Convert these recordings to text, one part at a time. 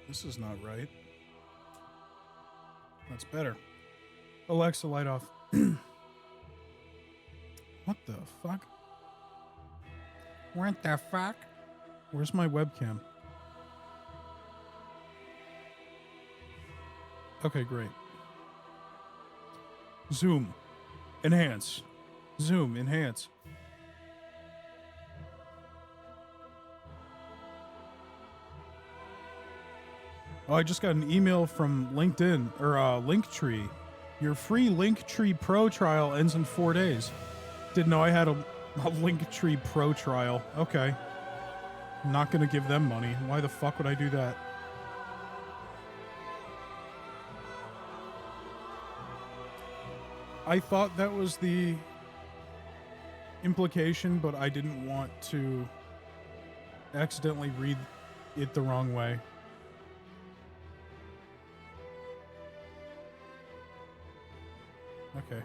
This is not right. That's better. Alexa, light off. What the fuck? What the fuck? Where's my webcam? Okay, great. Zoom. Enhance. Zoom. Enhance. Oh, I just got an email from LinkedIn, or Linktree. Your free Linktree Pro trial ends in 4 days. Didn't know I had a Linktree Pro trial. Okay. I'm not gonna give them money. Why the fuck would I do that? I thought that was the implication, but I didn't want to accidentally read it the wrong way. Okay.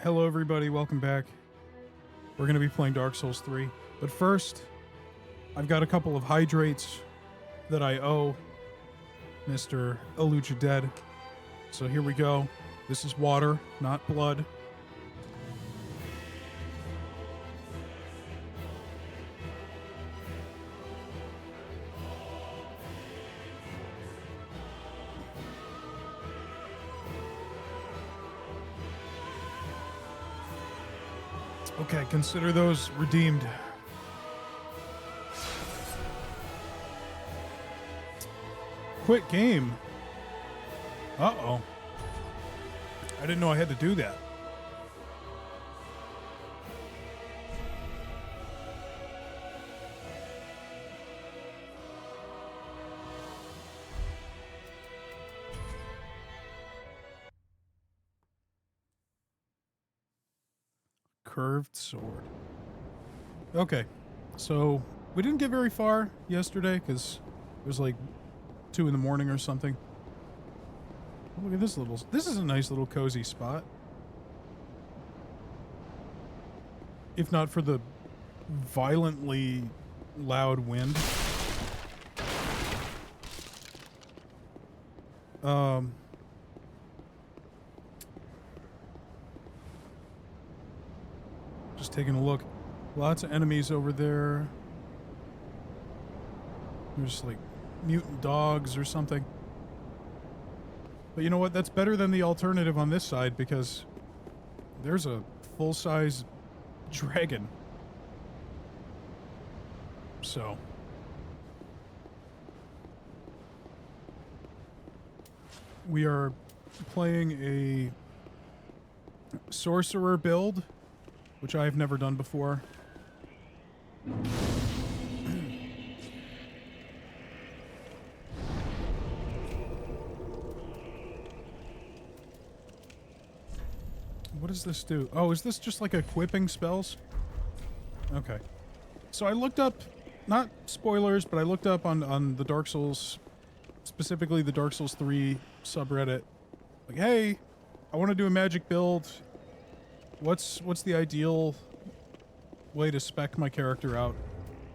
Hello, everybody. Welcome back. We're going to be playing Dark Souls 3. But first, I've got a couple of hydrates that I owe Mr. Alucha Dead. So here we go. This is water, not blood. Okay, consider those redeemed. Quit game. Uh-oh. I didn't know I had to do that. Curved sword. Okay, so we didn't get very far yesterday because it was like 2 in the morning or something. Look at this little... This is a nice little cozy spot. If not for the violently loud wind. Just taking a look. Lots of enemies over there. There's like mutant dogs or something. But you know what? That's better than the alternative on this side because there's a full-size dragon. So. We are playing a sorcerer build, which I've never done before. What does this do? Oh, is this just like equipping spells? Okay. So I looked up, not spoilers, but I looked up on the Dark Souls, specifically the Dark Souls 3 subreddit. Like, hey, I want to do a magic build. What's the ideal way to spec my character out?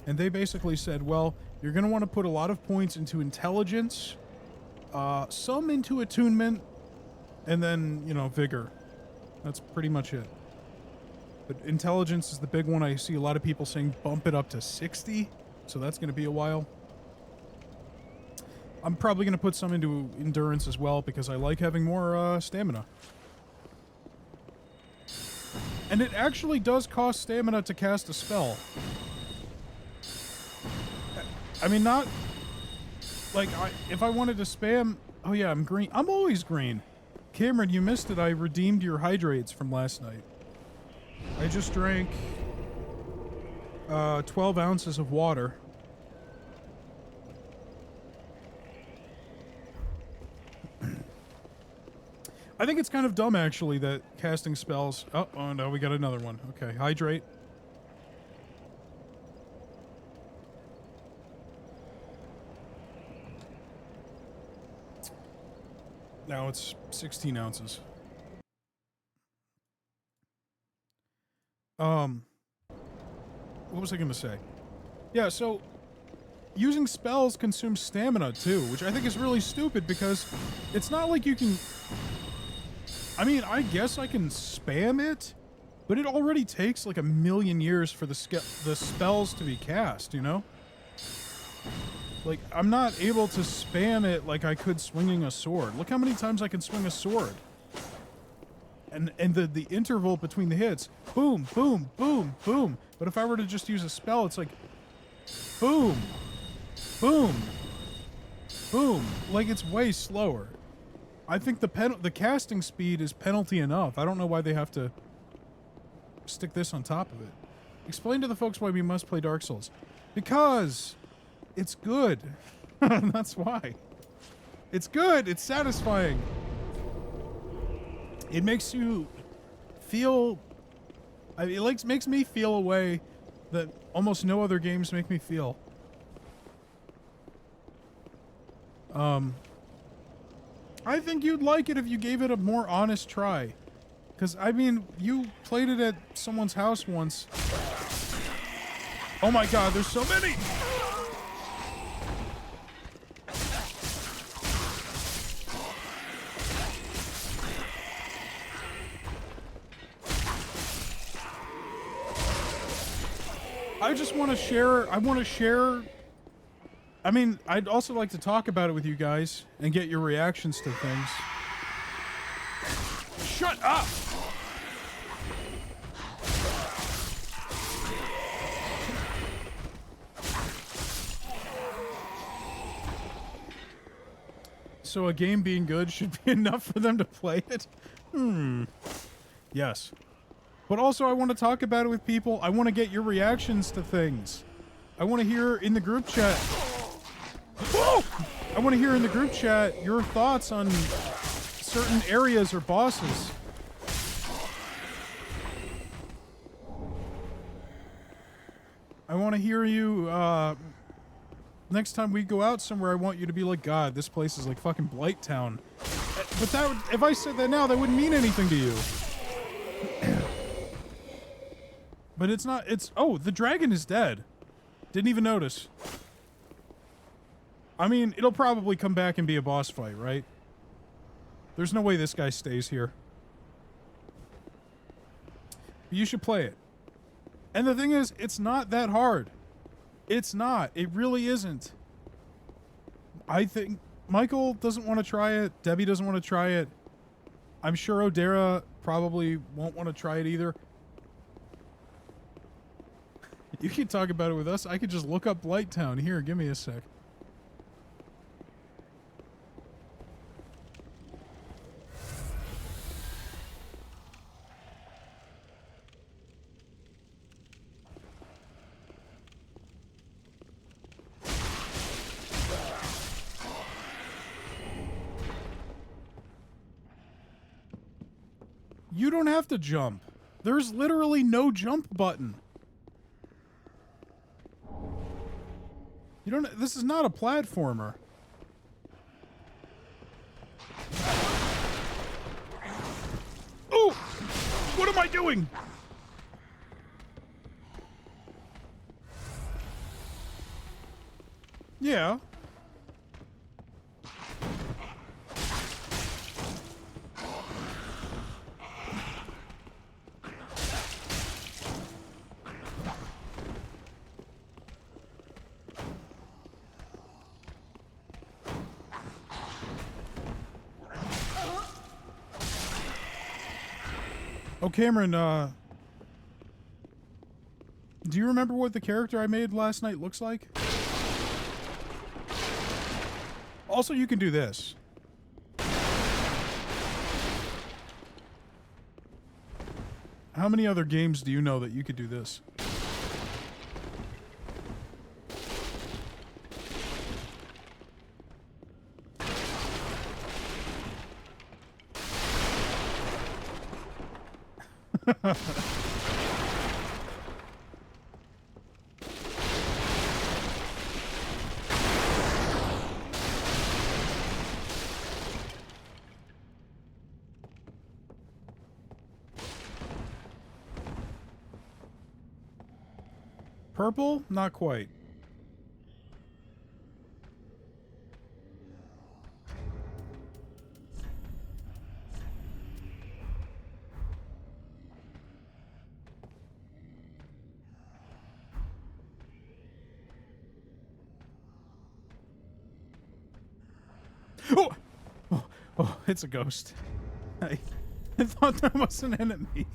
And they basically said, well, you're going to want to put a lot of points into intelligence, some into attunement, and then, you know, vigor. That's pretty much it. But intelligence is the big one. I see a lot of people saying bump it up to 60, so that's going to be a while. I'm probably going to put some into endurance as well because I like having more stamina. And it actually does cost stamina to cast a spell. I mean, not... Like, if I wanted to spam... Oh yeah, I'm green. I'm always green. Cameron, you missed it. I redeemed your hydrates from last night. I just drank 12 ounces of water. I think it's kind of dumb, actually, that casting spells... Oh no, we got another one. Okay, hydrate. Now it's 16 ounces. What was I going to say? Yeah, so using spells consumes stamina too, which I think is really stupid because it's not like you can... I mean, I guess I can spam it, but it already takes like 1,000,000 years for the spells to be cast, you know? Like, I'm not able to spam it like I could swinging a sword. Look how many times I can swing a sword. And the interval between the hits, boom, boom, boom, boom. But if I were to just use a spell, it's like, boom, boom, boom. Like, it's way slower. I think the casting speed is penalty enough. I don't know why they have to stick this on top of it. Explain to the folks why we must play Dark Souls. Because it's good. That's why. It's good. It's satisfying. It makes you feel... it makes me feel a way that almost no other games make me feel. I think you'd like it if you gave it a more honest try. Because, I mean, you played it at someone's house once. Oh my god, there's so many! I just want to share... I mean, I'd also like to talk about it with you guys and get your reactions to things. Shut up! So a game being good should be enough for them to play it? Yes. But also I want to talk about it with people. I want to get your reactions to things. I want to hear in the group chat... Whoa! I want to hear in the group chat your thoughts on certain areas or bosses. I want to hear you, next time we go out somewhere, I want you to be like, God, this place is like fucking Blight Town. But that would, if I said that now, that wouldn't mean anything to you. But it's not, it's, oh, the dragon is dead. Didn't even notice. I mean, it'll probably come back and be a boss fight, right? There's no way this guy stays here. You should play it. And the thing is, it's not that hard. It's not. It really isn't. I think Michael doesn't want to try it. Debbie doesn't want to try it. I'm sure Odera probably won't want to try it either. You can talk about it with us. I could just look up Blight Town. Here, give me a sec. You don't have to jump. There's literally no jump button. You don't... This is not a platformer. Oh! What am I doing? Yeah. Oh, Cameron, do you remember what the character I made last night looks like? Also, you can do this. How many other games do you know that you could do this? Purple? Not quite. Oh! Oh, oh, it's a ghost. I thought that was an enemy.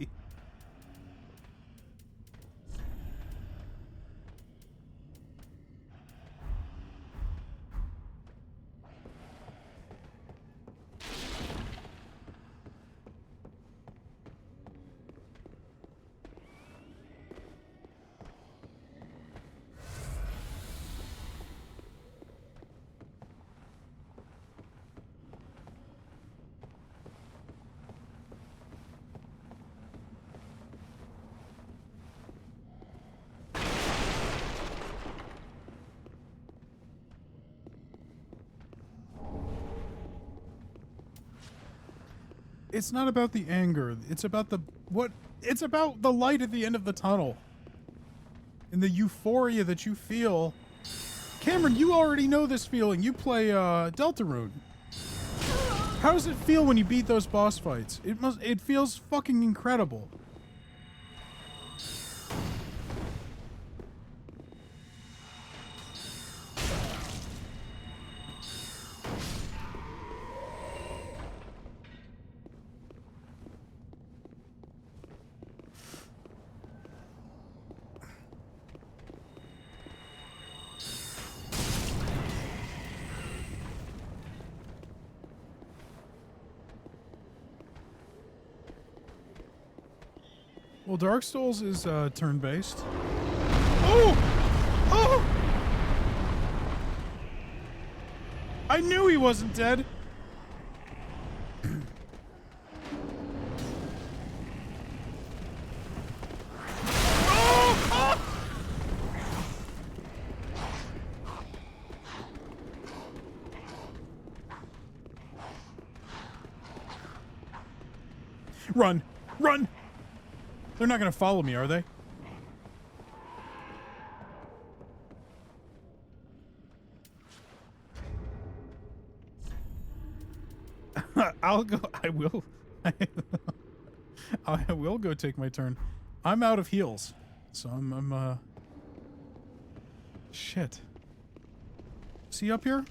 It's not about the anger. It's about the what? It's about the light at the end of the tunnel. And the euphoria that you feel. Cameron, you already know this feeling. You play Deltarune. How does it feel when you beat those boss fights? It feels fucking incredible. Well, Dark Souls is turn-based. Oh! Oh! I knew he wasn't dead. Oh! Oh! Run! Run! They're not going to follow me, are they? I'll go. I will. I will go take my turn. I'm out of heals, so I'm shit. Is he up here?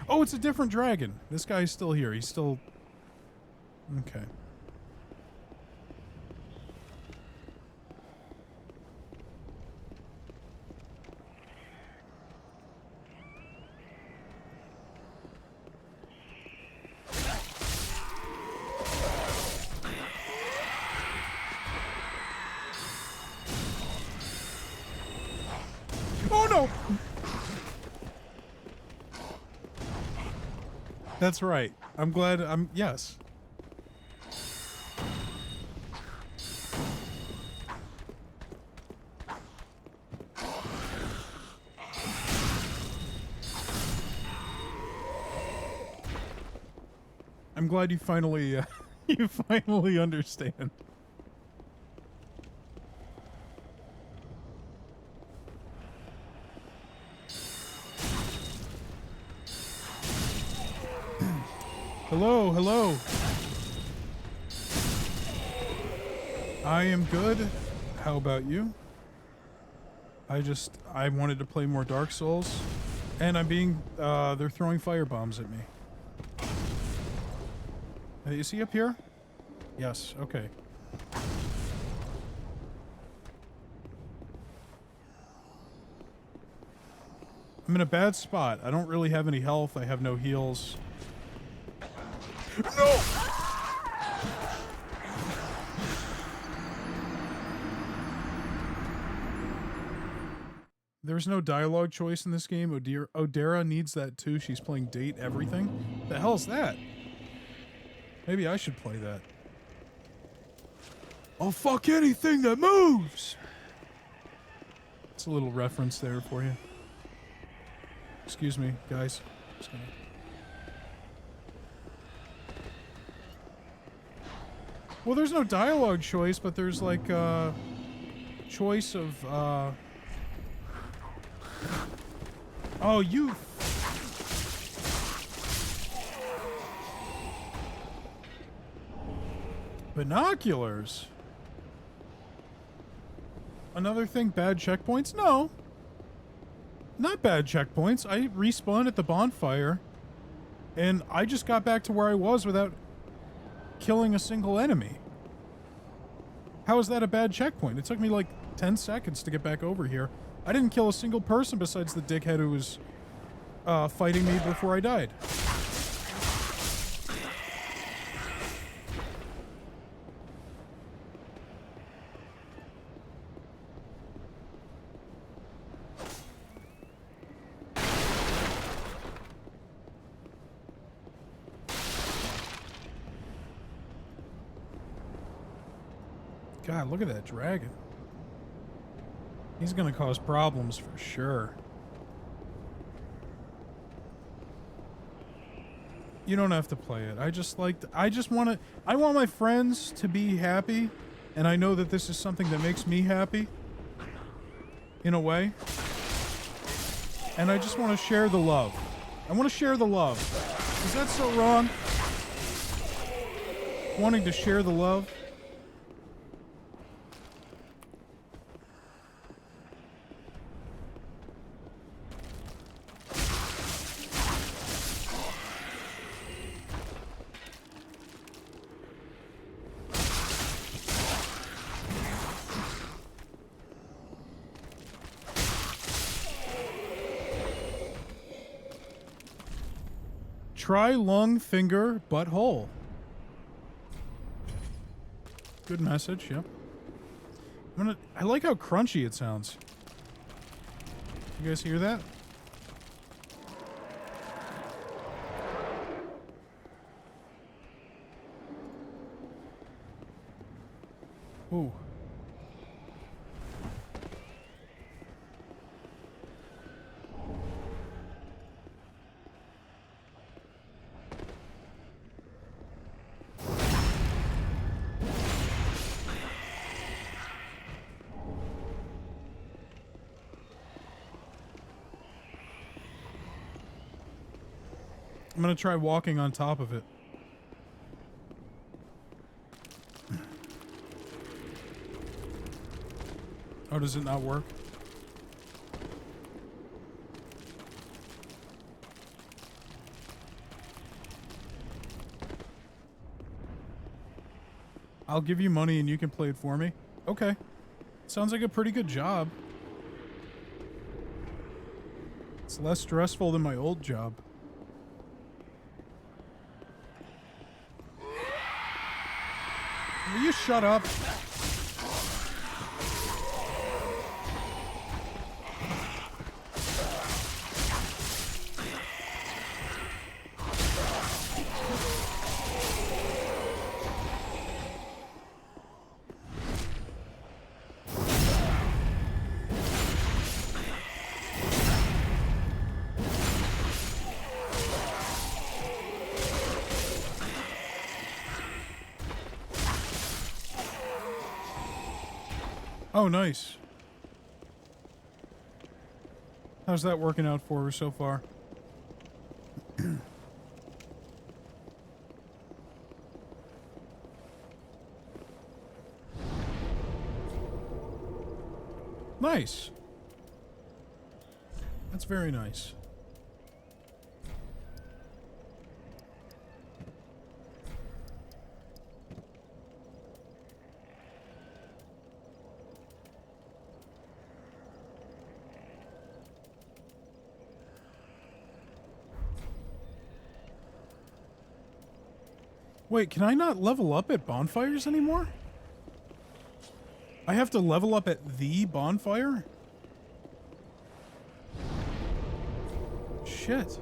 Oh, it's a different dragon. This guy's still here. He's still... Okay. That's right. I'm glad yes. I'm glad you finally, you finally understand. Hello, hello. I am good. How about you? I wanted to play more Dark Souls. And I'm being, they're throwing fire bombs at me. Is he up here? Yes, okay. I'm in a bad spot. I don't really have any health. I have no heals. No! There's no dialogue choice in this game. Odera needs that too. She's playing date everything. The hell's that? Maybe I should play that. I'll fuck anything that moves! It's a little reference there for you. Excuse me, guys. Just gonna... Well, there's no dialogue choice, but there's like a choice of oh, you... Binoculars? Another thing, bad checkpoints? No. Not bad checkpoints. I respawn at the bonfire And I just got back to where I was without killing a single enemy. How is that a bad checkpoint? It took me like 10 seconds to get back over here. I didn't kill a single person besides the dickhead who was fighting me before I died. God, look at that dragon. He's gonna cause problems for sure. You don't have to play it. I want my friends to be happy, and I know that this is something that makes me happy, in a way. And I just want to share the love. I want to share the love. Is that so wrong? Wanting to share the love? Try lung, finger, butthole. Good message, yep. I like how crunchy it sounds. You guys hear that? Ooh. I'm gonna try walking on top of it. Oh, does it not work? I'll give you money and you can play it for me. Okay. Sounds like a pretty good job. It's less stressful than my old job. Will you shut up? Oh, nice. How's that working out for her so far? Nice. That's very nice. Wait, can I not level up at bonfires anymore? I have to level up at the bonfire? Shit.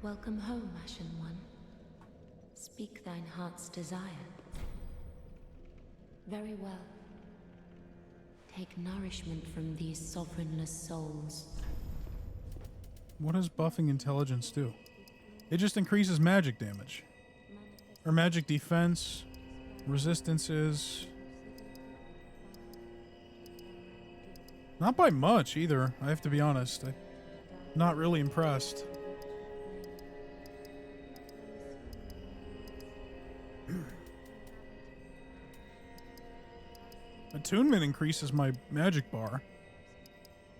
Welcome home, Ashen One. Speak thine heart's desire. Very well. Take nourishment from these sovereignless souls. What does buffing intelligence do? It just increases magic damage. Or magic defense, resistances. Not by much either, I have to be honest. I'm not really impressed. Attunement increases my magic bar.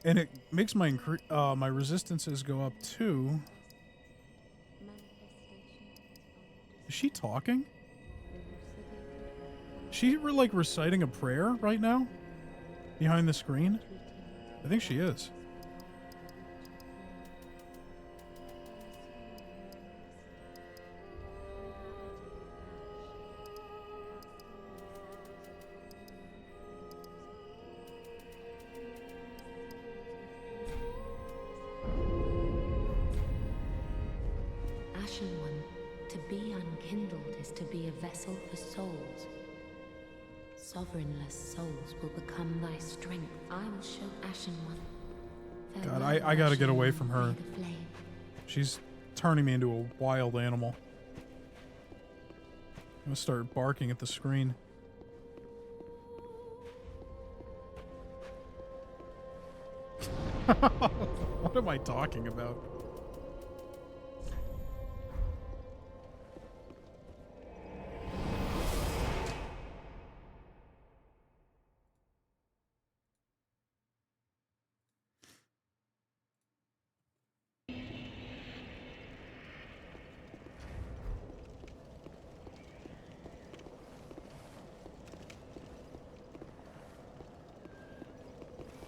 And it makes my my resistances go up too. Is she talking? Is she like reciting a prayer right now? Behind the screen? I think she is. Ashen One, to be unkindled is to be a vessel for souls. Sovereignless souls will become thy strength. I will show Ashen One. God, Farewell, I gotta Ashen get away One, from her. may the flame. She's turning me into a wild animal. I'm gonna start barking at the screen. What am I talking about?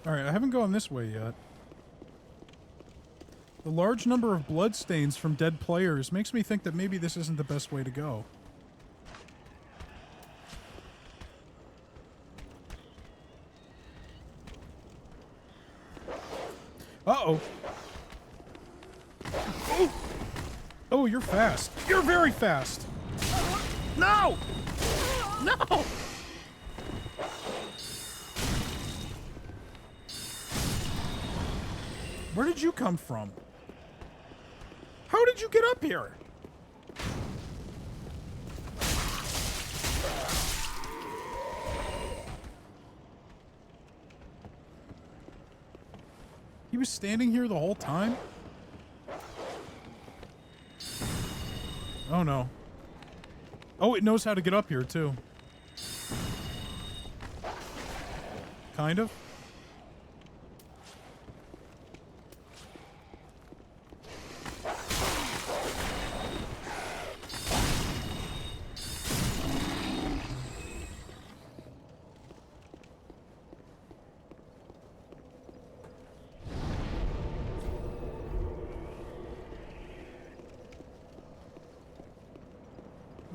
Alright, I haven't gone this way yet. The large number of bloodstains from dead players makes me think that maybe this isn't the best way to go. Uh-oh. Oh! Oh, you're fast. You're very fast! No! No! Where did you come from? How did you get up here? He was standing here the whole time? Oh no. Oh, it knows how to get up here too. Kind of.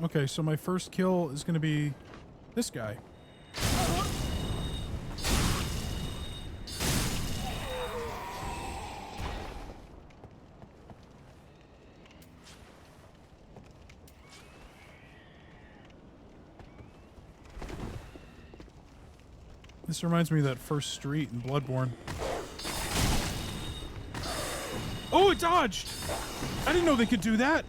Okay, so my first kill is going to be this guy. This reminds me of that first street in Bloodborne. Oh, it dodged! I didn't know they could do that!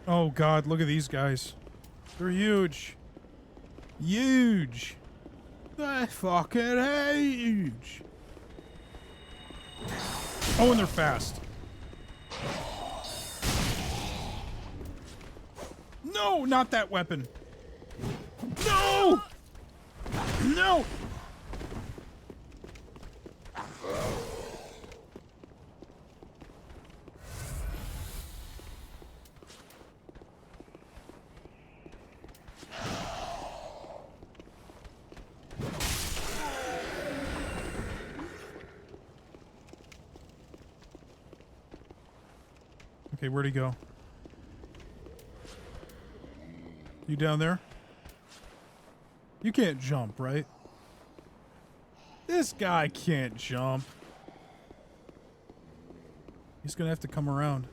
Oh god, look at these guys. They're huge. Huge. They're fucking huge. Oh, and they're fast. No, not that weapon. No! No! Okay, where'd he go? You down there? You can't jump, right? This guy can't jump. He's gonna have to come around.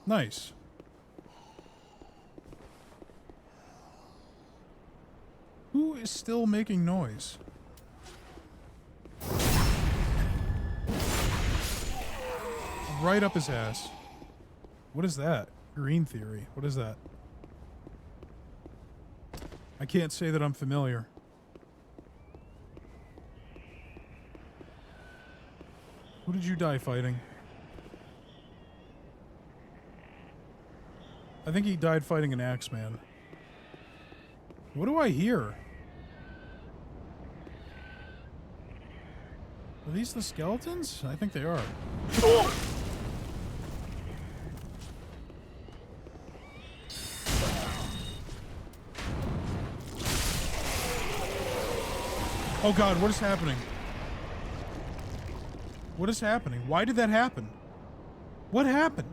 Nice. Who is still making noise? Right up his ass. What is that? Green theory. What is that? I can't say that I'm familiar. Who did you die fighting? I think he died fighting an Axeman. What do I hear? Are these the skeletons? I think they are. Oh god, what is happening? What is happening? Why did that happen? What happened?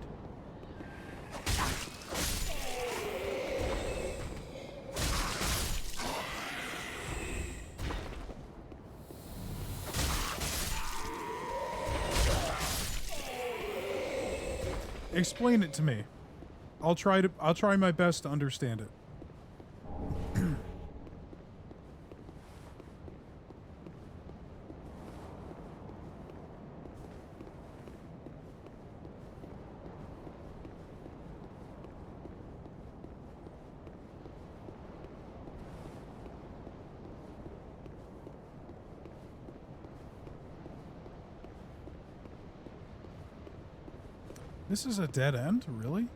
Explain it to me. I'll try my best to understand it. This is a dead end? Really?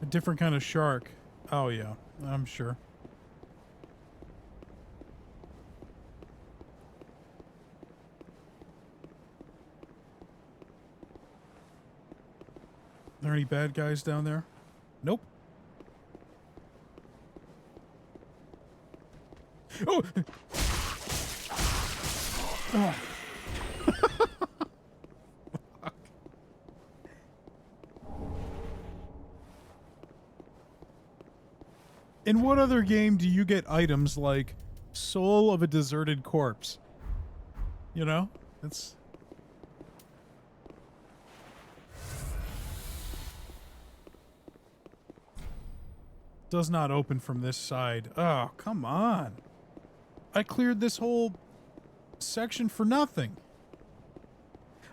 A different kind of shark. Oh yeah, I'm sure. Are there any bad guys down there? Nope. Oh! Oh. In what other game do you get items like Soul of a Deserted Corpse? You know? It's... Does not open from this side. Oh, come on. I cleared this whole section for nothing.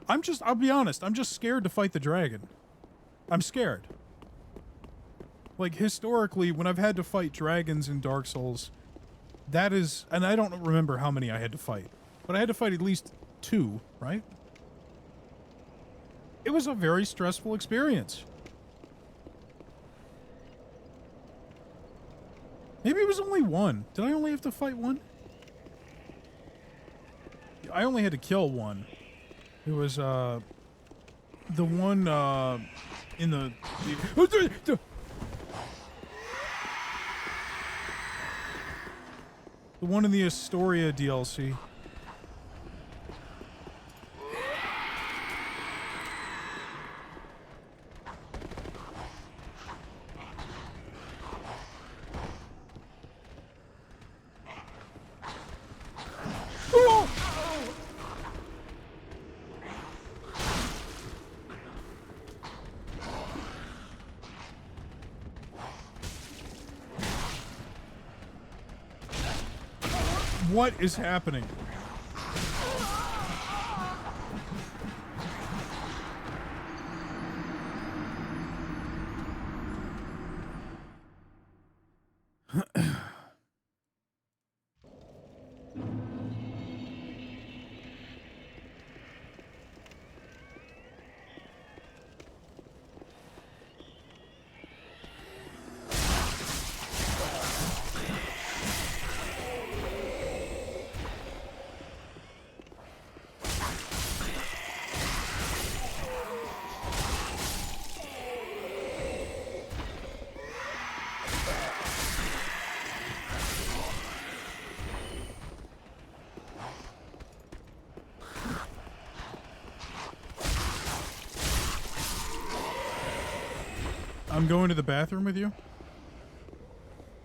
I'll be honest, I'm just scared to fight the dragon. I'm scared. Like, historically, when I've had to fight dragons in Dark Souls, that is, and I don't remember how many I had to fight, but I had to fight at least 2, right? It was a very stressful experience. Maybe it was only 1. Did I only have to fight 1? I only had to kill 1. It was, the one, in the one in the Astoria DLC. What is happening? I'm going to the bathroom with you?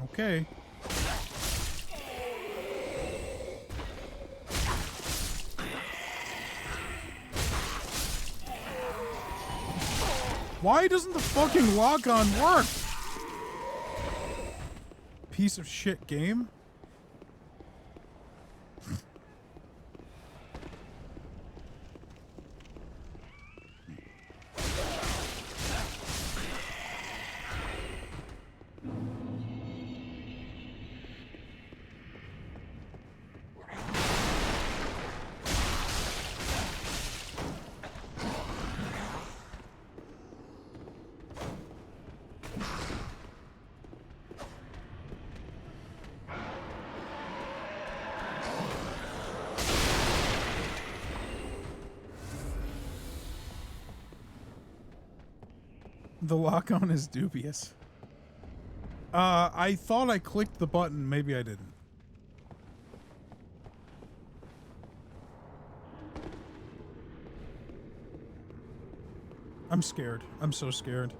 Okay. Why doesn't the fucking lock-on work? Piece of shit game. The lock-on is dubious. I thought I clicked the button. Maybe I didn't. I'm scared. I'm so scared.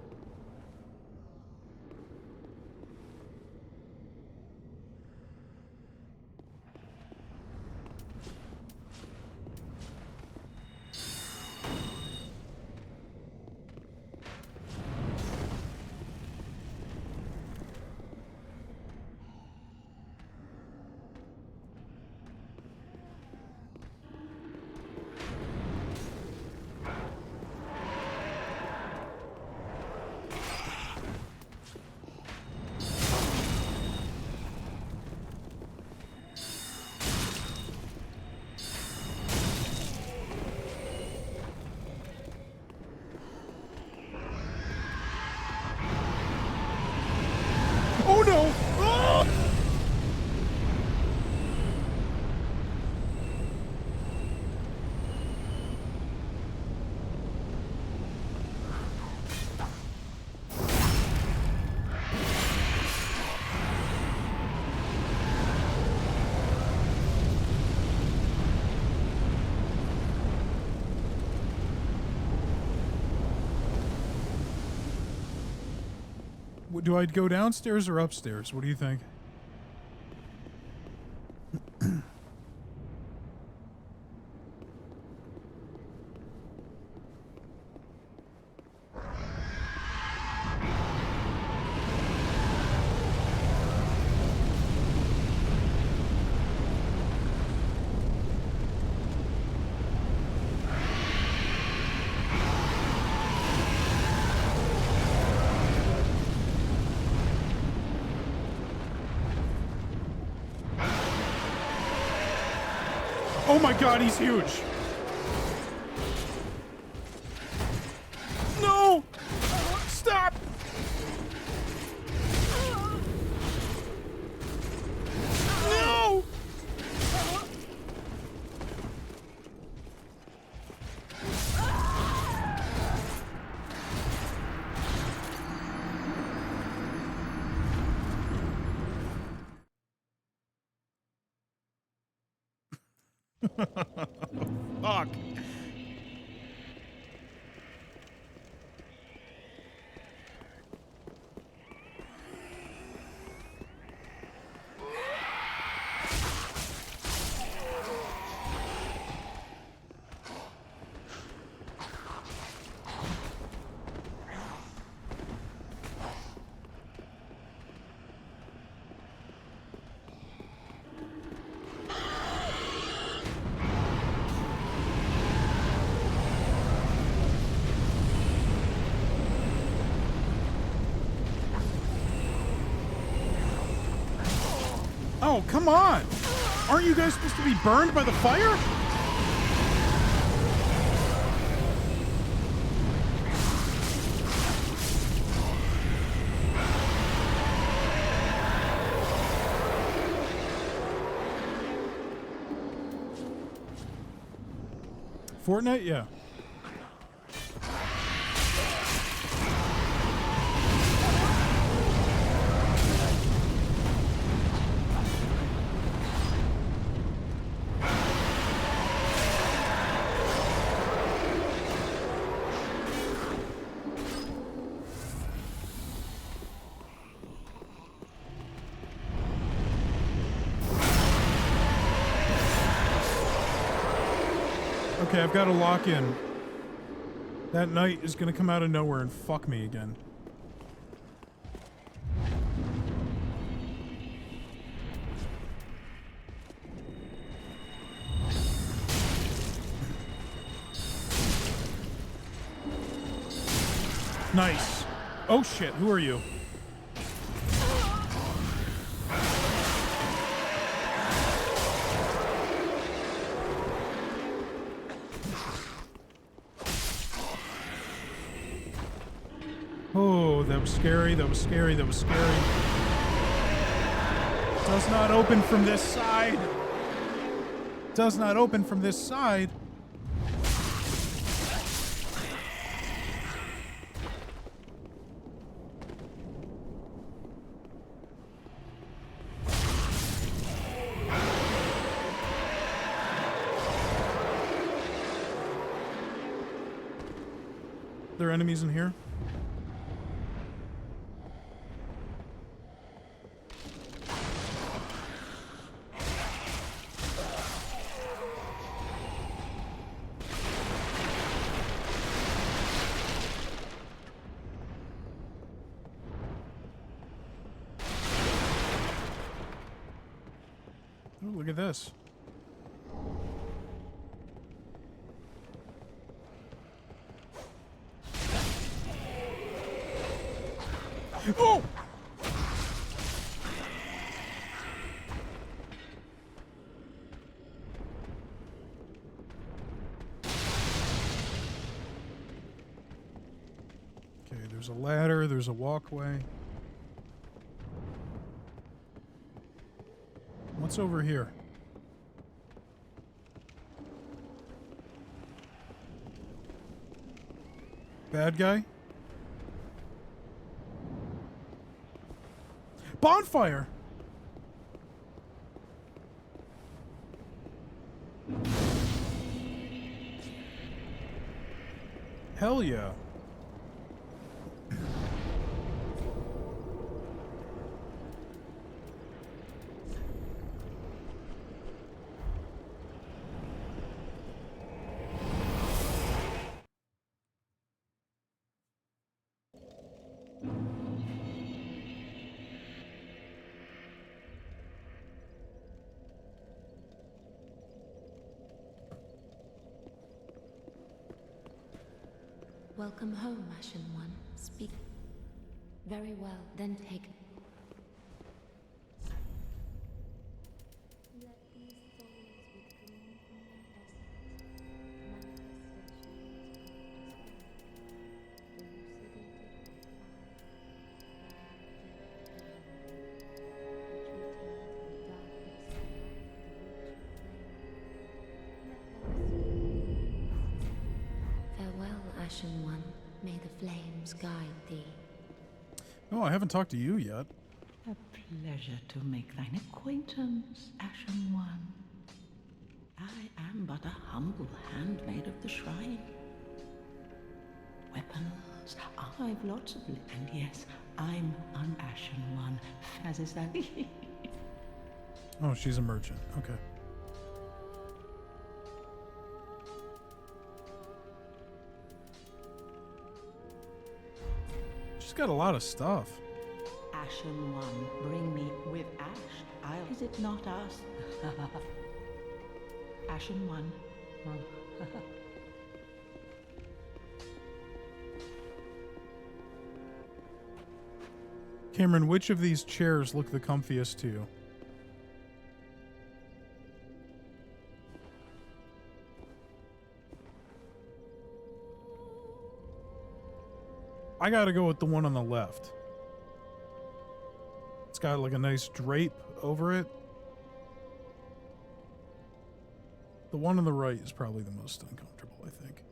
Oh no! Ah! Do I go downstairs or upstairs? What do you think? Oh my god, he's huge! No! Stop! No! Fuck. Oh, come on! Aren't you guys supposed to be burned by the fire? Fortnite? Yeah. Okay, I've got to lock in. That knight is going to come out of nowhere and fuck me again. Nice. Oh shit, who are you? Oh, that was scary, that was scary, that was scary. Does not open from this side. Does not open from this side. There are enemies in here? Ooh, look at this. Oh! Okay, there's a ladder, there's a walkway. What's over here? Bad guy? Bonfire! Hell yeah. Welcome home, Ashen One. Speak. Very well, then take. Let these souls withdrawn from their essence, manifestations of the spirit, Farewell, Ashen One. May the flames guide thee. Oh, I haven't talked to you yet. A pleasure to make thine acquaintance, Ashen One. I am but a humble handmaid of the shrine. Weapons, I've lots of and yes, I'm an Ashen One. As is that? Oh, she's a merchant. Okay. She's got a lot of stuff. Ashen One, bring me with ash. Is it not us? Ashen One. Cameron, which of these chairs look the comfiest to you? I gotta go with the one on the left. It's got like a nice drape over it. The one on the right is probably the most uncomfortable, I think.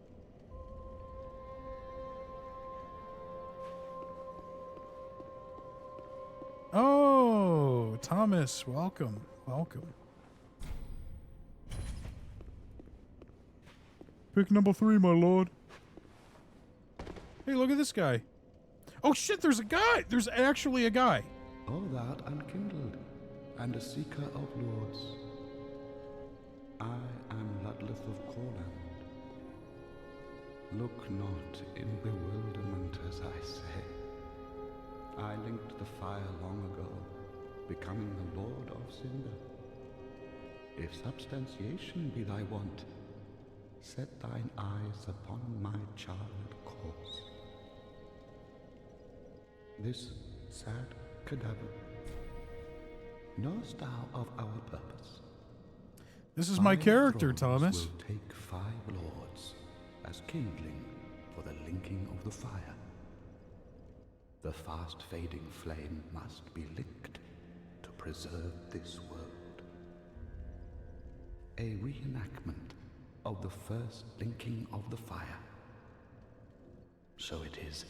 Oh, Thomas, welcome. Welcome. Pick number 3, my lord. Hey, look at this guy. Oh shit, there's a guy! There's actually a guy. All that unkindled, and a seeker of lords. I am Ludleth of Corland, Look not in bewilderment as I say. I linked the fire long ago, becoming the Lord of Cinder. If substantiation be thy want, set thine eyes upon my charred corpse. This sad cadaver, knowest thou of our purpose? This is my 5 character, thrones Thomas. will take 5 lords as kindling for the linking of the fire. The fast fading flame must be licked to preserve this world. A reenactment of the first linking of the fire. So it is,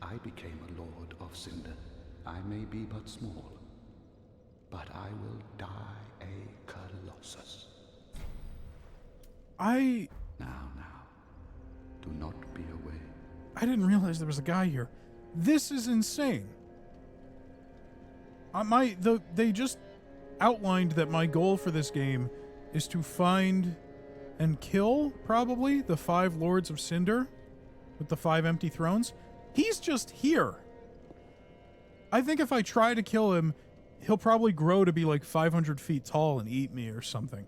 I became a Lord of Cinder. I may be but small, but I will die a Colossus. Now, do not be away. I didn't realize there was a guy here. This is insane. They just outlined that my goal for this game is to find and kill, probably, the 5 Lords of Cinder with the 5 empty thrones. He's just here. I think if I try to kill him, he'll probably grow to be like 500 feet tall and eat me or something.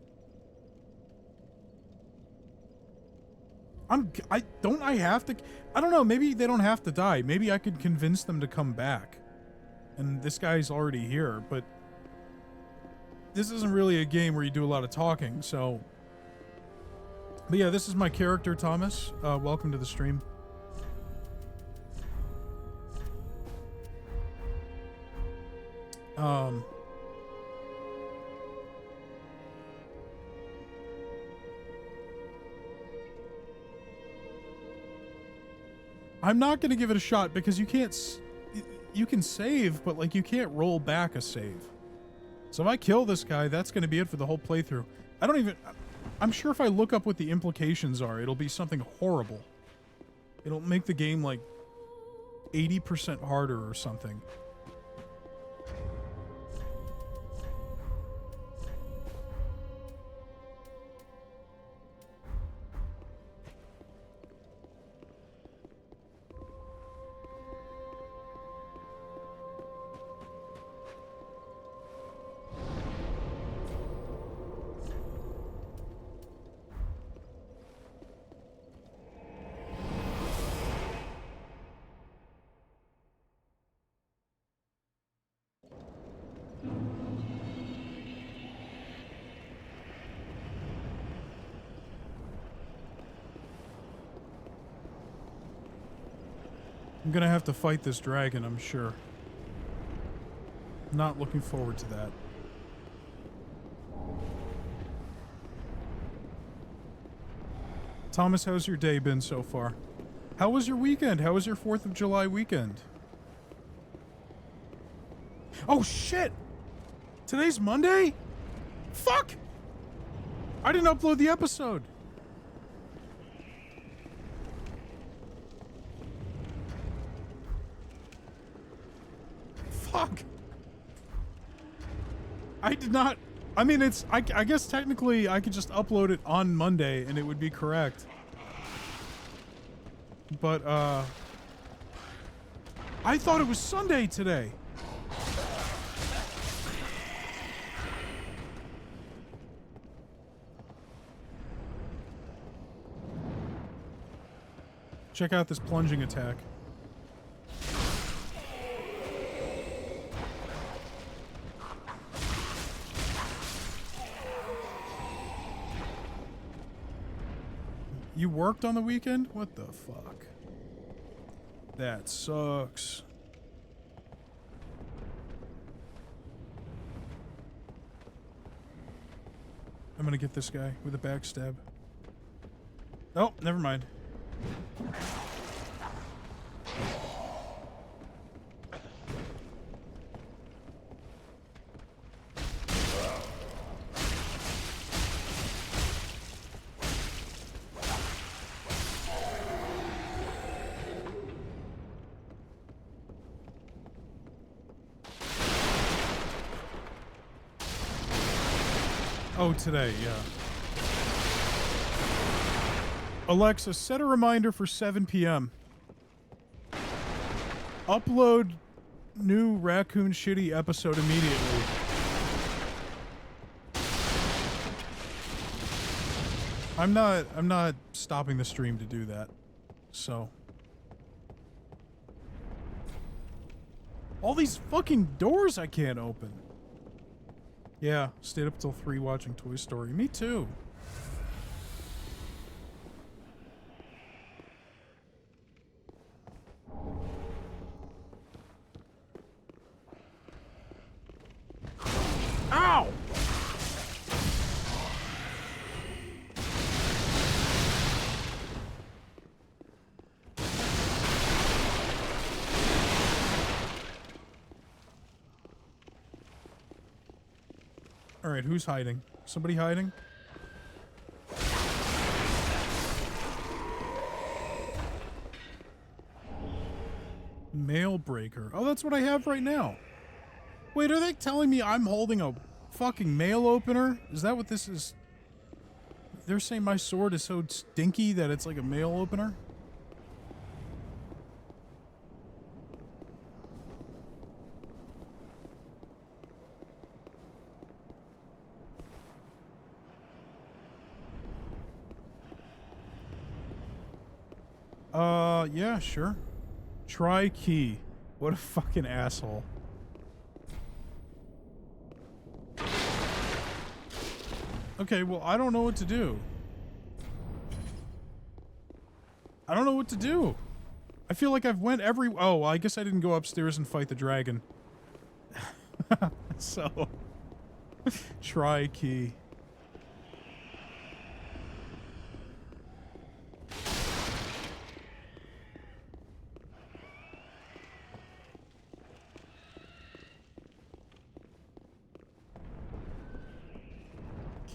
I don't know, maybe they don't have to die. Maybe I could convince them to come back. And this guy's already here, but this isn't really a game where you do a lot of talking, so. But yeah, this is my character, Thomas. Welcome to the stream. I'm not going to give it a shot because you can't, you can save, but like you can't roll back a save. So if I kill this guy, that's going to be it for the whole playthrough. I'm sure if I look up what the implications are, it'll be something horrible. It'll make the game like 80% harder or something. I'm gonna have to fight this dragon, I'm sure. Not looking forward to that. Thomas, how's your day been so far? How was your weekend? How was your 4th of July weekend? Oh shit! Today's Monday? Fuck! I didn't upload the episode. Fuck. I did not. I mean, I guess technically I could just upload it on Monday and it would be correct. But, I thought it was Sunday today. Check out this plunging attack. You worked on the weekend? What the fuck? That sucks. I'm gonna get this guy with a backstab. Oh, never mind. Oh, today, yeah. Alexa, set a reminder for 7 p.m. Upload new Raccoon Shitty episode immediately. I'm not stopping the stream to do that. So. All these fucking doors I can't open. Yeah, stayed up till 3 watching Toy Story. Me too. Ow! All right, who's hiding? Somebody hiding? Mail breaker. Oh, that's what I have right now. Wait, are they telling me I'm holding a fucking mail opener? Is that what this is? They're saying my sword is so stinky that it's like a mail opener? Yeah, sure. Try key. What a fucking asshole. Okay, well, I don't know what to do. I don't know what to do. I feel like I've went every... Oh, well, I guess I didn't go upstairs and fight the dragon. So... Try key.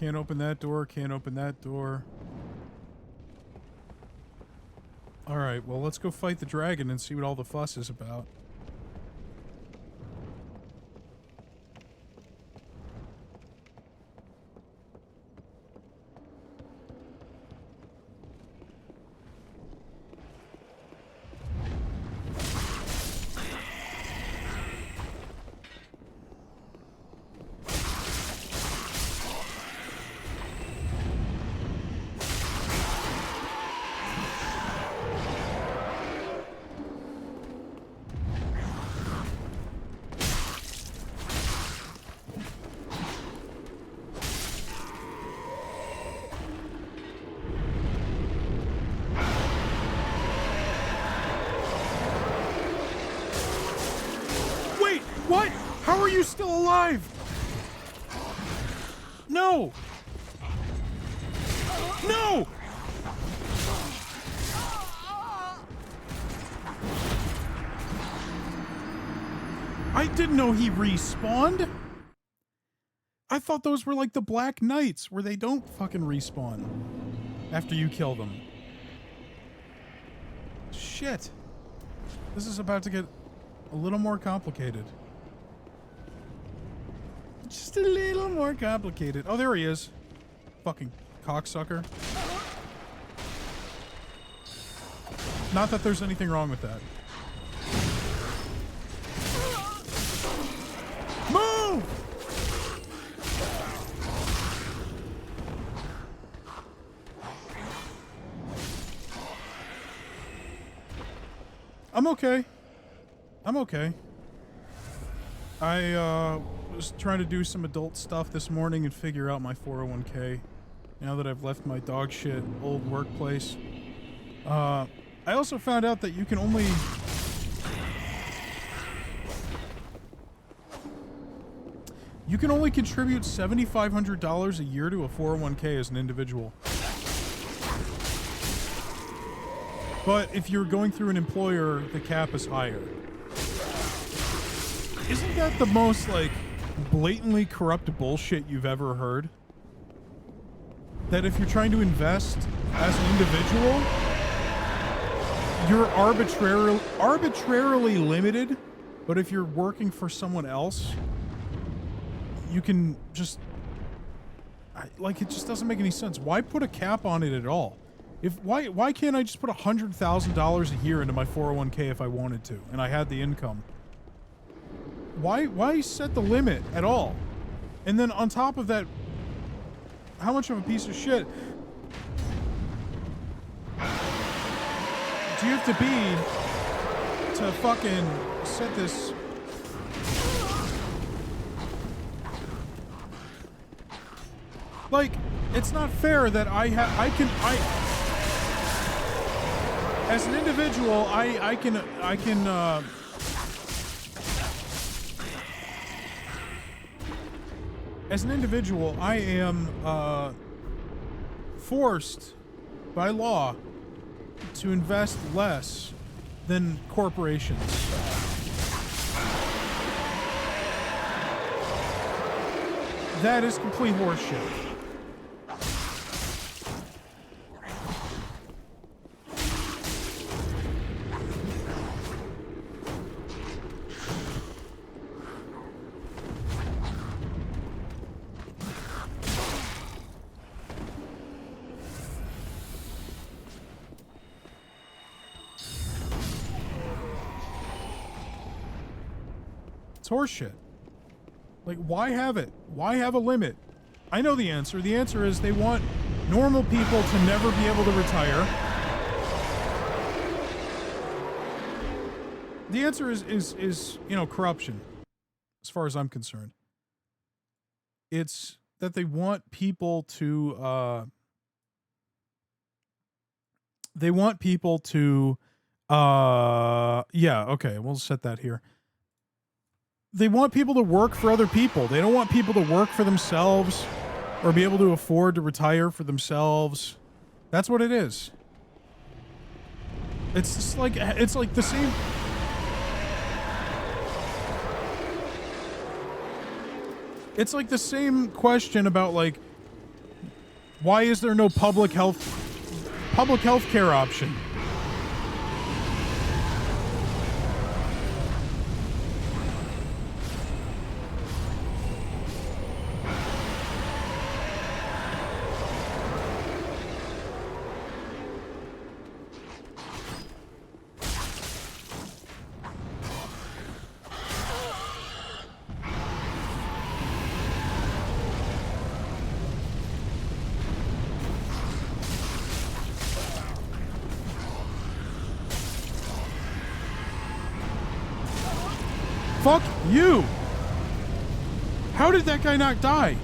Can't open that door, can't open that door. Alright, well, let's go fight the dragon and see what all the fuss is about. What? How are you still alive? No! No! I didn't know he respawned. I thought those were like the Black Knights, where they don't fucking respawn after you kill them. Shit. This is about to get a little more complicated. Just a little more complicated. Oh, there he is. Fucking cocksucker. Not that there's anything wrong with that. Move! I'm okay. I'm okay. I was trying to do some adult stuff this morning and figure out my 401k. Now that I've left my dog shit old workplace. I also found out that you can only... You can only contribute $7,500 a year to a 401k as an individual. But if you're going through an employer, the cap is higher. Isn't that the most, like, blatantly corrupt bullshit you've ever heard? That if you're trying to invest as an individual, you're arbitrarily limited, but if you're working for someone else, you can just... Like, it just doesn't make any sense. Why put a cap on it at all? Why can't I just put $100,000 a year into my 401k if I wanted to, and I had the income? Why set the limit at all? And then on top of that, how much of a piece of shit do you have to be to fucking set this? Like, it's not fair that as an individual, I can as an individual, I am forced by law to invest less than corporations. That is complete horseshit. It's horseshit. Like, why have it? Why have a limit? I know the answer. The answer is they want normal people to never be able to retire. The answer is you know, corruption, as far as I'm concerned. It's that they want people to yeah, okay, we'll set that here. They want people to work for other people. They don't want people to work for themselves or be able to afford to retire for themselves. That's what it is. It's just like, it's like the same. It's like the same question about, like, why is there no public health care option? Fuck you! How did that guy not die?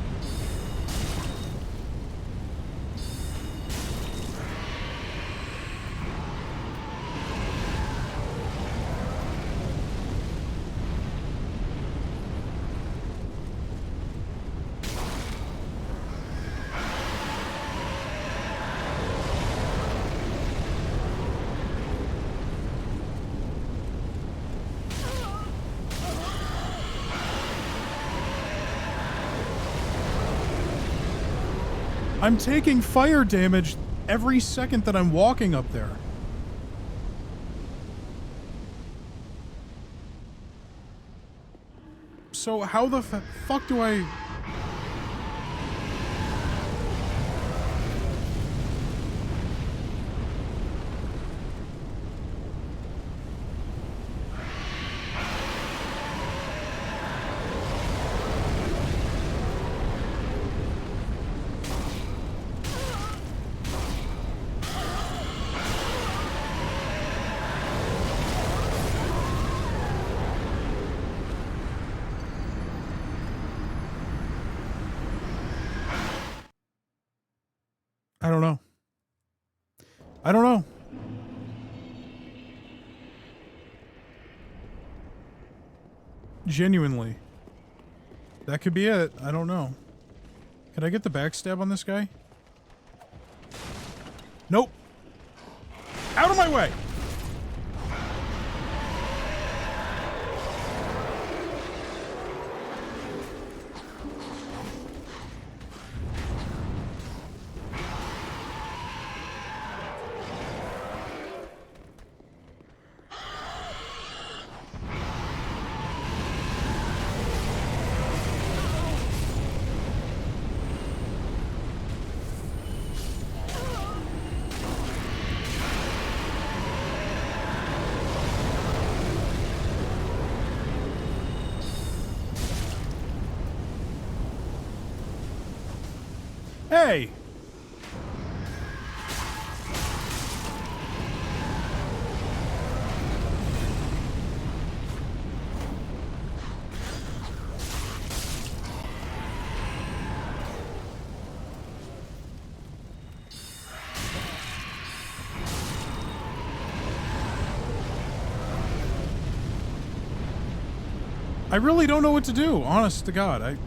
I'm taking fire damage every second that I'm walking up there. So how the fuck do I... I don't know. Genuinely. That could be it. I don't know. Can I get the backstab on this guy? Nope. Out of my way! Hey! I really don't know what to do, honest to God.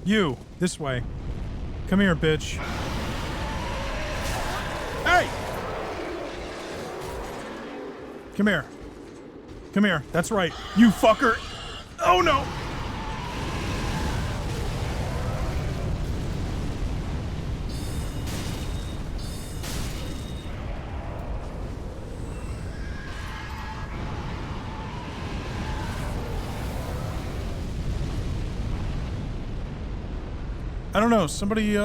You, this way. Come here, bitch. Hey! Come here. Come here. That's right. You fucker. Oh, no. I don't know. Somebody,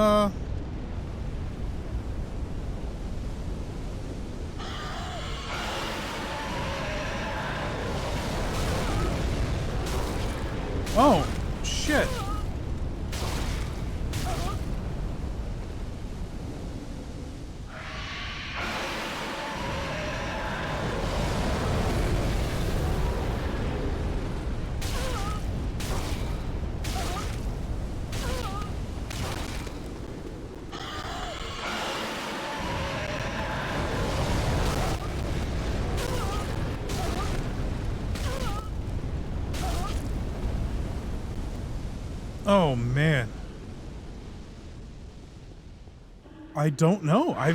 Oh, shit. Oh, man. I don't know. I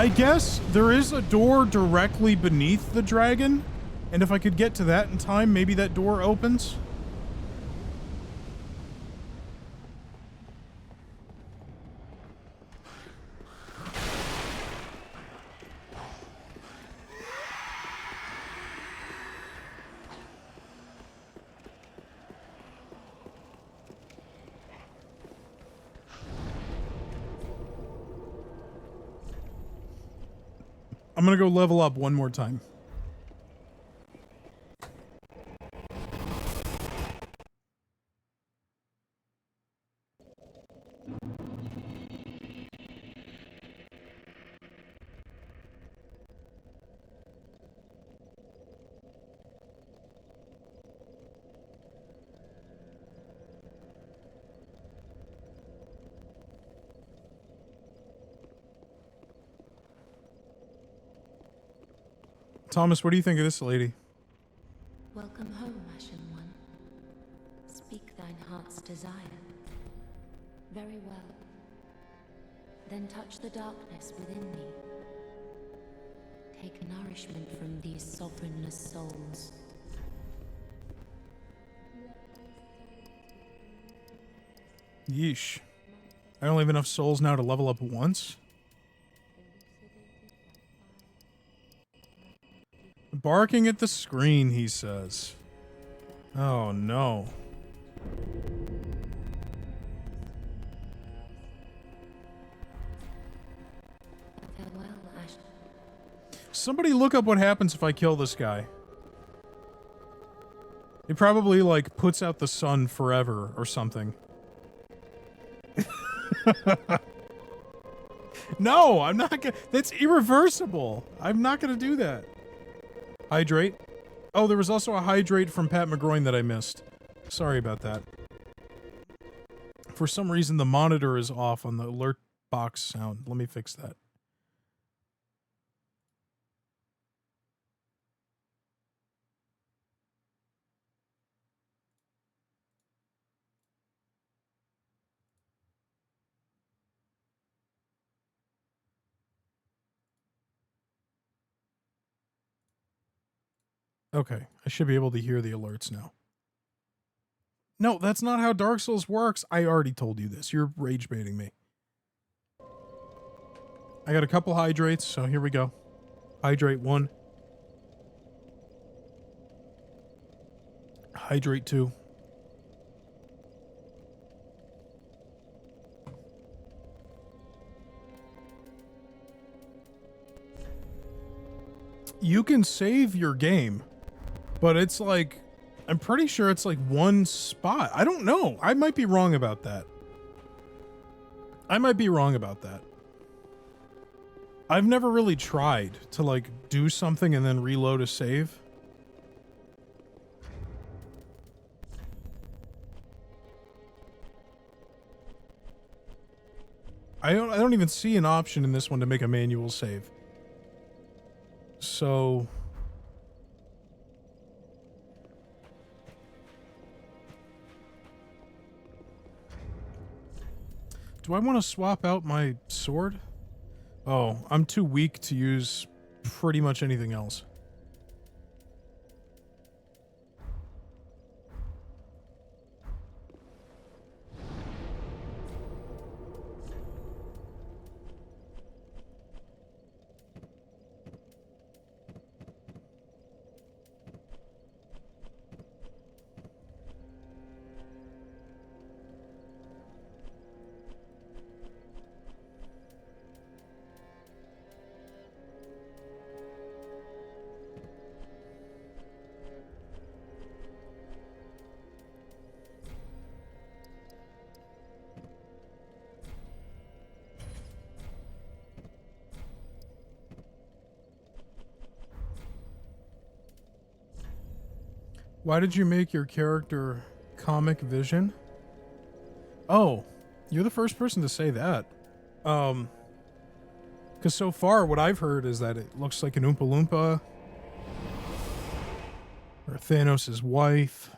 guess there is a door directly beneath the dragon, and if I could get to that in time, maybe that door opens. I'm gonna go level up one more time. Thomas, what do you think of this lady? Welcome home, Ashen One. Speak thine heart's desire. Very well. Then touch the darkness within me. Take nourishment from these sovereignless souls. Yeesh. I only have enough souls now to level up once? Barking at the screen, he says. Oh, no. Farewell, Ashen. Somebody look up what happens if I kill this guy. He probably, like, puts out the sun forever or something. No, I'm not gonna... That's irreversible. I'm not gonna do that. Hydrate. Oh, there was also a hydrate from Pat McGroin that I missed. Sorry about that. For some reason, the monitor is off on the alert box sound. Let me fix that. Okay, I should be able to hear the alerts now. No, that's not how Dark Souls works. I already told you this. You're rage baiting me. I got a couple hydrates, so here we go. Hydrate 1. Hydrate 2. You can save your game, but it's like, I'm pretty sure it's like one spot. I don't know. I might be wrong about that. I've never really tried to like do something and then reload a save. I don't even see an option in this one to make a manual save. So do I want to swap out my sword? Oh, I'm too weak to use pretty much anything else. Why did you make your character Comic Vision? Oh, you're the first person to say that. Because so far what I've heard is that it looks like an Oompa Loompa. Or Thanos' wife.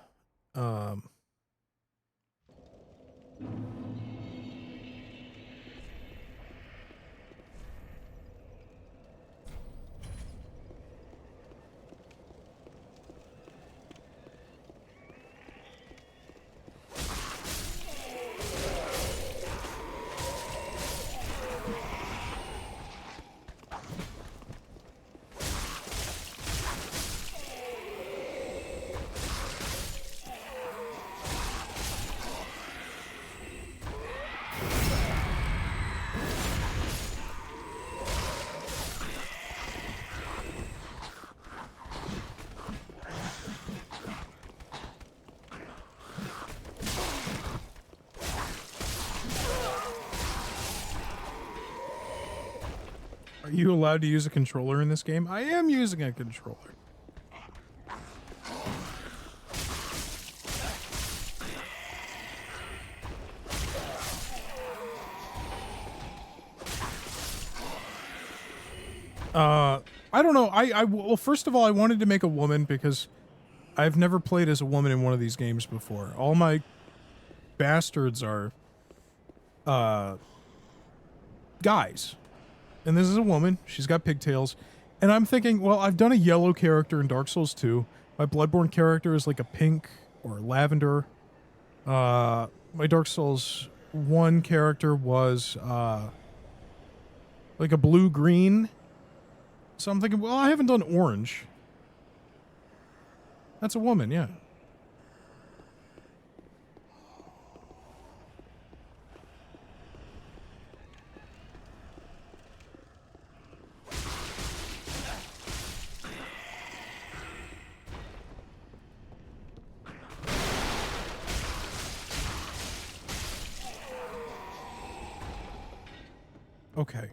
Are you allowed to use a controller in this game? I am using a controller. I don't know. Well, first of all, I wanted to make a woman because I've never played as a woman in one of these games before. All my bastards are, guys. And this is a woman. She's got pigtails. And I'm thinking, well, I've done a yellow character in Dark Souls 2. My Bloodborne character is like a pink or lavender. My Dark Souls 1 character was, like a blue-green. So I'm thinking, well, I haven't done orange. That's a woman, yeah. Okay.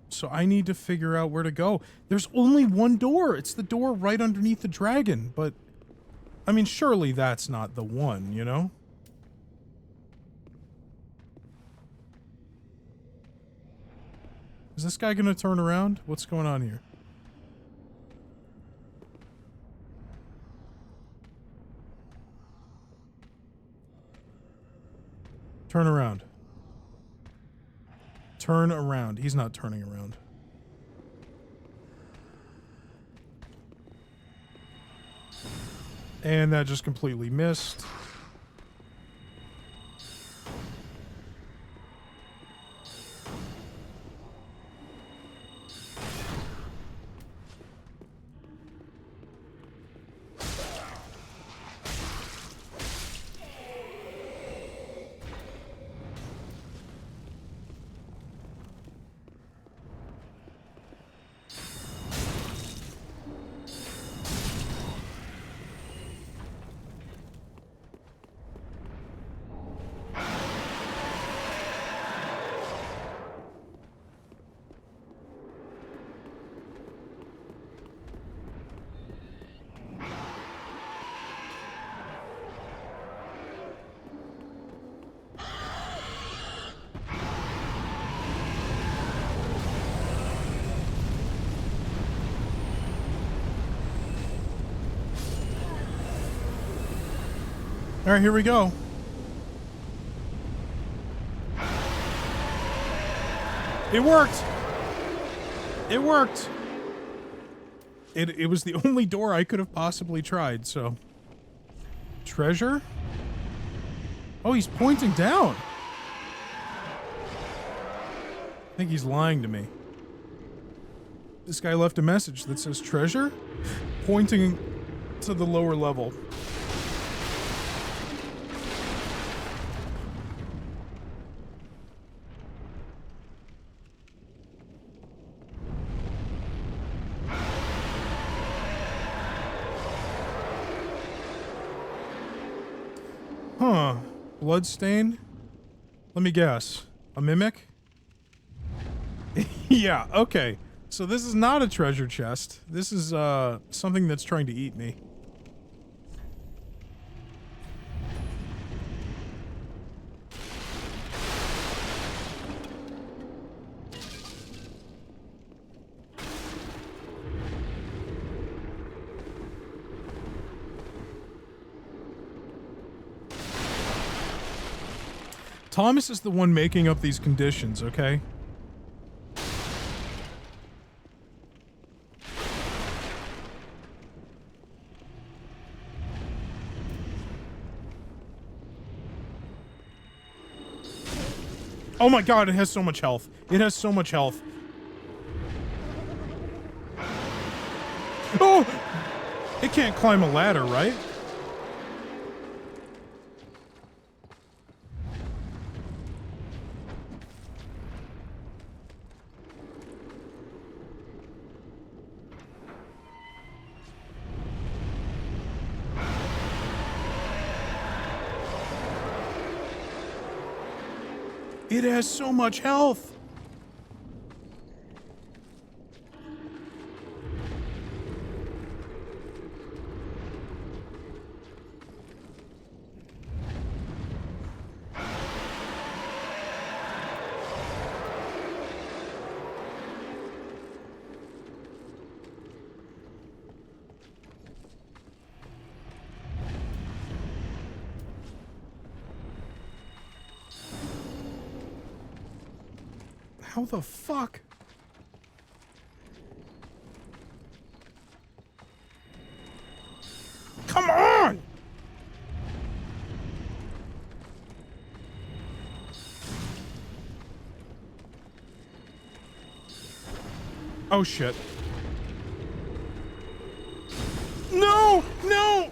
So I need to figure out where to go. There's only one door. It's the door right underneath the dragon. But, I mean, surely that's not the one, you know? Is this guy gonna turn around? What's going on here? Turn around. Turn around. He's not turning around. And that just completely missed. All right, here we go. It worked. It worked. It was the only door I could have possibly tried, so. Treasure? Oh, he's pointing down. I think he's lying to me. This guy left a message that says treasure, pointing to the lower level. Huh. Bloodstain? Let me guess. A mimic? Yeah, okay. So this is not a treasure chest. This is, something that's trying to eat me. Thomas is the one making up these conditions, okay? Oh my god, it has so much health. It has so much health. Oh! It can't climb a ladder, right? It has so much health. How the fuck? Come on! Oh shit. No! No!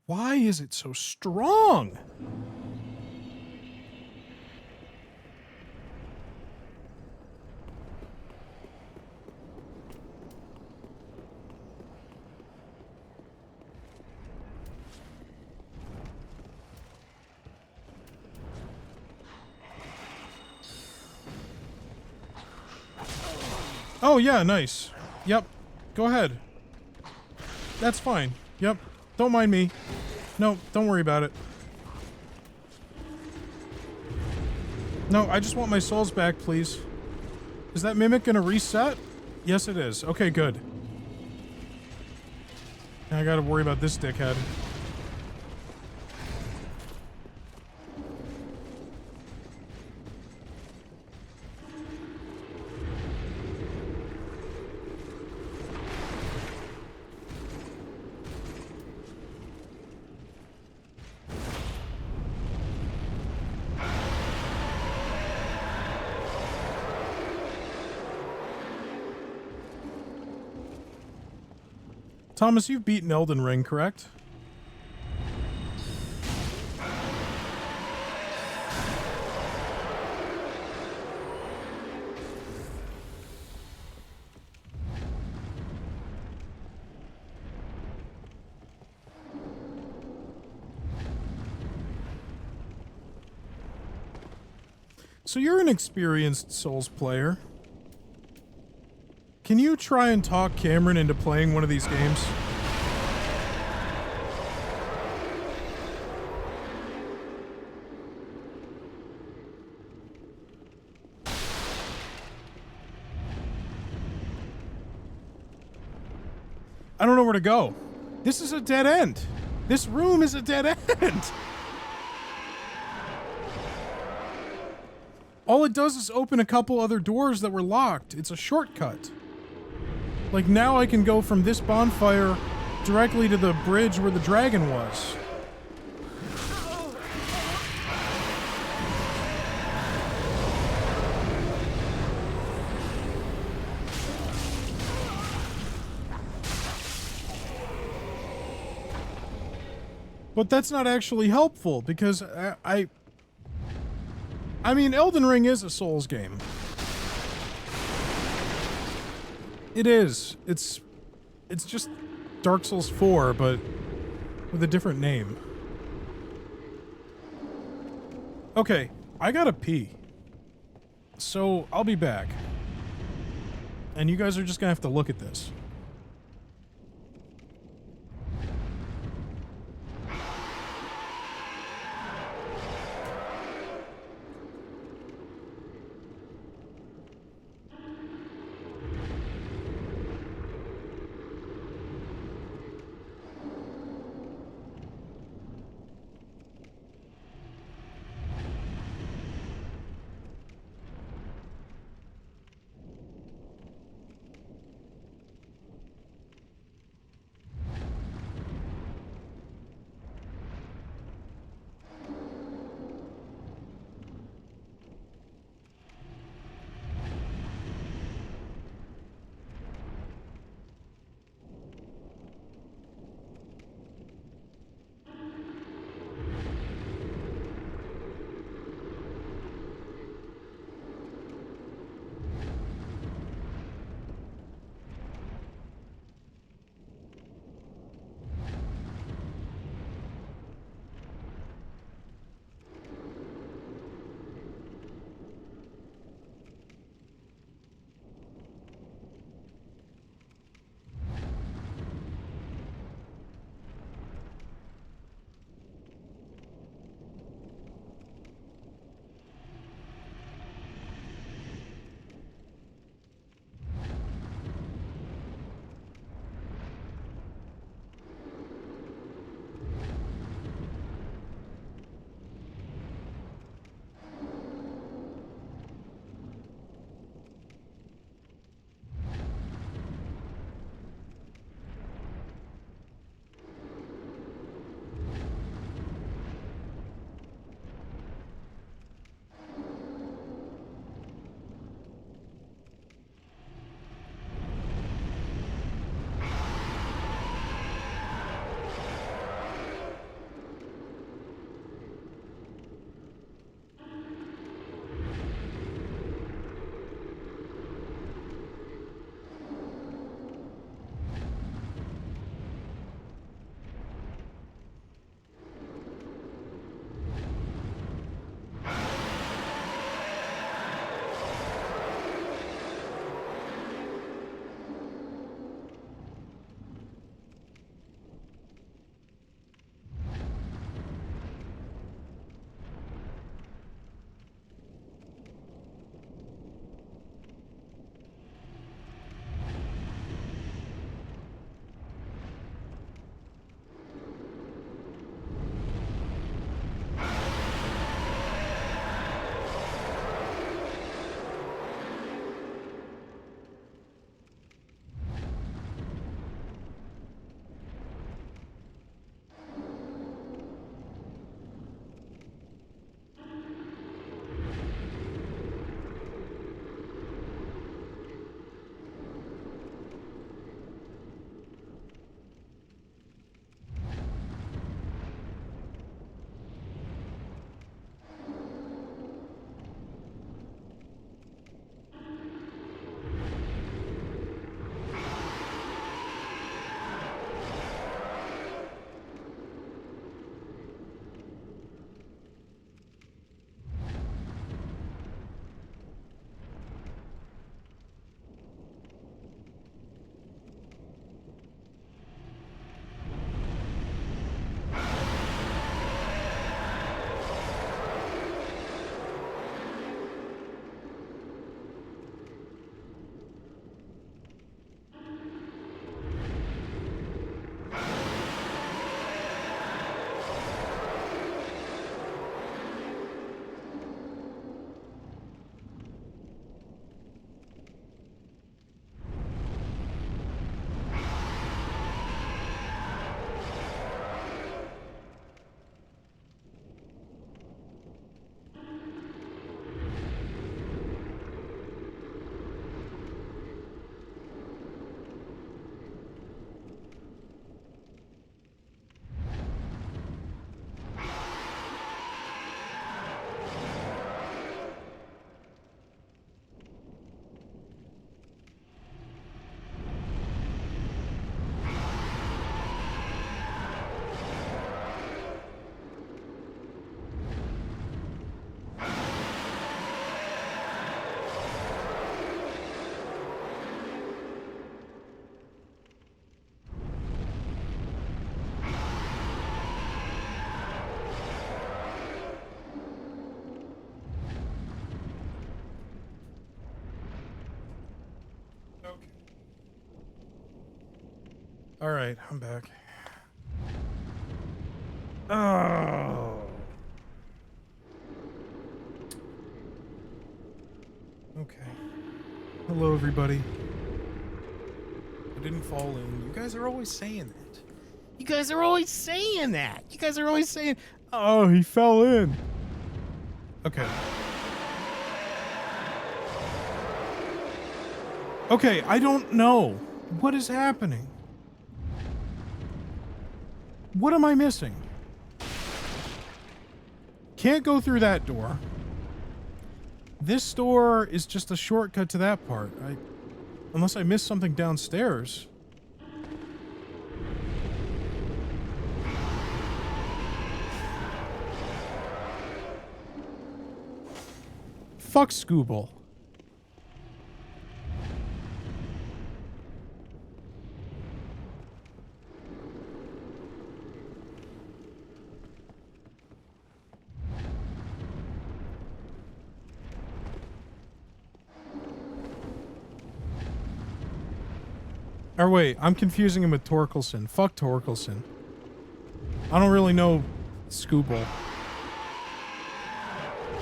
Why is it so strong? Oh yeah, nice. Yep. Go ahead. That's fine. Yep. Don't mind me. No, don't worry about it. No, I just want my souls back, please. Is that mimic gonna reset? Yes, it is. Okay, good. Now I gotta worry about this dickhead. Thomas, you've beaten Elden Ring, correct? So you're an experienced Souls player. Can you try and talk Cameron into playing one of these games? I don't know where to go. This is a dead end. This room is a dead end. All it does is open a couple other doors that were locked. It's a shortcut. Like, now I can go from this bonfire directly to the bridge where the dragon was. But that's not actually helpful, because I mean, Elden Ring is a Souls game. It is. It's just Dark Souls 4, but with a different name. Okay, I gotta pee. So, I'll be back. And you guys are just gonna have to look at this. All right, I'm back. Oh. Okay. Hello, everybody. I didn't fall in. You guys are always saying that. You guys are always saying that. You guys are always saying, oh, he fell in. Okay. Okay, I don't know. What is happening? What am I missing? Can't go through that door. This door is just a shortcut to that part. Unless I missed something downstairs. Fuck Scooble. Or wait, I'm confusing him with Torkelson. Fuck Torkelson. I don't really know Scooble.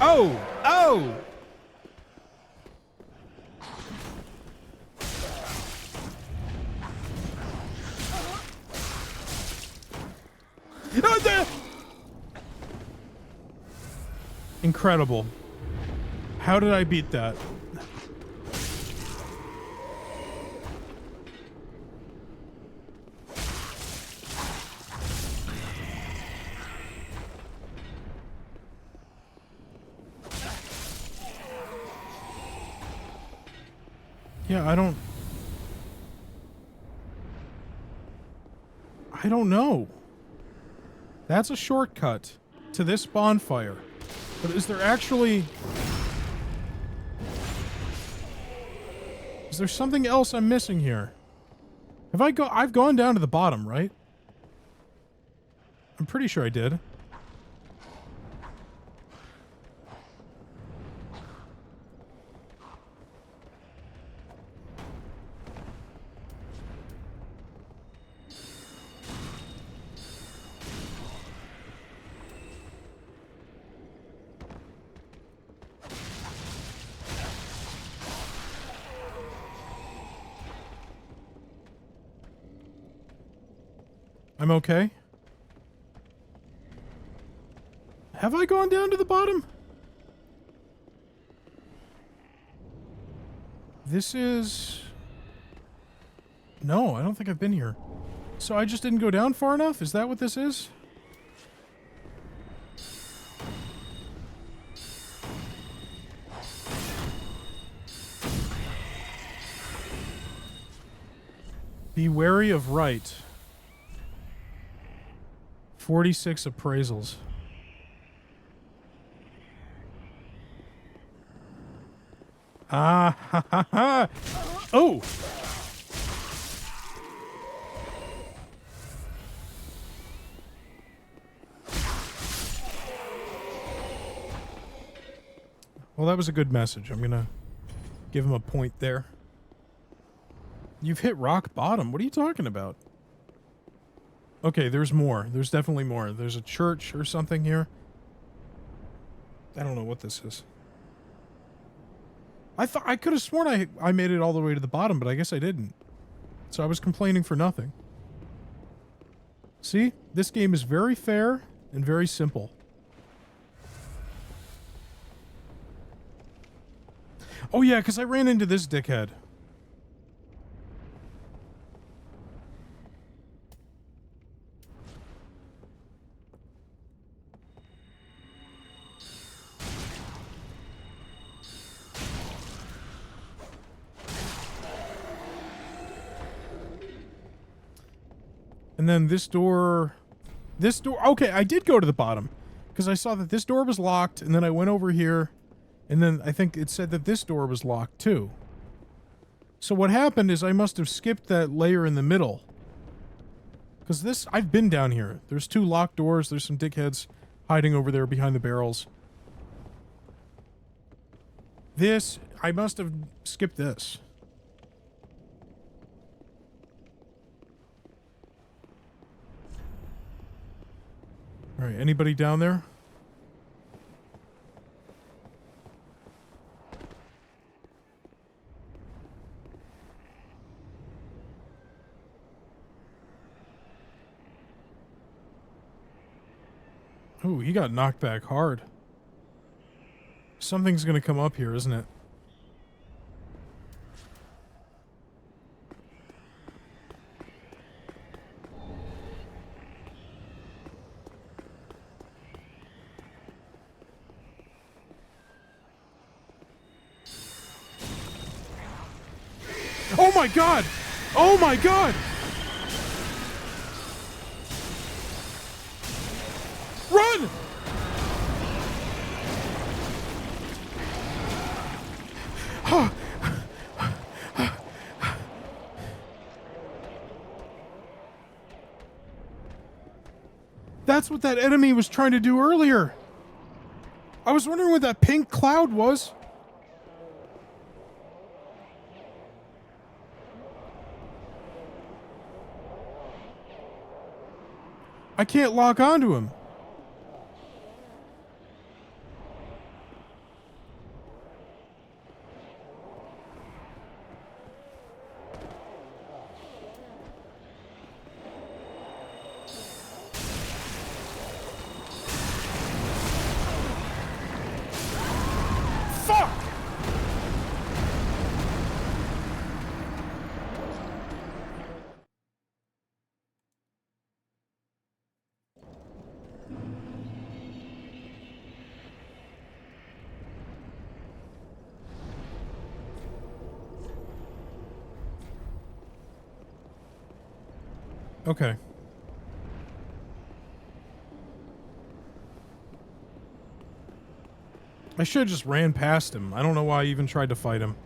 Oh! Oh! Incredible. How did I beat that? Yeah, I don't know. That's a shortcut to this bonfire. But is there actually... Is there something else I'm missing here? I've gone down to the bottom, right? I'm pretty sure I did. I'm okay. Have I gone down to the bottom? This is... No, I don't think I've been here. So I just didn't go down far enough? Is that what this is? Be wary of right. 46 appraisals. Ah, ha, ha, ha. Oh! Well, that was a good message. I'm gonna give him a point there. You've hit rock bottom. What are you talking about? Okay, there's more. There's definitely more. There's a church or something here. I don't know what this is. I could have sworn I made it all the way to the bottom, but I guess I didn't. So I was complaining for nothing. See? This game is very fair and very simple. Oh yeah, because I ran into this dickhead. And then this door... Okay, I did go to the bottom. Because I saw that this door was locked, and then I went over here, and then I think it said that this door was locked, too. So what happened is I must have skipped that layer in the middle. Because this... I've been down here. There's 2 locked doors. There's some dickheads hiding over there behind the barrels. This... I must have skipped this. All right, anybody down there? Ooh, he got knocked back hard. Something's gonna come up here, isn't it? Oh my god! Oh my god! Run! That's what that enemy was trying to do earlier. I was wondering what that pink cloud was. I can't lock onto him. Fuck! Okay. I should have just ran past him. I don't know why I even tried to fight him.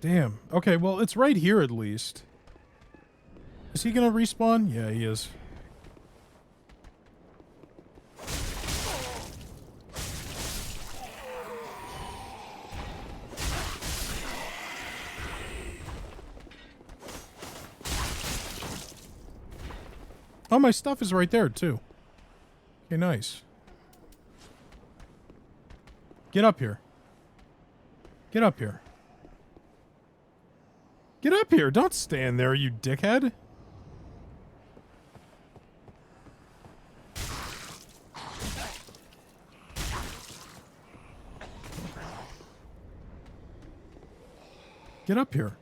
Damn. Okay, well, it's right here at least. Is he gonna respawn? Yeah, he is. Oh, my stuff is right there, too. Okay, nice. Get up here. Get up here. Get up here. Don't stand there, you dickhead. Get up here.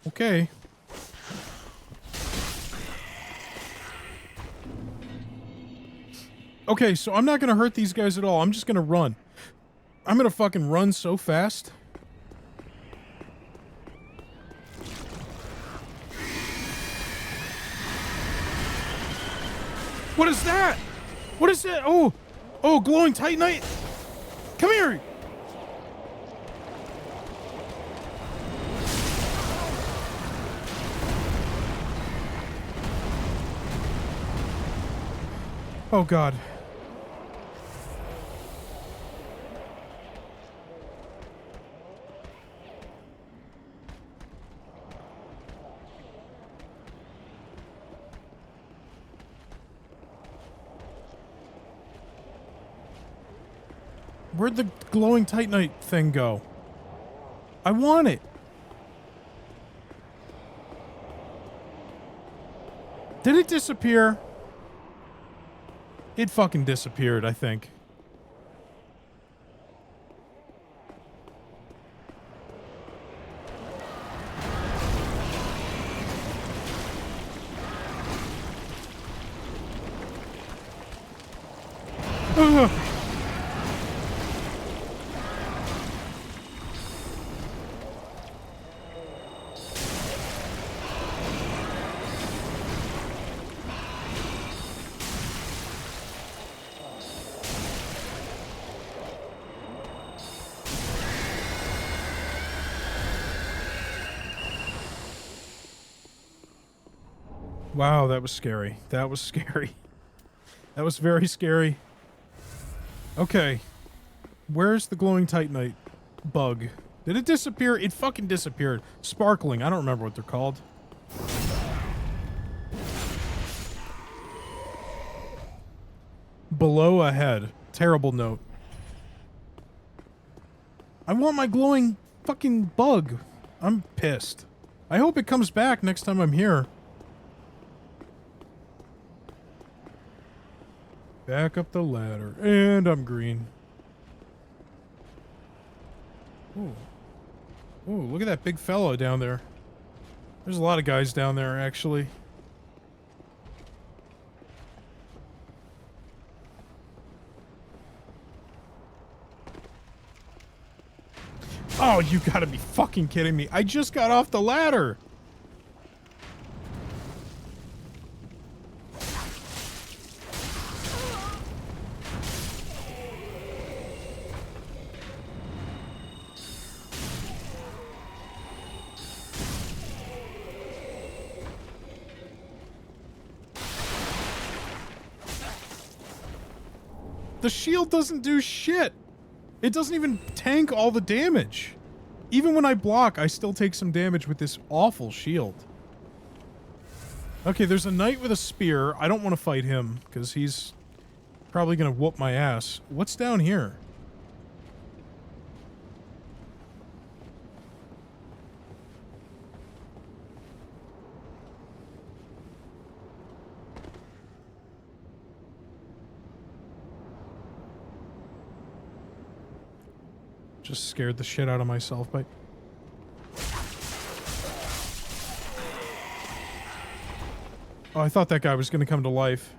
Okay. Okay, so I'm not gonna hurt these guys at all. I'm just gonna run. I'm gonna fucking run so fast. What is that? What is that? Oh, oh, glowing titanite. Come here. Oh, God. Where'd the glowing Titanite thing go? I want it. Did it disappear? It fucking disappeared, I think. Ugh. Wow, that was scary. That was scary. That was very scary. Okay. Where's the glowing Titanite bug? Did it disappear? It fucking disappeared. Sparkling. I don't remember what they're called. Below ahead. Terrible note. I want my glowing fucking bug. I'm pissed. I hope it comes back next time I'm here. Back up the ladder. And I'm green. Ooh. Ooh, look at that big fellow down there. There's a lot of guys down there, actually. Oh, you gotta be fucking kidding me. I just got off the ladder. The shield doesn't do shit. It doesn't even tank all the damage. Even when I block, I still take some damage with this awful shield. Okay, there's a knight with a spear. I don't want to fight him, because he's probably going to whoop my ass. What's down here? Just scared the shit out of myself by... Oh, I thought that guy was going to come to life.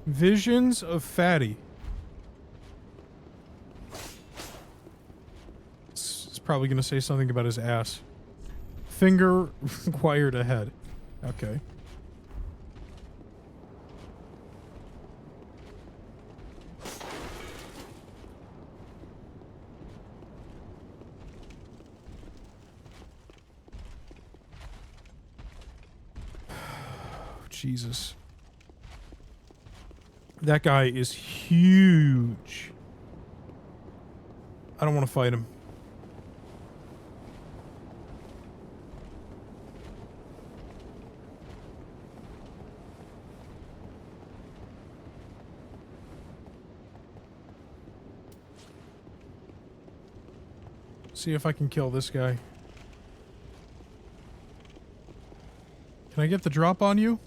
Visions of Fatty. It's probably going to say something about his ass. Finger required ahead. Okay. Jesus. That guy is huge. I don't want to fight him. See if I can kill this guy. Can I get the drop on you?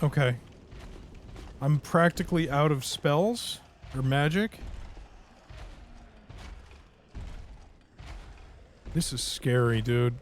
Okay. I'm practically out of spells or magic. This is scary, dude.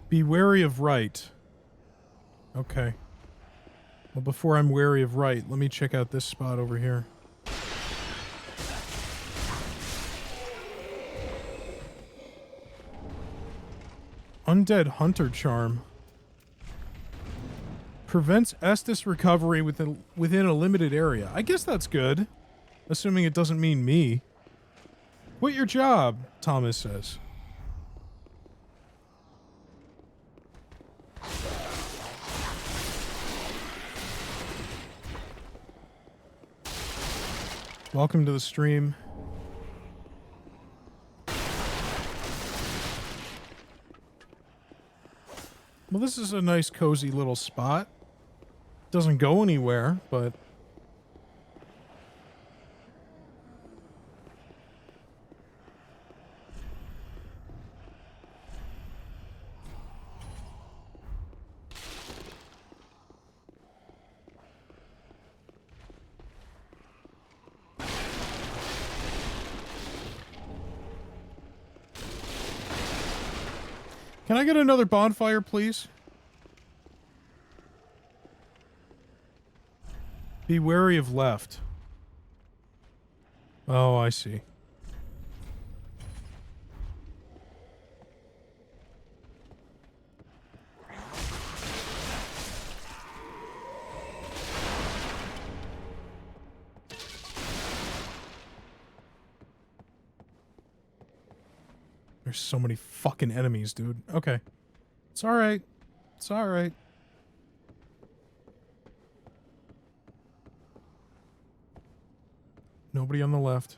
Be wary of right. Okay. Well, before I'm wary of right, let me check out this spot over here. Undead Hunter Charm. Prevents Estus recovery within a limited area. I guess that's good. Assuming it doesn't mean me. Quit your job, Thomas says. Welcome to the stream. Well, this is a nice, cozy little spot. Doesn't go anywhere, but... Can I get another bonfire, please? Be wary of left. Oh, I see. There's so many fucking enemies, dude. Okay. It's alright. It's alright. Nobody on the left.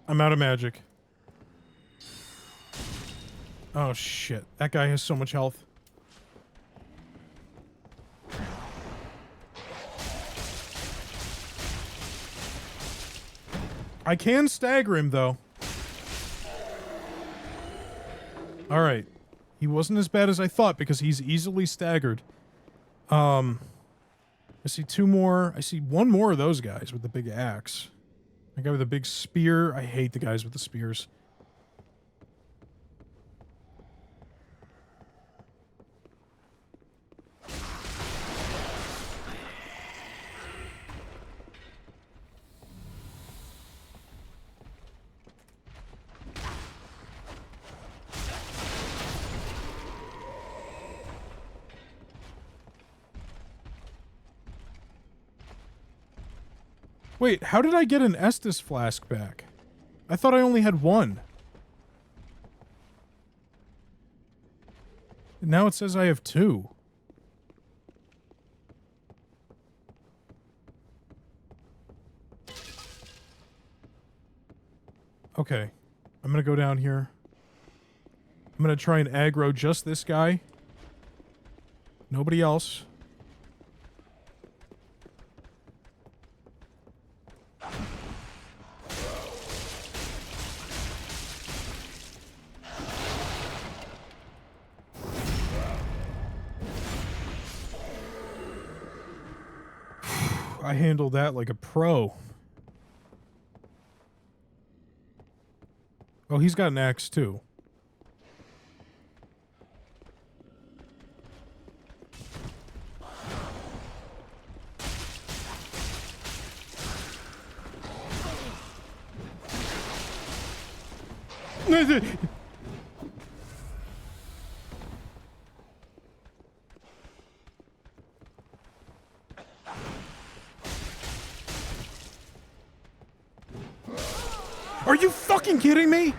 I'm out of magic. Oh shit. That guy has so much health. I can stagger him, though. Alright. He wasn't as bad as I thought, because he's easily staggered. I see two more. I see one more of those guys with the big axe. The guy with the big spear. I hate the guys with the spears. Wait, how did I get an Estus flask back? I thought I only had one. Now it says I have two. Okay. I'm gonna go down here. I'm gonna try and aggro just this guy. Nobody else. I handled that like a pro. Oh, he's got an axe too. Are you fucking kidding me?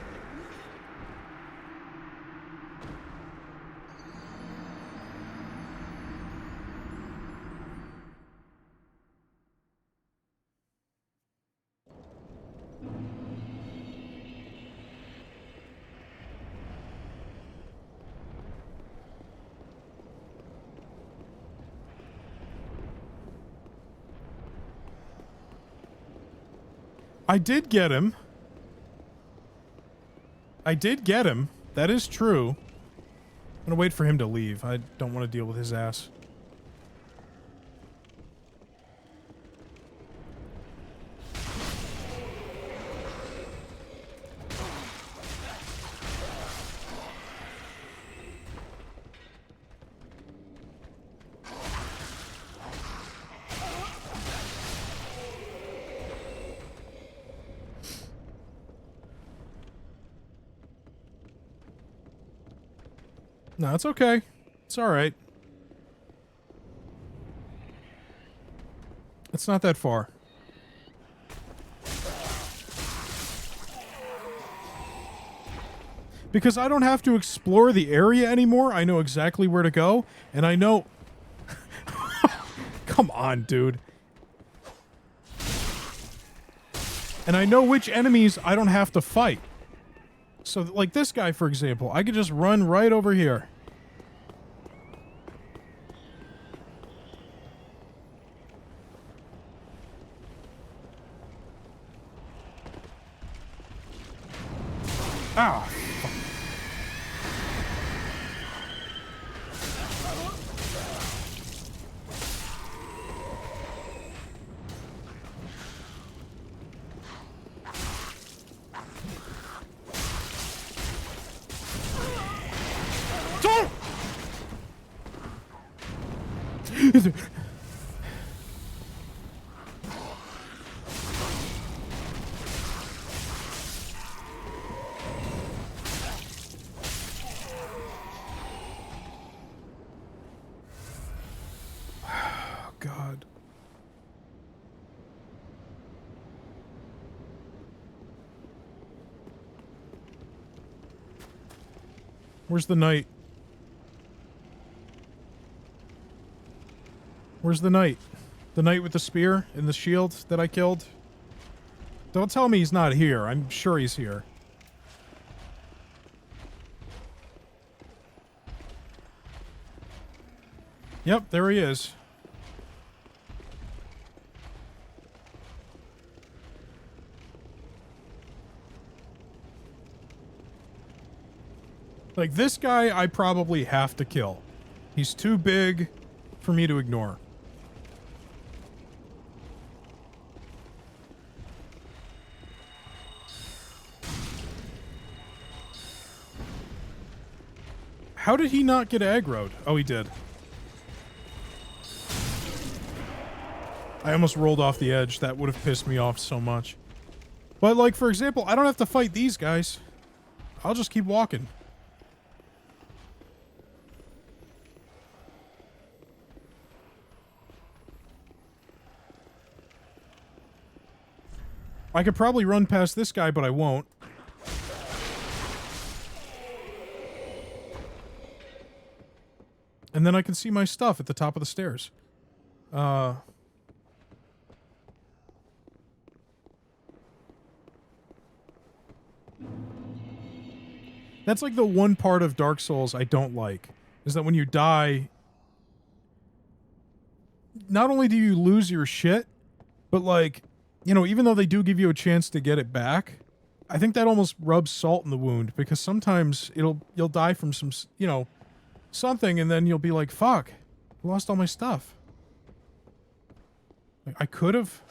I did get him. I did get him. That is true. I'm gonna wait for him to leave. I don't want to deal with his ass. No, it's okay. It's alright. It's not that far. Because I don't have to explore the area anymore. I know exactly where to go. And I know... Come on, dude. And I know which enemies I don't have to fight. So, like this guy, for example, I could just run right over here. Ah, fuck. God. Where's the knight? Where's the knight? The knight with the spear and the shield that I killed? Don't tell me he's not here. I'm sure he's here. Yep, there he is. Like, this guy I probably have to kill. He's too big for me to ignore. How did he not get aggroed? Oh, he did. I almost rolled off the edge. That would have pissed me off so much. But, like, for example, I don't have to fight these guys. I'll just keep walking. I could probably run past this guy, but I won't. And then I can see my stuff at the top of the stairs. That's like the one part of Dark Souls I don't like. Is that when you die... Not only do you lose your shit, but like... You know, even though they do give you a chance to get it back, I think that almost rubs salt in the wound, because sometimes you'll die from some, you know, something, and then you'll be like, fuck, I lost all my stuff. Like, I could have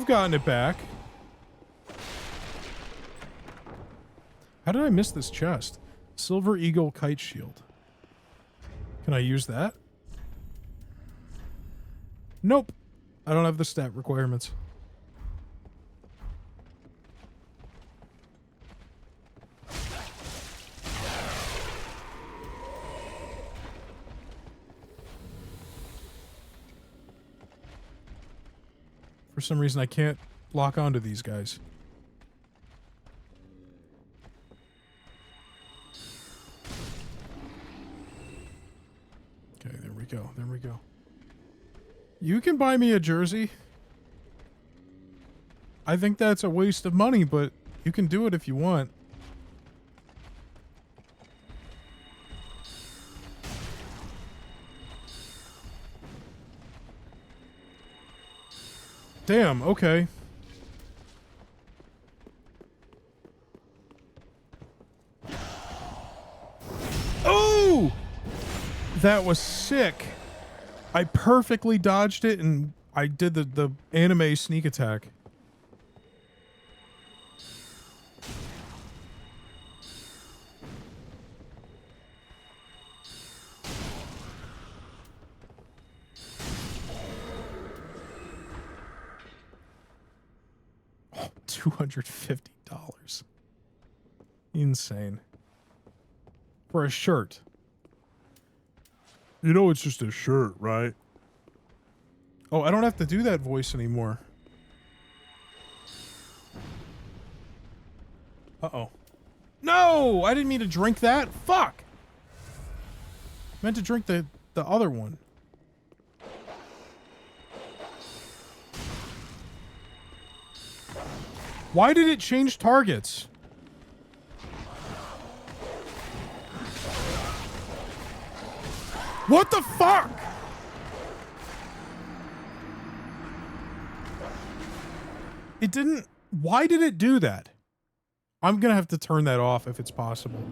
gotten it back. How did I miss this chest? Silver Eagle Kite Shield. Can I use that? Nope. I don't have the stat requirements. For some reason, I can't lock onto these guys. Okay, there we go. There we go. You can buy me a jersey. I think that's a waste of money, but you can do it if you want. Damn, okay. That was sick. I perfectly dodged it and I did the anime sneak attack. Oh, $250. Insane. For a shirt. You know it's just a shirt, right? Oh, I don't have to do that voice anymore. Uh-oh. No! I didn't mean to drink that. Fuck! Meant to drink the other one. Why did it change targets? What the fuck? It didn't... Why did it do that? I'm gonna have to turn that off if it's possible.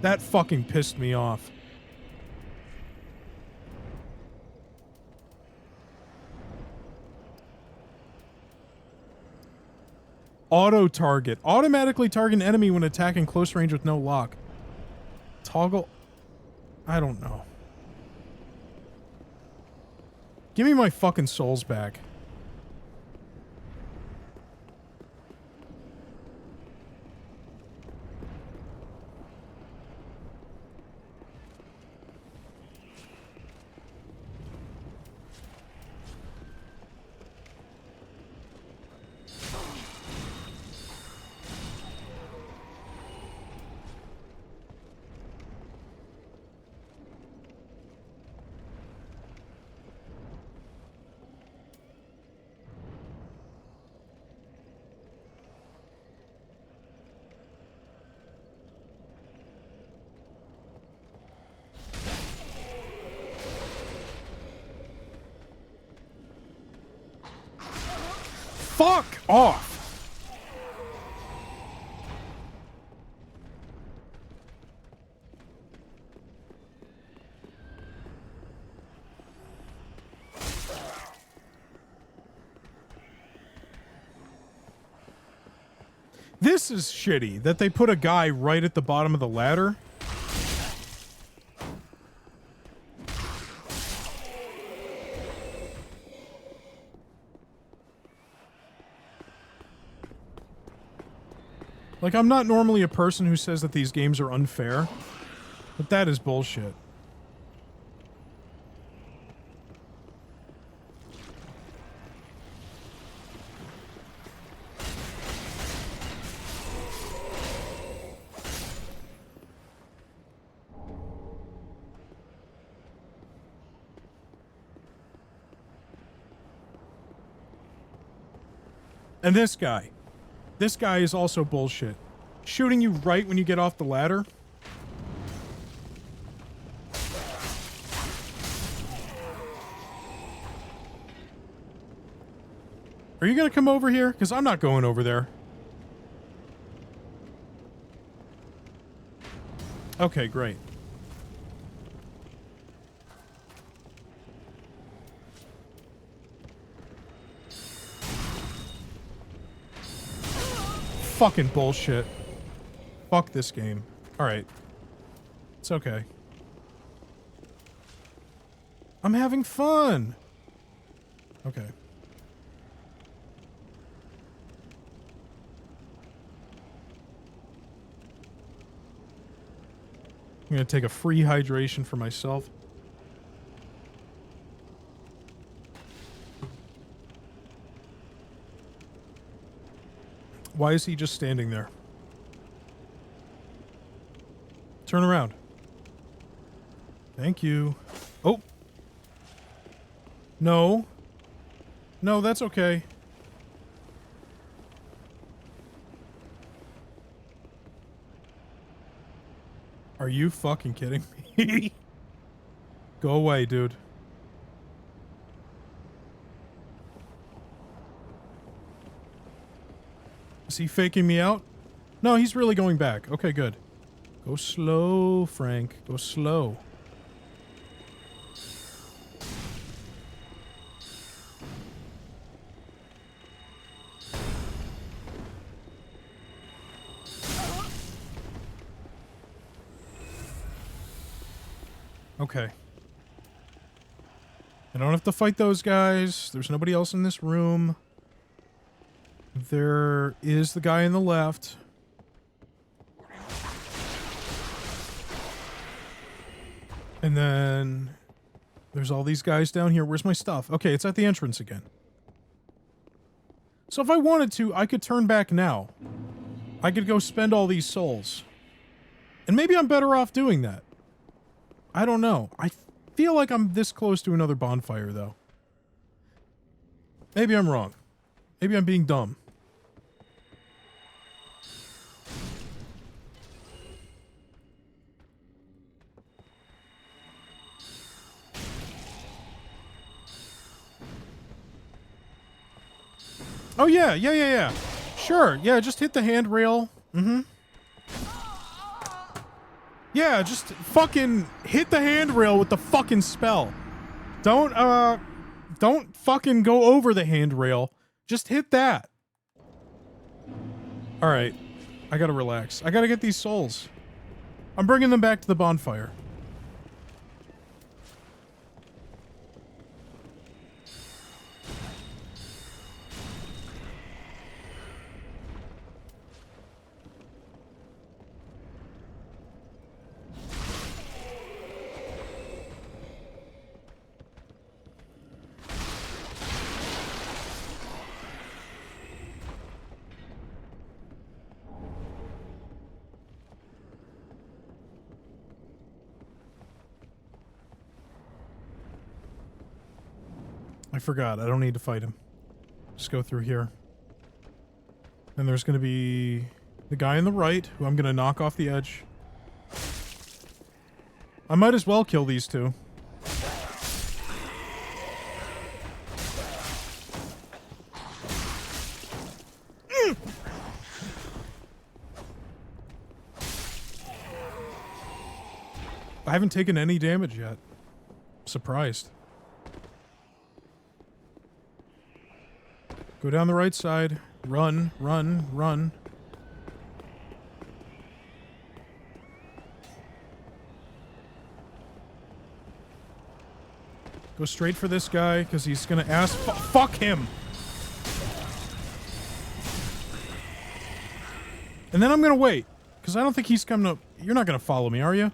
That fucking pissed me off. Auto target. Automatically target an enemy when attacking close range with no lock. Toggle... I don't know. Give me my fucking souls back. Fuck off! This is shitty, that they put a guy right at the bottom of the ladder. Like, I'm not normally a person who says that these games are unfair, but that is bullshit. And this guy. This guy is also bullshit. Shooting you right when you get off the ladder. Are you gonna come over here? Because I'm not going over there. Okay, great. Fucking bullshit. Fuck this game. Alright. It's okay. I'm having fun! Okay. I'm gonna take a free hydration for myself. Why is he just standing there? Turn around. Thank you. Oh. No. No, that's okay. Are you fucking kidding me? Go away, dude. Is he faking me out? No, he's really going back. Okay, good. Go slow, Frank. Go slow. Okay. I don't have to fight those guys. There's nobody else in this room. There is the guy on the left. And then there's all these guys down here. Where's my stuff? Okay, it's at the entrance again. So if I wanted to, I could turn back now. I could go spend all these souls. And maybe I'm better off doing that. I don't know. I feel like I'm this close to another bonfire, though. Maybe I'm wrong. Maybe I'm being dumb. Oh, yeah. Sure, yeah, just hit the handrail. Mm-hmm. Yeah, just fucking hit the handrail with the fucking spell. Don't fucking go over the handrail. Just hit that. Alright. I gotta relax. I gotta get these souls. I'm bringing them back to the bonfire. I forgot. I don't need to fight him. Just go through here. And there's going to be the guy on the right, who I'm going to knock off the edge. I might as well kill these two. I haven't taken any damage yet. Surprised. Go down the right side. Run, run, run. Go straight for this guy, because he's gonna ask. Fuck him! And then I'm gonna wait, because I don't think he's coming to. You're not gonna follow me, are you?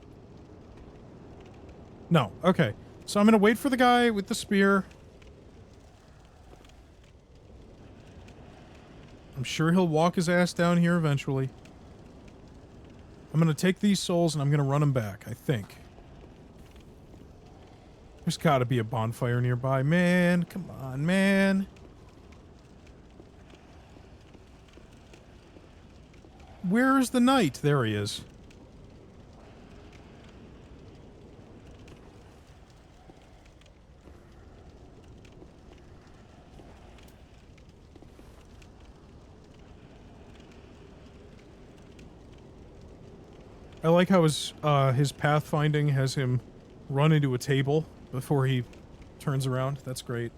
No. Okay. So I'm gonna wait for the guy with the spear. I'm sure he'll walk his ass down here eventually. I'm gonna take these souls and I'm gonna run them back, I think. There's gotta be a bonfire nearby. Man, come on, man. Where is the knight? There he is. I like how his pathfinding has him run into a table before he turns around. That's great.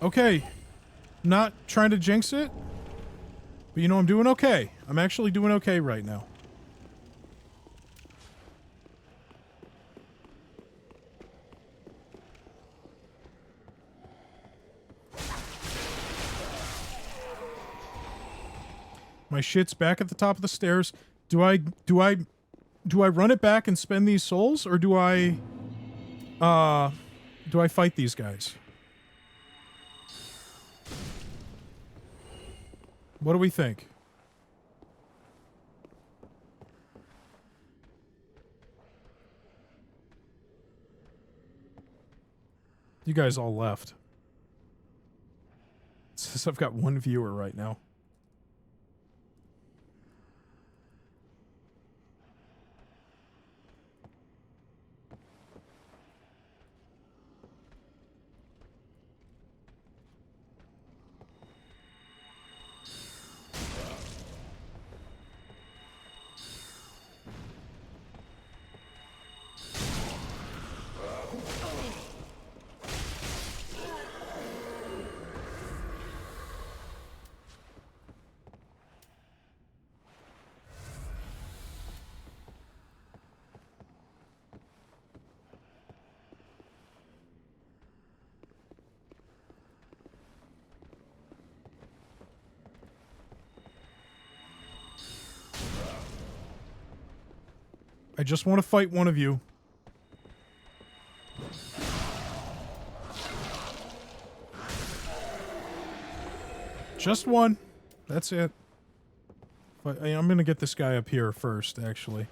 Okay. Not trying to jinx it. But you know, I'm doing okay. I'm actually doing okay right now. My shit's back at the top of the stairs. Do I run it back and spend these souls, or do I fight these guys? What do we think? You guys all left. It says I've got one viewer right now. I just want to fight one of you. Just one. That's it. But I'm going to get this guy up here first, actually.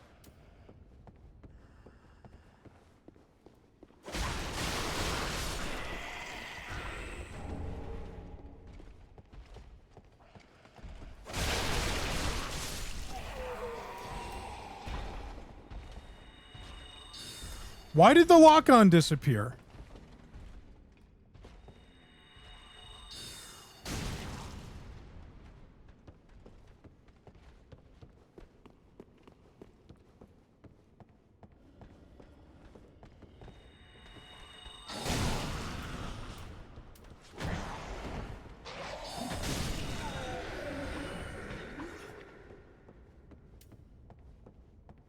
Why did the lock-on disappear?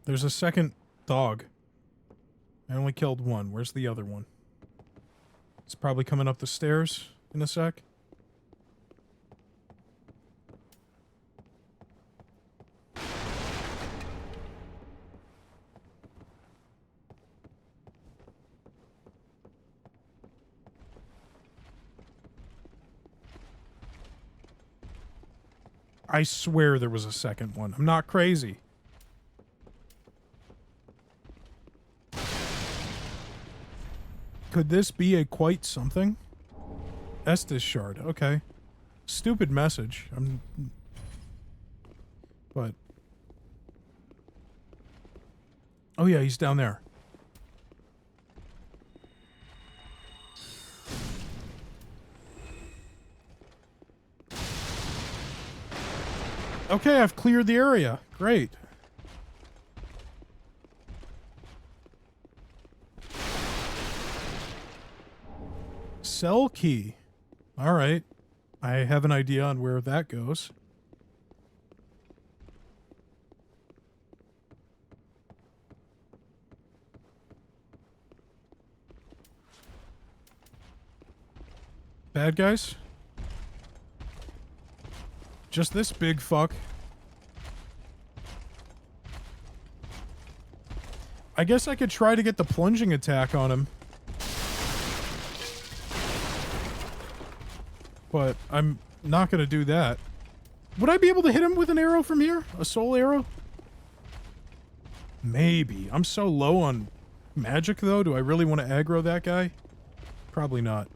There's a second dog. I only killed one. Where's the other one? It's probably coming up the stairs in a sec. I swear there was a second one. I'm not crazy. Could this be a quite something? Estus shard. Okay. Stupid message. But... Oh yeah, he's down there. Okay, I've cleared the area. Great. Cell key. All right. I have an idea on where that goes. Bad guys? Just this big fuck. I guess I could try to get the plunging attack on him. But I'm not going to do that. Would I be able to hit him with an arrow from here? A soul arrow? Maybe. I'm so low on magic, though. Do I really want to aggro that guy? Probably not.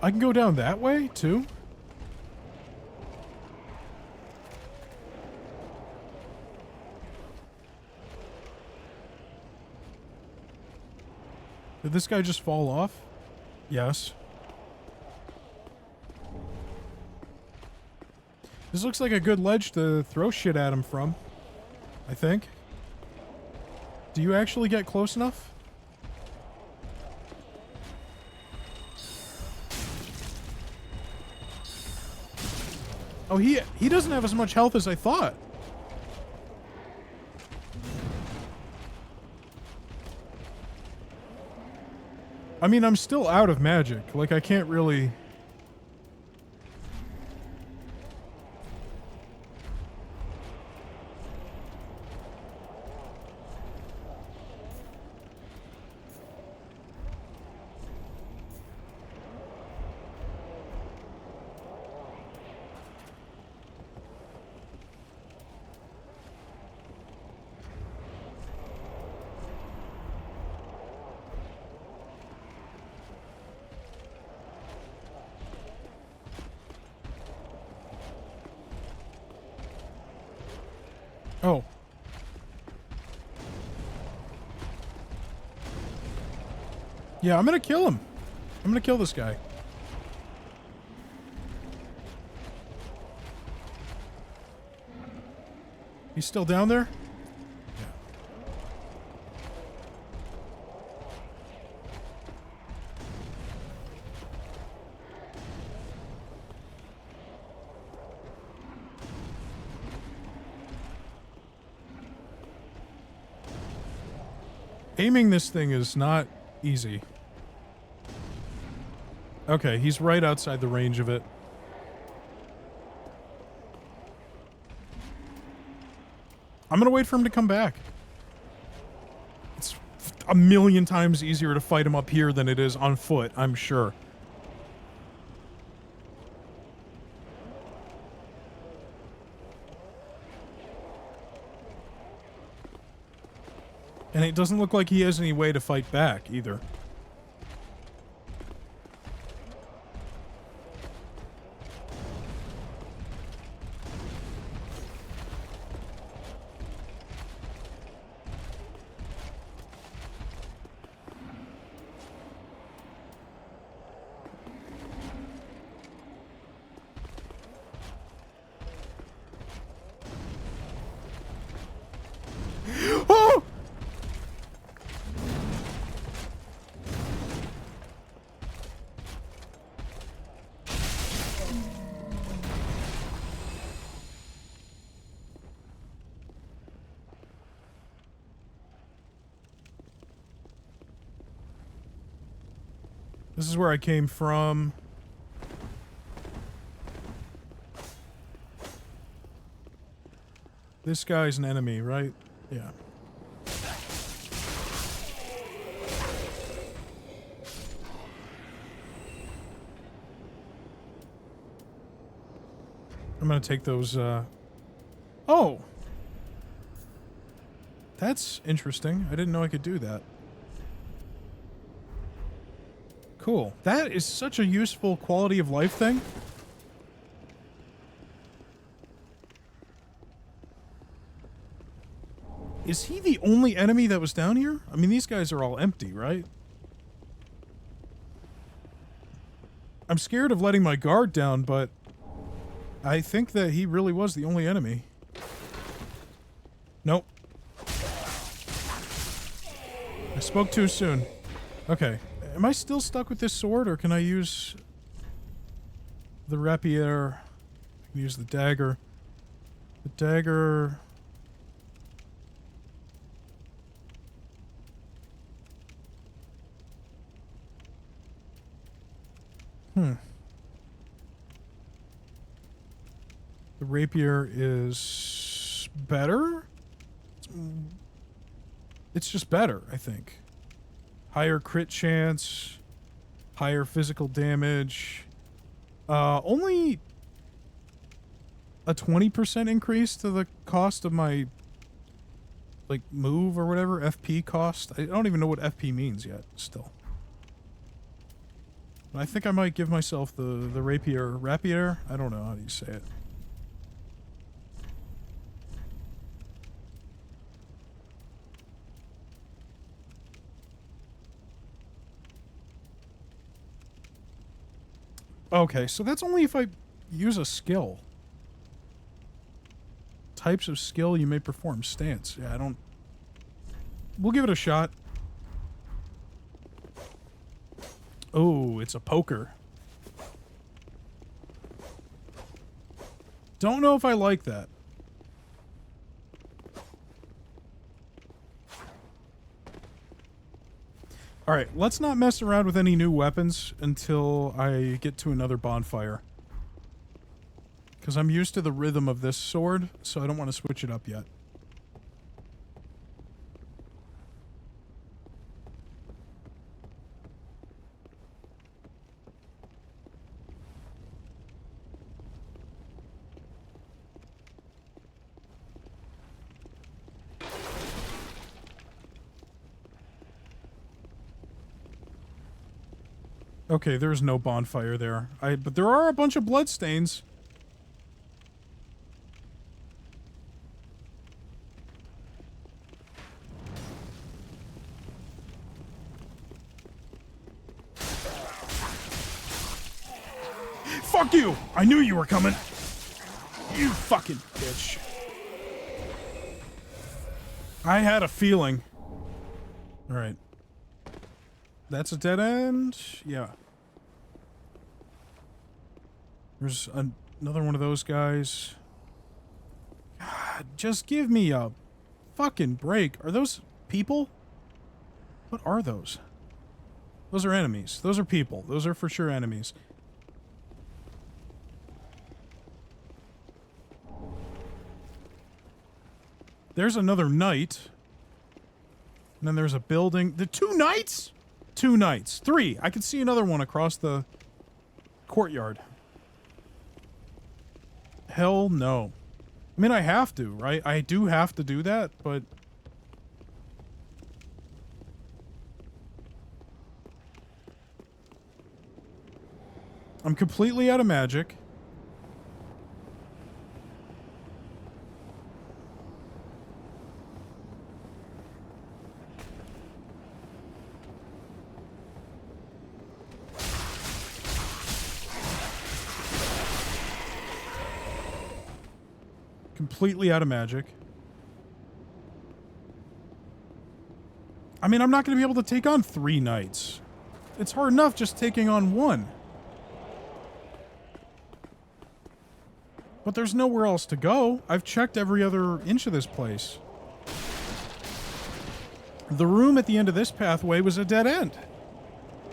I can go down that way, too? Did this guy just fall off? Yes. This looks like a good ledge to throw shit at him from. I think. Do you actually get close enough? Oh, he doesn't have as much health as I thought. I mean, I'm still out of magic. Like, I can't really... Oh. Yeah, I'm gonna kill him. I'm gonna kill this guy. He's still down there? Yeah. Aiming this thing is not easy. Okay, he's right outside the range of it. I'm gonna wait for him to come back. It's a million times easier to fight him up here than it is on foot, I'm sure. And it doesn't look like he has any way to fight back, either. Oh! This is where I came from. This guy's an enemy, right? Yeah. I'm gonna take those, Oh! That's interesting. I didn't know I could do that. Cool. That is such a useful quality of life thing. Is he the only enemy that was down here? I mean, these guys are all empty, right? I'm scared of letting my guard down, but I think that he really was the only enemy. Nope. I spoke too soon. Okay. Am I still stuck with this sword, or can I use the rapier? I can use the dagger. The dagger... The rapier is better? It's just better, I think. Higher crit chance, higher physical damage. Only a 20% increase to the cost of my, like, move or whatever, FP cost. I don't even know what FP means yet, still. I think I might give myself the rapier. I don't know how do you say it. Okay, so that's only if I use a skill. Types of skill you may perform. Stance. Yeah, I don't... We'll give it a shot. Oh, it's a poker. Don't know if I like that. Alright, let's not mess around with any new weapons until I get to another bonfire. Because I'm used to the rhythm of this sword, so I don't want to switch it up yet. Okay, there's no bonfire there. But there are a bunch of bloodstains. Fuck you! I knew you were coming. You fucking bitch. I had a feeling. Alright. That's a dead end? Yeah. There's another one of those guys. God, just give me a fucking break. Are those people? What are those? Those are enemies. Those are people. Those are for sure enemies. There's another knight. And then there's a building. The 2 knights? 2 knights. 3. I can see another one across the courtyard. Hell no. I mean, I have to, right? I do have to do that, but... I'm completely out of magic. Completely out of magic. I mean, I'm not going to be able to take on 3 knights. It's hard enough just taking on 1. But there's nowhere else to go. I've checked every other inch of this place. The room at the end of this pathway was a dead end.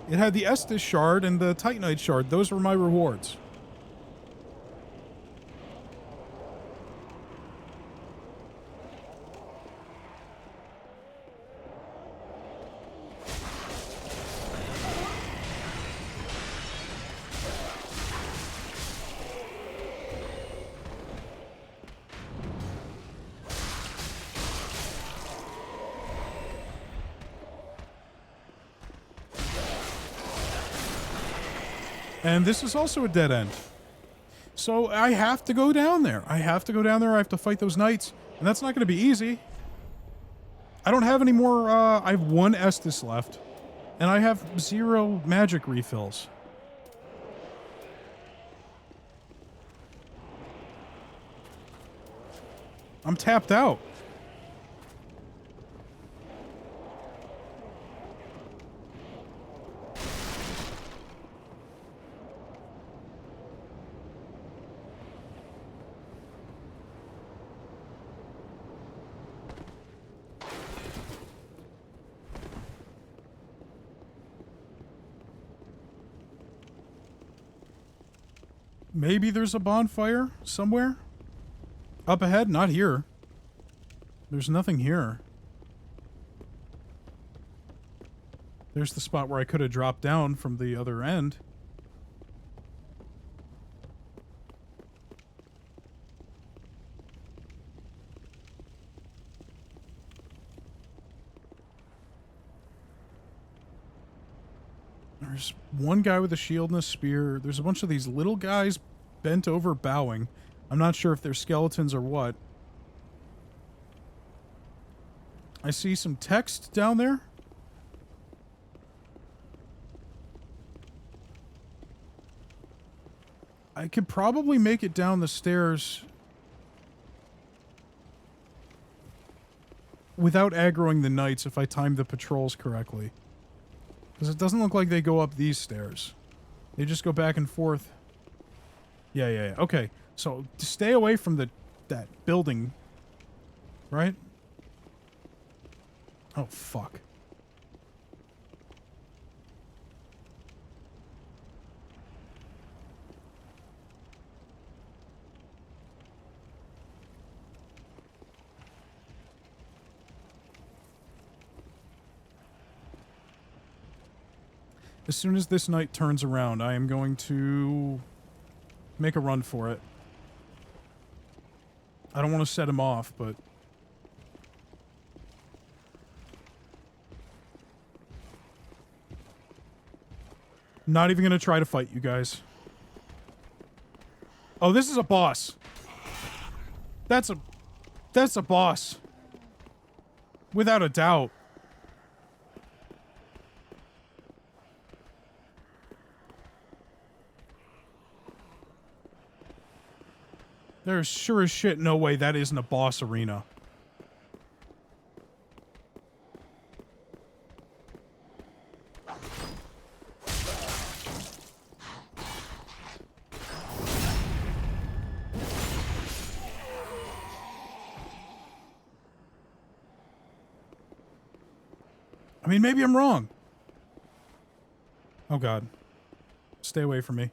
It had the Estus shard and the Titanite shard. Those were my rewards. And this is also a dead end. So I have to go down there. I have to go down there. I have to fight those knights. And that's not going to be easy. I don't have any more... I have 1 Estus left. And I have 0 magic refills. I'm tapped out. Maybe there's a bonfire somewhere? Up ahead? Not here. There's nothing here. There's the spot where I could have dropped down from the other end. There's one guy with a shield and a spear. There's a bunch of these little guys bent over bowing. I'm not sure if they're skeletons or what. I see some text down there. I could probably make it down the stairs without aggroing the knights if I time the patrols correctly. Because it doesn't look like they go up these stairs. They just go back and forth. Yeah. Okay. So, to stay away from that building. Right? Oh, fuck. As soon as this knight turns around, I am going to make a run for it. I don't want to set him off, but... Not even going to try to fight you guys. Oh, this is a boss. That's a boss. Without a doubt. There's sure as shit no way that isn't a boss arena. I mean, maybe I'm wrong. Oh god. Stay away from me.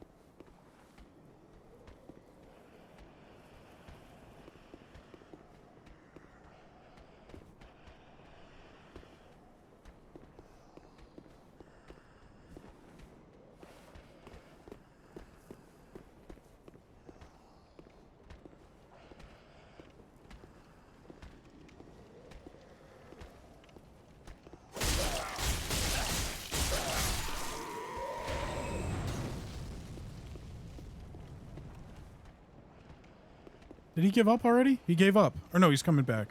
Did he give up already? He gave up. Or no, he's coming back.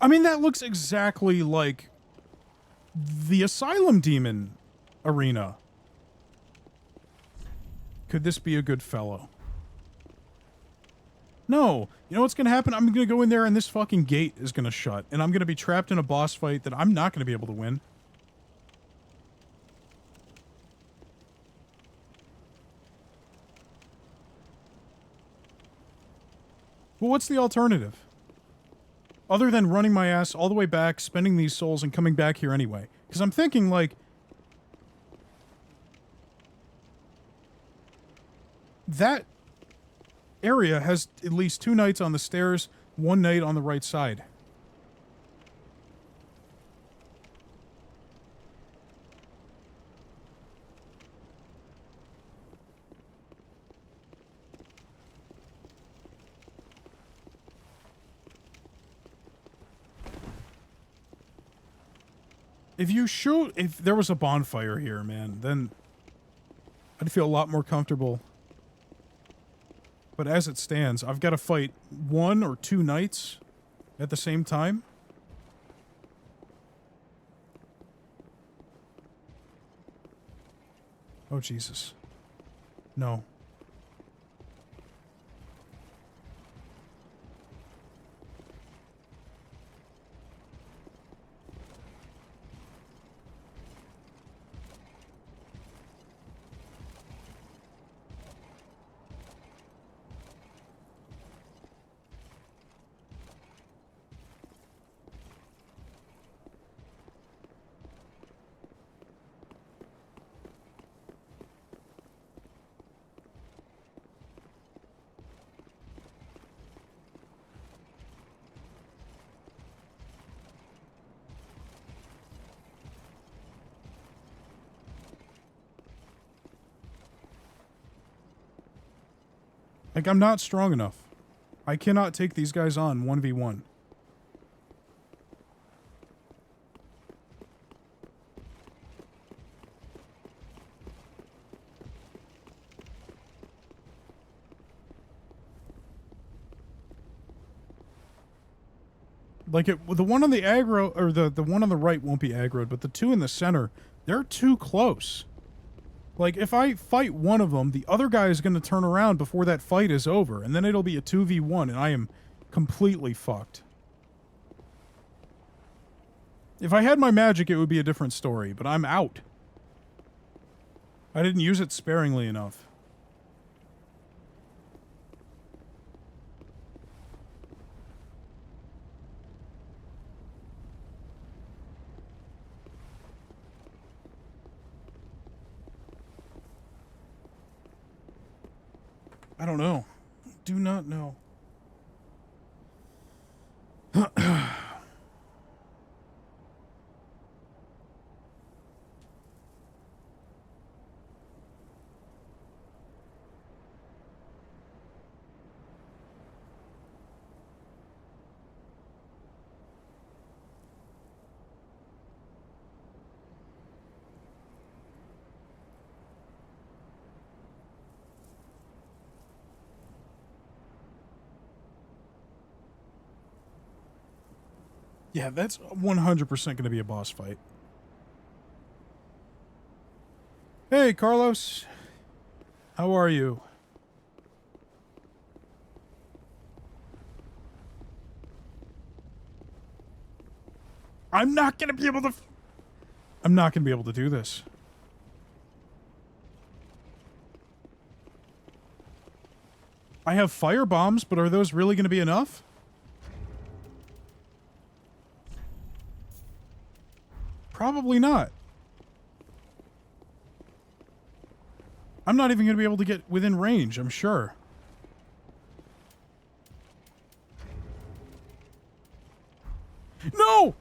I mean, that looks exactly like the Asylum Demon arena. Could this be a good fellow? No. You know what's going to happen? I'm going to go in there and this fucking gate is going to shut. And I'm going to be trapped in a boss fight that I'm not going to be able to win. Well, what's the alternative? Other than running my ass all the way back, spending these souls, and coming back here anyway. Because I'm thinking, like... that area has at least 2 knights on the stairs, 1 knight on the right side. If there was a bonfire here, man, then I'd feel a lot more comfortable. But as it stands, I've got to fight 1 or 2 knights at the same time. Oh, Jesus. No. Like, I'm not strong enough. I cannot take these guys on 1v1. Like, the one on the aggro, or the one on the right won't be aggroed, but the 2 in the center, they're too close. Like, if I fight one of them, the other guy is going to turn around before that fight is over, and then it'll be a 2v1, and I am completely fucked. If I had my magic, it would be a different story, but I'm out. I didn't use it sparingly enough. I don't know. Do not know. Yeah, that's 100% going to be a boss fight. Hey, Carlos. How are you? I'm not gonna be able to... I'm not gonna be able to do this. I have fire bombs, but are those really gonna be enough? Probably not. I'm not even gonna be able to get within range, I'm sure. No!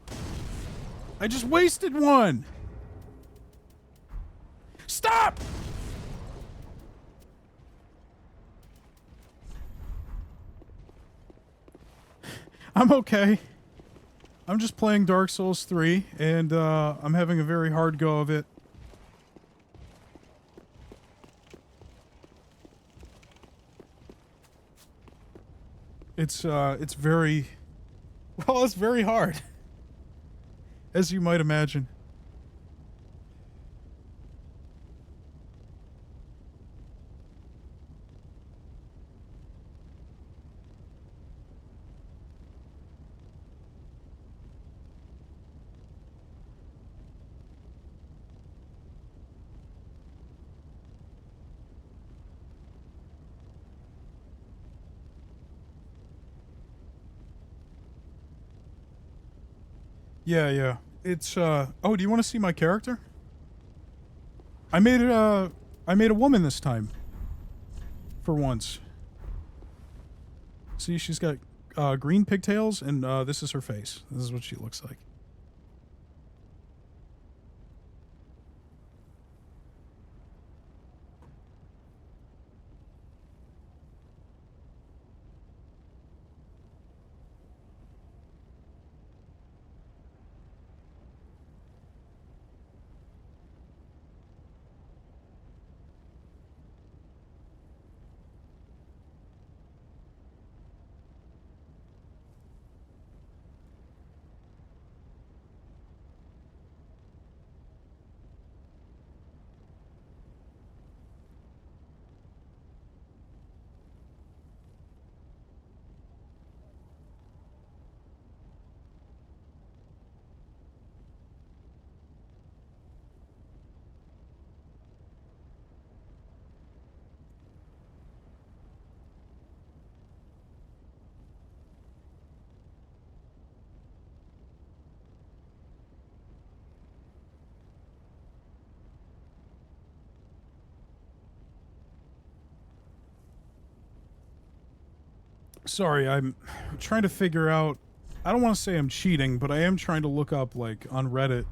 I just wasted one! Stop! I'm okay. I'm just playing Dark Souls 3, and I'm having a very hard go of it. It's very... Well, it's very hard. As you might imagine. Yeah. It's, oh, do you want to see my character? I made a woman this time. For once. See, she's got, green pigtails, and, this is her face. This is what she looks like. Sorry, I'm trying to figure out... I don't want to say I'm cheating, but I am trying to look up, like, on Reddit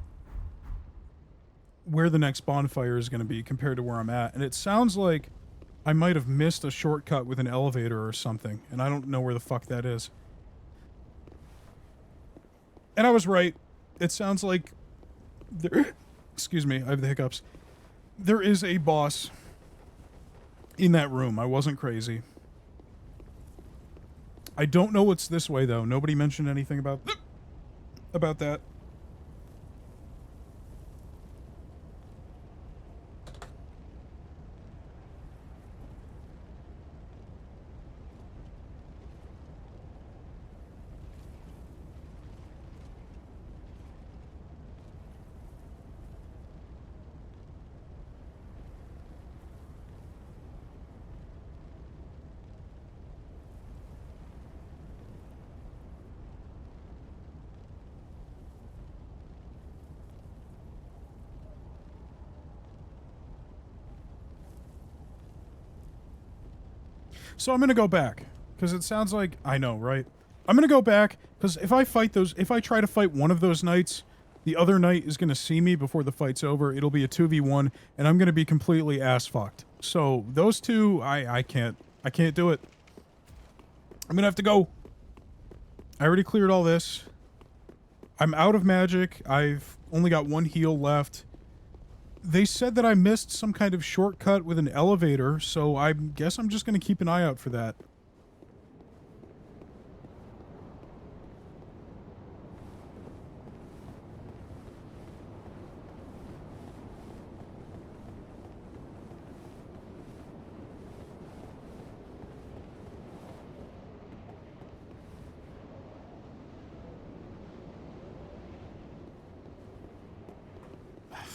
where the next bonfire is going to be compared to where I'm at. And it sounds like I might have missed a shortcut with an elevator or something, and I don't know where the fuck that is. And I was right. It sounds like... There, excuse me, I have the hiccups. There is a boss in that room. I wasn't crazy. I don't know what's this way, though. Nobody mentioned anything about that. So I'm going to go back, because it sounds like... I know, right? I'm going to go back, because if I fight those... If I try to fight one of those knights, the other knight is going to see me before the fight's over. It'll be a 2v1, and I'm going to be completely ass-fucked. So those two, I can't do it. I'm going to have to go. I already cleared all this. I'm out of magic. I've only got one heal left. They said that I missed some kind of shortcut with an elevator, so I guess I'm just going to keep an eye out for that.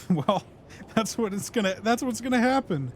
Well, that's what's gonna happen.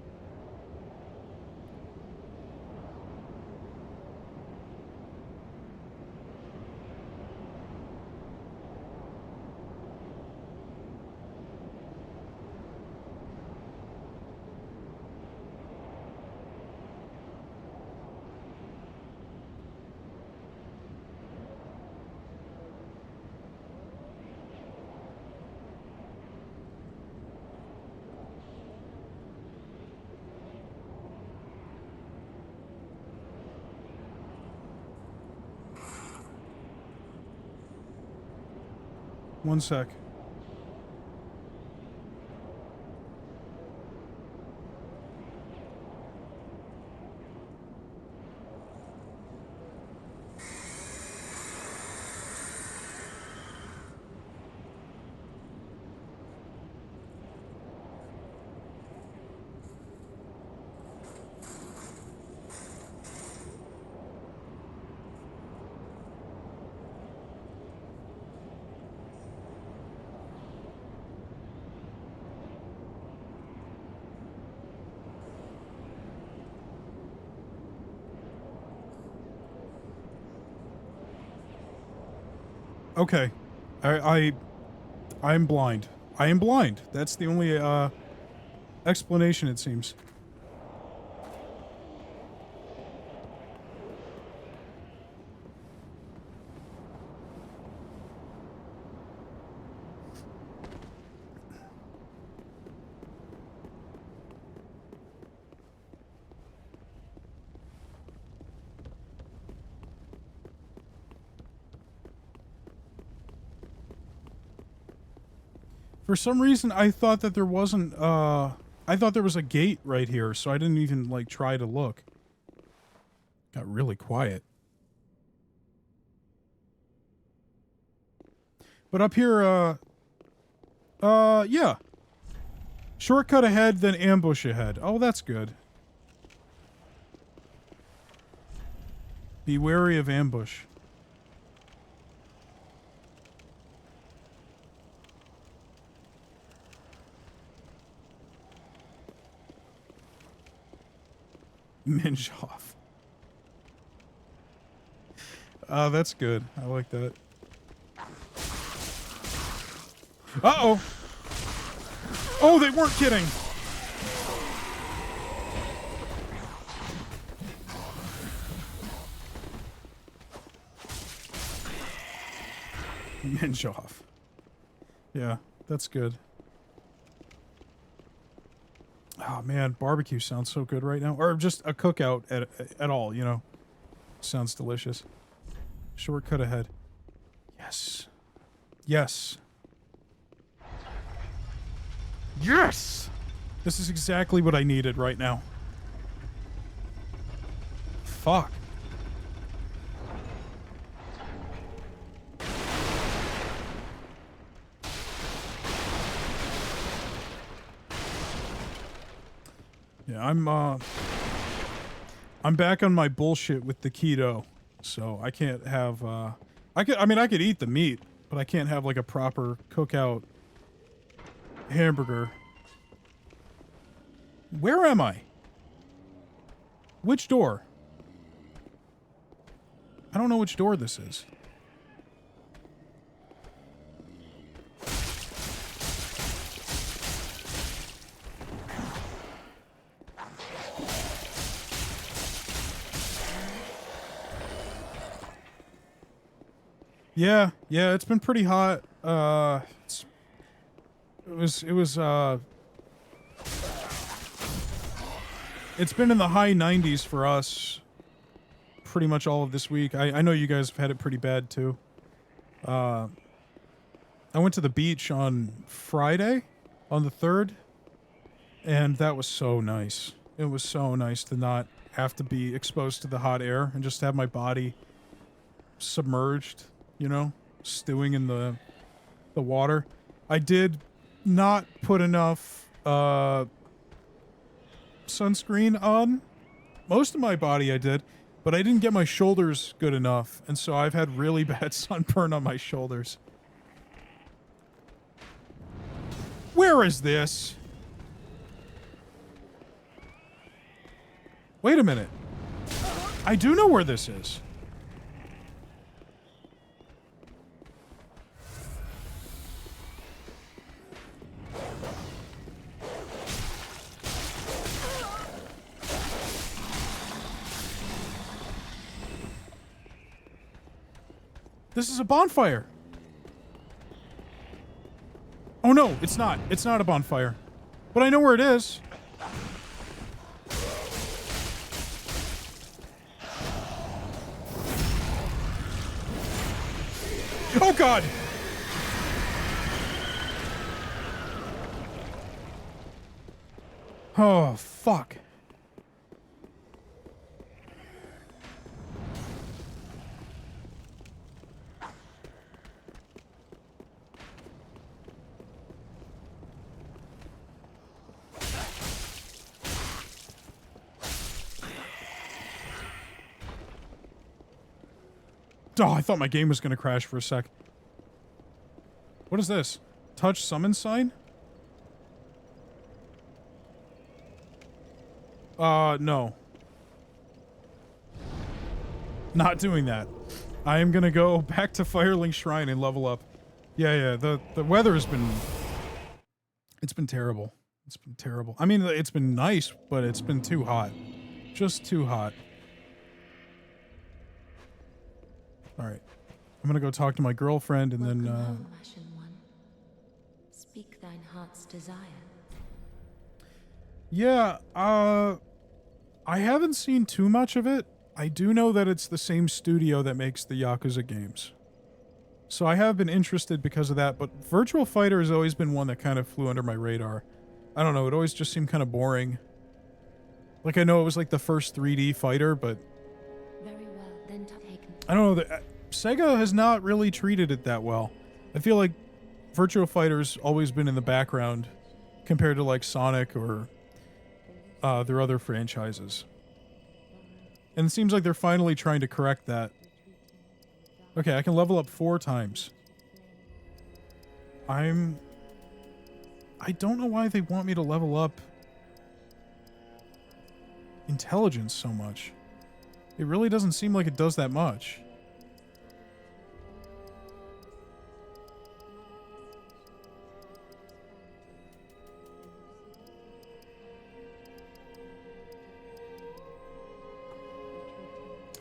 One sec. Okay. I'm blind. I am blind. That's the only explanation, it seems. For some reason, I thought that there wasn't, I thought there was a gate right here, so I didn't even, like, try to look. Got really quiet. But up here, yeah. Shortcut ahead, then ambush ahead. Oh, that's good. Be wary of ambush. Minjoff. That's good. I like that. Uh-oh. Oh, they weren't kidding. Minjoff. Yeah, that's good. Oh man, barbecue sounds so good right now. Or just a cookout at all, you know. Sounds delicious. Shortcut ahead. Yes. Yes. Yes! This is exactly what I needed right now. Fuck. Yeah, I'm back on my bullshit with the keto, so I can't have, I could eat the meat, but I can't have, like, a proper cookout hamburger. Where am I? Which door? I don't know which door this is. Yeah, it's been pretty hot. It's been in the high 90s for us pretty much all of this week. I know you guys have had it pretty bad too. I went to the beach on Friday, on the 3rd, and that was so nice. It was so nice to not have to be exposed to the hot air and just have my body submerged, you know, stewing in the water. I did not put enough sunscreen on. Most of my body I did, but I didn't get my shoulders good enough, and so I've had really bad sunburn on my shoulders. Where is this? Wait a minute. I do know where this is. This is a bonfire. Oh no, it's not. It's not a bonfire. But I know where it is. Oh god! Oh, fuck. Oh, I thought my game was going to crash for a sec. What is this? Touch summon sign? No. Not doing that. I am going to go back to Firelink Shrine and level up. Yeah, the weather has been... It's been terrible. It's been terrible. I mean, it's been nice, but it's been too hot. Just too hot. Alright. I'm gonna go talk to my girlfriend and Welcome then, home, Ashen One. Speak thine heart's desire. yeah, I haven't seen too much of it. I do know that it's the same studio that makes the Yakuza games. So I have been interested because of that, but Virtual Fighter has always been one that kind of flew under my radar. I don't know, it always just seemed kind of boring. Like, I know it was like the first 3D fighter, but Very well, then taken. I don't know, Sega has not really treated it that well. I feel like Virtua Fighter's always been in the background compared to like Sonic or their other franchises. And it seems like they're finally trying to correct that. Okay, I can level up 4 times. I don't know why they want me to level up intelligence so much. It really doesn't seem like it does that much.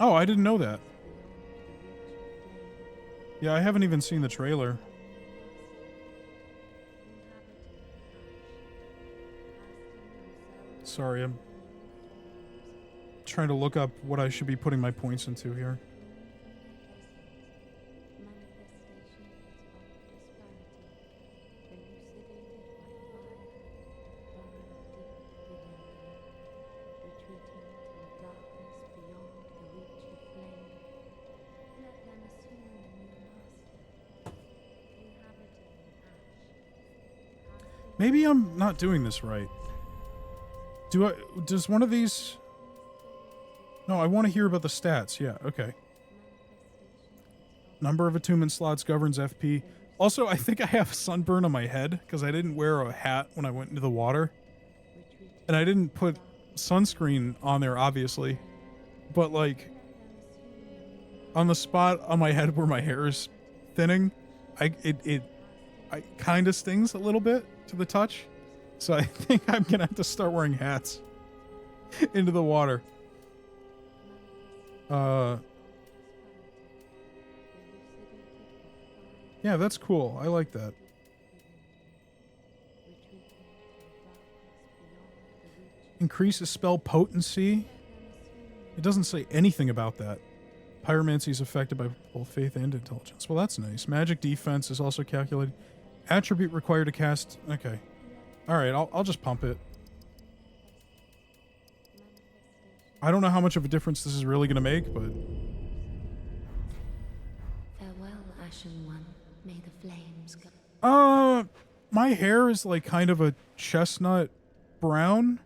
Oh, I didn't know that. Yeah, I haven't even seen the trailer. Sorry, I'm trying to look up what I should be putting my points into here. Maybe I'm not doing this right. Does one of these... No, I want to hear about the stats. Yeah, okay. Number of attunement slots governs FP. Also, I think I have sunburn on my head because I didn't wear a hat when I went into the water. And I didn't put sunscreen on there, obviously. But, like, on the spot on my head where my hair is thinning, it kind of stings a little bit to the touch. So I think I'm going to have to start wearing hats into the water. Yeah, that's cool. I like that. Increases spell potency. It doesn't say anything about that. Pyromancy is affected by both faith and intelligence. Well, that's nice. Magic defense is also calculated. Attribute required to cast... Okay. Alright, I'll just pump it. I don't know how much of a difference this is really going to make, but... Farewell, Ashen One. May the flames go. My hair is like kind of a chestnut brown,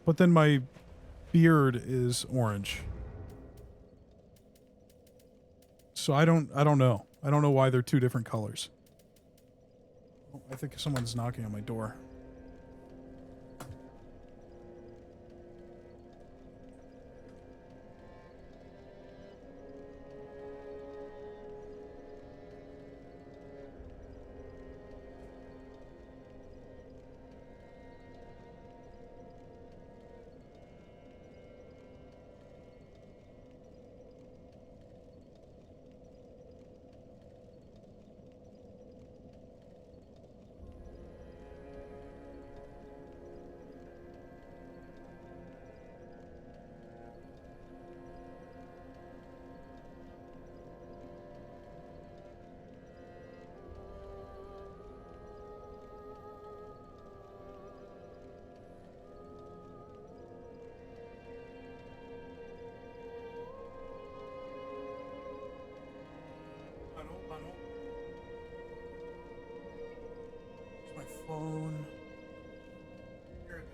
but then my beard is orange. So I don't know. I don't know why they're 2 different colors. Oh, I think someone's knocking on my door. Where's my phone? Here it is.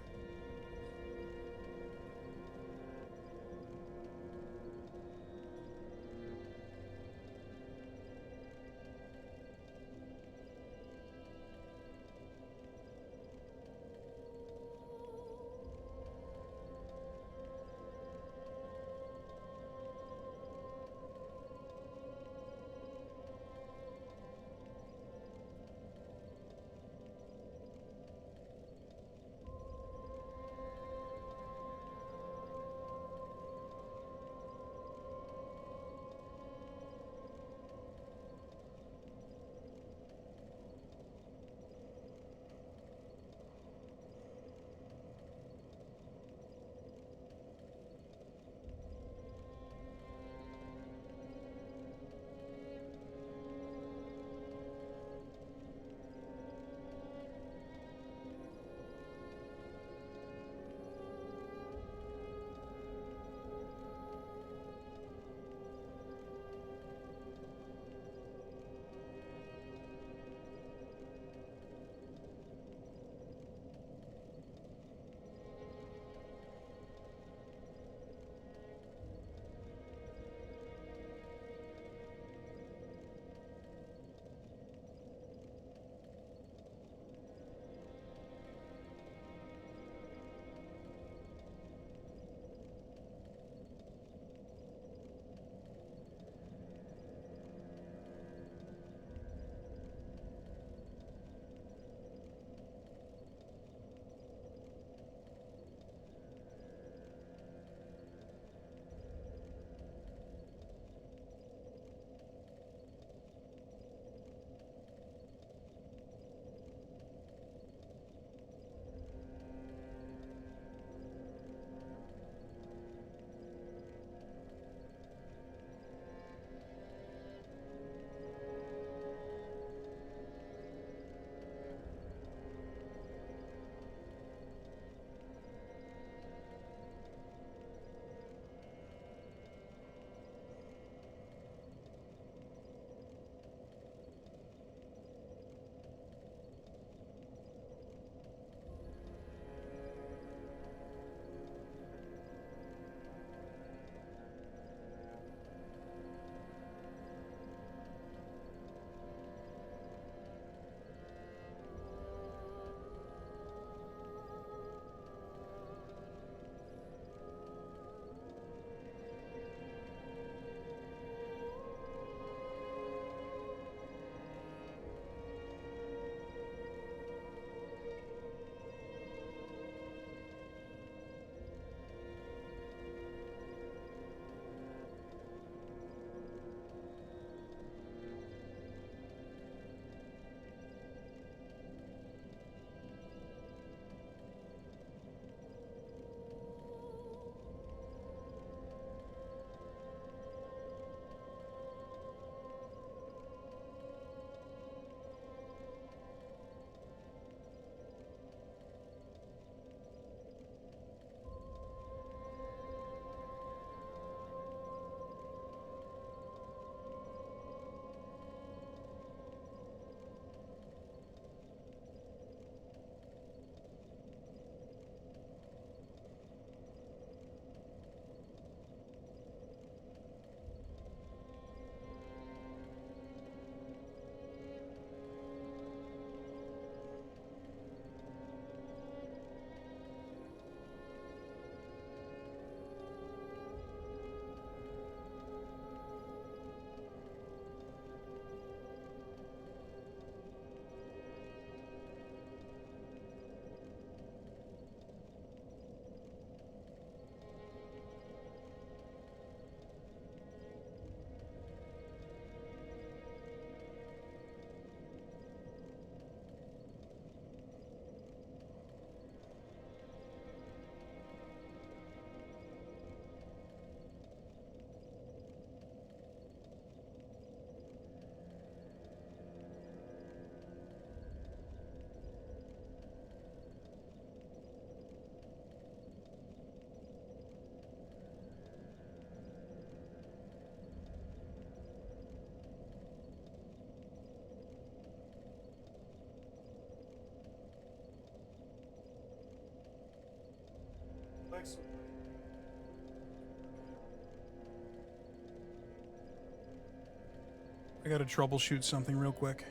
Alexa. I gotta troubleshoot something real quick.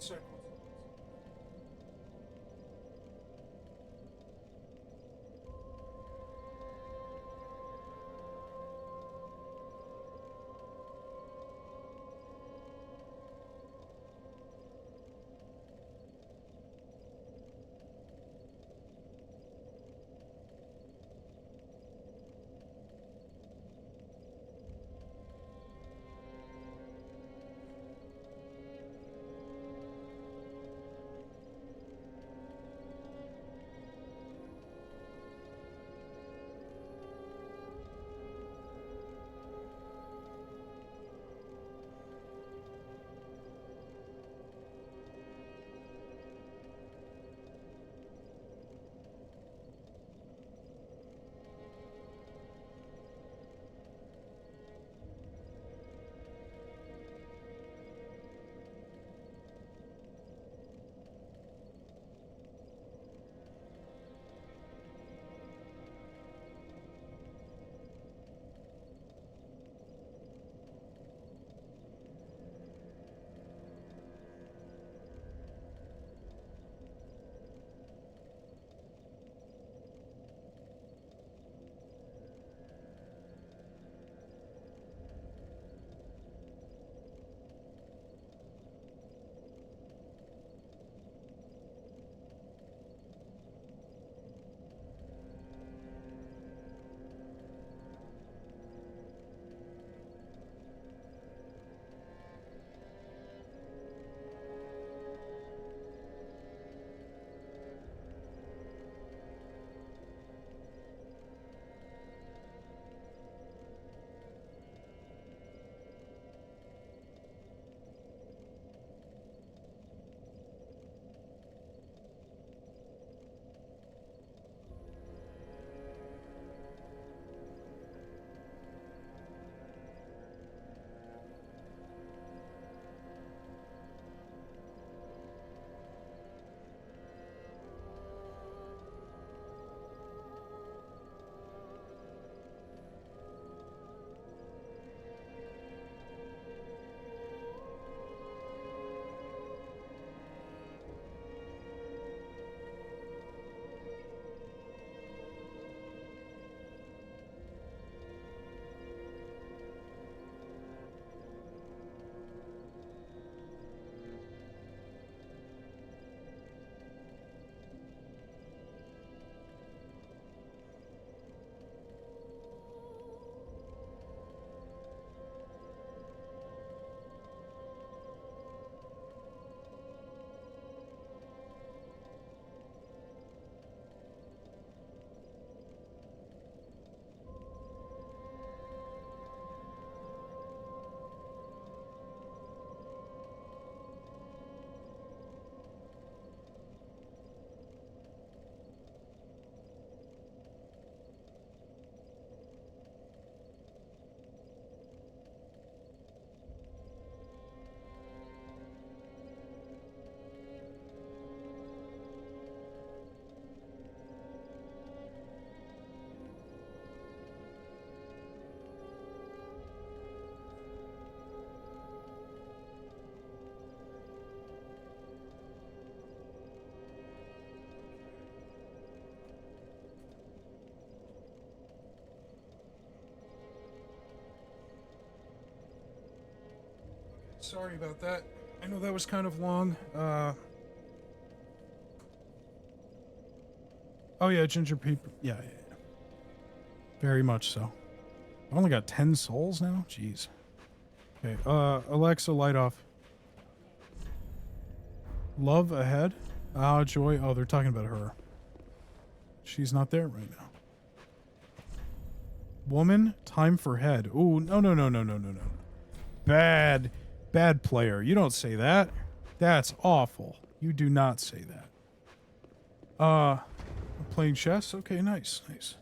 Sir. Sorry about that. I know that was kind of long. Oh yeah, ginger people. Yeah, yeah, yeah. Very much so. I only got 10 souls now? Jeez. Okay, Alexa, light off. Love ahead? Ah, Joy. Oh, they're talking about her. She's not there right now. Woman, time for head. Ooh, no, no, no, no, no, no, no. Bad player. You don't say that. That's awful. You do not say that. Playing chess? Okay, nice, nice.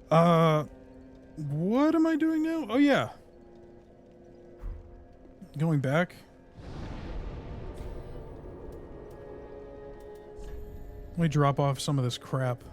What am I doing now? Oh, yeah. Going back. Let me drop off some of this crap.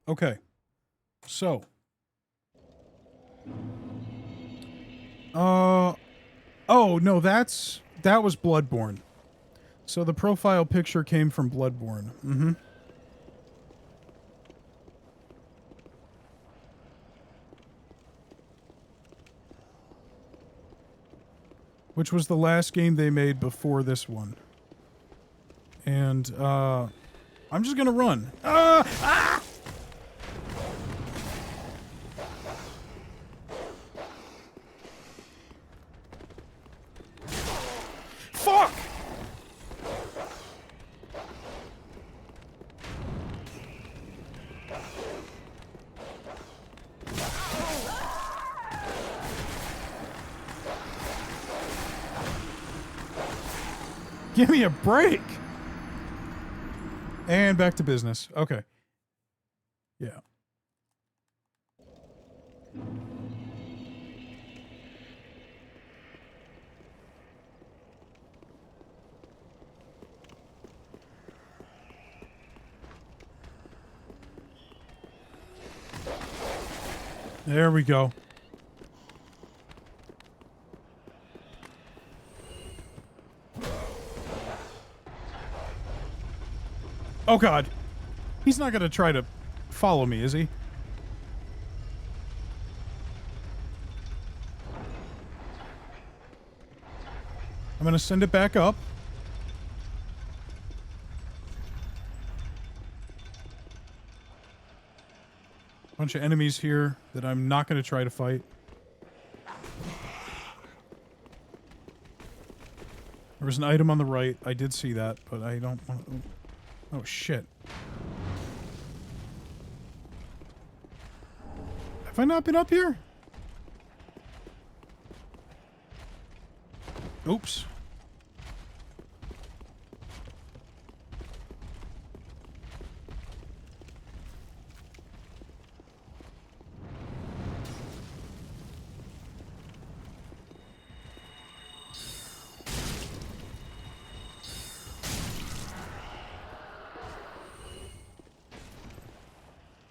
Okay. So. Oh, no, that was Bloodborne. So the profile picture came from Bloodborne. Mm-hmm. Which was the last game they made before this one. And, I'm just gonna run. Fuck! Give me a break! And back to business. Okay. Yeah. There we go. Oh god. He's not gonna try to follow me, is he? I'm gonna send it back up. Bunch of enemies here that I'm not gonna try to fight. There was an item on the right. I did see that, but I don't want to... Oh, shit. Have I not been up here? Oops.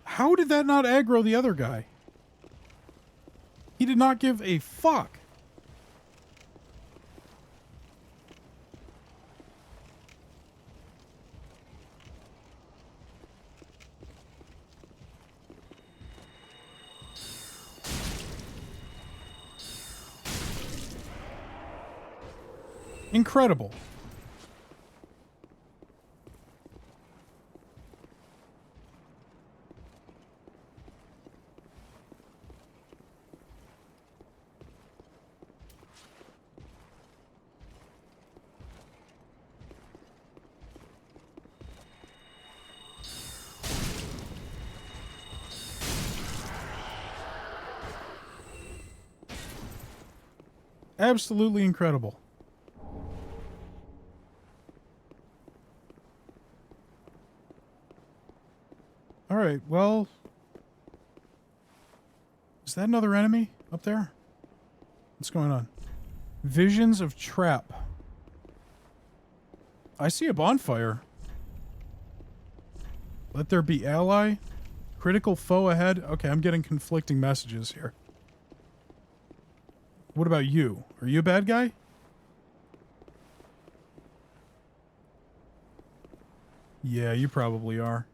How did that not aggro the other guy? He did not give a fuck. Incredible. Absolutely incredible. Alright, well... Is that another enemy up there? What's going on? Visions of Trap. I see a bonfire. Let there be ally. Critical foe ahead. Okay, I'm getting conflicting messages here. What about you? Are you a bad guy? Yeah, you probably are.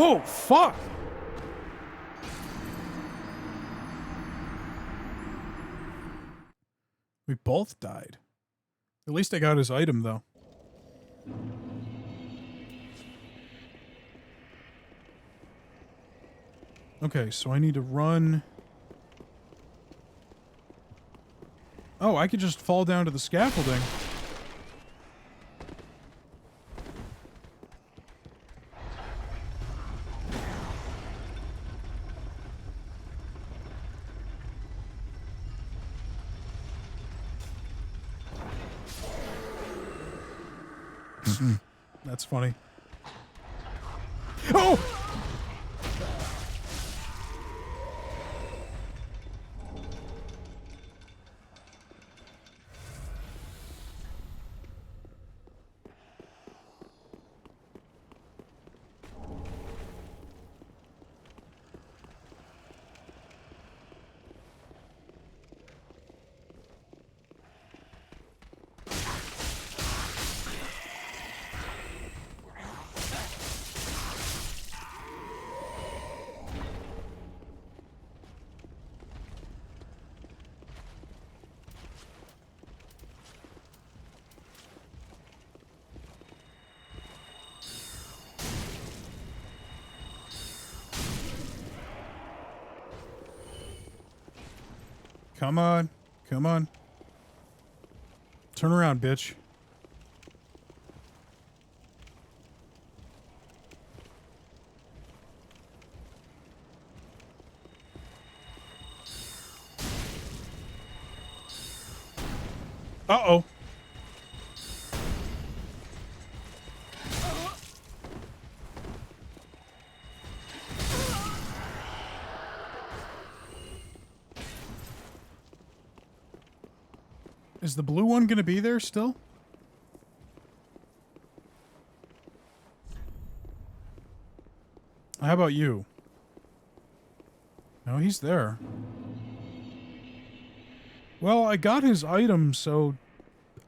Oh, fuck! We both died. At least I got his item, though. Okay, so I need to run... Oh, I could just fall down to the scaffolding. That's funny. Oh! Come on. Come on. Turn around, bitch. Uh-oh. Is the blue one gonna be there still? How about you? No, he's there. Well, I got his item, so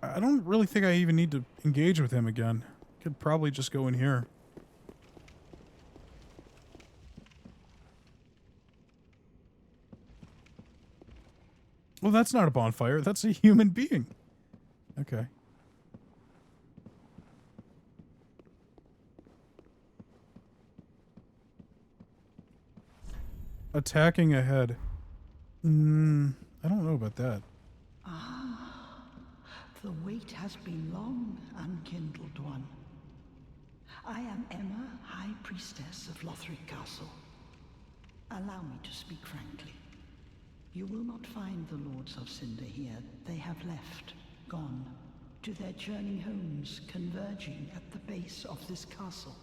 I don't really think I even need to engage with him again. Could probably just go in here. Well, that's not a bonfire. That's a human being. Okay. Attacking ahead. I don't know about that. The wait has been long, unkindled one. I am Emma, High Priestess of Lothric Castle. Allow me to speak frankly. You will not find the Lords of Cinder here. They have left, gone, to their churning homes, converging at the base of this castle.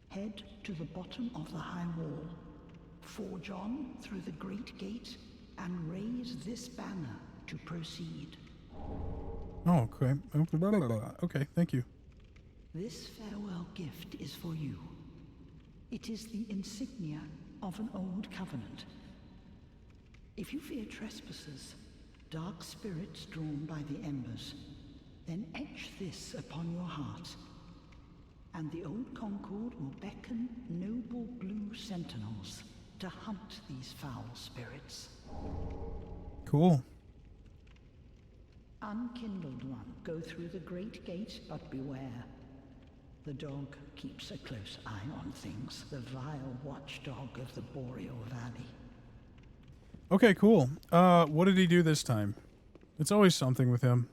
Head to the bottom of the high wall, forge on through the great gate, and raise this banner to proceed. Oh, okay. Okay, thank you. This farewell gift is for you. It is the insignia of an old covenant. If you fear trespassers, dark spirits drawn by the embers, then etch this upon your heart, and the old Concord will beckon noble blue sentinels to hunt these foul spirits. Cool. Unkindled one, go through the great gate, but beware. The dog keeps a close eye on things, the vile watchdog of the Boreal Valley. Okay, cool. What did he do this time? It's always something with him.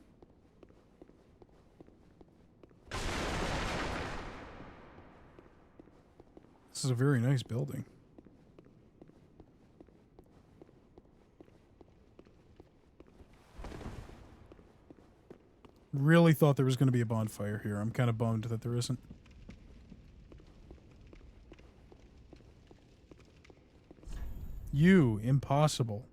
This is a very nice building. Really thought there was going to be a bonfire here. I'm kind of bummed that there isn't. You, impossible.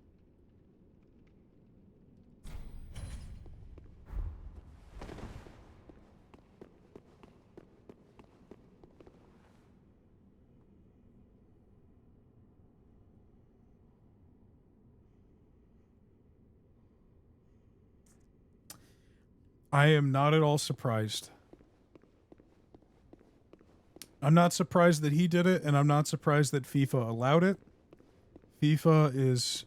I am not at all surprised. I'm not surprised that he did it, and I'm not surprised that FIFA allowed it. FIFA is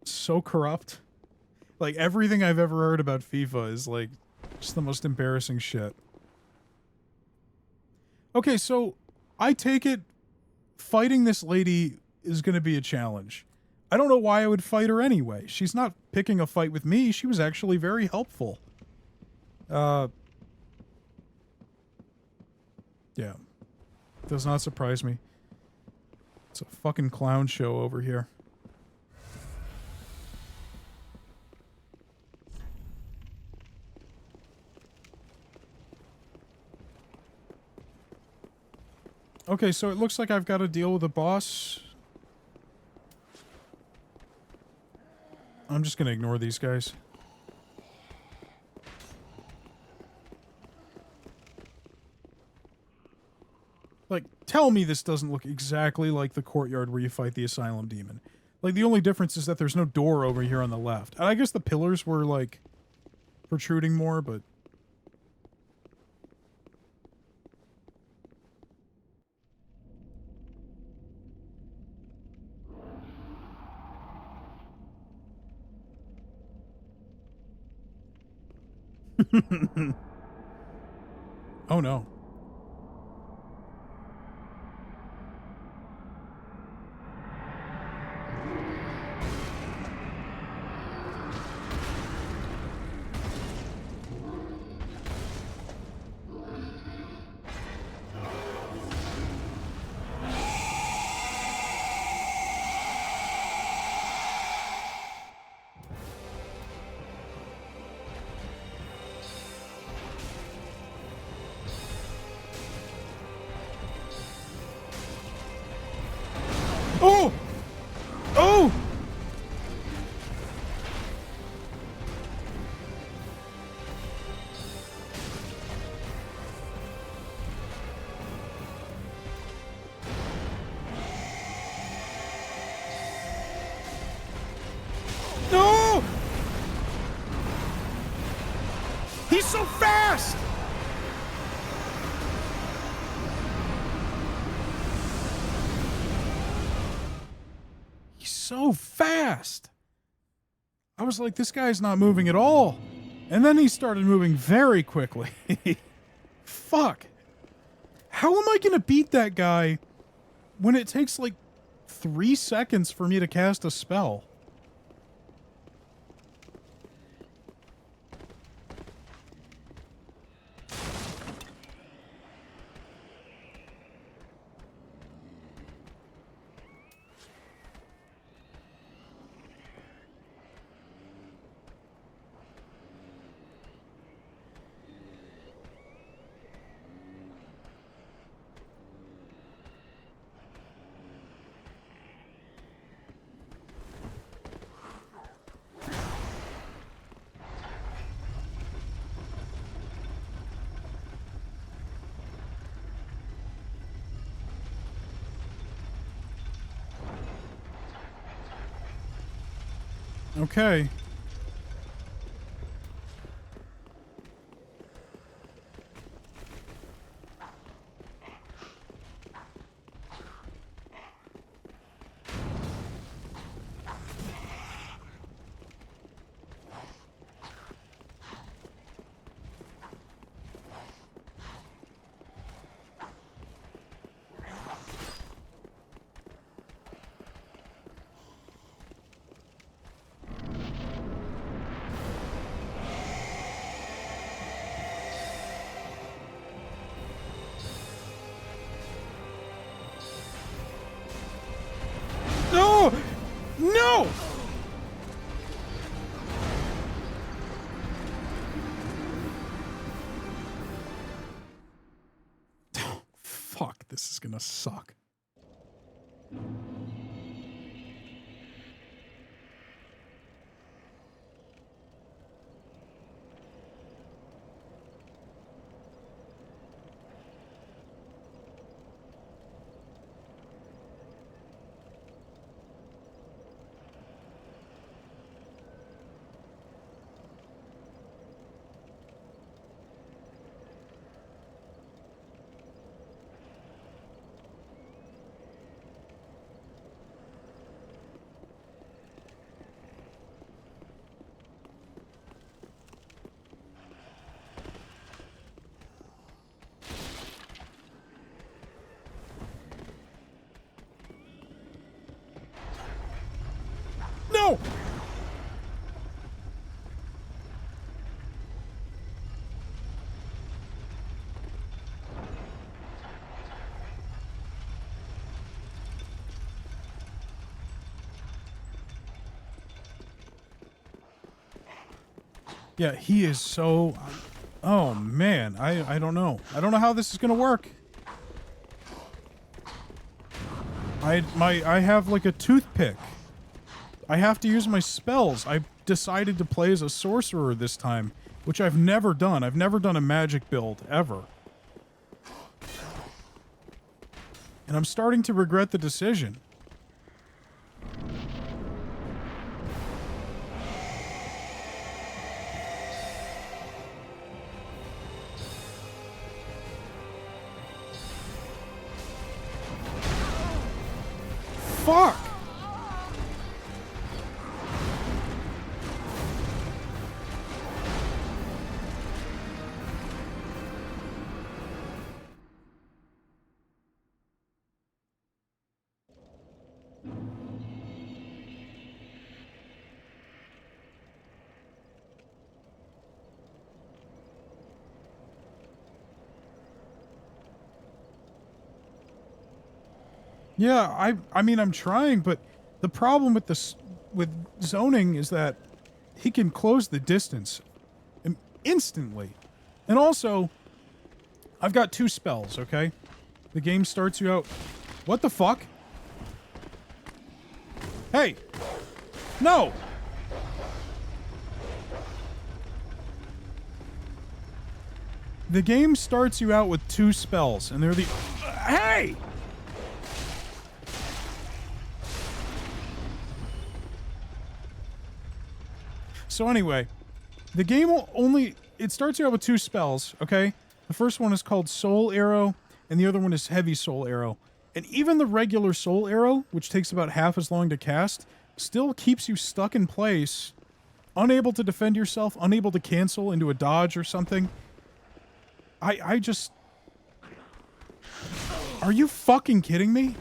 so corrupt. Like, everything I've ever heard about FIFA is, like, just the most embarrassing shit. Okay, so I take it fighting this lady is going to be a challenge. I don't know why I would fight her anyway. She's not picking a fight with me. She was actually very helpful. Yeah. Does not surprise me. It's a fucking clown show over here. Okay, so it looks like I've got to deal with a boss. I'm just gonna ignore these guys. Like, tell me this doesn't look exactly like the courtyard where you fight the Asylum Demon. Like, the only difference is that there's no door over here on the left. And I guess the pillars were, like, protruding more, but... Oh, no. Oh! Oh! No! He's so fast! So fast. I was like, this guy's not moving at all. And then he started moving very quickly. Fuck. How am I going to beat that guy when it takes like 3 seconds for me to cast a spell? Okay. No! Fuck, this is gonna suck. No! Yeah, he is so... Oh, man. I don't know. I don't know how this is gonna work. I have like a toothpick. I have to use my spells. I decided to play as a sorcerer this time, which I've never done. I've never done a magic build, ever. And I'm starting to regret the decision. Fuck! Yeah, I mean I'm trying, but the problem with this with zoning is that he can close the distance instantly. And also, I've got 2 spells, okay? The game starts you out. What the fuck? Hey! No! The game starts you out with 2 spells, and they're the... Hey! So anyway, the game will only... It starts you out with 2 spells, okay? The first one is called Soul Arrow, and the other one is Heavy Soul Arrow. And even the regular Soul Arrow, which takes about half as long to cast, still keeps you stuck in place, unable to defend yourself, unable to cancel into a dodge or something. I just... Are you fucking kidding me?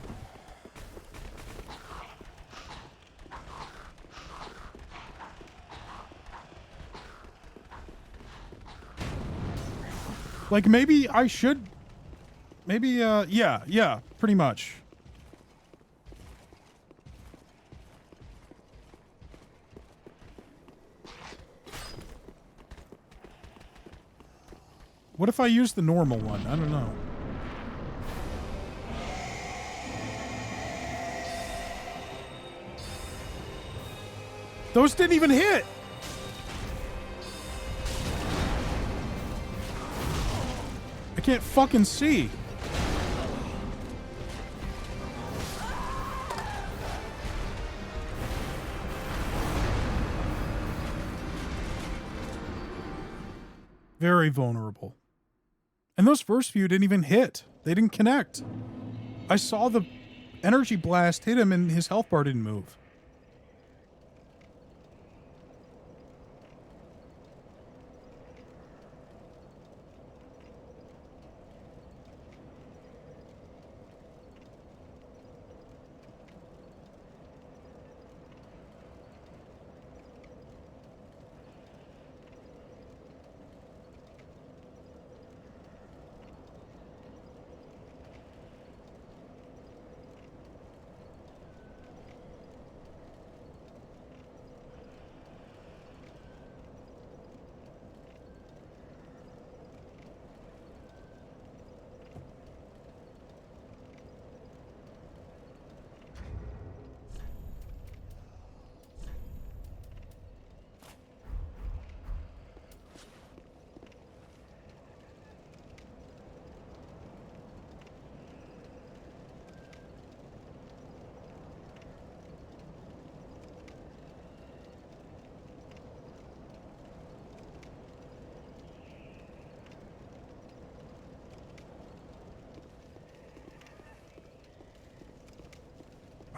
Like, maybe I should... Maybe, yeah, pretty much. What if I use the normal one? I don't know. Those didn't even hit! I can't fucking see. Very vulnerable. And those first few didn't even hit. They didn't connect. I saw the energy blast hit him and his health bar didn't move.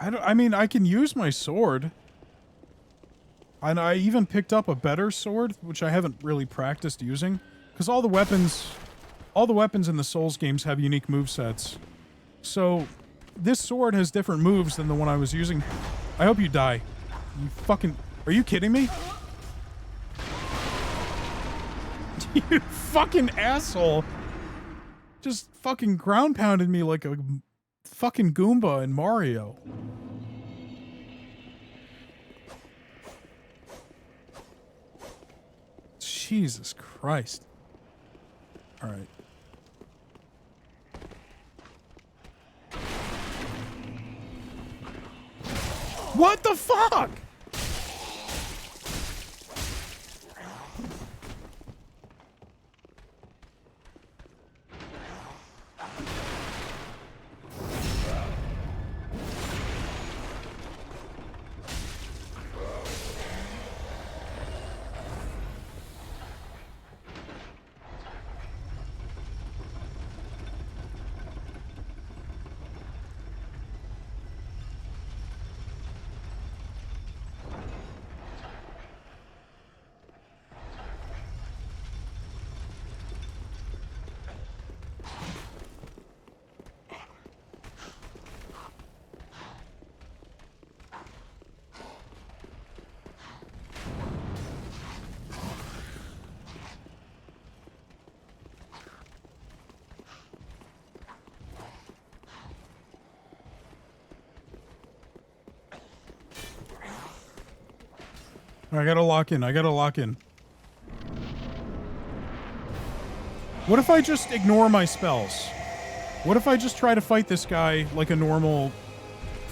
I mean, I can use my sword. And I even picked up a better sword, which I haven't really practiced using. Because all the weapons in the Souls games have unique movesets. So, this sword has different moves than the one I was using. I hope you die. You fucking... Are you kidding me? You fucking asshole. Just fucking ground pounded me like a fucking Goomba in Mario. Jesus Christ. Alright. What the fuck? I gotta lock in. I gotta lock in. What if I just ignore my spells? What if I just try to fight this guy like a normal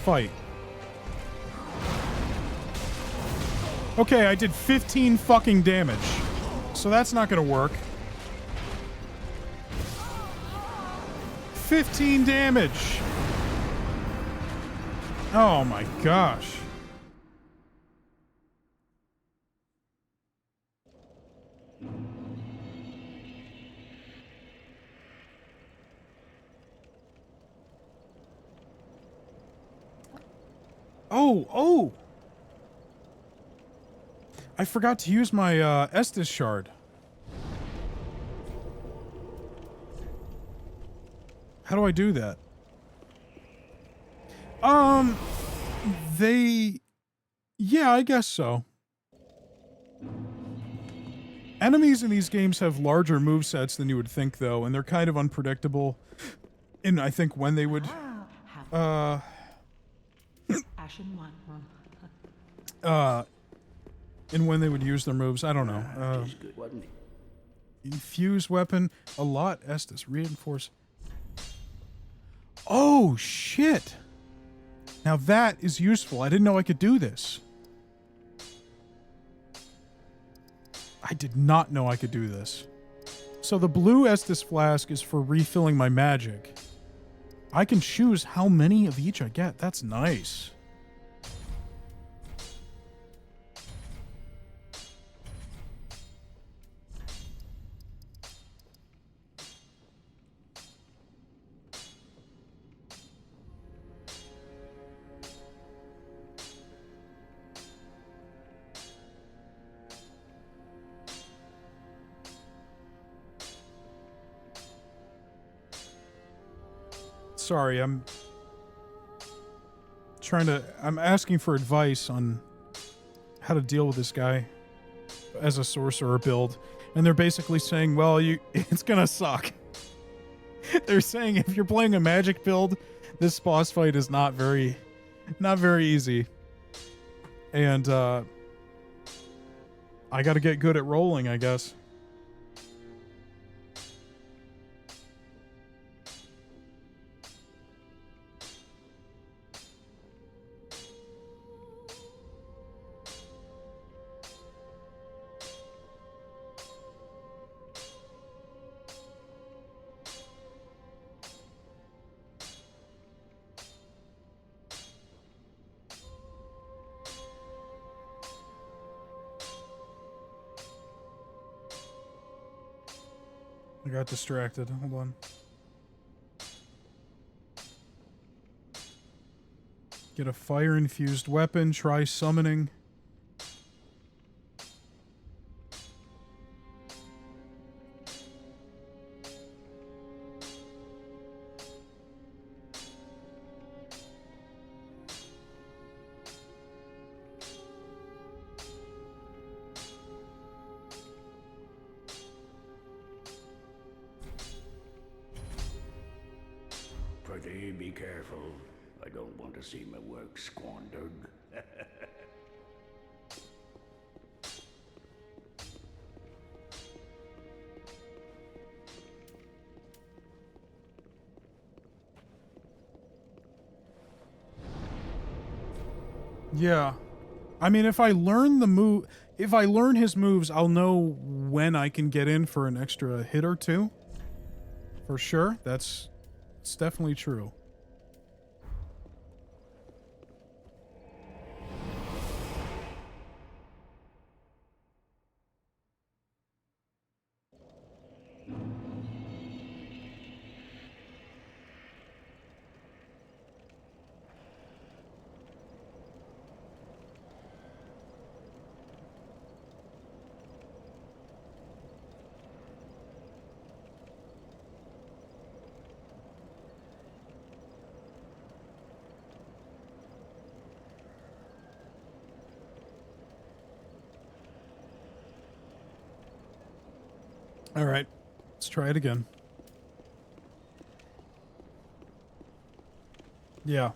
fight? Okay, I did 15 fucking damage. So that's not gonna work. 15 damage! Oh my gosh. Oh! I forgot to use my Estus shard. How do I do that? Yeah, I guess so. Enemies in these games have larger movesets than you would think, though, and they're kind of unpredictable. And I think when they would... Ashen one. and when they would use their moves, I don't know. Infuse weapon, a lot, Estus, reinforce. Oh, shit! Now that is useful. I didn't know I could do this. I did not know I could do this. So the blue Estus flask is for refilling my magic. I can choose how many of each I get. That's nice. Sorry, I'm asking for advice on how to deal with this guy as a sorcerer build. And they're basically saying, well, it's gonna suck. They're saying if you're playing a magic build, this boss fight is not very easy. And, I gotta get good at rolling, I guess. I got distracted. Hold on. Get a fire-infused weapon. Try summoning. Pretty be careful. I don't want to see my work squandered. Yeah. I mean, if I learn if I learn his moves, I'll know when I can get in for an extra hit or two. For sure. It's definitely true. All right. Let's try it again. Yeah.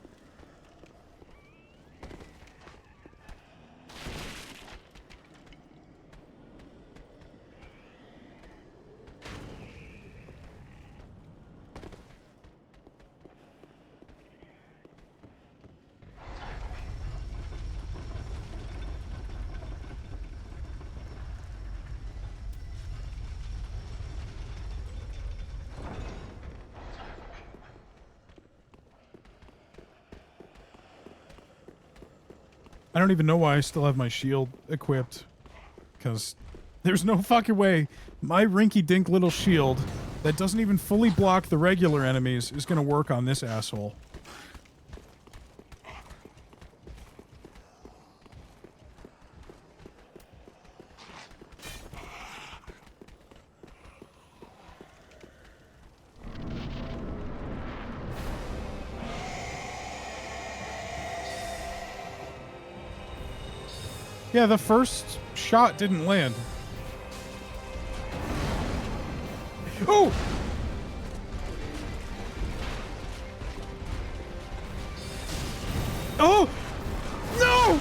I don't even know why I still have my shield equipped. Because there's no fucking way my rinky-dink little shield that doesn't even fully block the regular enemies is going to work on this asshole. Yeah, the first shot didn't land. Oh! Oh! No!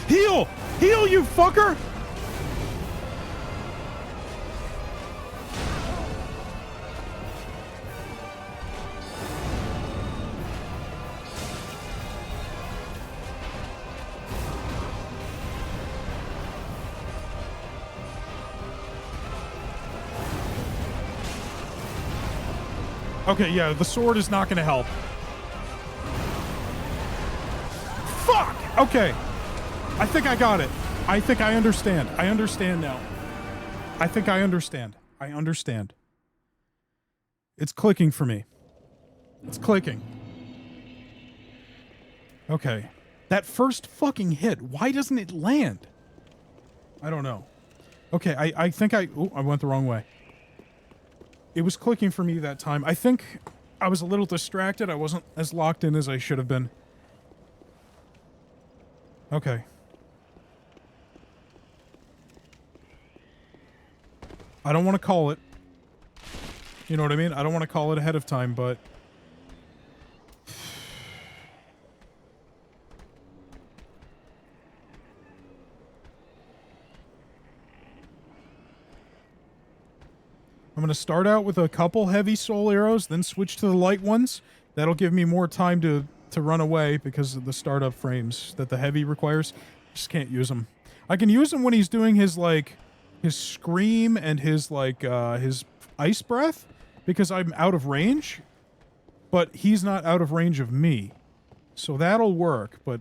Heal! Heal, you fucker! Okay, yeah, the sword is not going to help. Fuck! Okay. I think I got it. I think I understand. I understand now. I think I understand. I understand. It's clicking for me. It's clicking. Okay. That first fucking hit, why doesn't it land? I don't know. Okay, I think I went the wrong way. It was clicking for me that time. I think I was a little distracted. I wasn't as locked in as I should have been. Okay. I don't want to call it. You know what I mean? I don't want to call it ahead of time, but... I'm going to start out with a couple heavy soul arrows, then switch to the light ones. That'll give me more time to run away because of the startup frames that the heavy requires. Just can't use them. I can use him when he's doing his, like, his scream and his, like, his ice breath, because I'm out of range, but he's not out of range of me. So that'll work, but...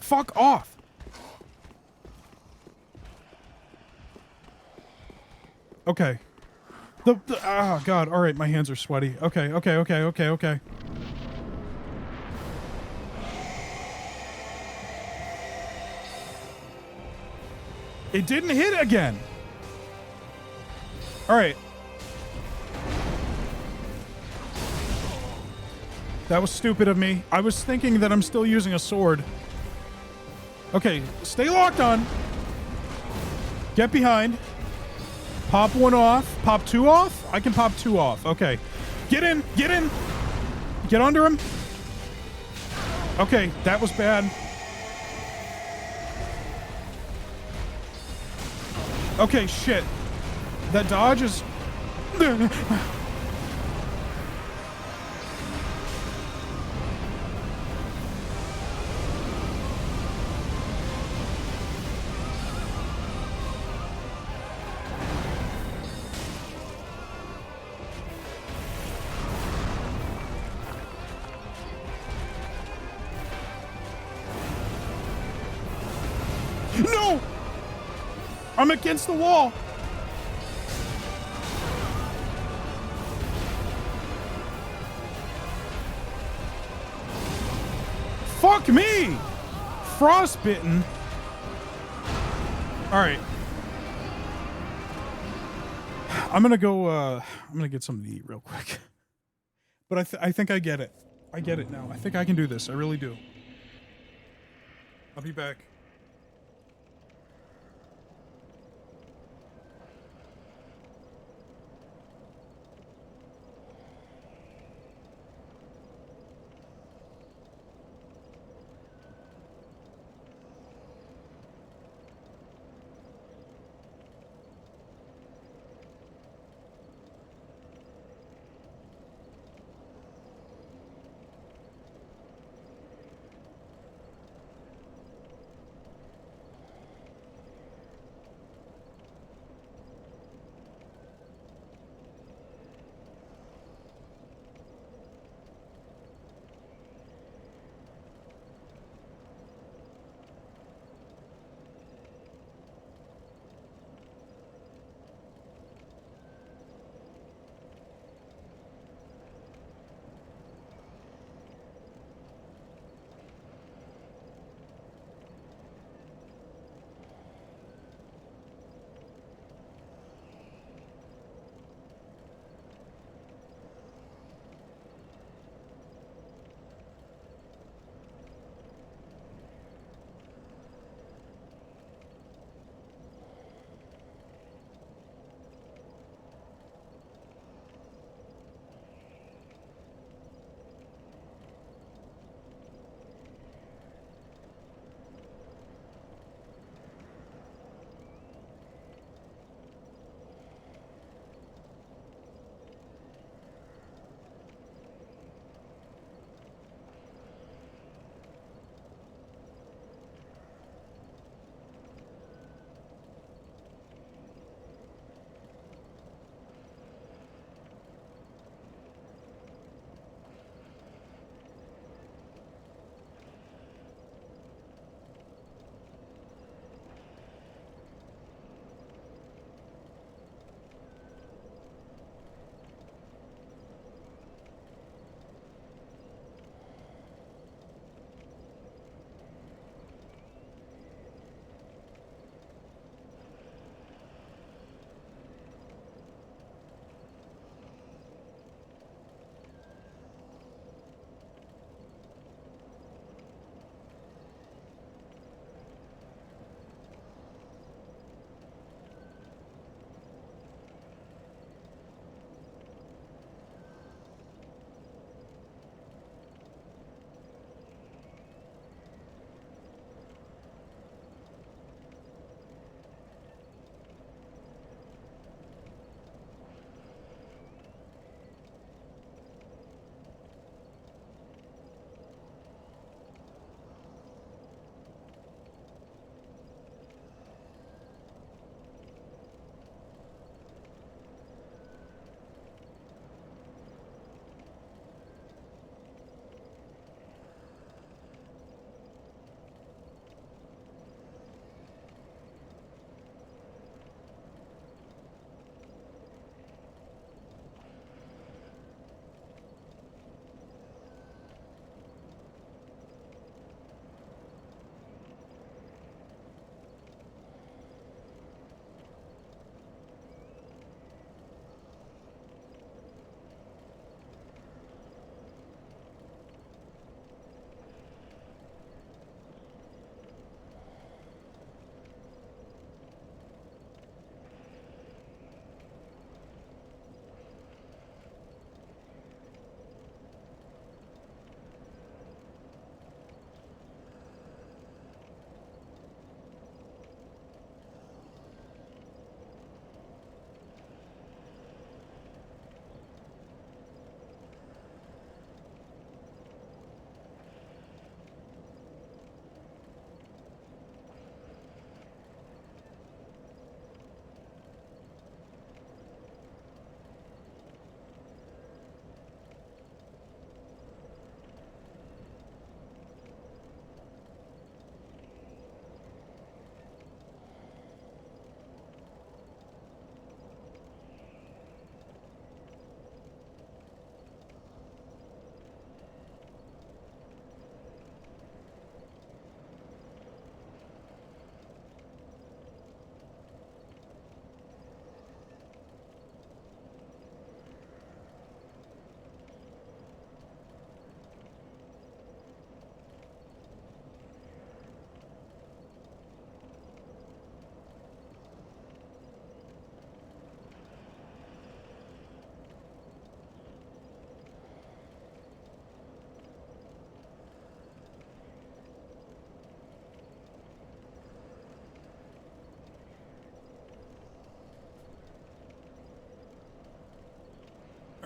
Fuck off! Okay. Oh god, alright, my hands are sweaty. Okay. It didn't hit again! Alright. That was stupid of me. I was thinking that I'm still using a sword. Okay, stay locked on. Get behind. Pop one off. Pop two off? I can pop two off. Okay. Get in. Get in. Get under him. Okay, that was bad. Okay, shit. That dodge is... No! I'm against the wall. Fuck me! Frostbitten. Alright. I'm gonna go, I'm gonna get something to eat real quick. But I think I get it. I get it now. I think I can do this. I really do. I'll be back.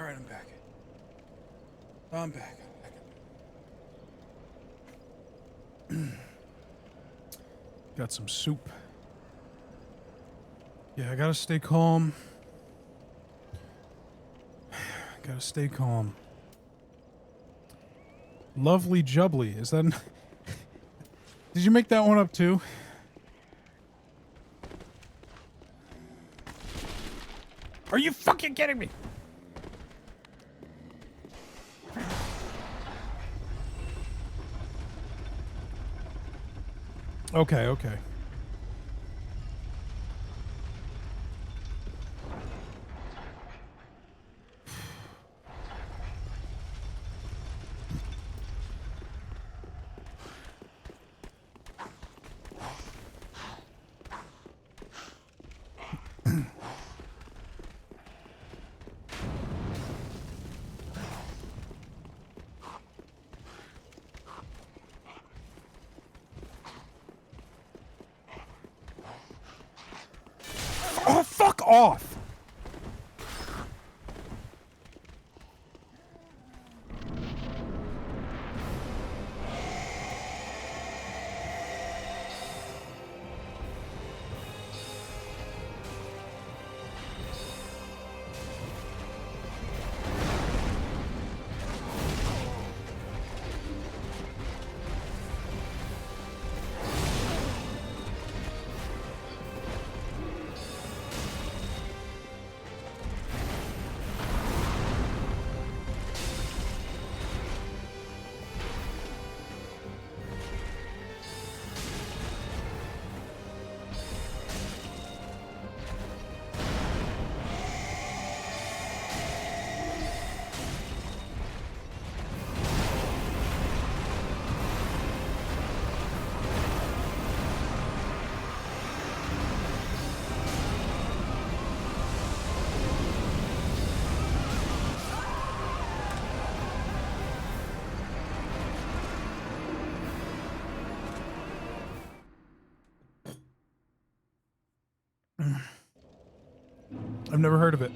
Alright, I'm back. I'm back. Got some soup. Yeah, I gotta stay calm. Gotta stay calm. Lovely Jubbly. Is that... Did you make that one up too? Are you fucking kidding me? Okay, okay. Oh, fuck off! I've never heard of it.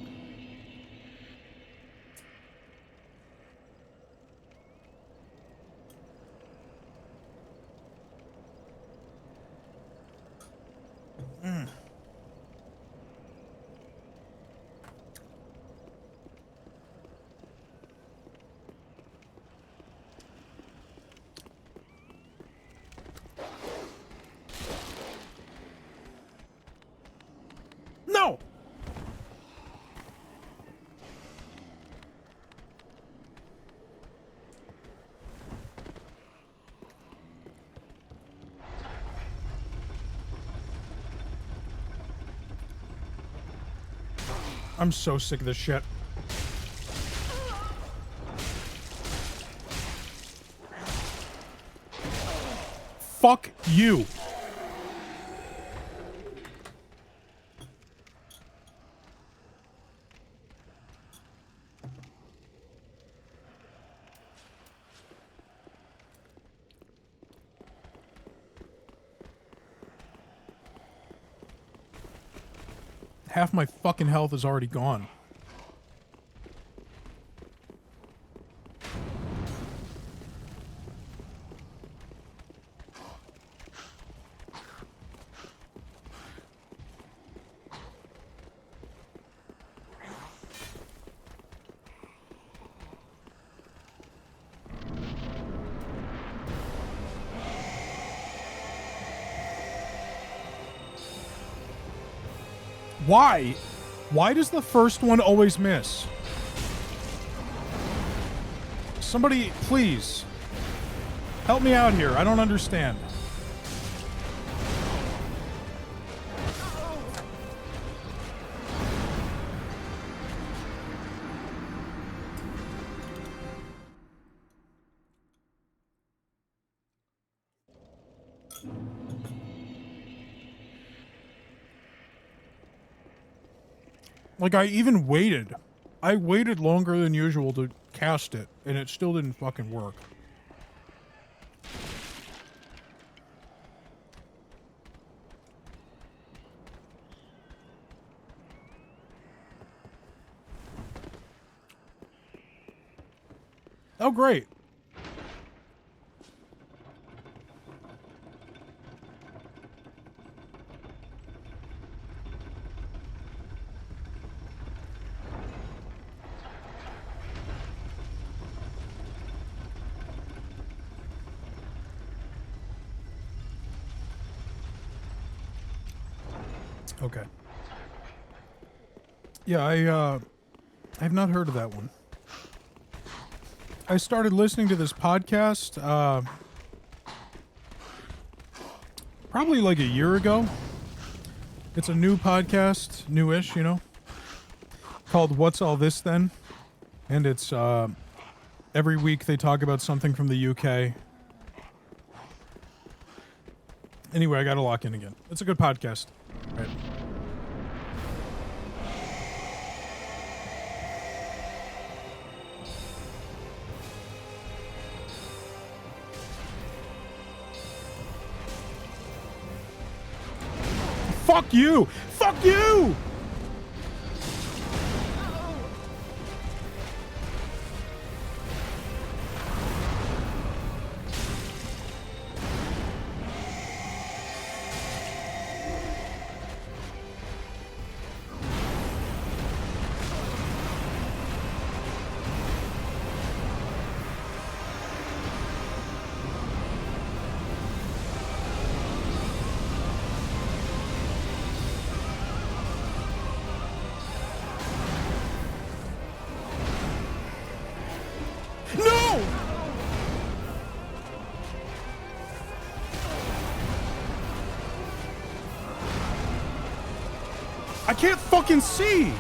No! I'm so sick of this shit. Fuck you. Half my fucking health is already gone. Why? Why does the first one always miss? Somebody, please. Help me out here. I don't understand. Like, I even waited. I waited longer than usual to cast it, and it still didn't fucking work. Oh, great. Okay. Yeah, I have not heard of that one. I started listening to this podcast probably like a year ago. It's a new podcast, newish, you know, called What's All This Then? And it's every week they talk about something from the UK. Anyway, I got to lock in again. It's a good podcast. All right. Fuck you! Fuck you! No! I can't fucking see!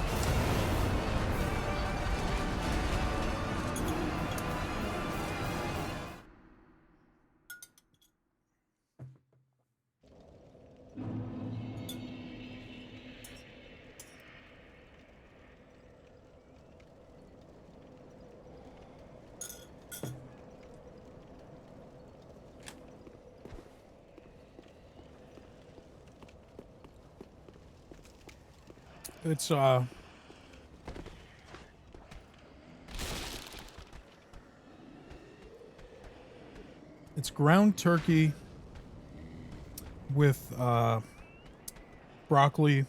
It's ground turkey with broccoli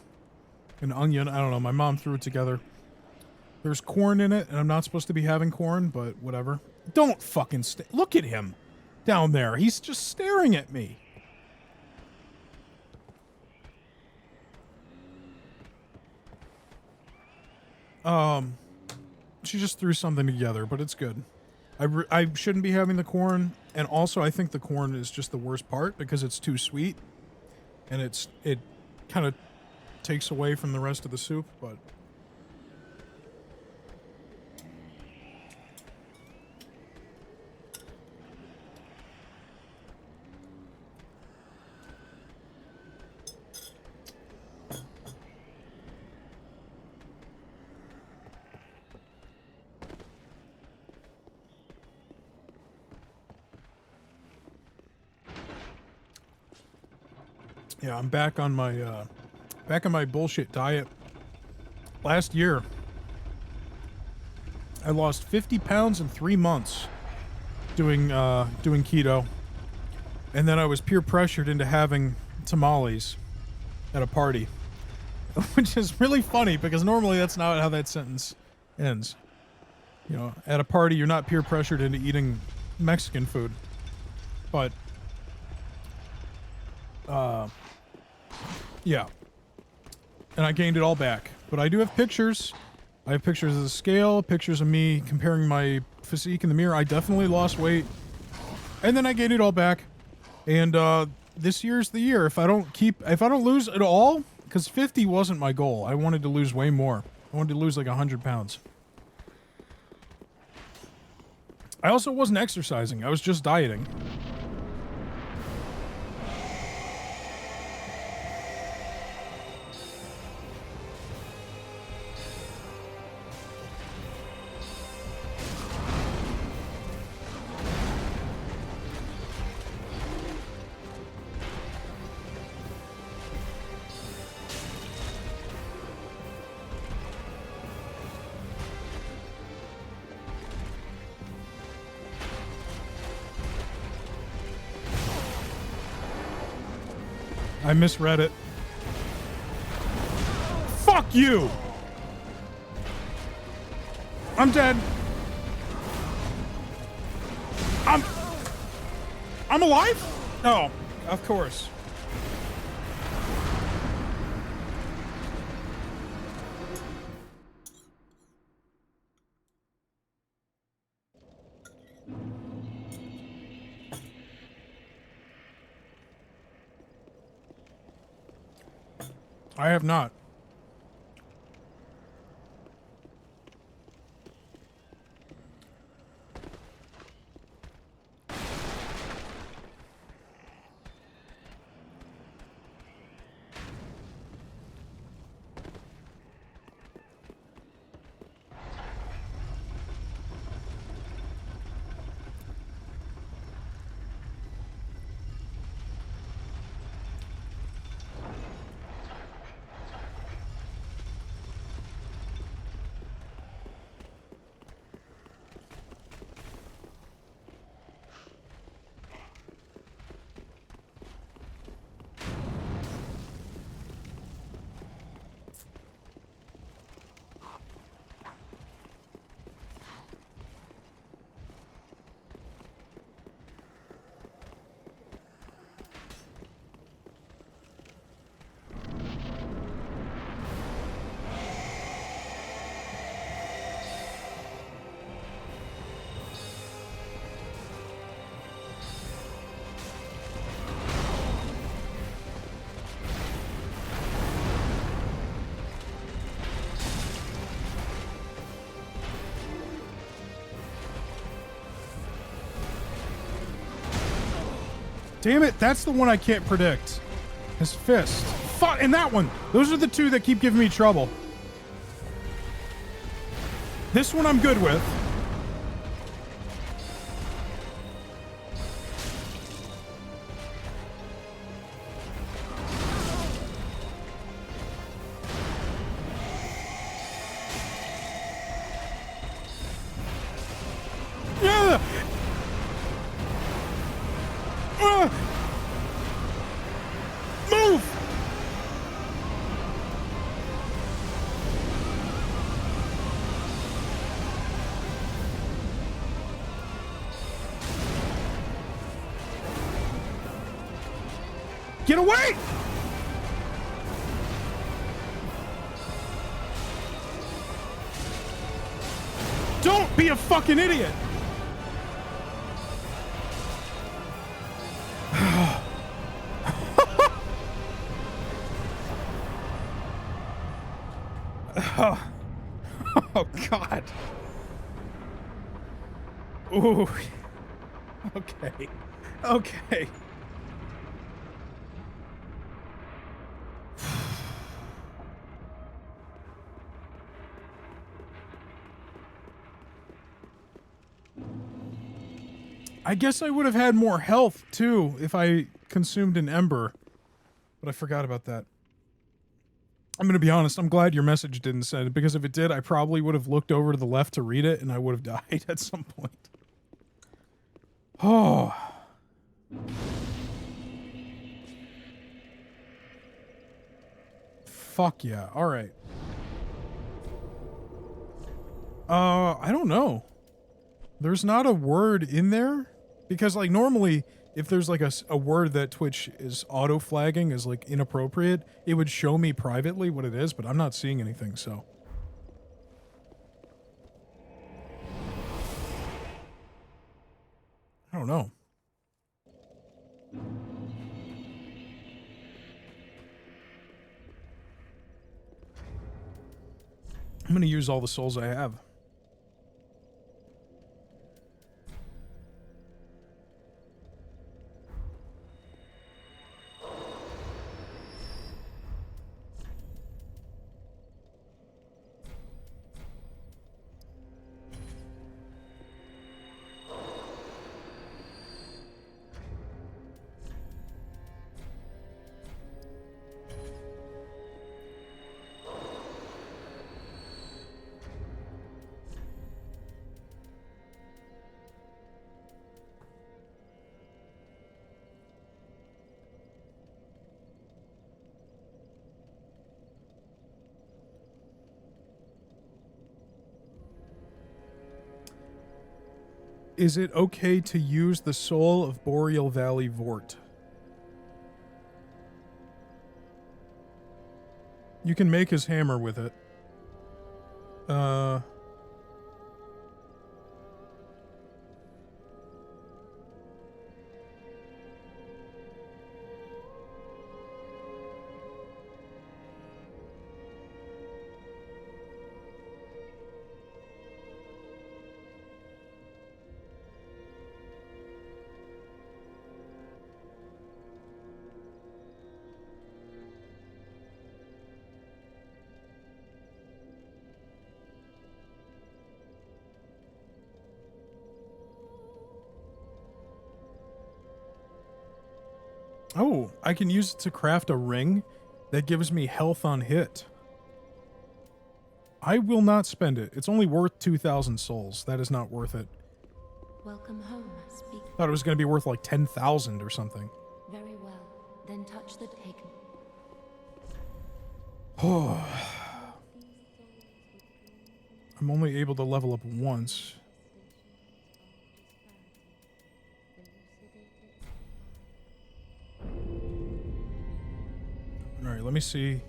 and onion. I don't know. My mom threw it together. There's corn in it, and I'm not supposed to be having corn, but whatever. Don't fucking look at him down there. He's just staring at me. She just threw something together, but it's good. I shouldn't be having the corn, and also I think the corn is just the worst part because it's too sweet, and it kind of takes away from the rest of the soup, but... Yeah, I'm back on my bullshit diet. Last year, I lost 50 pounds in 3 months doing keto, and then I was peer pressured into having tamales at a party, which is really funny because normally that's not how that sentence ends. You know, at a party, you're not peer pressured into eating Mexican food, but yeah. And I gained it all back. But I do have pictures. I have pictures of the scale, pictures of me comparing my physique in the mirror. I definitely lost weight. And then I gained it all back. And this year's the year. If I don't lose it all, because 50 wasn't my goal. I wanted to lose way more. I wanted to lose like 100 pounds. I also wasn't exercising. I was just dieting. I misread it. Fuck you! I'm dead. I'm alive? Oh, of course. I have not. Damn it, that's the one I can't predict. His fist. Fuck, and that one. Those are the two that keep giving me trouble. This one I'm good with. Yeah. Move! Get away! Don't be a fucking idiot! Oh, God. Ooh. Okay. Okay. I guess I would have had more health, too, if I consumed an ember. But I forgot about that. I'm going to be honest, I'm glad your message didn't send it, because if it did, I probably would have looked over to the left to read it, and I would have died at some point. Oh. Fuck yeah. Alright. I don't know. There's not a word in there? Because, like, normally, if there's, like, a word that Twitch is auto-flagging as, like, inappropriate, it would show me privately what it is, but I'm not seeing anything, so. I don't know. I'm gonna use all the souls I have. Is it okay to use the soul of Boreal Valley Vort? You can make his hammer with it. Oh, I can use it to craft a ring that gives me health on hit. I will not spend it. It's only worth 2,000 souls. That is not worth it. Welcome home. Speak. Thought it was going to be worth like 10,000 or something. Very well. Then touch the taken. I'm only able to level up once. All right, let me see.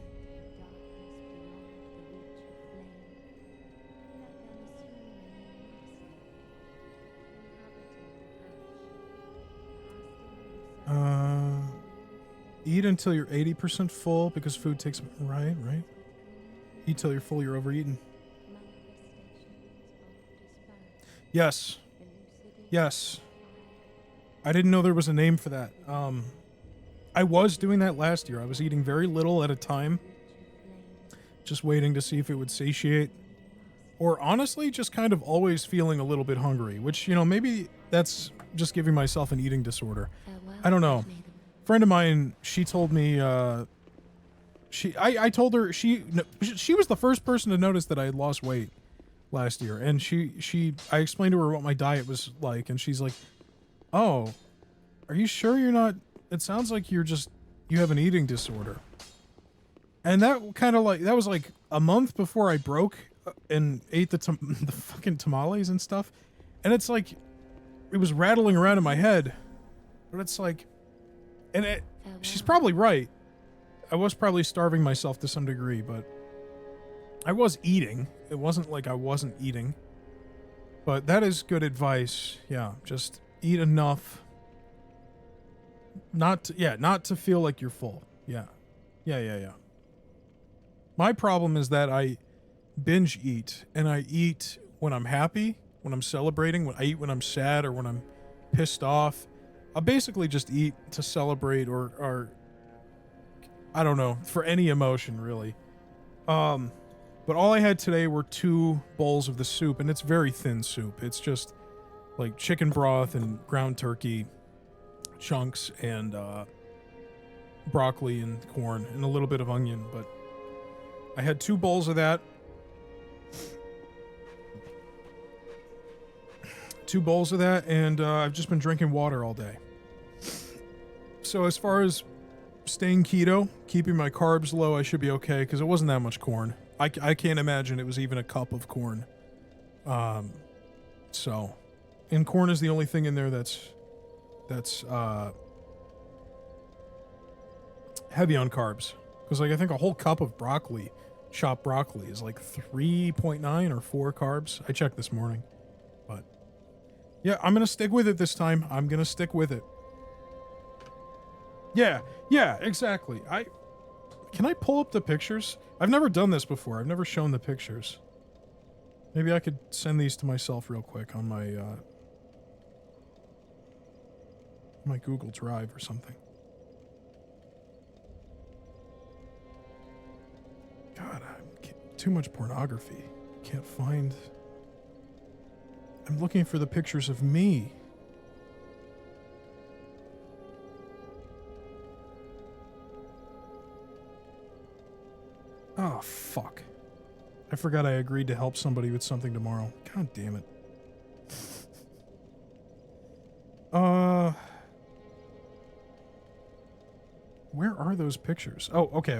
Eat until you're 80% full because food takes... Right. Eat till you're full, you're overeaten. Yes. I didn't know there was a name for that. I was doing that last year. I was eating very little at a time. Just waiting to see if it would satiate. Or honestly, just kind of always feeling a little bit hungry. Which, you know, maybe that's just giving myself an eating disorder. I don't know. Friend of mine, she told me, I told her, she was the first person to notice that I had lost weight last year. And I explained to her what my diet was like. And she's like, oh, are you sure you're not... It sounds like you have an eating disorder. And that kind of like, that was like a month before I broke and ate the fucking tamales and stuff. And it's like, it was rattling around in my head. But it's like, she's probably right. I was probably starving myself to some degree, but I was eating. It wasn't like I wasn't eating. But that is good advice. Yeah, just eat enough. Not to feel like you're full. Yeah. My problem is that I binge eat, and I eat when I'm happy, when I'm celebrating, when I eat when I'm sad or when I'm pissed off. I basically just eat to celebrate or I don't know, for any emotion really. But all I had today were 2 bowls of the soup, and it's very thin soup. It's just like chicken broth and ground turkey chunks and broccoli and corn and a little bit of onion. But I had 2 bowls of that. 2 bowls of that, and I've just been drinking water all day. So as far as staying keto, keeping my carbs low, I should be okay, because it wasn't that much corn. I can't imagine it was even a cup of corn. So, and corn is the only thing in there that's heavy on carbs. Because like I think a whole cup of broccoli, chopped broccoli, is like 3.9 or 4 carbs. I checked this morning. But yeah, I'm gonna stick with it this time. I'm gonna stick with it. Yeah, exactly. Can I pull up the pictures? I've never done this before. I've never shown the pictures. Maybe I could send these to myself real quick on my Google Drive or something. God, too much pornography. Can't find... I'm looking for the pictures of me. Oh, fuck. I forgot I agreed to help somebody with something tomorrow. God damn it. Where are those pictures? Oh, okay.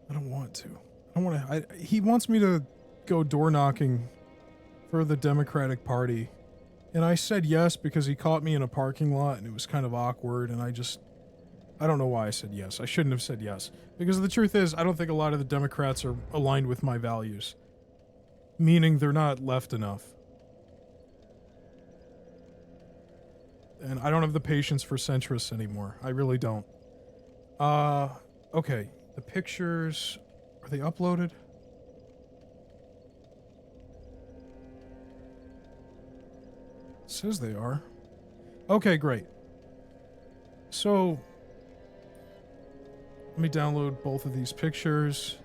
I don't want to. He wants me to go door knocking for the Democratic Party. And I said yes because he caught me in a parking lot and it was kind of awkward. And I don't know why I said yes. I shouldn't have said yes. Because the truth is, I don't think a lot of the Democrats are aligned with my values. Meaning they're not left enough. And I don't have the patience for centrists anymore. I really don't. Okay. The pictures, are they uploaded? It says they are. Okay, great. So, let me download both of these pictures.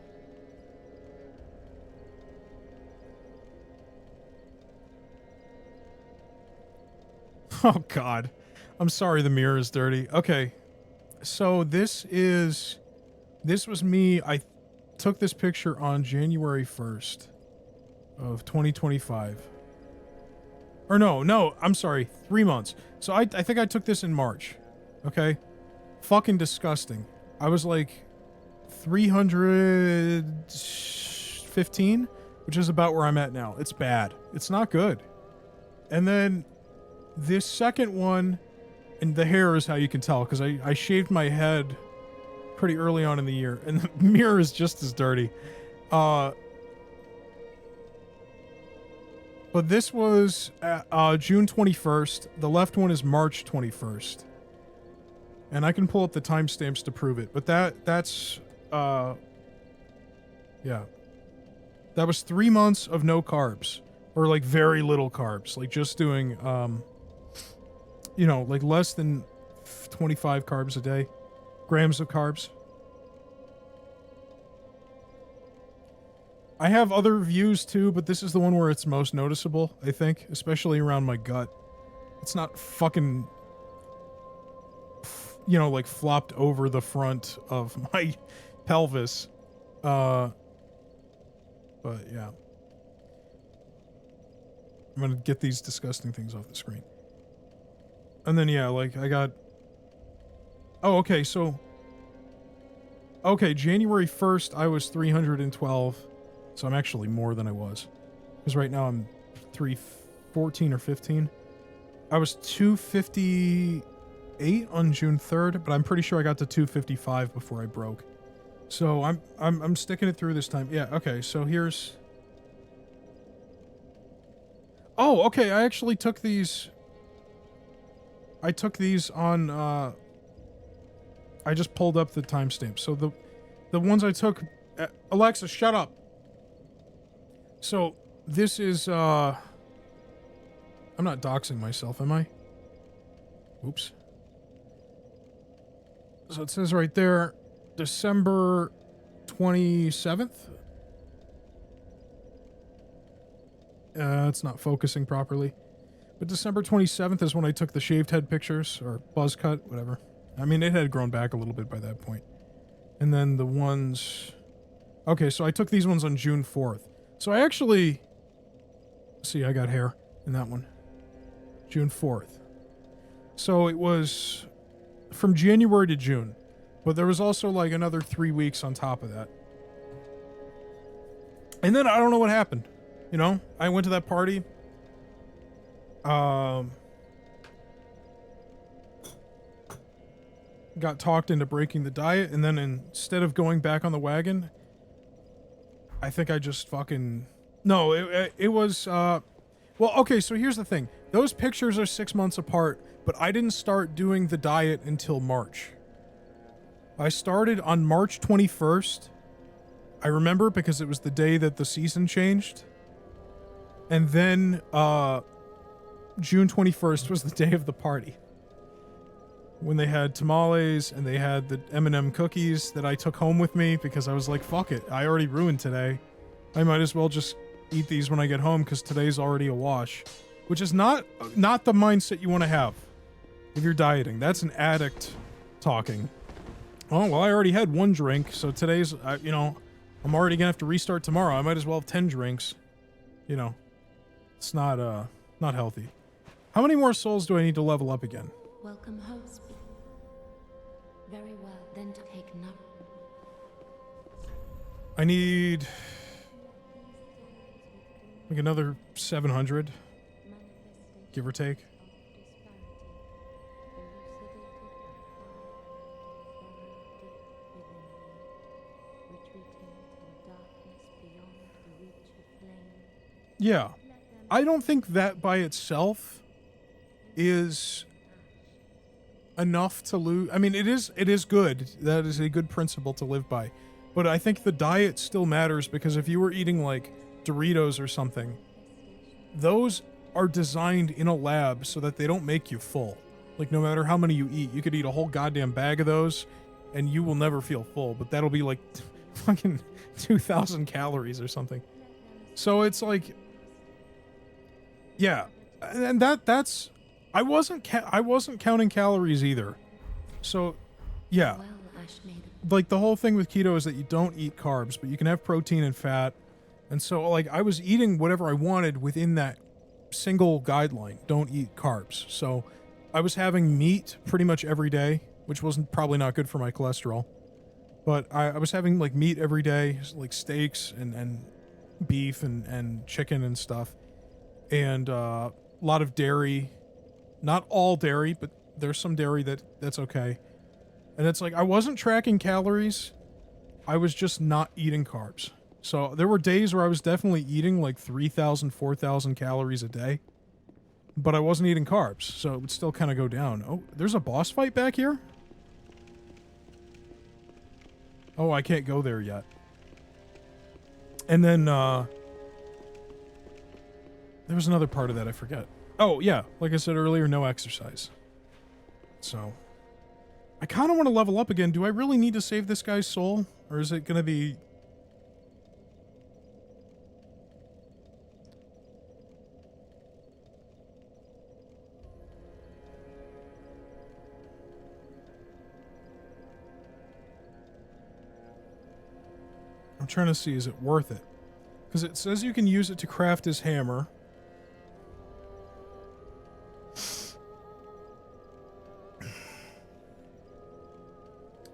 Oh God. I'm sorry the mirror is dirty. Okay. So this was me. I took this picture on January 1st of 2025. Or no, I'm sorry. 3 months. So I think I took this in March. Okay? Fucking disgusting. I was like 315, which is about where I'm at now. It's bad. It's not good. And then this second one, and the hair is how you can tell, because I shaved my head pretty early on in the year, and the mirror is just as dirty. But this was June 21st. The left one is March 21st. And I can pull up the timestamps to prove it. But that's yeah. That was 3 months of no carbs. Or like very little carbs. Like just doing, like less than 25 carbs a day. Grams of carbs. I have other views too, but this is the one where it's most noticeable, I think. Especially around my gut. It's not fucking, like flopped over the front of my pelvis. But yeah. I'm gonna get these disgusting things off the screen. And then, yeah, like, I got... Oh, okay, so... Okay, January 1st, I was 312. So I'm actually more than I was. Because right now I'm 314 or 15. I was 258 on June 3rd, but I'm pretty sure I got to 255 before I broke. So I'm sticking it through this time. Yeah, okay, so here's... Oh, okay, I actually took these... I took these on, I just pulled up the timestamp. So the ones I took... Alexa, shut up! So, this is, I'm not doxing myself, am I? Oops. So it says right there, December 27th? It's not focusing properly. But December 27th is when I took the shaved head pictures, or buzz cut, whatever. I mean, it had grown back a little bit by that point. And then the ones... Okay, so I took these ones on June 4th. So I actually... See, I got hair in that one. June 4th. So it was from January to June. But there was also like another 3 weeks on top of that. And then I don't know what happened. You know, I went to that party. Got talked into breaking the diet, and then instead of going back on the wagon, I think I just fucking... No, it was, well, okay, so here's the thing. Those pictures are 6 months apart, but I didn't start doing the diet until March. I started on March 21st. I remember because it was the day that the season changed. And then, June 21st was the day of the party. When they had tamales and they had the M&M cookies that I took home with me because I was like, fuck it. I already ruined today. I might as well just eat these when I get home because today's already a wash. Which is not the mindset you want to have if you're dieting. That's an addict talking. Oh, well, I already had one drink, so today's, I'm already gonna have to restart tomorrow. I might as well have 10 drinks. You know, it's not healthy. How many more souls do I need to level up again? Welcome, host. Very well, then take note. I need Like another 700, give or take. Yeah. I don't think that by itself is enough to lose. I mean, it is good. That is a good principle to live by. But I think the diet still matters, because if you were eating like Doritos or something, those are designed in a lab so that they don't make you full. Like, no matter how many you eat, you could eat a whole goddamn bag of those and you will never feel full, but that'll be like fucking 2,000 calories or something. So it's like, yeah, and that's I wasn't counting calories either. So, yeah, Well, Ashmaiden, like the whole thing with keto is that you don't eat carbs, but you can have protein and fat. And so, like, I was eating whatever I wanted within that single guideline: don't eat carbs. So I was having meat pretty much every day, which wasn't probably not good for my cholesterol, but I was having like meat every day, like steaks and beef and chicken and stuff, and a lot of dairy. Not all dairy, but there's some dairy that's okay. And it's like, I wasn't tracking calories, I was just not eating carbs. So there were days where I was definitely eating like 3,000, 4,000 calories a day, but I wasn't eating carbs, so it would still kind of go down. Oh, there's a boss fight back here? Oh, I can't go there yet. And then, there was another part of that I forget. Oh, yeah, like I said earlier, no exercise. So, I kind of want to level up again. Do I really need to save this guy's soul? Or is it going to be... I'm trying to see, is it worth it? Because it says you can use it to craft his hammer.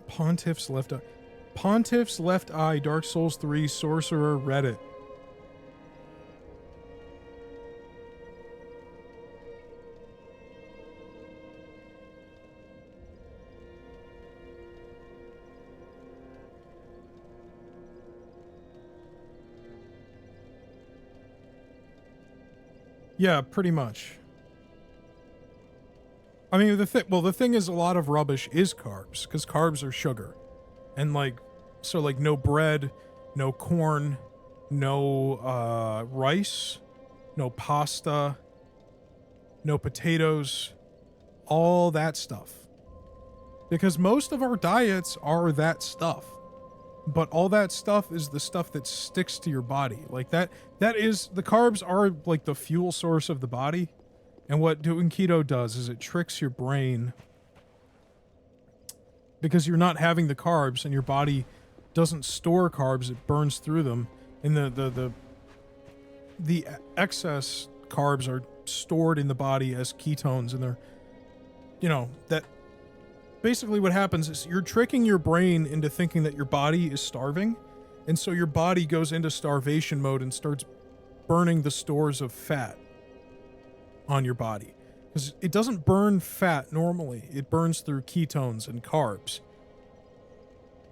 Pontiff's Left Eye. Pontiff's Left Eye, Dark Souls 3, Sorcerer, Reddit. Yeah, pretty much. I mean, the thing is, a lot of rubbish is carbs, because carbs are sugar. And like, so like no bread, no corn, no rice, no pasta, no potatoes, all that stuff. Because most of our diets are that stuff. But all that stuff is the stuff that sticks to your body. Like that is, the carbs are like the fuel source of the body. And what doing keto does is it tricks your brain, because you're not having the carbs and your body doesn't store carbs, it burns through them. And the excess carbs are stored in the body as ketones, and they're, you know, that basically what happens is you're tricking your brain into thinking that your body is starving, and so your body goes into starvation mode and starts burning the stores of fat on your body. Because it doesn't burn fat normally, it burns through ketones and carbs.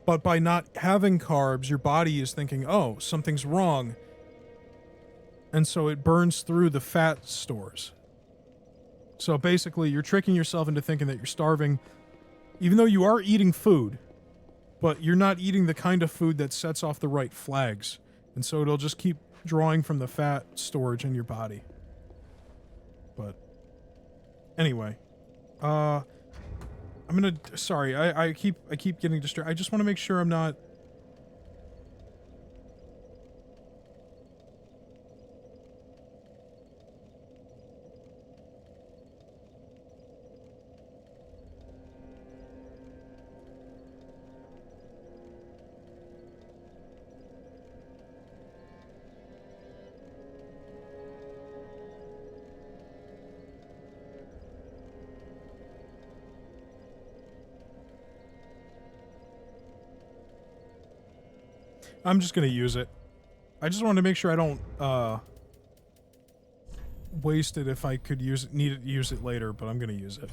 But by not having carbs, your body is thinking, oh, something's wrong, and so it burns through the fat stores. So basically, you're tricking yourself into thinking that you're starving, even though you are eating food, but you're not eating the kind of food that sets off the right flags. And so it'll just keep drawing from the fat storage in your body. But anyway, I'm gonna, sorry, I keep getting distracted. I just want to make sure I'm not... I'm just gonna use it. I just wanted to make sure I don't, waste it if I could use it later, but I'm gonna use it.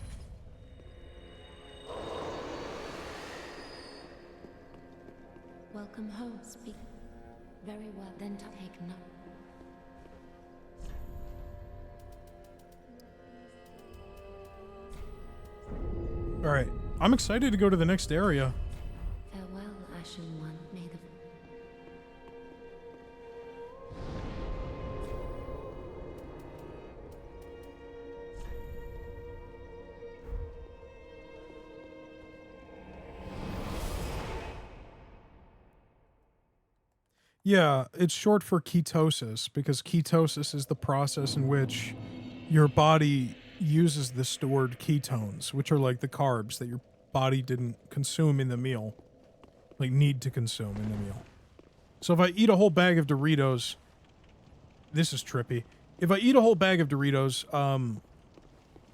Welcome home, speak. Very well, then take note. Alright, I'm excited to go to the next area. Farewell, Ashen One. May the... Yeah, it's short for ketosis because ketosis is the process in which your body uses the stored ketones, which are like the carbs that your body didn't consume in the meal, like need to consume in the meal. So if I eat a whole bag of Doritos, this is trippy. If I eat a whole bag of Doritos,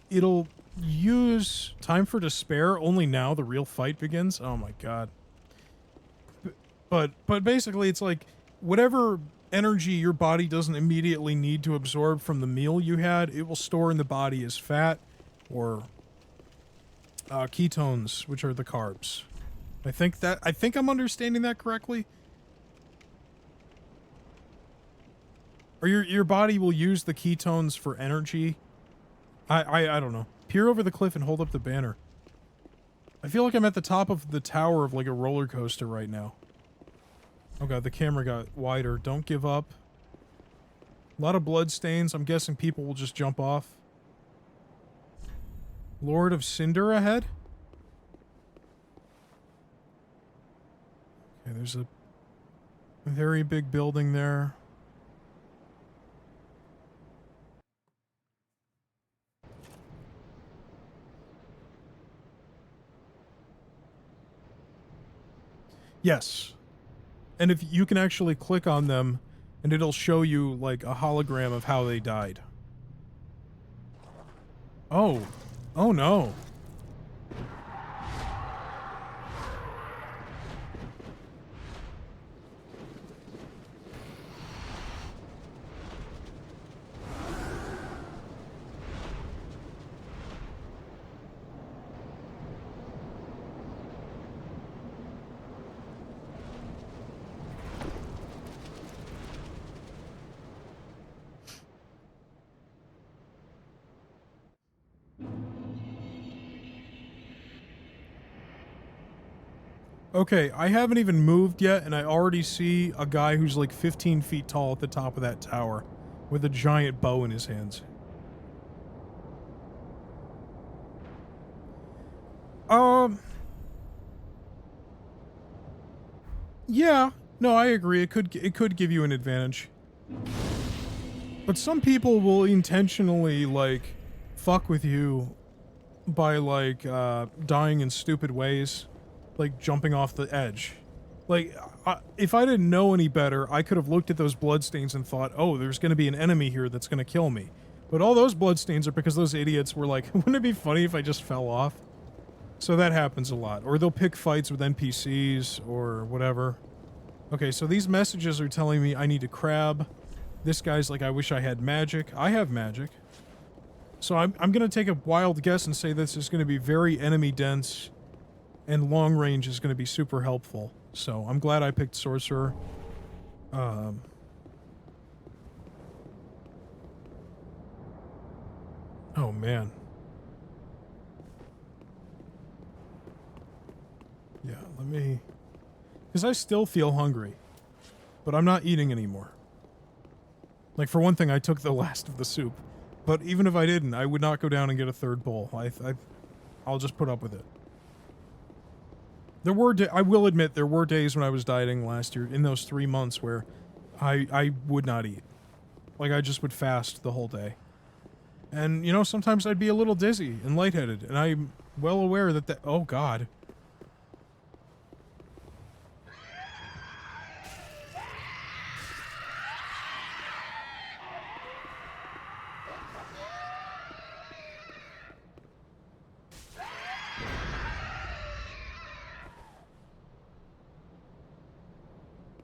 it'll use Time for Despair only now the real fight begins. Oh my god. But basically it's like whatever energy your body doesn't immediately need to absorb from the meal you had, it will store in the body as fat or ketones, which are the carbs. I think I'm understanding that correctly. Or your body will use the ketones for energy. I don't know. Peer over the cliff and hold up the banner. I feel like I'm at the top of the tower of like a roller coaster right now. Oh god, the camera got wider. Don't give up. A lot of blood stains. I'm guessing people will just jump off. Lord of Cinder ahead? Okay, there's a very big building there. Yes. And if you can actually click on them, and it'll show you like a hologram of how they died. Oh. Oh no. Okay, I haven't even moved yet, and I already see a guy who's like 15 feet tall at the top of that tower with a giant bow in his hands. Yeah, no, I agree. It could give you an advantage. But some people will intentionally like fuck with you by like dying in stupid ways. Like jumping off the edge. Like, if I didn't know any better, I could have looked at those bloodstains and thought, oh, there's going to be an enemy here that's going to kill me. But all those bloodstains are because those idiots were like, wouldn't it be funny if I just fell off? So that happens a lot. Or they'll pick fights with NPCs or whatever. Okay, so these messages are telling me I need to crab. This guy's like, I wish I had magic. I have magic. So I'm going to take a wild guess and say this is going to be very enemy dense. And long range is going to be super helpful. So I'm glad I picked Sorcerer. Oh man. Yeah, let me... Because I still feel hungry. But I'm not eating anymore. Like, for one thing, I took the last of the soup. But even if I didn't, I would not go down and get a third bowl. I'll just put up with it. There were, I will admit, there were days when I was dieting last year, in those 3 months, where I would not eat. Like, I just would fast the whole day. And, you know, sometimes I'd be a little dizzy and lightheaded, and I'm well aware that oh god.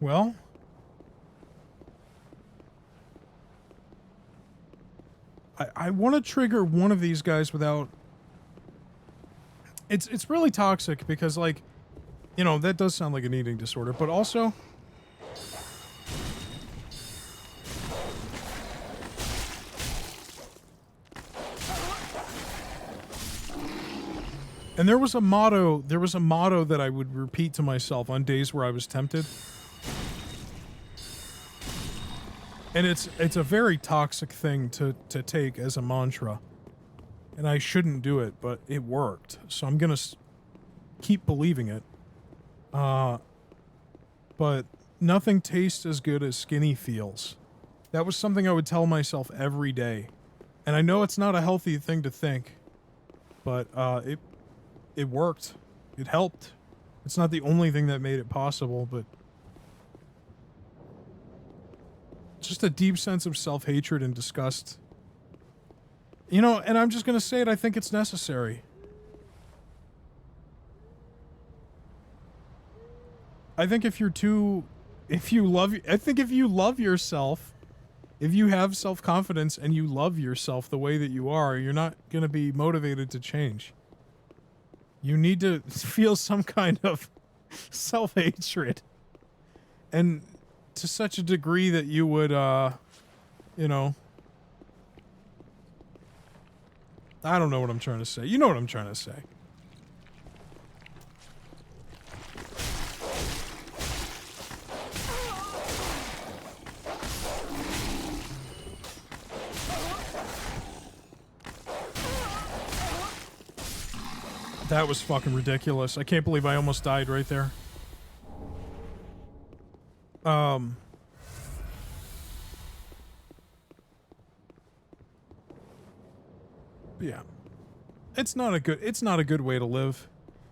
Well, I want to trigger one of these guys without... It's really toxic because, like, you know, that does sound like an eating disorder, but also... And there was a motto that I would repeat to myself on days where I was tempted. And it's a very toxic thing to take as a mantra. And I shouldn't do it, but it worked. So I'm going to keep believing it. But nothing tastes as good as skinny feels. That was something I would tell myself every day. And I know it's not a healthy thing to think, but it worked. It helped. It's not the only thing that made it possible, but just a deep sense of self-hatred and disgust. You know, and I'm just going to say it, I think it's necessary. I think if you love yourself, if you have self-confidence and you love yourself the way that you are, you're not going to be motivated to change. You need to feel some kind of self-hatred. And to such a degree that you would, you know... I don't know what I'm trying to say. You know what I'm trying to say. That was fucking ridiculous. I can't believe I almost died right there. Yeah. It's not a good way to live.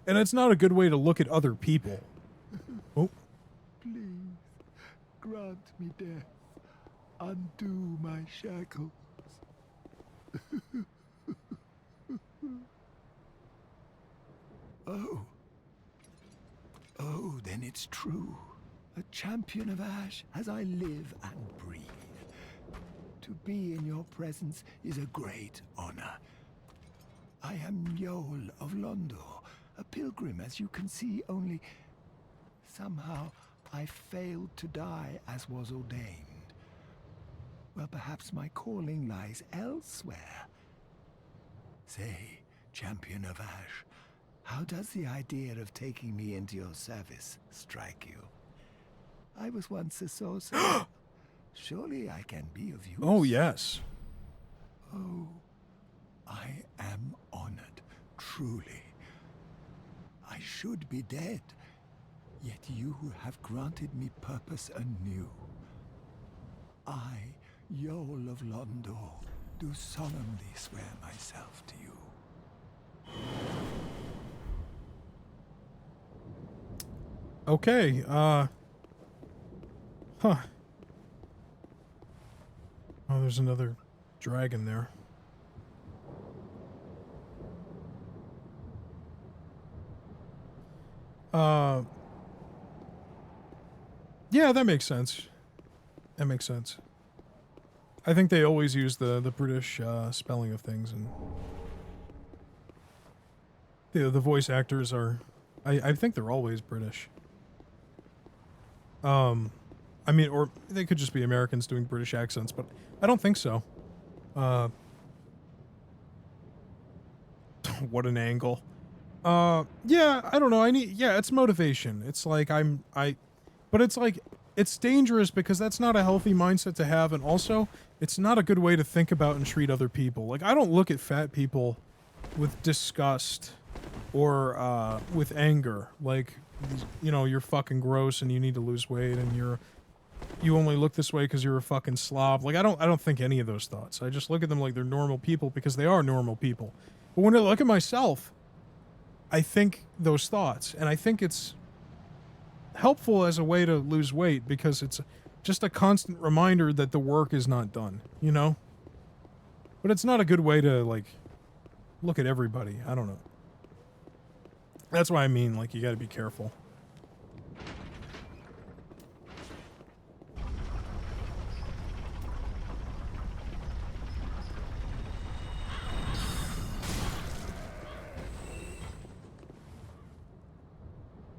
And it's not a good way to look at other people. Oh. Please, grant me death. Undo my shackles. Oh, then it's true. A champion of Ash as I live and breathe. To be in your presence is a great honor. I am Yoel of Londor, a pilgrim, as you can see, only somehow I failed to die as was ordained. Well, perhaps my calling lies elsewhere. Say, champion of Ash, how does the idea of taking me into your service strike you? I was once a sorcerer. Surely I can be of use. Oh, yes. Oh, I am honored, truly. I should be dead, yet you have granted me purpose anew. I, Yoel of Londor, do solemnly swear myself to you. Okay, huh. Oh, there's another dragon there. Yeah, that makes sense. That makes sense. I think they always use the British spelling of things, and the voice actors are, I think they're always British. I mean, or they could just be Americans doing British accents, but I don't think so. What an angle. Yeah, I don't know. It's motivation. It's like but it's like, it's dangerous because that's not a healthy mindset to have, and also, it's not a good way to think about and treat other people. Like, I don't look at fat people with disgust or with anger. Like, you know, you're fucking gross and you need to lose weight and you only look this way because you're a fucking slob. Like, I don't think any of those thoughts. I just look at them like they're normal people because they are normal people. But when I look at myself, I think those thoughts, and I think it's helpful as a way to lose weight because it's just a constant reminder that the work is not done, you know? But it's not a good way to, like, look at everybody. I don't know. That's why I mean, like, you gotta be careful.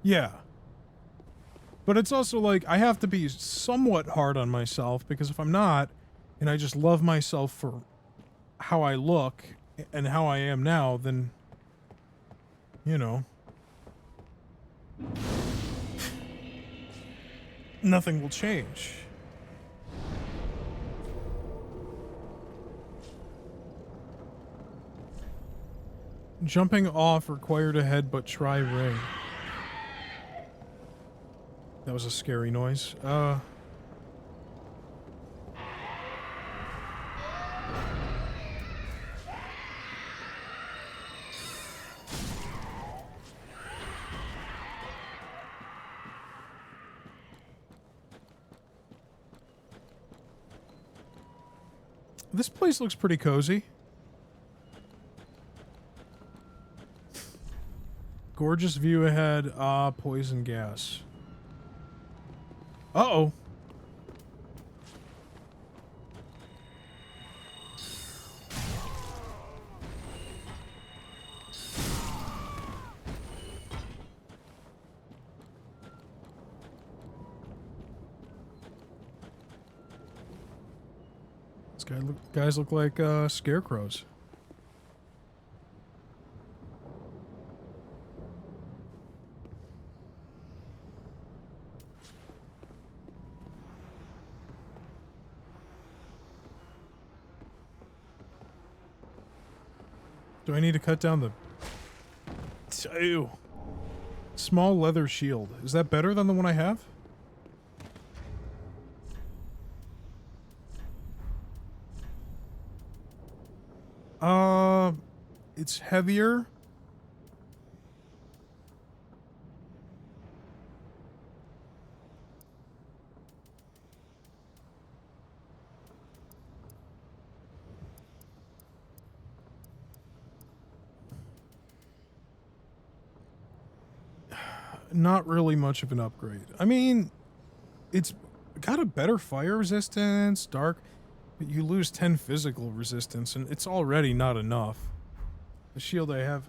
Yeah. But it's also like, I have to be somewhat hard on myself, because if I'm not, and I just love myself for how I look and how I am now, then, you know, nothing will change. Jumping off required a head, but try ring. That was a scary noise. This place looks pretty cozy. Gorgeous view ahead. Ah, poison gas. Uh-oh. Guys look like scarecrows. Do I need to cut down the... Ew. Small leather shield. Is that better than the one I have? It's heavier. Not really much of an upgrade. I mean, it's got a better fire resistance, dark, but you lose 10 physical resistance, and it's already not enough. The shield I have...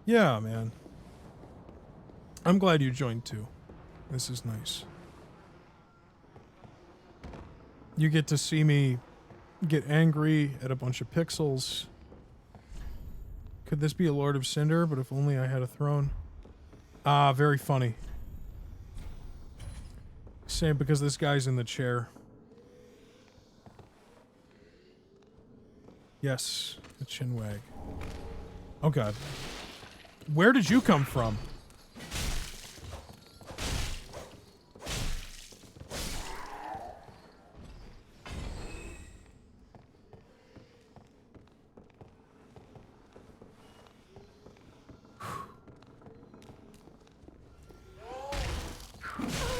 Yeah, man. I'm glad you joined too. This is nice. You get to see me get angry at a bunch of pixels. Could this be a Lord of Cinder? But if only I had a throne. Ah, very funny. Same, because this guy's in the chair. Yes, the chinwag. Oh god. Where did you come from?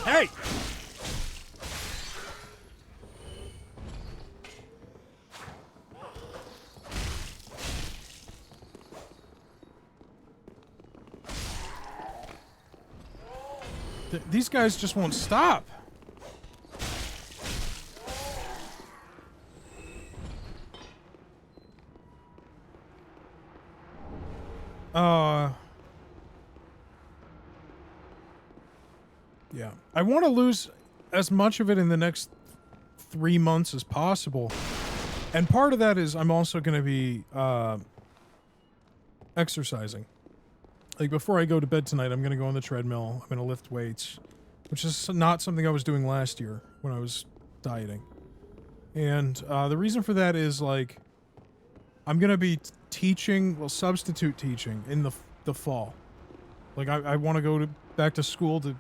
Hey! These guys just won't stop. Yeah. I want to lose as much of it in the next 3 months as possible. And part of that is I'm also going to be exercising. Like, before I go to bed tonight, I'm going to go on the treadmill. I'm going to lift weights, which is not something I was doing last year when I was dieting. And the reason for that is, like, I'm going to be teaching, well, substitute teaching in the fall. Like, I want to go back to school to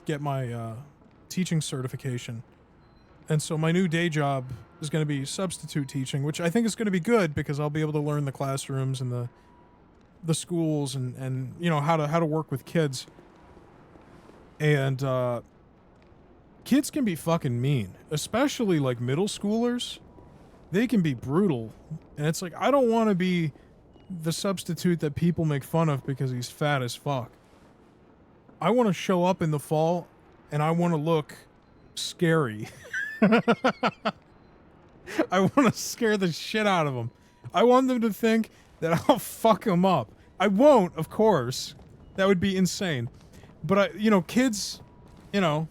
get my teaching certification. And so my new day job is going to be substitute teaching, which I think is going to be good because I'll be able to learn the classrooms and the schools and you know how to work with kids. And kids can be fucking mean, especially like middle schoolers. They can be brutal, and it's like, I don't want to be the substitute that people make fun of because he's fat as fuck. I want to show up in the fall and I want to look scary. I want to scare the shit out of them. I want them to think that I'll fuck them up. I won't, of course. That would be insane. But you know, kids, you know,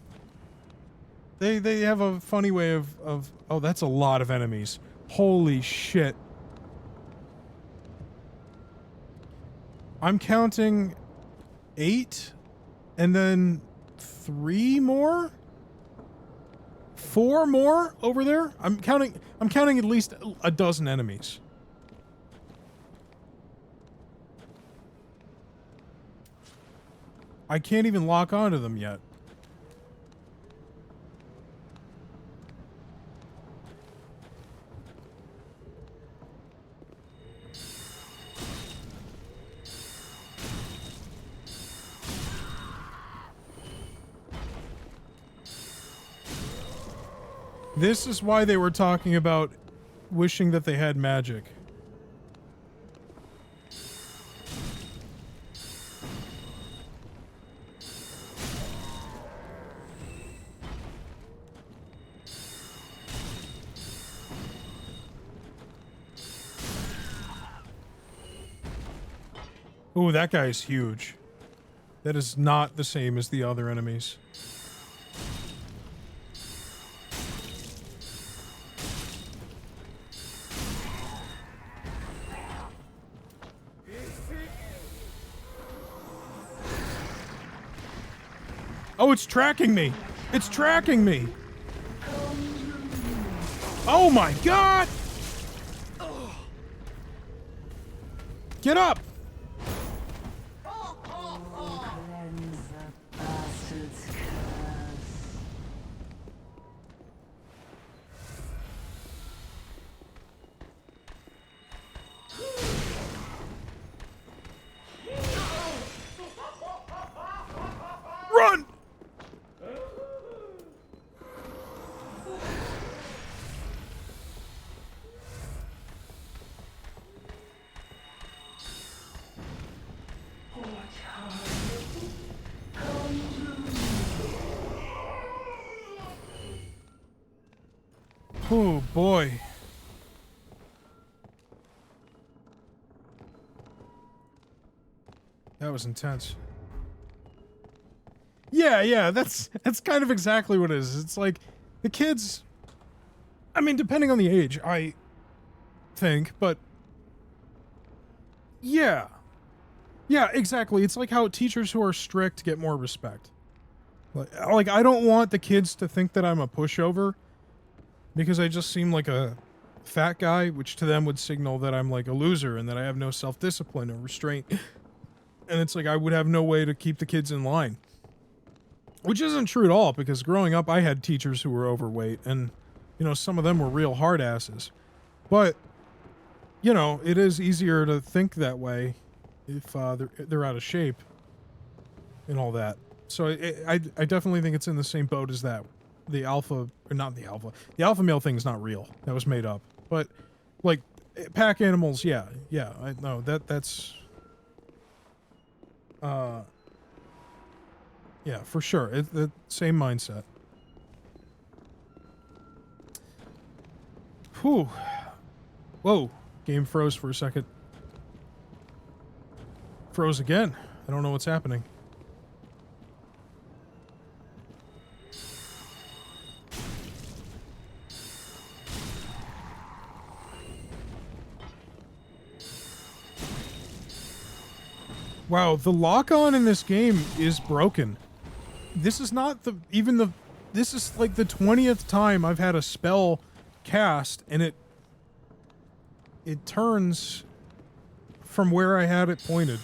they have a funny way of oh, that's a lot of enemies. Holy shit. I'm counting 8 and then 3 more? 4 more over there? I'm counting at least a dozen enemies. I can't even lock onto them yet. This is why they were talking about wishing that they had magic. Ooh, that guy is huge. That is not the same as the other enemies. Oh, it's tracking me! It's tracking me! Oh my god! Get up! Run! Oh boy. That was intense. Yeah, that's kind of exactly what it is. It's like the kids, I mean, depending on the age, I think, but yeah. Yeah, exactly. It's like how teachers who are strict get more respect. Like I don't want the kids to think that I'm a pushover because I just seem like a fat guy, which to them would signal that I'm like a loser and that I have no self-discipline or restraint. And it's like I would have no way to keep the kids in line. Which isn't true at all, because growing up I had teachers who were overweight, and, you know, some of them were real hard asses. But, you know, it is easier to think that way if they're out of shape and all that. So I definitely think it's in the same boat as that. The alpha, or not the alpha. The alpha male thing is not real. That was made up. But, like, pack animals, yeah, I know that's yeah, for sure. It's the same mindset. Whew. Whoa. Game froze for a second. Froze again. I don't know what's happening. Wow, the lock-on in this game is broken. This is not this is like the 20th time I've had a spell cast and it turns from where I had it pointed.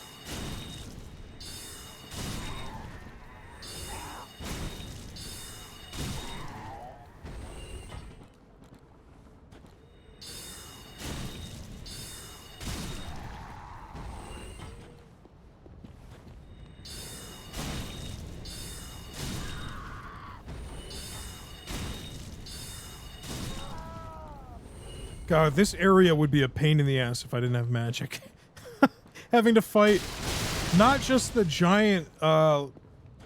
God, this area would be a pain in the ass if I didn't have magic. Having to fight not just the giant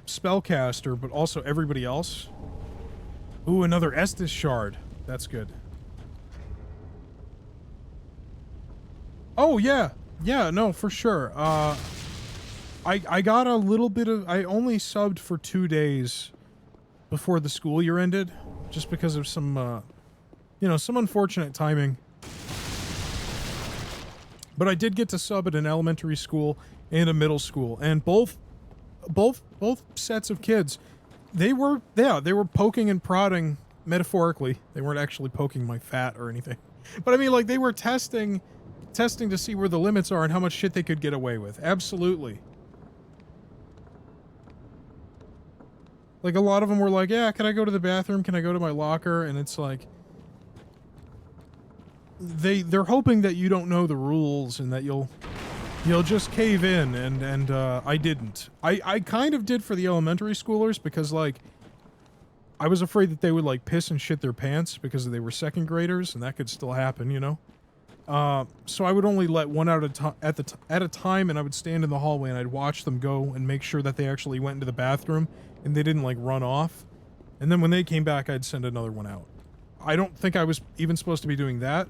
spellcaster, but also everybody else. Ooh, another Estus shard. That's good. Oh, yeah. Yeah, no, for sure. I got a little bit of, I only subbed for 2 days before the school year ended, just because of some, you know, some unfortunate timing. But I did get to sub at an elementary school and a middle school, and both sets of kids, they were poking and prodding metaphorically. They weren't actually poking my fat or anything. But I mean, like, they were testing to see where the limits are and how much shit they could get away with. Absolutely. Like, a lot of them were like, yeah, can I go to the bathroom? Can I go to my locker? And it's like, they're hoping that you don't know the rules and that you'll just cave in, and I didn't. I kind of did for the elementary schoolers, because, like, I was afraid that they would, like, piss and shit their pants because they were second graders, and that could still happen, you know? So I would only let one out at a time, and I would stand in the hallway and I'd watch them go and make sure that they actually went into the bathroom and they didn't, like, run off. And then when they came back, I'd send another one out. I don't think I was even supposed to be doing that,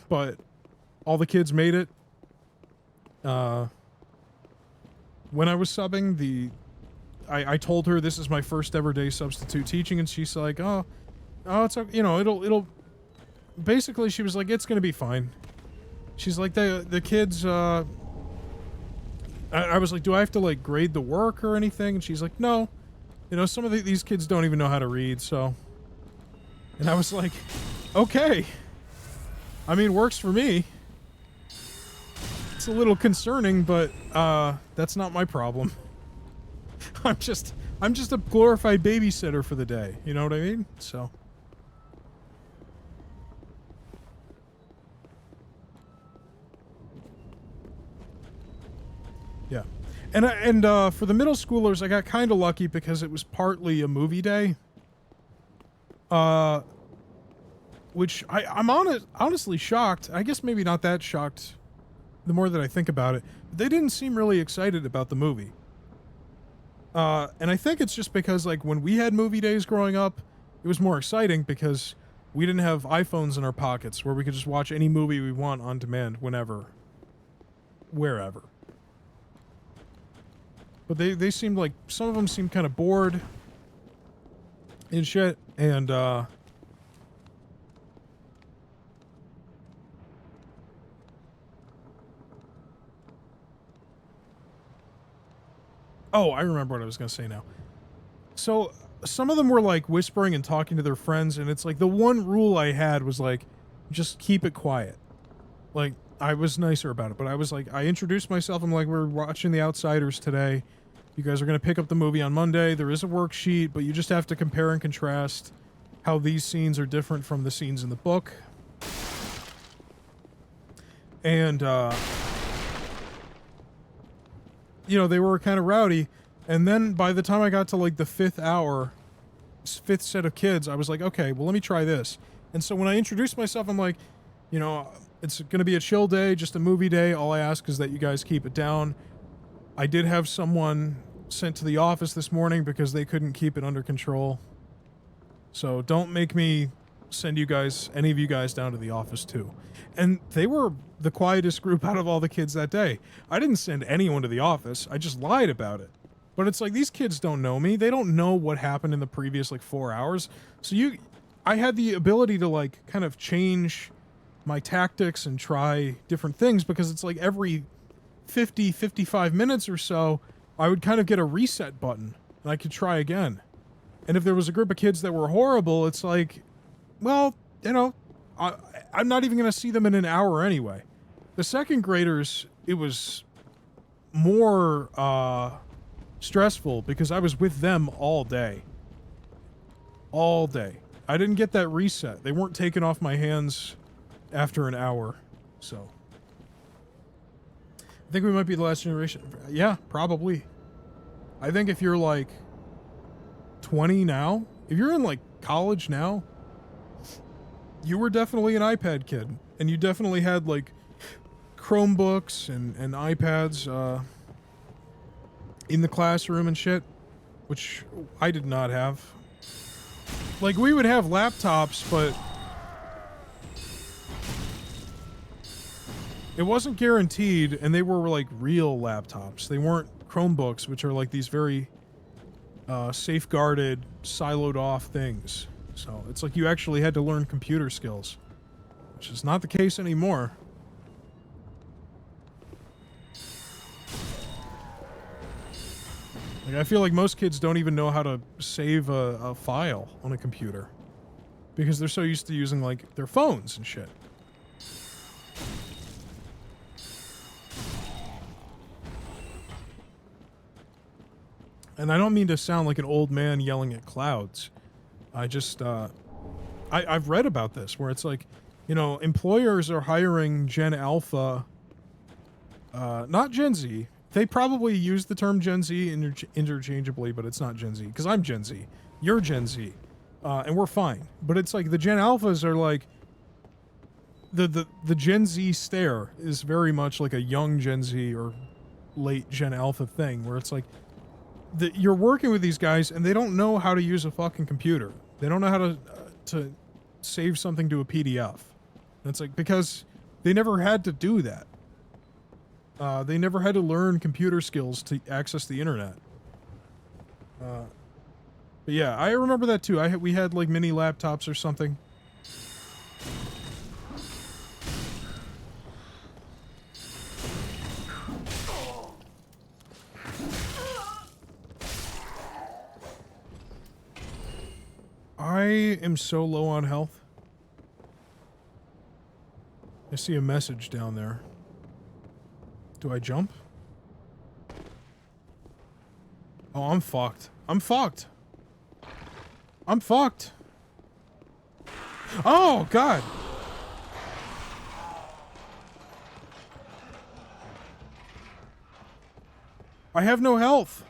but all the kids made it. When I was subbing, I told her this is my first ever day substitute teaching, and she's like, oh, it's okay, you know, it'll basically, she was like, it's gonna be fine. She's like, the kids, I was like, do I have to, like, grade the work or anything? And she's like, no, you know, some of these kids don't even know how to read, so. And I was like, okay, I mean, works for me. It's a little concerning, but that's not my problem. I'm just a glorified babysitter for the day, you know what I mean? So yeah. And for the middle schoolers, I got kind of lucky because it was partly a movie day. Which I'm honestly shocked. I guess maybe not that shocked the more that I think about it. But they didn't seem really excited about the movie. And I think it's just because, like, when we had movie days growing up, it was more exciting because we didn't have iPhones in our pockets where we could just watch any movie we want on demand whenever, wherever. But they seemed like, some of them seemed kind of bored and shit, and oh, I remember what I was going to say now. So, some of them were, like, whispering and talking to their friends, and it's like, the one rule I had was, like, just keep it quiet. Like, I was nicer about it, but I was like, I introduced myself, I'm like, we're watching The Outsiders today. You guys are going to pick up the movie on Monday. There is a worksheet, but you just have to compare and contrast how these scenes are different from the scenes in the book. And, you know, they were kind of rowdy. And then by the time I got to, like, the fifth set of kids, I was like, okay, well, let me try this. And so when I introduced myself, I'm like, you know, it's going to be a chill day, just a movie day. All I ask is that you guys keep it down. I did have someone sent to the office this morning because they couldn't keep it under control. So don't make me send any of you guys down to the office too. And they were the quietest group out of all the kids that day. I didn't send anyone to the office. I just lied about it. But it's like, these kids don't know me. They don't know what happened in the previous, like, 4 hours. So I had the ability to, like, kind of change my tactics and try different things, because it's like every 55 minutes or so, I would kind of get a reset button and I could try again. And if there was a group of kids that were horrible, it's like, well, you know, I'm not even going to see them in an hour anyway. The second graders, it was more stressful because I was with them all day. All day. I didn't get that reset. They weren't taken off my hands after an hour, so. I think we might be the last generation. Yeah, probably. I think if you're, like, 20 now, if you're in, like, college now, you were definitely an iPad kid. And you definitely had, like, Chromebooks and iPads in the classroom and shit, which I did not have. Like, we would have laptops, but It wasn't guaranteed, and they were like real laptops. They weren't Chromebooks, which are like these very safeguarded, siloed off things. So it's like you actually had to learn computer skills, which is not the case anymore. Like, I feel like most kids don't even know how to save a file on a computer because they're so used to using like their phones and shit. And I don't mean to sound like an old man yelling at clouds. I just, I've read about this where it's like, you know, employers are hiring Gen Alpha, not Gen Z. They probably use the term Gen Z interchangeably, but it's not Gen Z because I'm Gen Z. You're Gen Z, and we're fine. But it's like the Gen Alphas are like the Gen Z stare is very much like a young Gen Z or late Gen Alpha thing where it's like you're working with these guys and they don't know how to use a fucking computer. They don't know how to save something to a PDF. And it's like because they never had to do that. They never had to learn computer skills to access the internet. But yeah, I remember that too. We had like mini laptops or something. I am so low on health. I see a message down there. Do I jump? Oh, I'm fucked. I'm fucked. I'm fucked. Oh, God. I have no health.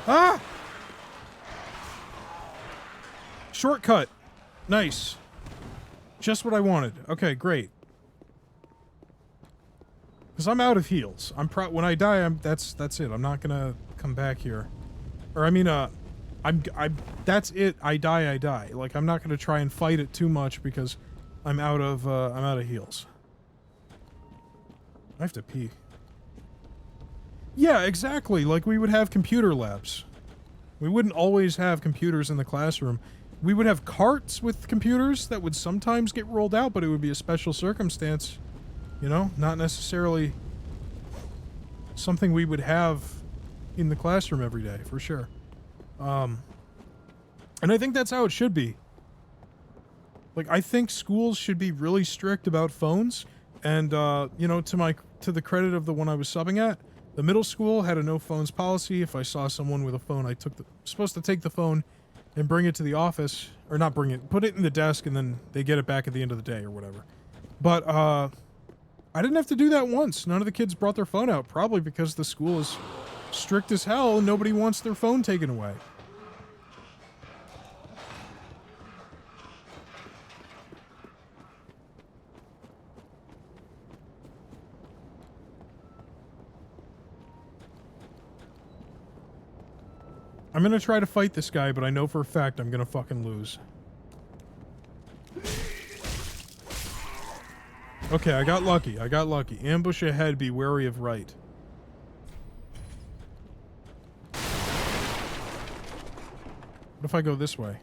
Ah! Shortcut. Nice. Just what I wanted. Okay, great. Because I'm out of heals. When I die, that's it. I'm not gonna come back here. Or I mean, that's it. I die. Like I'm not gonna try and fight it too much because I'm out of heals. I have to pee. Yeah, exactly. Like we would have computer labs. We wouldn't always have computers in the classroom. We would have carts with computers that would sometimes get rolled out, but it would be a special circumstance. You know, not necessarily something we would have in the classroom every day, for sure. And I think that's how it should be. Like, I think schools should be really strict about phones. And, you know, to the credit of the one I was subbing at, the middle school had a no phones policy. If I saw someone with a phone, I supposed to take the phone and bring it to the office, or not bring it, put it in the desk, and then they get it back at the end of the day or whatever. But, I didn't have to do that once. None of the kids brought their phone out, probably because the school is strict as hell and nobody wants their phone taken away. I'm gonna try to fight this guy, but I know for a fact I'm gonna fucking lose. Okay, I got lucky. Ambush ahead, be wary of right. What if I go this way?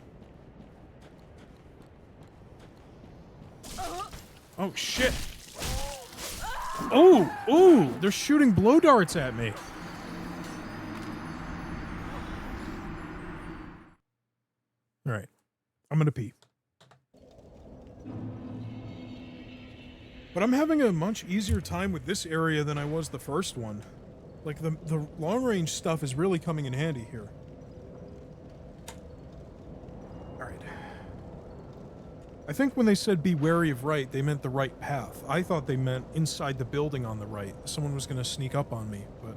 Oh, shit! Oh! Ooh! They're shooting blow darts at me! Alright. I'm gonna pee. But I'm having a much easier time with this area than I was the first one. Like, the long-range stuff is really coming in handy here. Alright. I think when they said be wary of right, they meant the right path. I thought they meant inside the building on the right. Someone was gonna sneak up on me, but...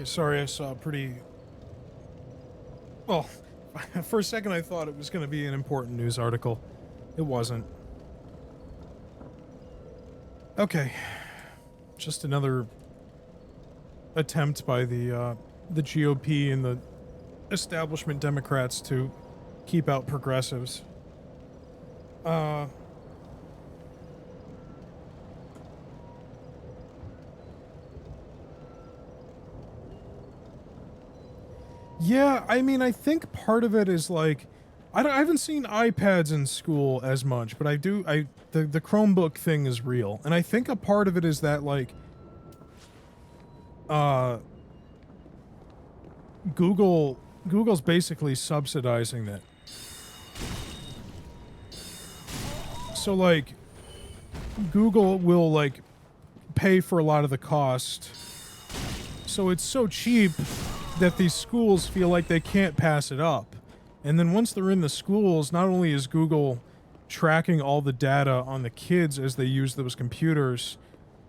Sorry, I saw a pretty... Well, for a second I thought it was going to be an important news article. It wasn't. Okay. Just another attempt by the GOP and the establishment Democrats to keep out progressives. Yeah, I mean, I think part of it is like, I haven't seen iPads in school as much, but the Chromebook thing is real. And I think a part of it is that, like, Google's basically subsidizing it. So, like, Google will, like, pay for a lot of the cost. So it's so cheap that these schools feel like they can't pass it up. And then once they're in the schools, not only is Google tracking all the data on the kids as they use those computers,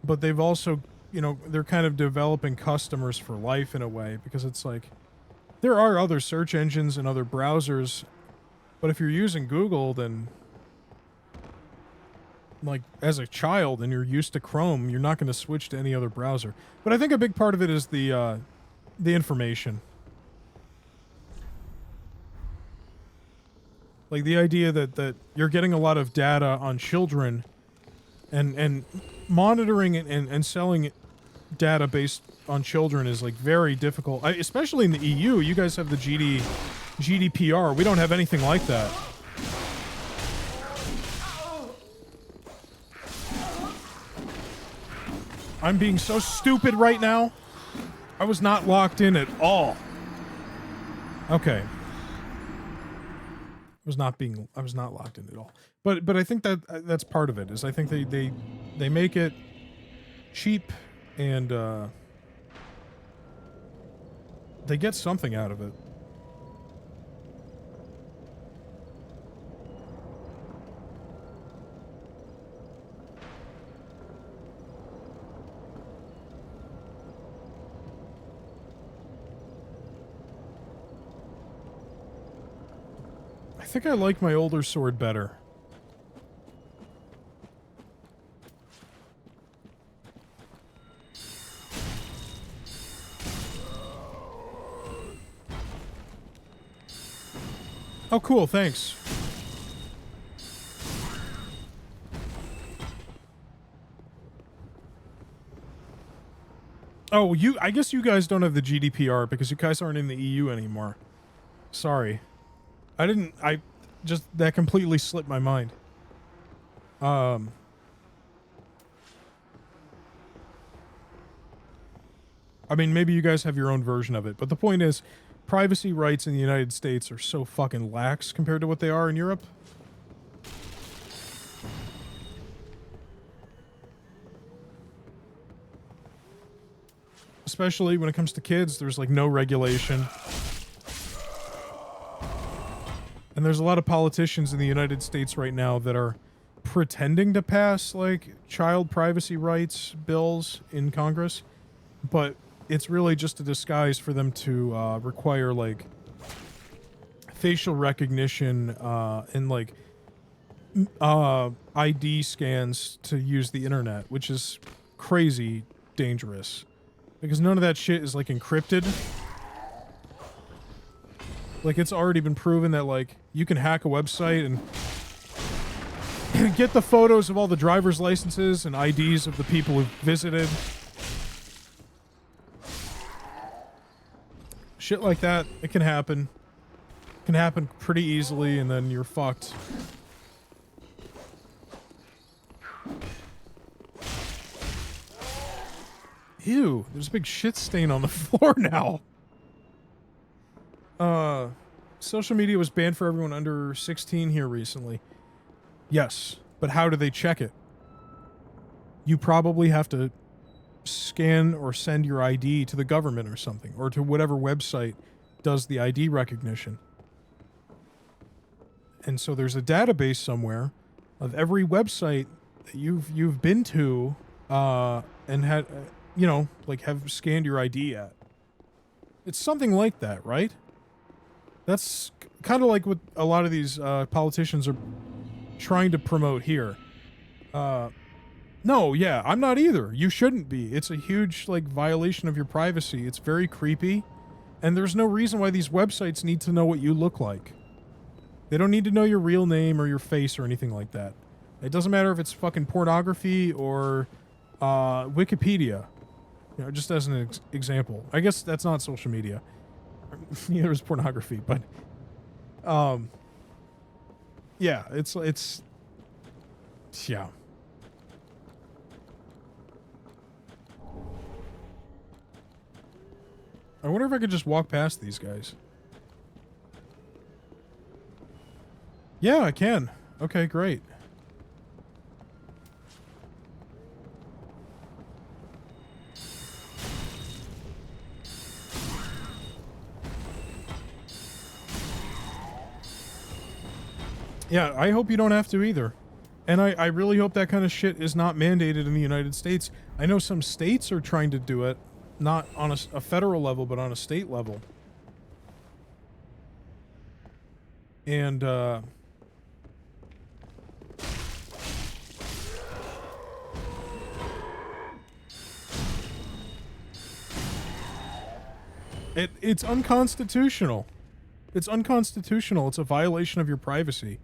but they've also, you know, they're kind of developing customers for life in a way, because it's like, there are other search engines and other browsers, but if you're using Google, then, like, as a child and you're used to Chrome, you're not going to switch to any other browser. But I think a big part of it is the information. Like, the idea that you're getting a lot of data on children and monitoring it and selling data based on children is, like, very difficult. Especially in the EU, you guys have the GDPR. We don't have anything like that. I'm being so stupid right now. I was not locked in at all. Okay. I was not locked in at all. But I think that's part of it. Is I think they make it cheap and they get something out of it. I think I like my older sword better. Oh, cool, thanks. Oh, I guess you guys don't have the GDPR because you guys aren't in the EU anymore. Sorry. That completely slipped my mind. I mean, maybe you guys have your own version of it, but the point is, privacy rights in the United States are so fucking lax compared to what they are in Europe. Especially when it comes to kids, there's, like, no regulation. And there's a lot of politicians in the United States right now that are pretending to pass, like, child privacy rights bills in Congress, but it's really just a disguise for them to require, like, facial recognition and, like, ID scans to use the internet, which is crazy dangerous. Because none of that shit is, like, encrypted. Like, it's already been proven that, like, you can hack a website and get the photos of all the driver's licenses and IDs of the people who visited. Shit like that, it can happen. It can happen pretty easily, and then you're fucked. Ew, there's a big shit stain on the floor now. Social media was banned for everyone under 16 here recently. Yes, but how do they check it? You probably have to scan or send your ID to the government or something, or to whatever website does the ID recognition. And so there's a database somewhere of every website that you've been to and had, you know, like, have scanned your ID at. It's something like that, right? That's kind of like what a lot of these politicians are trying to promote here. No, yeah, I'm not either. You shouldn't be. It's a huge, like, violation of your privacy. It's very creepy. And there's no reason why these websites need to know what you look like. They don't need to know your real name or your face or anything like that. It doesn't matter if it's fucking pornography or Wikipedia. You know, just as an example. I guess that's not social media. Neither is pornography, but yeah, it's yeah. I wonder if I could just walk past these guys. Yeah, I can. Okay, great. Yeah, I hope you don't have to either. And I really hope that kind of shit is not mandated in the United States. I know some states are trying to do it, not on a federal level, but on a state level. And, it's unconstitutional. It's unconstitutional. It's a violation of your privacy.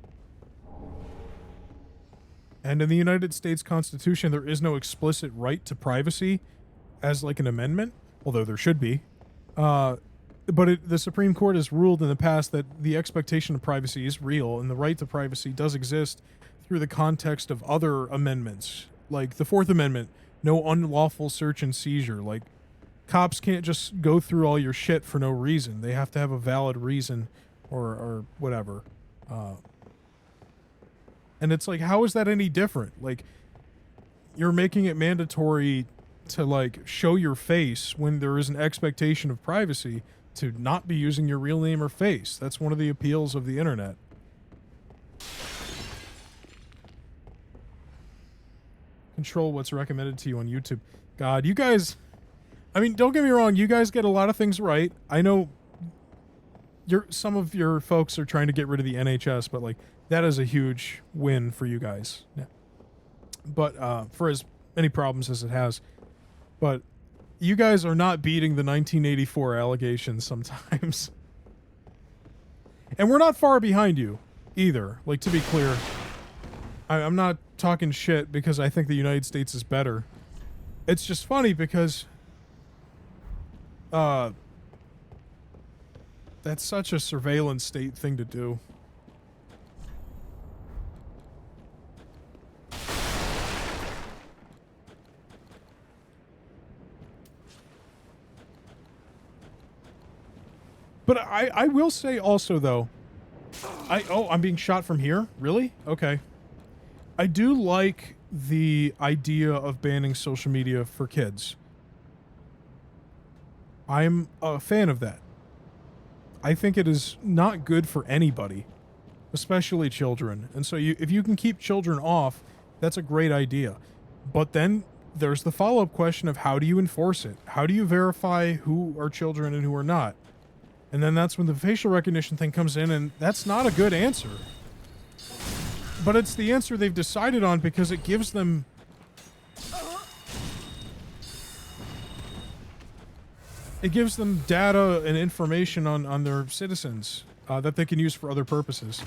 And in the United States Constitution, there is no explicit right to privacy as like an amendment, although there should be. But the Supreme Court has ruled in the past that the expectation of privacy is real, and the right to privacy does exist through the context of other amendments, like the Fourth Amendment, no unlawful search and seizure. Like, cops can't just go through all your shit for no reason. They have to have a valid reason or whatever. And it's like, how is that any different? Like, you're making it mandatory to, like, show your face when there is an expectation of privacy to not be using your real name or face. That's one of the appeals of the internet. Control what's recommended to you on YouTube. God, you guys... I mean, don't get me wrong, you guys get a lot of things right. I know some of your folks are trying to get rid of the NHS, but, like, that is a huge win for you guys. Yeah. But for as many problems as it has. But you guys are not beating the 1984 allegations sometimes. And we're not far behind you either. Like, to be clear, I'm not talking shit because I think the United States is better. It's just funny because that's such a surveillance state thing to do. But I will say also, though, I'm being shot from here? Really? Okay. I do like the idea of banning social media for kids. I'm a fan of that. I think it is not good for anybody, especially children. And so if you can keep children off, that's a great idea. But then there's the follow-up question of how do you enforce it? How do you verify who are children and who are not? And then that's when the facial recognition thing comes in, and that's not a good answer. But it's the answer they've decided on because it gives them... It gives them data and information on their citizens that they can use for other purposes.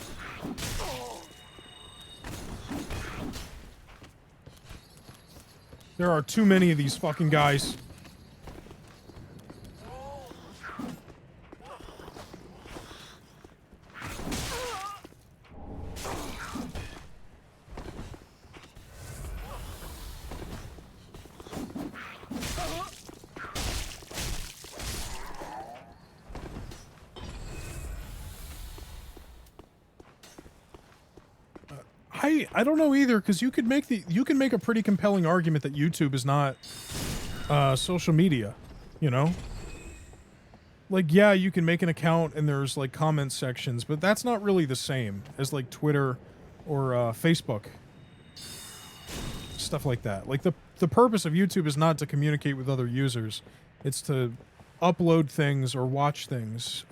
There are too many of these fucking guys. I don't know either, because you can make a pretty compelling argument that YouTube is not social media, you know? Like, yeah, you can make an account and there's like comment sections, but that's not really the same as like Twitter or Facebook. Stuff like that. Like the purpose of YouTube is not to communicate with other users. It's to upload things or watch things.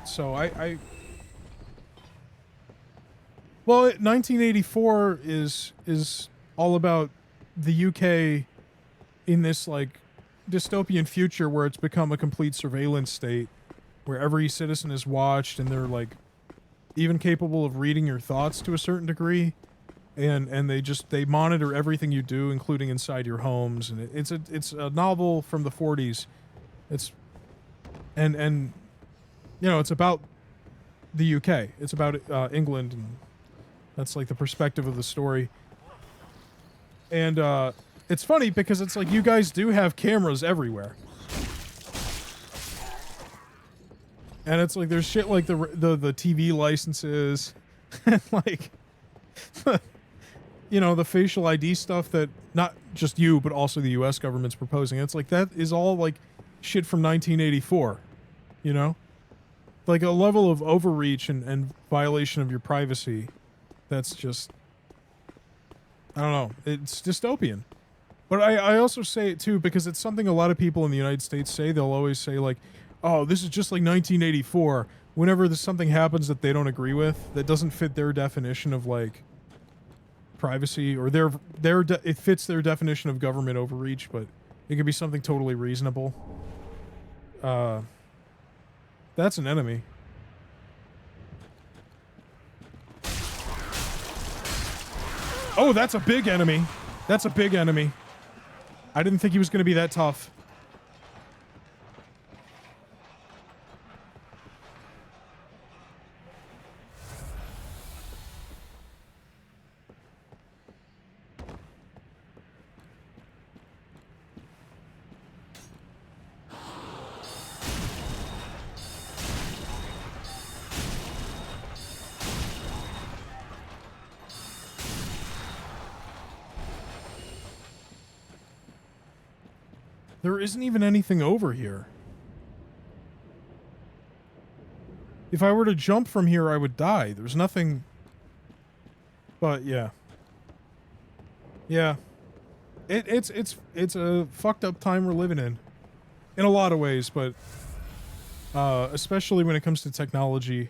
So well, 1984 is all about the UK in this like dystopian future where it's become a complete surveillance state, where every citizen is watched and they're like even capable of reading your thoughts to a certain degree, and they monitor everything you do, including inside your homes. And it's a novel from the 40s. It's and you know, it's about the UK. It's about England, and that's like the perspective of the story. And it's funny because it's like you guys do have cameras everywhere. And it's like there's shit like the TV licenses and like you know, the facial ID stuff that not just you but also the US government's proposing. It's like that is all like shit from 1984, you know? Like a level of overreach and violation of your privacy that's just, I don't know, it's dystopian. But I also say it too because it's something a lot of people in the United States say. They'll always say like, oh, this is just like 1984. Whenever there's something happens that they don't agree with, that doesn't fit their definition of like privacy, or it fits their definition of government overreach, but it could be something totally reasonable. That's an enemy. Oh, that's a big enemy. That's a big enemy. I didn't think he was going to be that tough. There isn't even anything over here. If I were to jump from here, I would die. There's nothing. But yeah. Yeah. It's a fucked up time we're living in a lot of ways, but especially when it comes to technology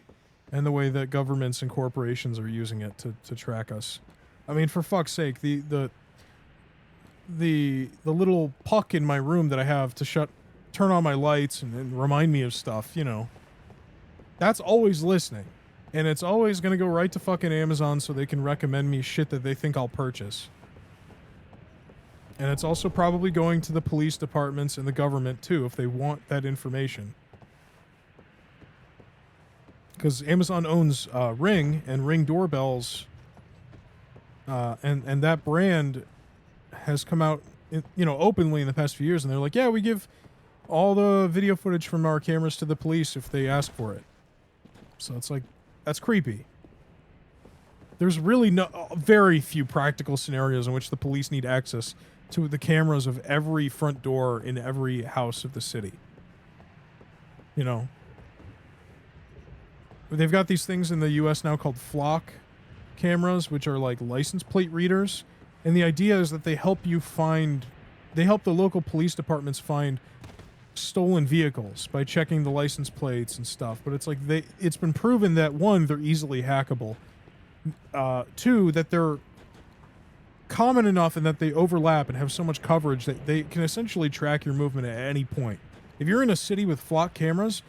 and the way that governments and corporations are using it to track us. I mean, for fuck's sake, the little puck in my room that I have to turn on my lights and remind me of stuff, you know, that's always listening. And it's always going to go right to fucking Amazon so they can recommend me shit that they think I'll purchase. And it's also probably going to the police departments and the government too if they want that information. Because Amazon owns Ring and Ring doorbells, and that brand has come out, you know, openly in the past few years, and they're like, yeah, we give all the video footage from our cameras to the police if they ask for it. So it's like, that's creepy. There's really very few practical scenarios in which the police need access to the cameras of every front door in every house of the city. You know, they've got these things in the US now called flock cameras, which are like license plate readers. And the idea is that they help the local police departments find stolen vehicles by checking the license plates and stuff. But it's like it's been proven that one, they're easily hackable. Two, that they're common enough and that they overlap and have so much coverage that they can essentially track your movement at any point. If you're in a city with flock cameras,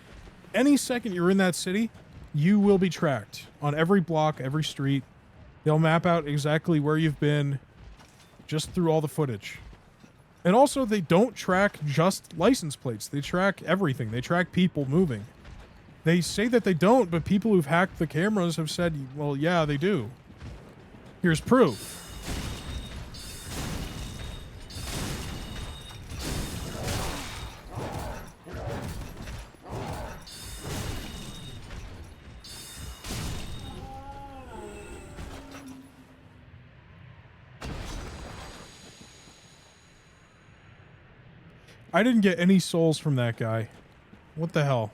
any second you're in that city, you will be tracked on every block, every street. They'll map out exactly where you've been just through all the footage. And also, they don't track just license plates. They track everything. They track people moving. They say that they don't, but people who've hacked the cameras have said, well, yeah, they do. Here's proof. I didn't get any souls from that guy. What the hell?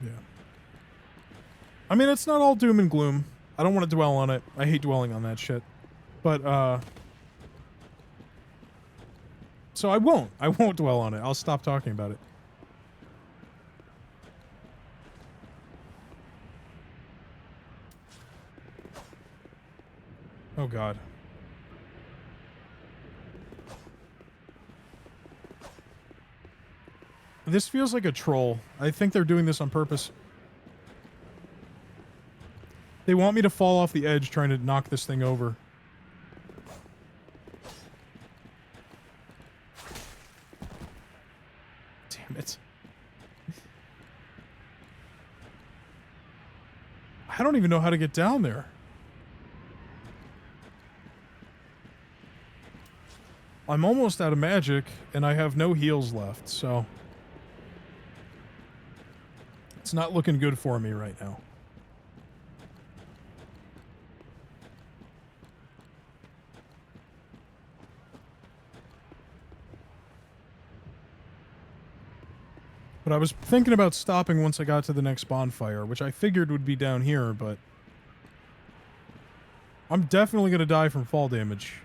Yeah. I mean, it's not all doom and gloom. I don't want to dwell on it. I hate dwelling on that shit. But, so I won't. I won't dwell on it. I'll stop talking about it. Oh, God. This feels like a troll. I think they're doing this on purpose. They want me to fall off the edge trying to knock this thing over. Damn it. I don't even know how to get down there. I'm almost out of magic, and I have no heals left, so... It's not looking good for me right now. But I was thinking about stopping once I got to the next bonfire, which I figured would be down here, but... I'm definitely going to die from fall damage.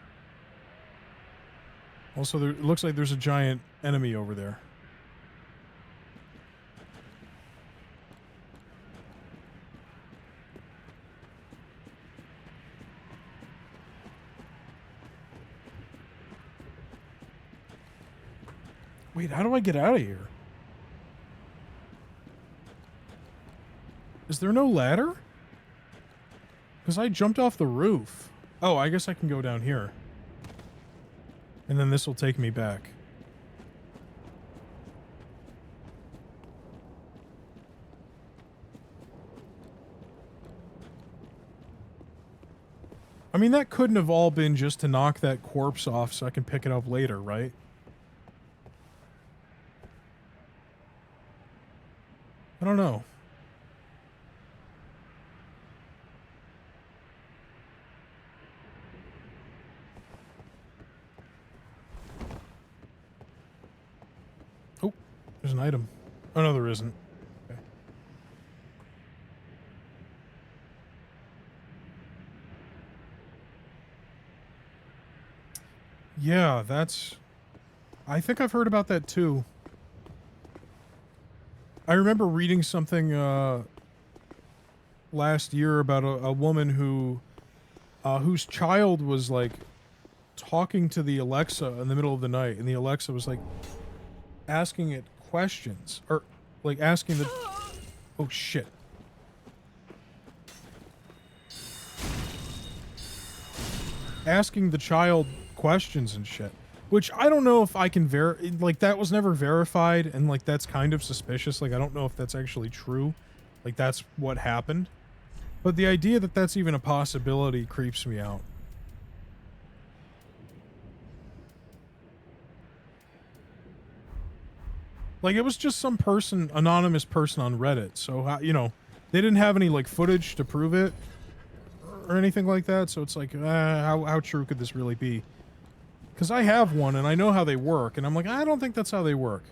Also, it looks like there's a giant enemy over there. Wait, how do I get out of here? Is there no ladder? Because I jumped off the roof. Oh, I guess I can go down here. And then this will take me back. I mean, that couldn't have all been just to knock that corpse off so I can pick it up later, right? I don't know. Oh, there's an item. Oh, no, there isn't. Okay. Yeah, that's... I think I've heard about that too. I remember reading something last year about a woman who whose child was like talking to the Alexa in the middle of the night, and the Alexa was like asking it questions, or like asking the... Oh shit. Asking the child questions and shit. Which I don't know if I can like, that was never verified, and like that's kind of suspicious. Like, I don't know if that's actually true. Like, that's what happened. But the idea that that's even a possibility creeps me out. Like, it was just some person, anonymous person on Reddit. So, you know, they didn't have any like footage to prove it or anything like that. So it's like, how true could this really be? Because I have one, and I know how they work, and I'm like, I don't think that's how they work.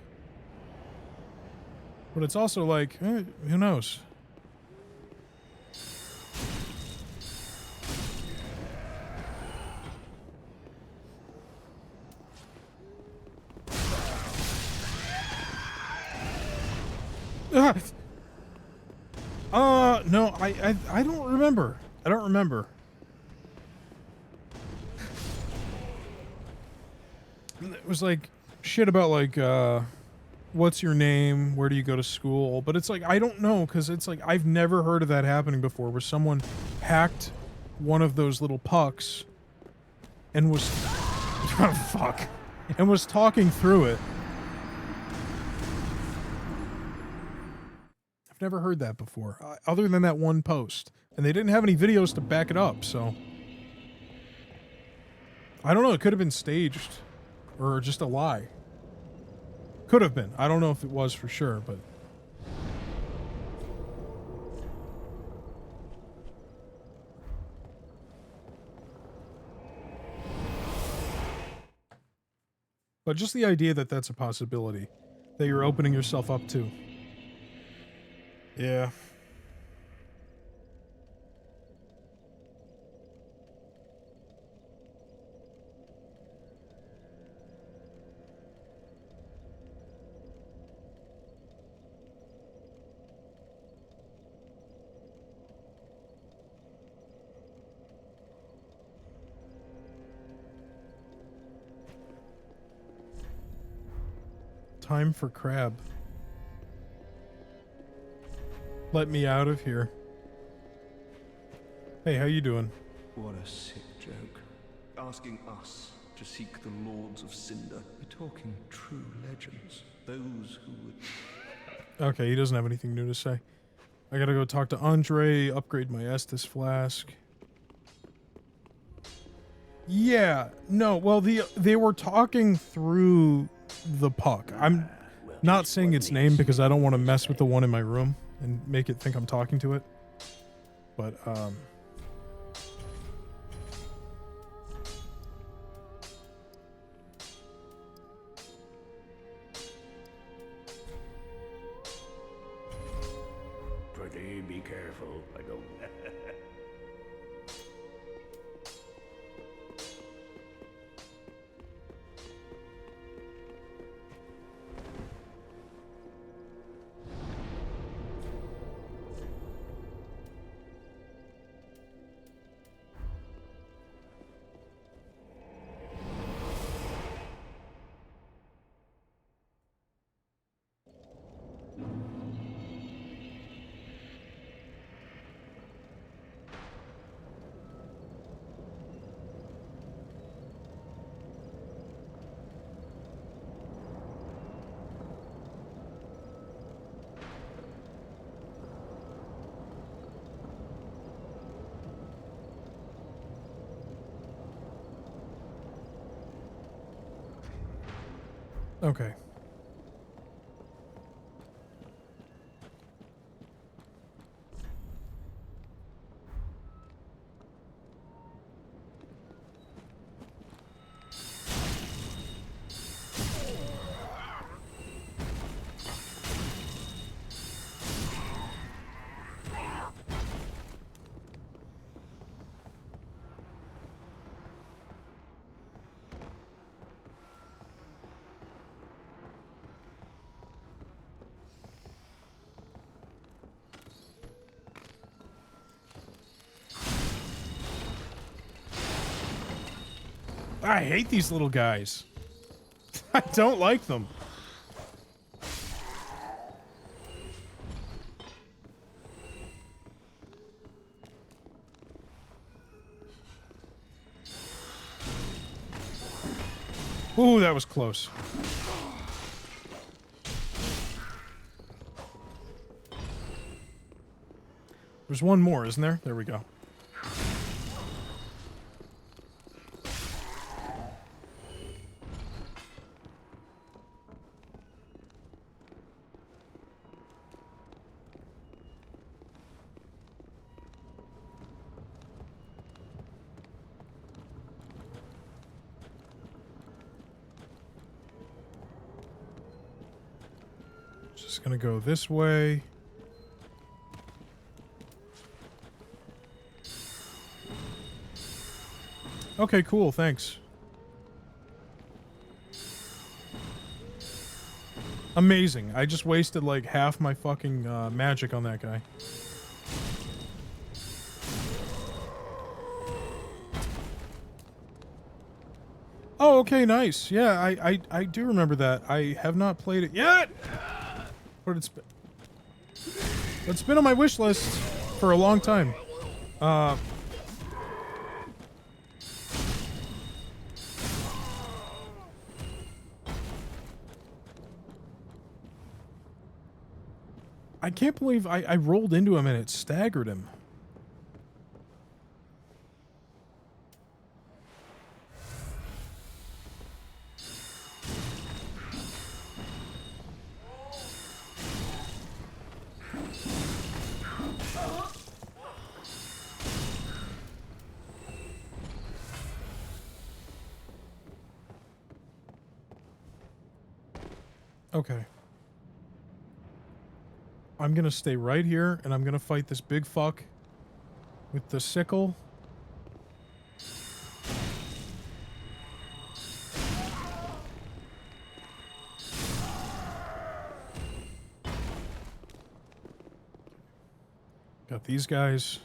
But it's also like, who knows? No, I don't remember. I don't remember. It was like shit about like what's your name, where do you go to school, but it's like I don't know, because it's like I've never heard of that happening before, where someone hacked one of those little pucks and was oh, fuck, and was talking through it. I've never heard that before, other than that one post, and they didn't have any videos to back it up, so I don't know. It could have been staged. Or just a lie. Could have been. I don't know if it was for sure, but... But just the idea that that's a possibility. That you're opening yourself up to. Yeah. Time for crab. Let me out of here. Hey, how you doing? What a sick joke. Asking us to seek the Lords of Cinder. We're talking true legends. Those who would... Okay, he doesn't have anything new to say. I gotta go talk to Andre, upgrade my Estus flask. Yeah, no, well, they were talking through the puck. I'm not saying its name because I don't want to mess with the one in my room and make it think I'm talking to it. But, Pretty be careful. I don't. okay. I hate these little guys. I don't like them. Ooh, that was close. There's one more, isn't there? There we go. Just gonna go this way. Okay, cool, thanks. Amazing. I just wasted like half my fucking magic on that guy. Oh, okay, nice. Yeah, I do remember that. I have not played it yet, but it's been on my wish list for a long time. I can't believe I rolled into him and it staggered him. Okay. I'm gonna stay right here, and I'm gonna fight this big fuck with the sickle. Got these guys.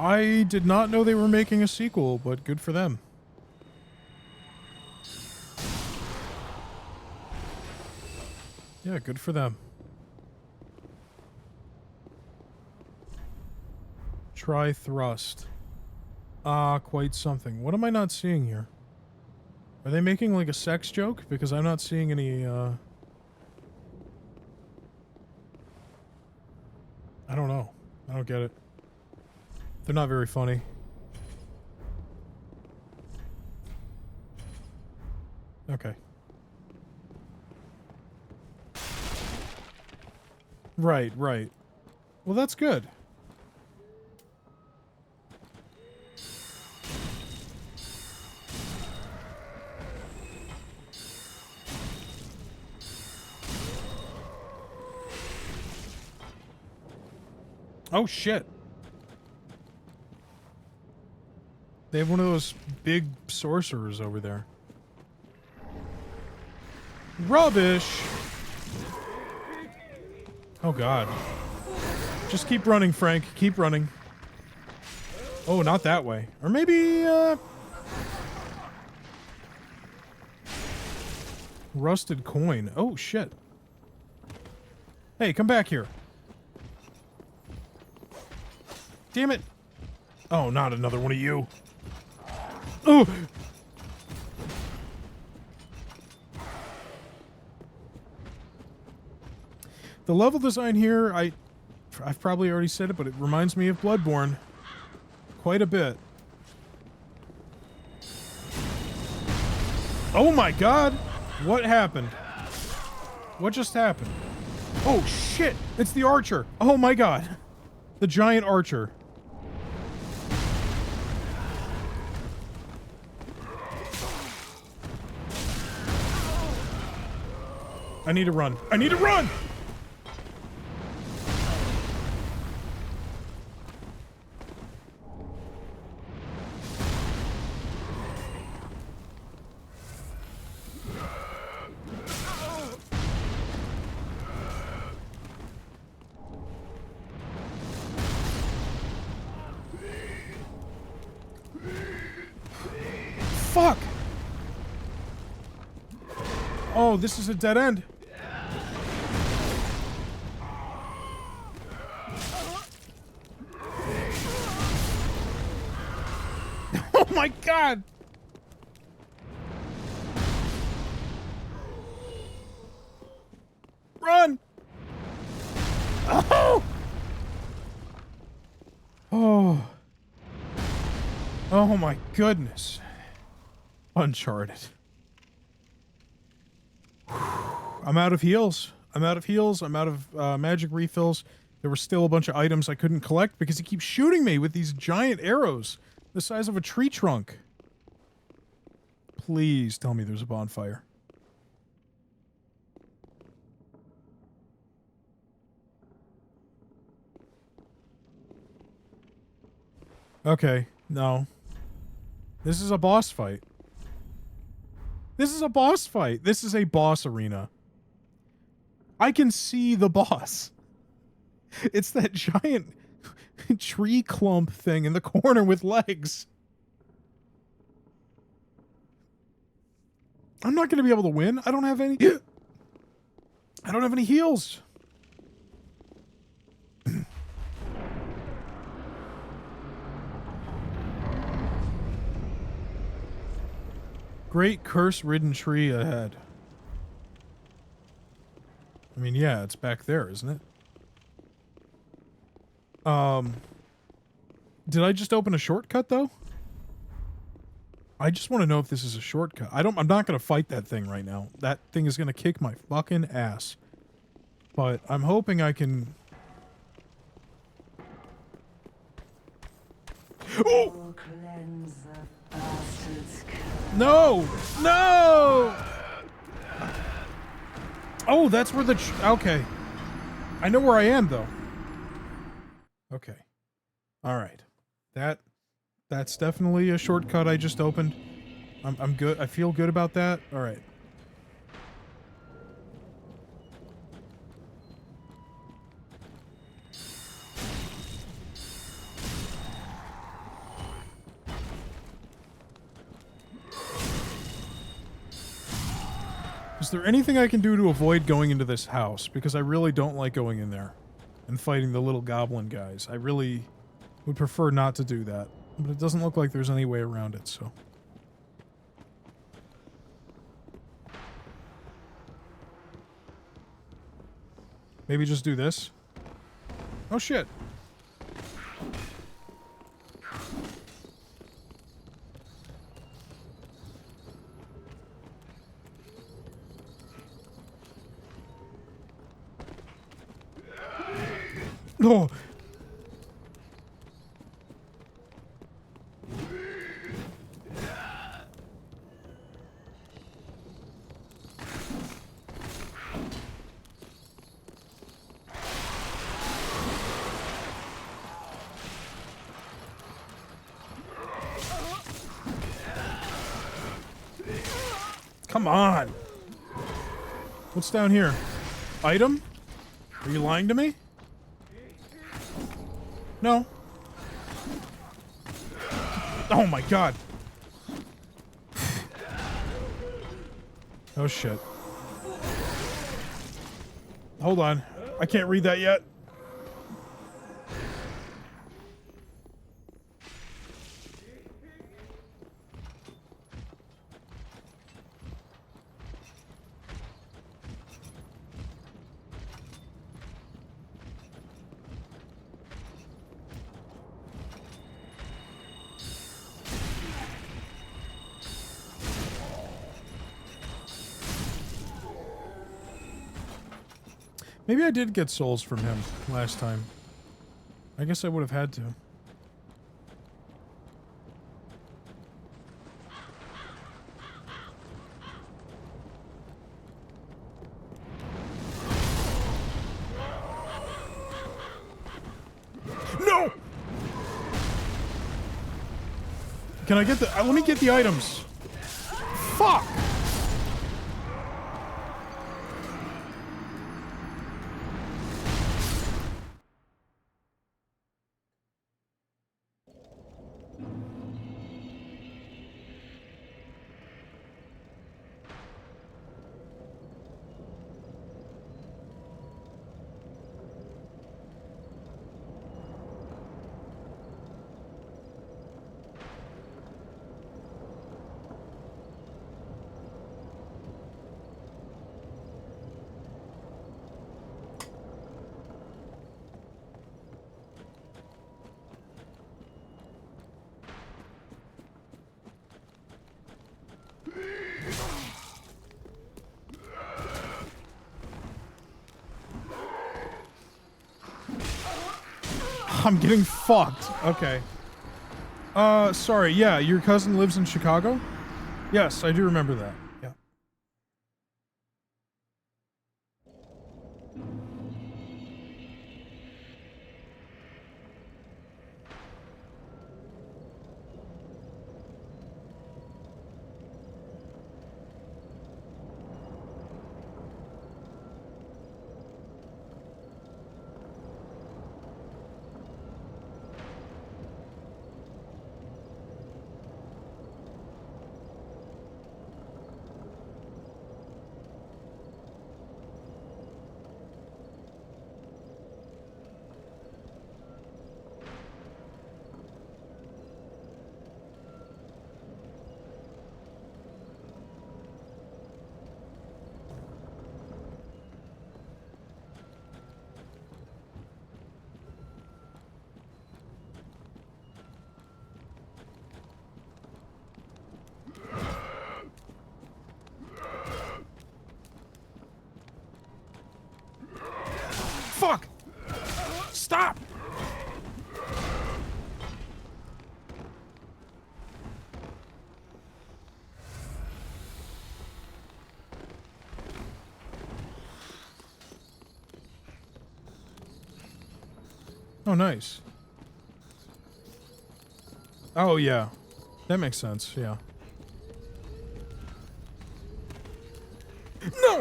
I did not know they were making a sequel, but good for them. Yeah, good for them. Try thrust. Ah, quite something. What am I not seeing here? Are they making like a sex joke? Because I'm not seeing any, I don't know. I don't get it. They're not very funny. Okay. Right, right. Well, that's good. Oh, shit. They have one of those big sorcerers over there. Rubbish! Oh, God. Just keep running, Frank. Keep running. Oh, not that way. Or maybe, rusted coin. Oh, shit. Hey, come back here. Damn it. Oh, not another one of you. Oh! The level design here, I've probably already said it, but it reminds me of Bloodborne. Quite a bit. Oh my god! What happened? What just happened? Oh shit! It's the archer! Oh my god! The giant archer. I need to run. I need to run! Fuck! Oh, this is a dead end. Oh my god! Run! Oh! Oh. Oh my goodness. Uncharted. I'm out of heals. I'm out of heals. I'm out of magic refills. There were still a bunch of items I couldn't collect because he keeps shooting me with these giant arrows the size of a tree trunk. Please tell me there's a bonfire. Okay, no. This is a boss fight. This is a boss fight. This is a boss arena. I can see the boss. It's that giant tree clump thing in the corner with legs. I'm not going to be able to win. I don't have any... I don't have any heals. Great curse-ridden tree ahead. I mean, yeah, it's back there, isn't it? Did I just open a shortcut, though? I just want to know if this is a shortcut. I'm not going to fight that thing right now. That thing is going to kick my fucking ass. But I'm hoping I can... Oh! No! No! Oh, that's where the... Okay. I know where I am, though. Okay. Alright. That's definitely a shortcut I just opened. I'm good. I feel good about that. Alright. Is there anything I can do to avoid going into this house? Because I really don't like going in there and fighting the little goblin guys. I really would prefer not to do that. But it doesn't look like there's any way around it, so... Maybe just do this? Oh shit! No! Come on! What's down here? Item? Are you lying to me? No. Oh my god. Oh shit. Hold on. I can't read that yet. Maybe I did get souls from him last time. I guess I would have had to. No! Can I get the... let me get the items. Fuck! I'm getting fucked. Okay. Sorry. Yeah, your cousin lives in Chicago? Yes, I do remember that. Yeah. Fuck! Stop! Oh, nice. Oh, yeah. That makes sense, yeah. No!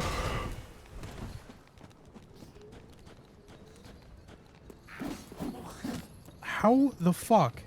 How the fuck?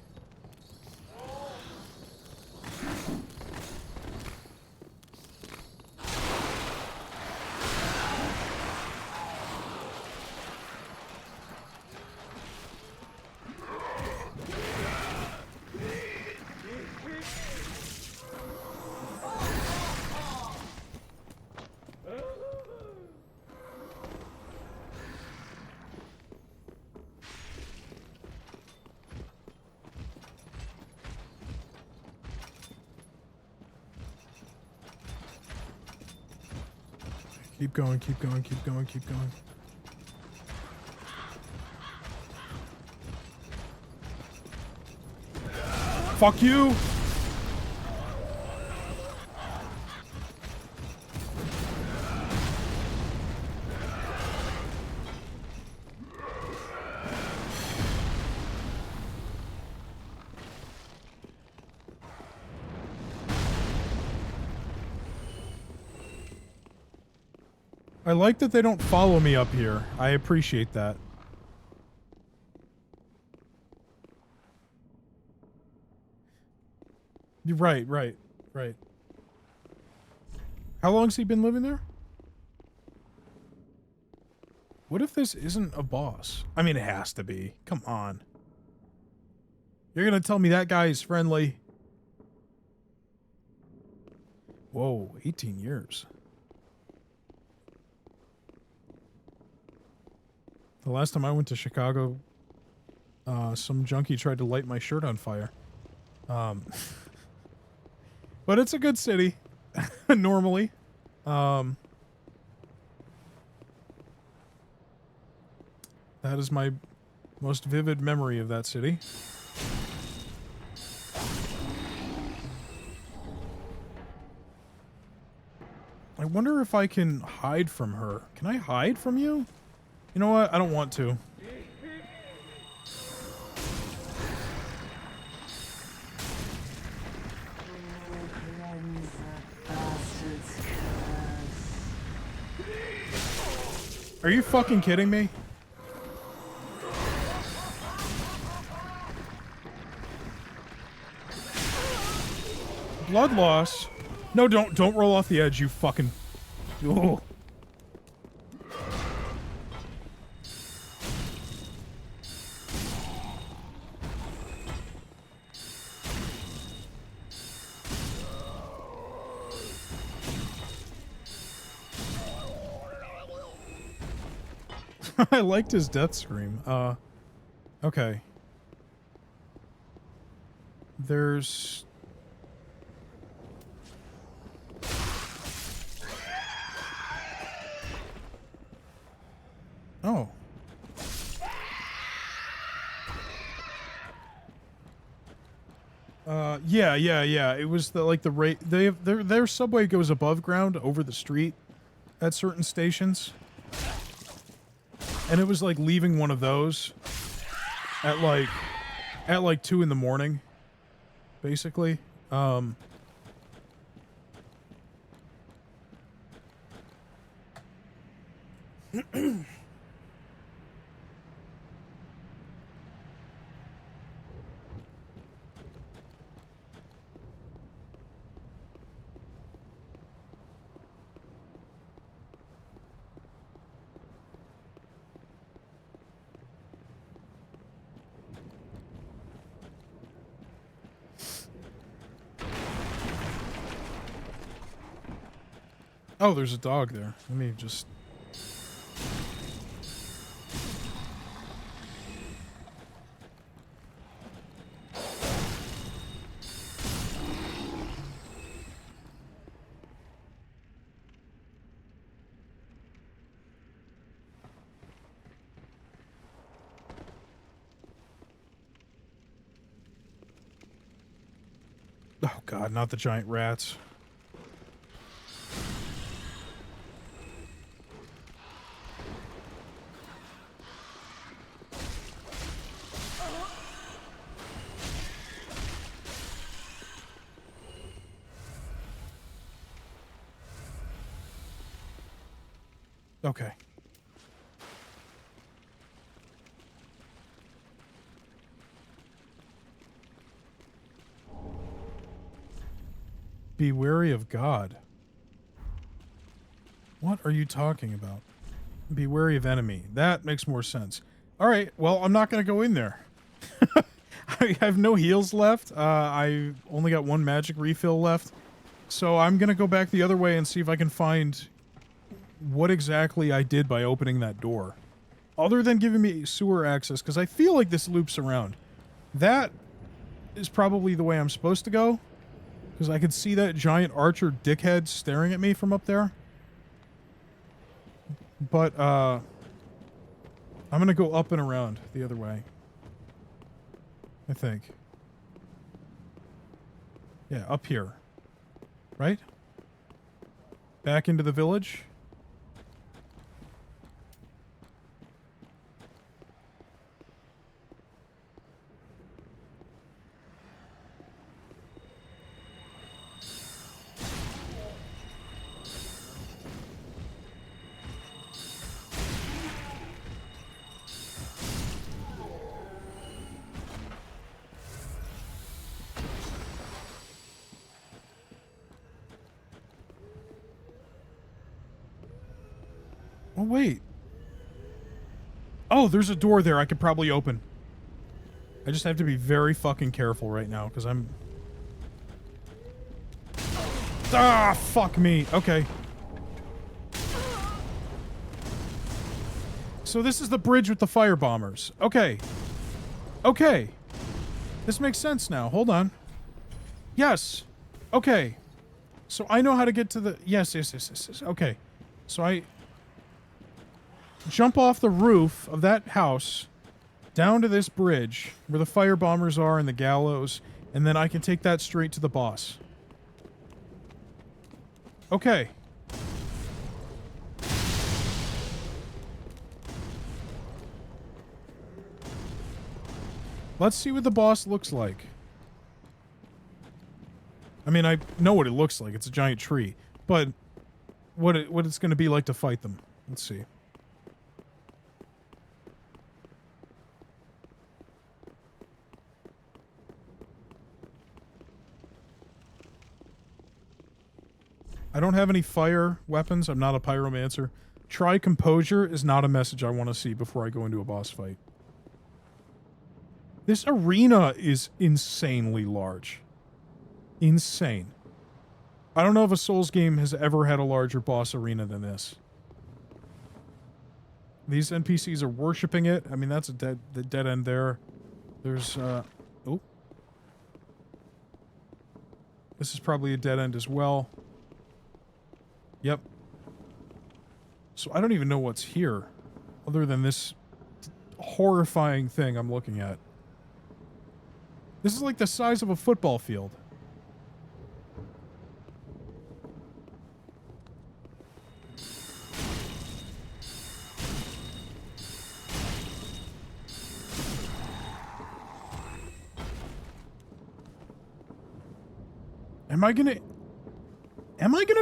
Keep going, keep going, keep going, keep going. Fuck you! I like that they don't follow me up here. I appreciate that. You're right, right, right. How long's he been living there? What if this isn't a boss? I mean, it has to be. Come on. You're gonna tell me that guy is friendly? Whoa, 18 years. The last time I went to Chicago, some junkie tried to light my shirt on fire. But it's a good city, normally. That is my most vivid memory of that city. I wonder if I can hide from her. Can I hide from you? You know what? I don't want to. Are you fucking kidding me? Blood loss? No, don't roll off the edge, you fucking... Oh. I liked his death scream. Okay. There's... Oh. Yeah. It was the like the rate their subway goes above ground over the street at certain stations. And it was like leaving one of those at like 2 in the morning, basically. Oh, there's a dog there. Let me just... Oh god, not the giant rats. Okay. Be wary of God. What are you talking about? Be wary of enemy. That makes more sense. All right, well, I'm not going to go in there. I have no heals left. I only got 1 magic refill left. So I'm going to go back the other way and see if I can find what exactly I did by opening that door. Other than giving me sewer access, because I feel like this loops around. That is probably the way I'm supposed to go. Because I could see that giant archer dickhead staring at me from up there. But, I'm gonna go up and around the other way. I think. Yeah, up here. Right? Back into the village. Oh, wait. Oh, there's a door there I could probably open. I just have to be very fucking careful right now, because I'm... Ah, fuck me. Okay. So this is the bridge with the fire bombers. Okay. Okay. This makes sense now. Hold on. Yes. Okay. So I know how to get to the... Yes. Okay. So I... jump off the roof of that house down to this bridge where the fire bombers are and the gallows, and then I can take that straight to the boss. Okay. Let's see what the boss looks like. I mean, I know what it looks like. It's a giant tree. But what it's going to be like to fight them. Let's see. I don't have any fire weapons. I'm not a pyromancer. Try composure is not a message I want to see before I go into a boss fight. This arena is insanely large. Insane. I don't know if a Souls game has ever had a larger boss arena than this. These NPCs are worshipping it. I mean, that's the dead end there. There's, oh. This is probably a dead end as well. Yep. So I don't even know what's here, other than this horrifying thing I'm looking at. This is like the size of a football field. Am I gonna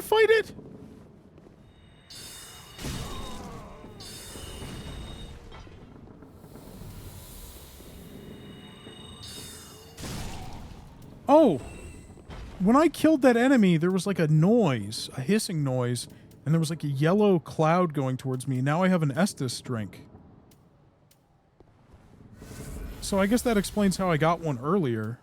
fight it? Oh, when I killed that enemy, there was like a noise, a hissing noise, and there was like a yellow cloud going towards me. Now I have an Estus drink. So I guess that explains how I got one earlier.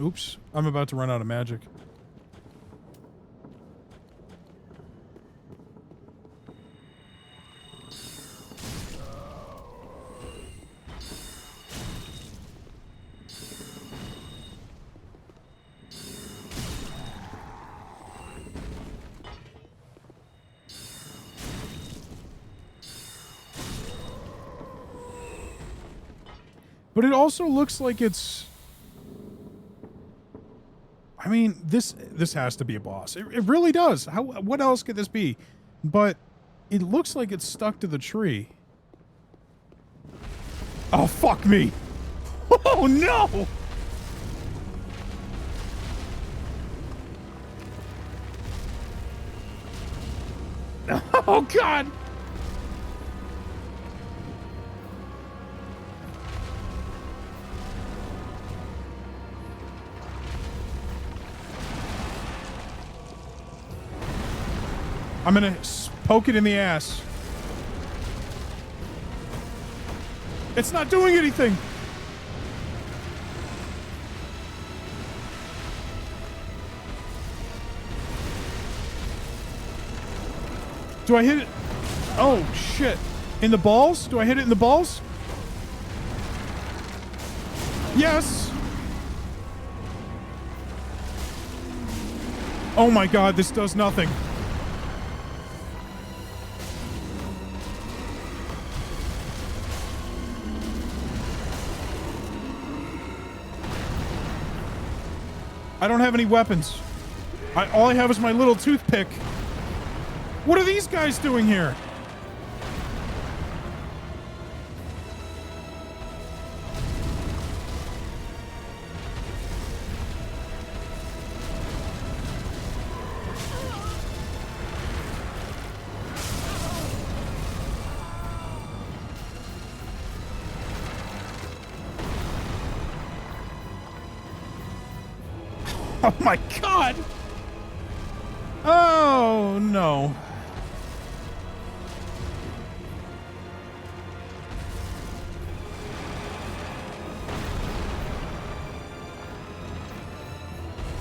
Oops, I'm about to run out of magic. But it also looks like it's... I mean, this has to be a boss. It really does. What else could this be? But it looks like it's stuck to the tree. Oh, fuck me. Oh, no! Oh, God! I'm gonna poke it in the ass. It's not doing anything! Do I hit it? Oh, shit. In the balls? Do I hit it in the balls? Yes! Oh my god, this does nothing. I don't have any weapons. All I have is my little toothpick. What are these guys doing here? Oh my god! Oh no.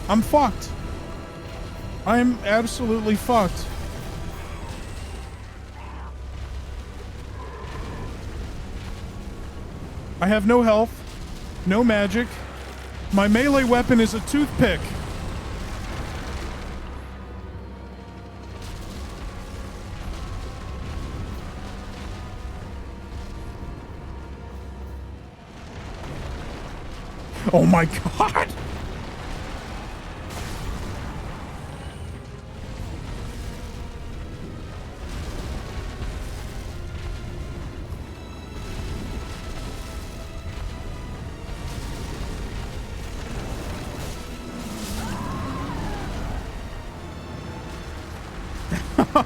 I'm fucked. I'm absolutely fucked. I have no health, no magic. My melee weapon is a toothpick. Oh my god!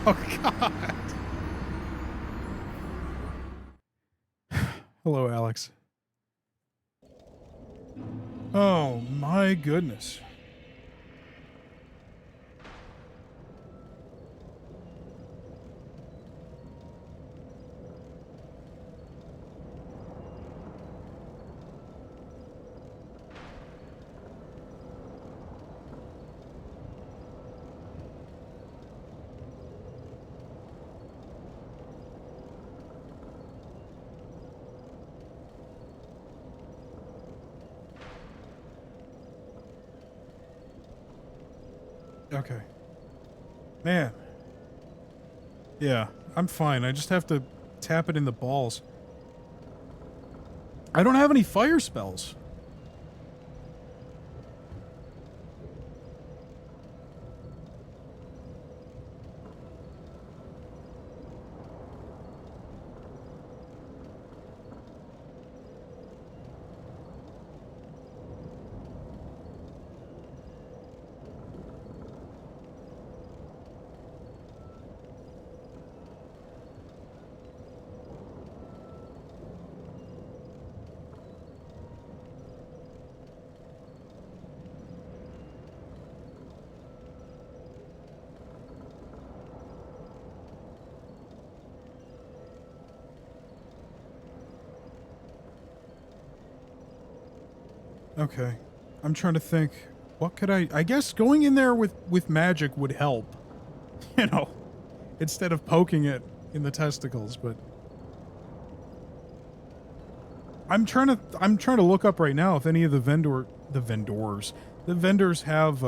Oh god! Hello, Alex. Oh my goodness. Okay. Man. Yeah, I'm fine. I just have to tap it in the balls. I don't have any fire spells. Okay. I'm trying to think. What could I guess going in there with magic would help. You know, instead of poking it in the testicles, but I'm trying to look up right now if any of the vendors have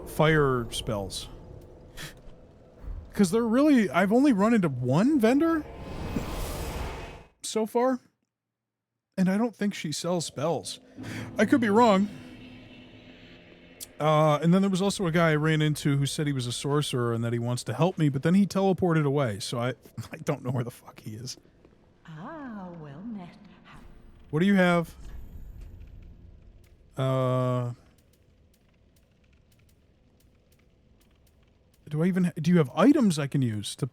fire spells. Cuz they're really I've only run into one vendor so far. And I don't think she sells spells. I could be wrong. And then there was also a guy I ran into who said he was a sorcerer and that he wants to help me, but then he teleported away, so I don't know where the fuck he is. Ah, well met. What do you have? Do you have items I can use to...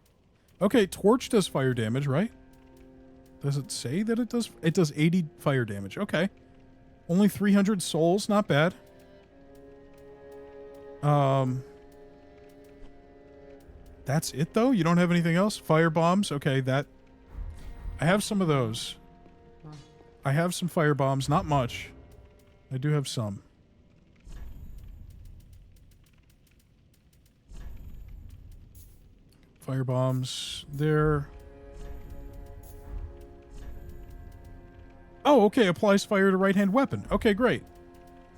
Okay, torch does fire damage, right? Does it say that it does? It does 80 fire damage. Okay. Only 300 souls. Not bad. That's it, though? You don't have anything else? Fire bombs? Okay, that... I have some of those. I have some fire bombs. Not much. I do have some. Fire bombs. There... Oh, okay. Applies fire to right-hand weapon. Okay, great.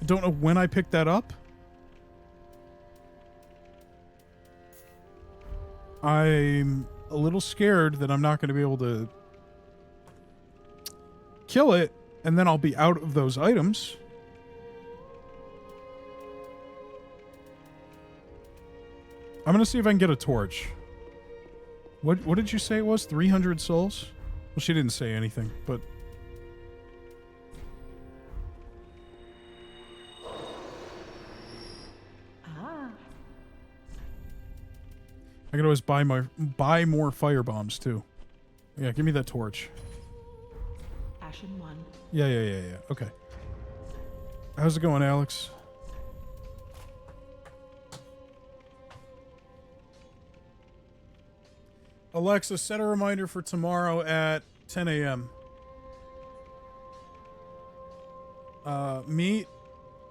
I don't know when I picked that up. I'm a little scared that I'm not going to be able to kill it, and then I'll be out of those items. I'm going to see if I can get a torch. What did you say it was? 300 souls? Well, she didn't say anything, but... I can always buy more fire bombs too. Yeah, give me that torch. Ashen one. Yeah. Okay. How's it going, Alex? Alexa, set a reminder for tomorrow at 10 a.m. Meet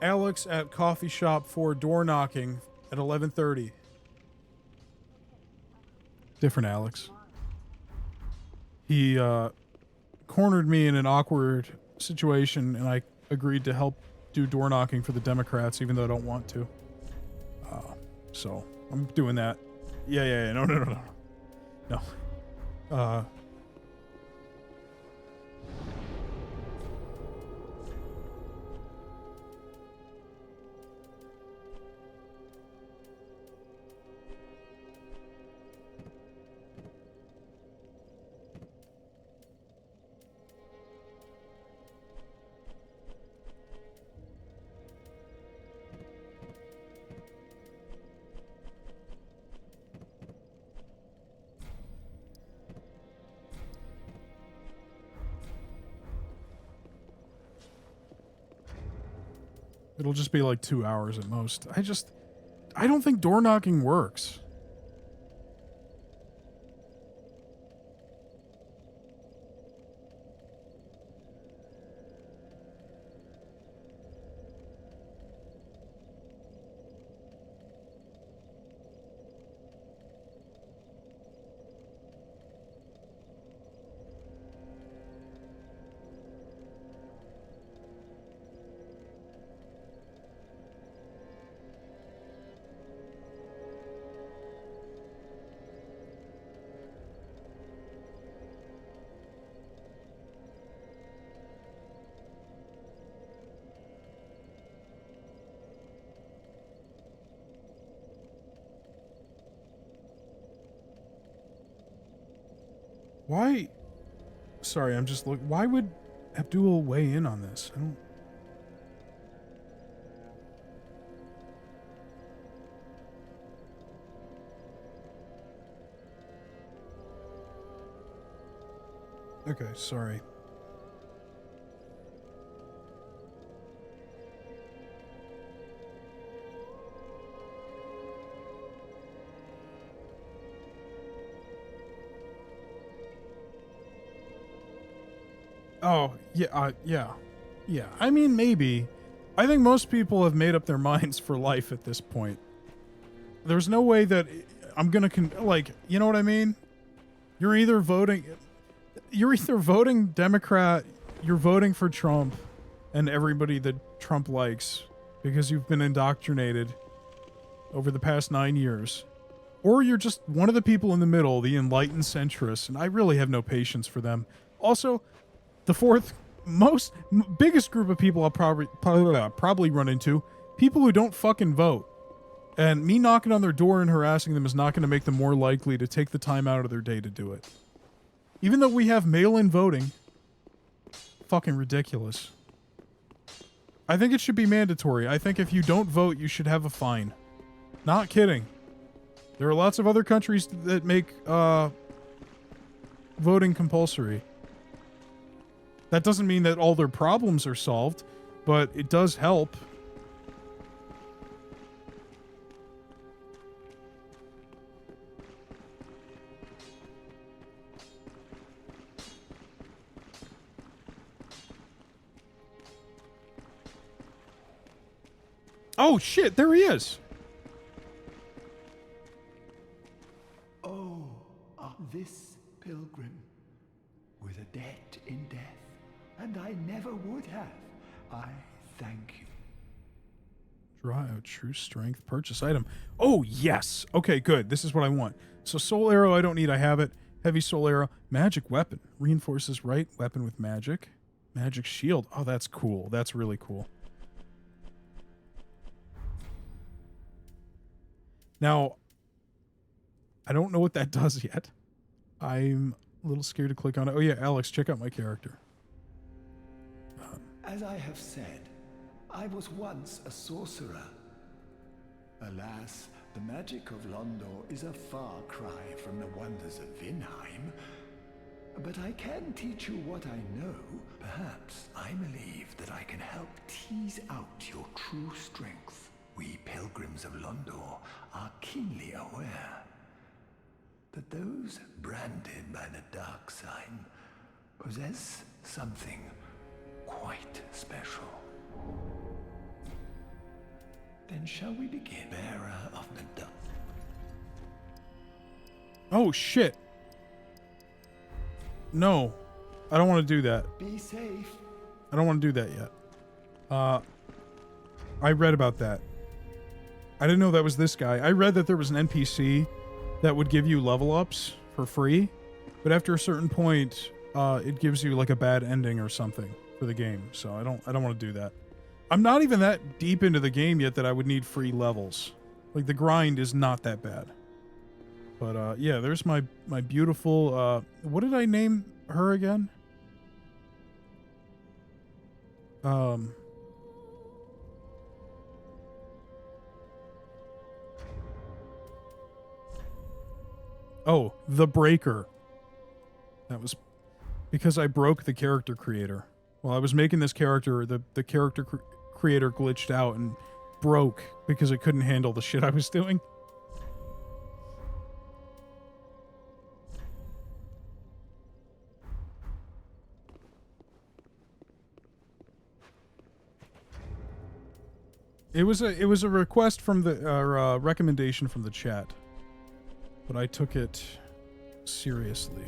Alex at coffee shop for door knocking at 11:30. Different Alex. He cornered me in an awkward situation, and I agreed to help do door knocking for the Democrats, even though I don't want to. So I'm doing that. Yeah. No. It'll just be like 2 hours at most. I don't think door knocking works. Why? Sorry, I'm just looking. Why would Abdul weigh in on this? I don't. Okay, sorry. Oh, yeah. I mean, maybe. I think most people have made up their minds for life at this point. There's no way that I'm gonna you know what I mean? You're either voting Democrat, you're voting for Trump and everybody that Trump likes because you've been indoctrinated over the past 9 years. Or you're just one of the people in the middle, the enlightened centrists, and I really have no patience for them. Also, the fourth biggest group of people I'll probably run into, people who don't fucking vote. And me knocking on their door and harassing them is not going to make them more likely to take the time out of their day to do it. Even though we have mail-in voting, fucking ridiculous. I think it should be mandatory. I think if you don't vote, you should have a fine. Not kidding. There are lots of other countries that make voting compulsory. That doesn't mean that all their problems are solved, but it does help. Oh shit, there he is. Oh, this pilgrim with a debt in death, and I never would have. I thank you. Draw out true strength. Purchase item. Oh, yes. Okay, good. This is what I want. So soul arrow I don't need. I have it. Heavy soul arrow. Magic weapon. Reinforces right weapon with magic. Magic shield. Oh, that's cool. That's really cool. Now, I don't know what that does yet. I'm a little scared to click on it. Oh, yeah, Alex, check out my character. As I have said, I was once a sorcerer. Alas, the magic of Londor is a far cry from the wonders of Vinheim. But I can teach you what I know. Perhaps I believe that I can help tease out your true strength. We pilgrims of Londor are keenly aware that those branded by the dark sign possess something quite special. Then shall we begin? Bearer of the dark. Oh, shit. No. I don't want to do that. Be safe. I don't want to do that yet. I read about that. I didn't know that was this guy. I read that there was an NPC that would give you level ups for free, but after a certain point, it gives you like a bad ending or something for the game. So I don't want to do that. I'm not even that deep into the game yet that I would need free levels. Like the grind is not that bad. But yeah, there's my beautiful what did I name her again? Oh, The Breaker. That was because I broke the character creator. While I was making this character, the character creator glitched out and broke because it couldn't handle the shit I was doing. It was a request from the recommendation from the chat, but I took it seriously.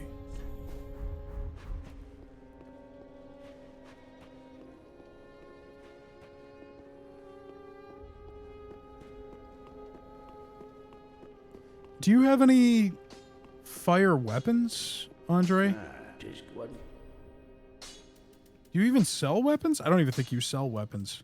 Do you have any fire weapons, Andre? Just one. Do you even sell weapons? I don't even think you sell weapons.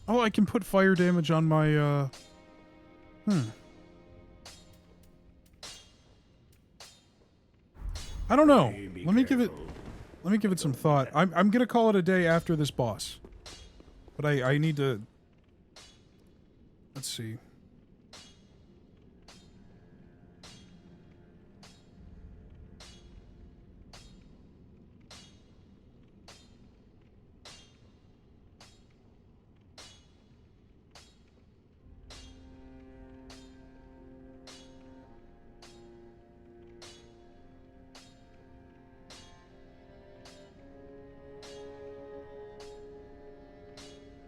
Oh, I can put fire damage on my, I don't know. Let me give it some thought. I'm gonna call it a day after this boss. But I need to... Let's see.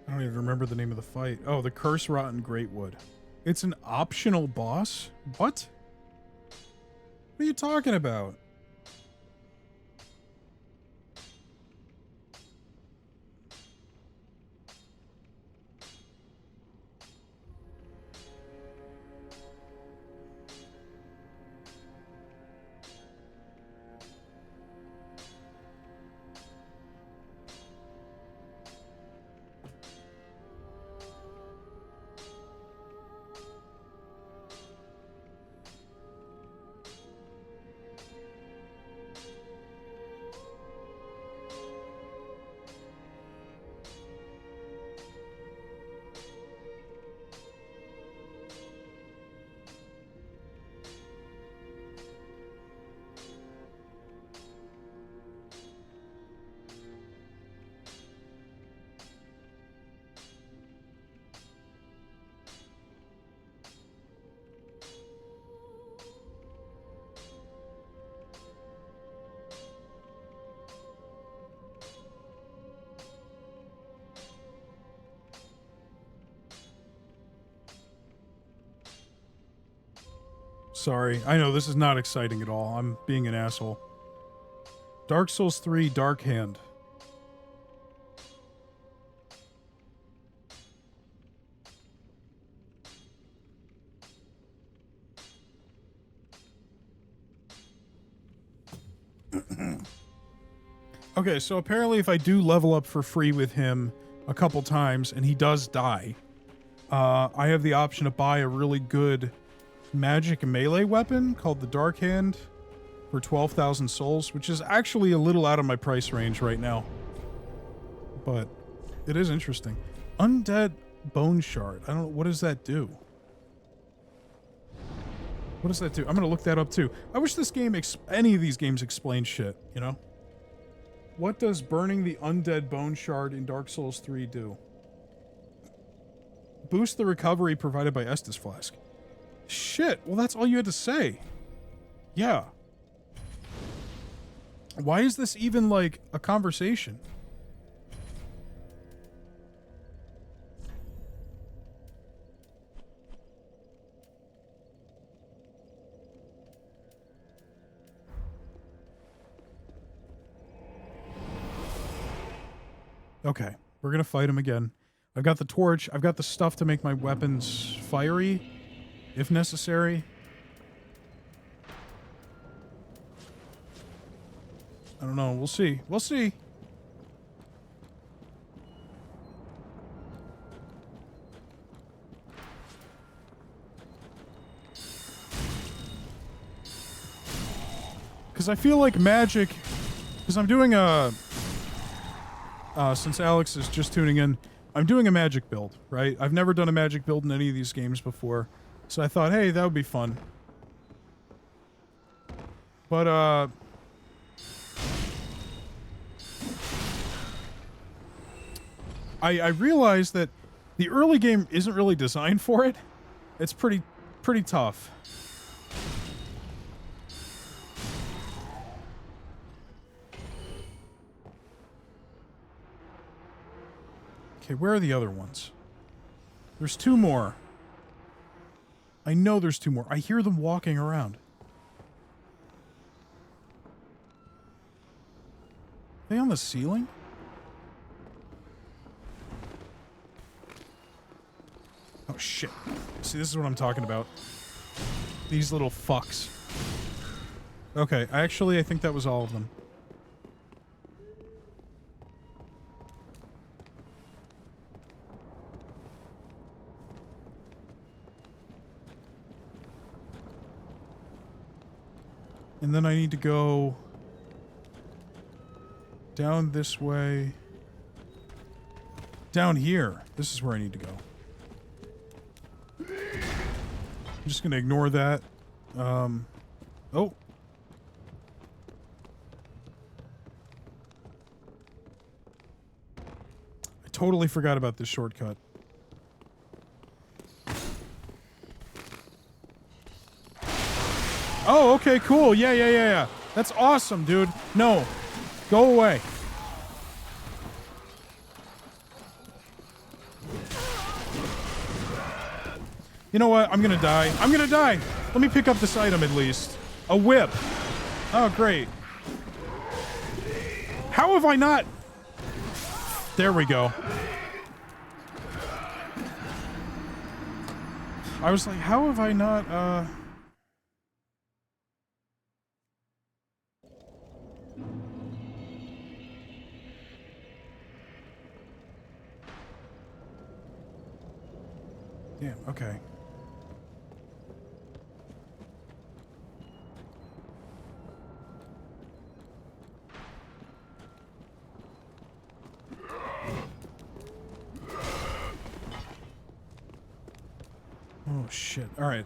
I don't even remember the name of the fight. Oh, the Curse Rotten Greatwood. It's an optional boss? What? What are you talking about? Sorry. I know this is not exciting at all. I'm being an asshole. Dark Souls 3 Dark Hand. Okay, so apparently if I do level up for free with him a couple times and he does die, I have the option to buy a really good magic melee weapon called the Dark Hand for 12,000 souls, which is actually a little out of my price range right now. But it is interesting. Undead Bone Shard. I don't know. What does that do? What does that do? I'm going to look that up too. I wish this game, any of these games explain shit, you know? What does burning the Undead Bone Shard in Dark Souls 3 do? Boost the recovery provided by Estus Flask. Shit, well that's all you had to say. Yeah. Why is this even like a conversation? Okay, we're gonna fight him again. I've got the torch. I've got the stuff to make my weapons fiery, if necessary. I don't know. We'll see. We'll see. Because I feel like magic... Because I'm doing a... since Alex is just tuning in, I'm doing a magic build, right? I've never done a magic build in any of these games before. So I thought, hey, that would be fun. But, I realized that the early game isn't really designed for it. It's pretty tough. Okay, where are the other ones? There's two more. I know there's two more. I hear them walking around. Are they on the ceiling? Oh, shit. See, this is what I'm talking about. These little fucks. Okay, I think that was all of them. And then I need to go down this way. Down here. This is where I need to go. I'm just going to ignore that. Oh. I totally forgot about this shortcut. Oh, okay, cool. Yeah. That's awesome, dude. No. Go away. You know what? I'm gonna die. I'm gonna die! Let me pick up this item at least. A whip. Oh, great. How have I not... There we go. I was like, how have I not, Damn, okay. Oh, shit. All right.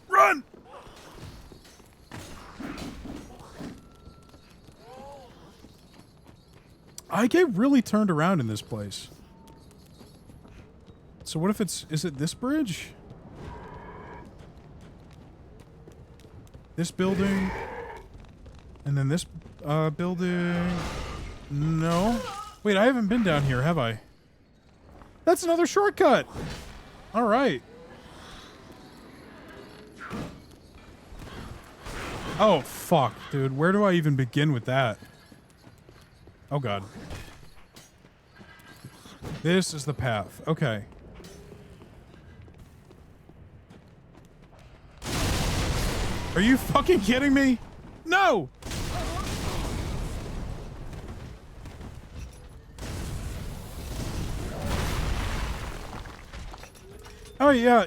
Run! I get really turned around in this place. So what if it's... Is it this bridge? This building? And then this building? No. Wait, I haven't been down here, have I? That's another shortcut. All right. Oh, fuck, dude. Where do I even begin with that? Oh, God. This is the path. Okay. Are you fucking kidding me? No! Oh, yeah.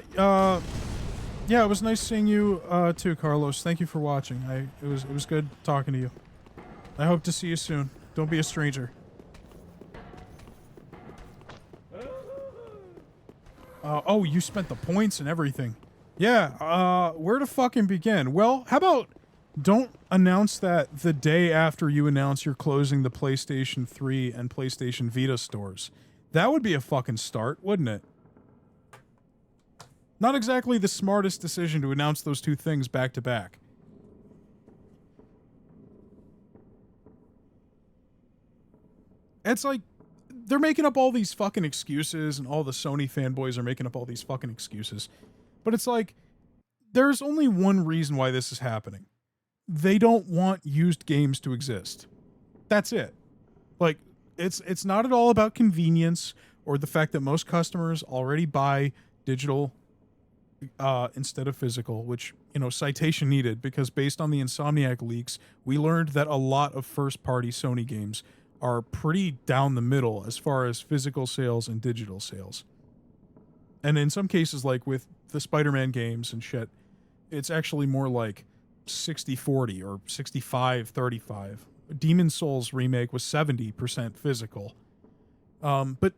Yeah, it was nice seeing you, too, Carlos. Thank you for watching. It was good talking to you. I hope to see you soon. Don't be a stranger. Oh, you spent the points and everything. Yeah, where to fucking begin? Well, how about don't announce that the day after you announce you're closing the PlayStation 3 and PlayStation Vita stores. That would be a fucking start, wouldn't it? Not exactly the smartest decision to announce those two things back to back. It's like, they're making up all these fucking excuses, and all the Sony fanboys are making up all these fucking excuses. But it's like, there's only one reason why this is happening. They don't want used games to exist. That's it. Like, it's not at all about convenience or the fact that most customers already buy digital instead of physical, which, you know, citation needed, because based on the Insomniac leaks, we learned that a lot of first-party Sony games are pretty down the middle as far as physical sales and digital sales. And in some cases, like with the Spider-Man games and shit, it's actually more like 60-40 or 65-35. Demon's Souls remake was 70% physical. But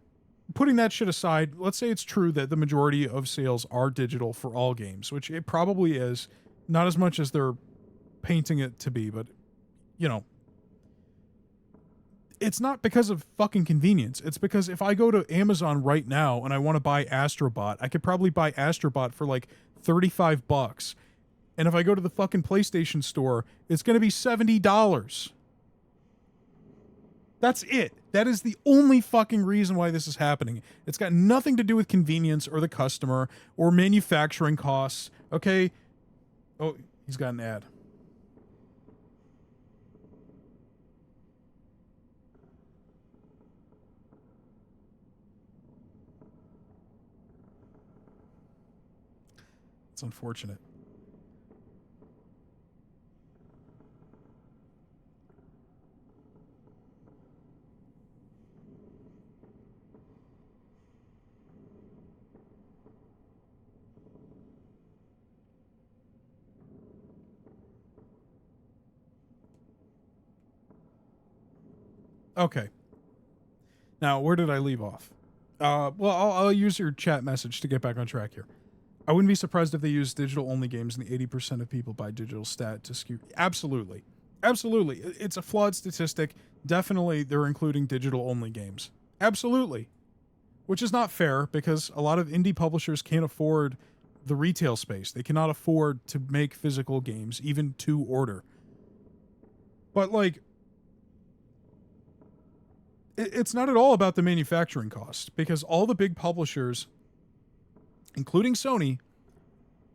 putting that shit aside, let's say it's true that the majority of sales are digital for all games, which it probably is, not as much as they're painting it to be, but, you know, it's not because of fucking convenience. It's because if I go to Amazon right now and I want to buy Astrobot, I could probably buy Astrobot for like $35. And if I go to the fucking PlayStation store, it's going to be $70. That's it. That is the only fucking reason why this is happening. It's got nothing to do with convenience or the customer or manufacturing costs. Okay? Oh, he's got an ad. It's unfortunate. Okay. Now, where did I leave off? Well, I'll use your chat message to get back on track here. I wouldn't be surprised if they use digital-only games and the 80% of people buy digital stat to skew. Absolutely. Absolutely. It's a flawed statistic. Definitely they're including digital-only games. Absolutely. Which is not fair, because a lot of indie publishers can't afford the retail space. They cannot afford to make physical games, even to order. But, like, it's not at all about the manufacturing cost, because all the big publishers, including Sony,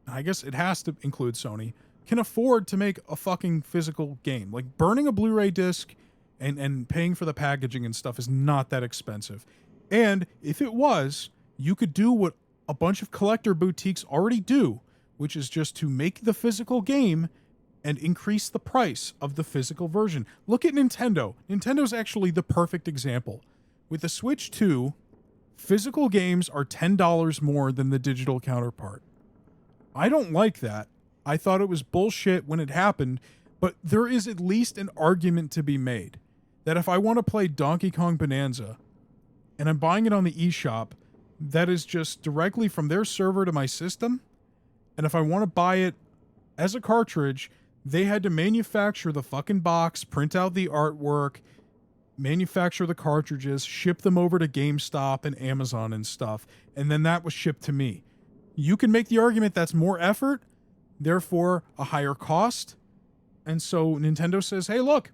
I guess it has to include Sony, can afford to make a fucking physical game. Like, burning a Blu-ray disc and paying for the packaging and stuff is not that expensive. And if it was, you could do what a bunch of collector boutiques already do, which is just to make the physical game and increase the price of the physical version. Look at Nintendo. Nintendo's actually the perfect example. With the Switch 2, physical games are $10 more than the digital counterpart. I don't like that. I thought it was bullshit when it happened, but there is at least an argument to be made that if I want to play Donkey Kong Bonanza and I'm buying it on the eShop, that is just directly from their server to my system, and if I want to buy it as a cartridge, they had to manufacture the fucking box, print out the artwork, manufacture the cartridges, ship them over to GameStop and Amazon and stuff, and then that was shipped to me. You can make the argument that's more effort, therefore a higher cost, and so Nintendo says, hey, look,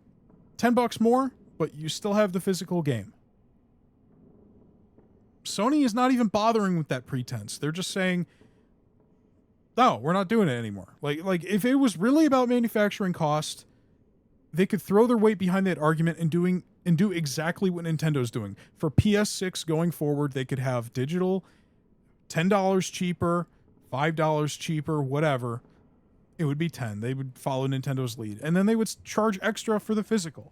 $10 more, but you still have the physical game. Sony is not even bothering with that pretense. They're just saying, no, we're not doing it anymore. Like if it was really about manufacturing cost, they could throw their weight behind that argument and do exactly what Nintendo's doing. For PS6 going forward, they could have digital $10 cheaper, $5 cheaper, whatever. It would be 10. They would follow Nintendo's lead. And then they would charge extra for the physical.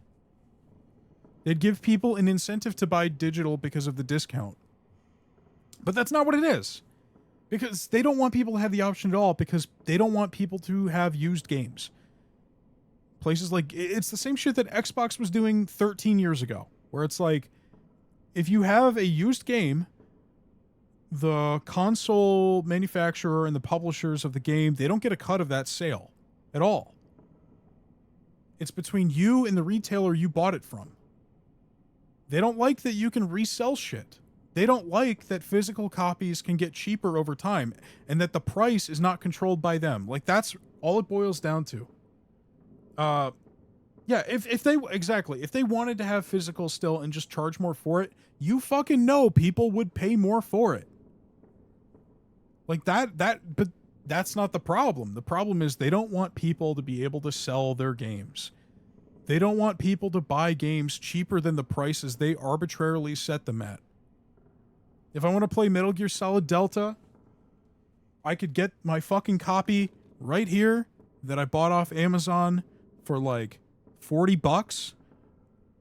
They'd give people an incentive to buy digital because of the discount. But that's not what it is. Because they don't want people to have the option at all, because they don't want people to have used games. Places like, it's the same shit that Xbox was doing 13 years ago, where it's like, if you have a used game, the console manufacturer and the publishers of the game, they don't get a cut of that sale at all. It's between you and the retailer you bought it from. They don't like that you can resell shit. They don't like that physical copies can get cheaper over time and that the price is not controlled by them. Like, that's all it boils down to. Yeah, if they wanted to have physical still and just charge more for it, you fucking know people would pay more for it. Like but that's not the problem. The problem is they don't want people to be able to sell their games. They don't want people to buy games cheaper than the prices they arbitrarily set them at. If I want to play Metal Gear Solid Delta, I could get my fucking copy right here that I bought off Amazon for like $40,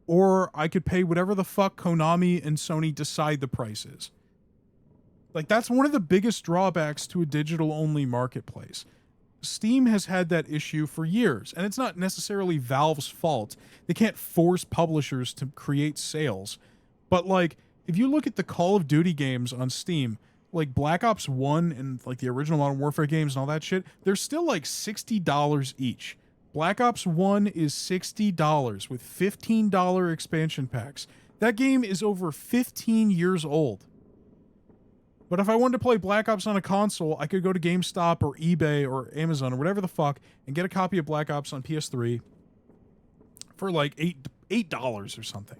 or I could pay whatever the fuck Konami and Sony decide the price is. Like, that's one of the biggest drawbacks to a digital-only marketplace. Steam has had that issue for years, and it's not necessarily Valve's fault. They can't force publishers to create sales. But, like, if you look at the Call of Duty games on Steam, like Black Ops 1 and, like, the original Modern Warfare games and all that shit, they're still, like, $60 each. Black Ops 1 is $60 with $15 expansion packs. That game is over 15 years old. But if I wanted to play Black Ops on a console, I could go to GameStop or eBay or Amazon or whatever the fuck and get a copy of Black Ops on PS3 for like $8 or something.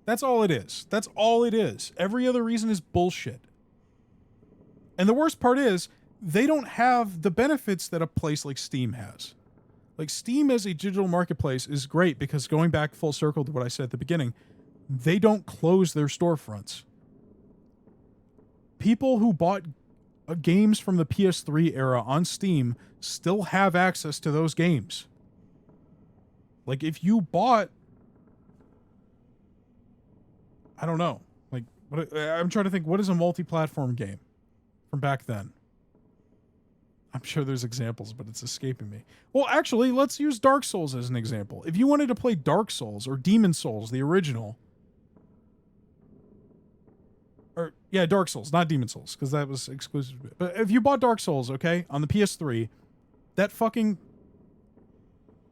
That's all it is. That's all it is. Every other reason is bullshit. And the worst part is, they don't have the benefits that a place like Steam has. Like, Steam as a digital marketplace is great because, going back full circle to what I said at the beginning, they don't close their storefronts. People who bought games from the PS3 era on Steam still have access to those games. Like, if you bought, I don't know, like, I'm trying to think, what is a multi-platform game from back then? I'm sure there's examples, but it's escaping me. Well, actually, let's use Dark Souls as an example. If you wanted to play Dark Souls or Demon Souls, the original, Dark Souls, not Demon Souls, because that was exclusive. But if you bought Dark Souls, okay, on the PS3, that fucking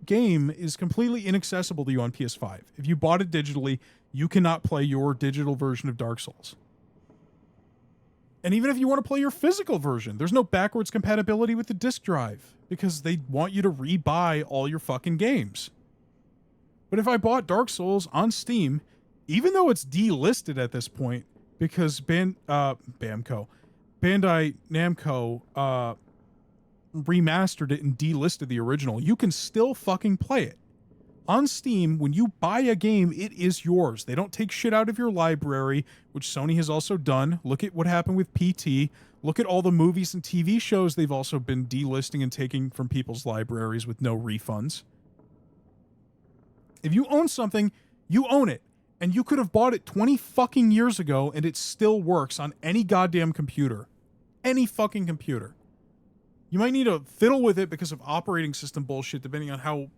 game is completely inaccessible to you on PS5. If you bought it digitally, you cannot play your digital version of Dark Souls. And even if you want to play your physical version, there's no backwards compatibility with the disc drive because they want you to rebuy all your fucking games. But if I bought Dark Souls on Steam, even though it's delisted at this point because Bandai Namco remastered it and delisted the original, you can still fucking play it. On Steam, when you buy a game, it is yours. They don't take shit out of your library, which Sony has also done. Look at what happened with PT. Look at all the movies and TV shows they've also been delisting and taking from people's libraries with no refunds. If you own something, you own it. And you could have bought it 20 fucking years ago and it still works on any goddamn computer. Any fucking computer. You might need to fiddle with it because of operating system bullshit, depending on how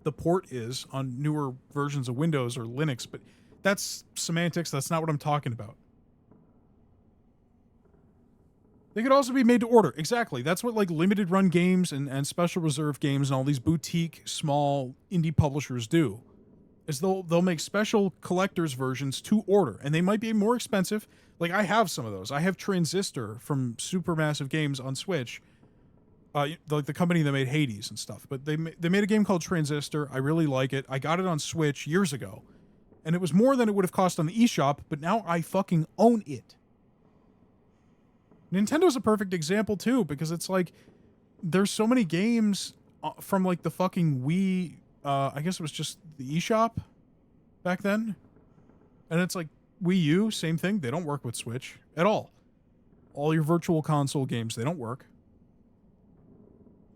the port is on newer versions of Windows or Linux, but that's semantics. That's not what I'm talking about. They could also be made to order. Exactly. That's what like limited run games and special reserve games and all these boutique, small indie publishers do. Is they'll make special collector's versions to order, and they might be more expensive. Like, I have some of those. I have Transistor from Supermassive Games on Switch, like the company that made Hades and stuff. But they made a game called Transistor. I really like it. I got it on Switch years ago, And it was more than it would have cost on the eShop, but now I fucking own it. Nintendo's a perfect example too, because it's like there's so many games from like the fucking Wii, I guess it was just the eShop back then. And it's like Wii U, same thing. They don't work with Switch at all. All your virtual console games, they don't work.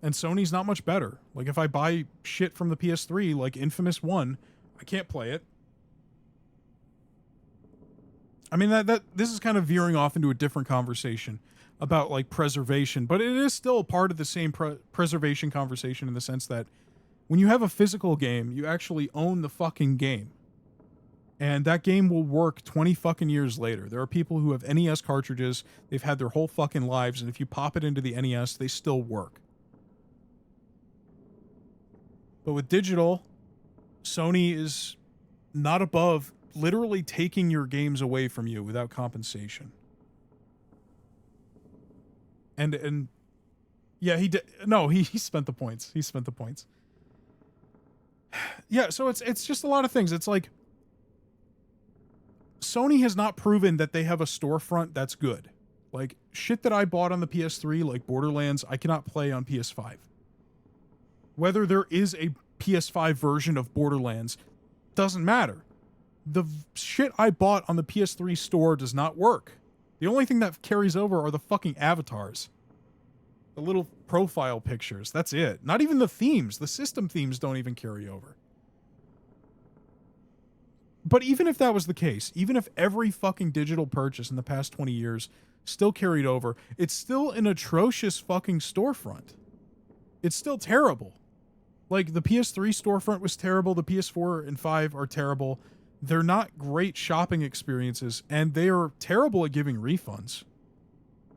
And Sony's not much better. Like if I buy shit from the PS3, like Infamous 1, I can't play it. I mean, this is kind of veering off into a different conversation about like preservation, but it is still part of the same preservation conversation in the sense that when you have a physical game, you actually own the fucking game. And that game will work 20 fucking years later. There are people who have NES cartridges, they've had their whole fucking lives, and if you pop it into the NES, they still work. But with digital, Sony is not above literally taking your games away from you without compensation. And yeah, he did. No, he spent the points. He spent the points. Yeah, so it's just a lot of things. It's like Sony has not proven that they have a storefront that's good. Like shit that I bought on the PS3, like Borderlands, I cannot play on PS5. Whether there is a PS5 version of Borderlands doesn't matter. The shit I bought on the PS3 store does not work. The only thing that carries over are the fucking avatars. The little profile pictures. That's it. Not even the themes. The system themes don't even carry over. But even if that was the case, even if every fucking digital purchase in the past 20 years still carried over, it's still an atrocious fucking storefront. It's still terrible. Like, the PS3 storefront was terrible. The PS4 and 5 are terrible. They're not great shopping experiences, and they are terrible at giving refunds.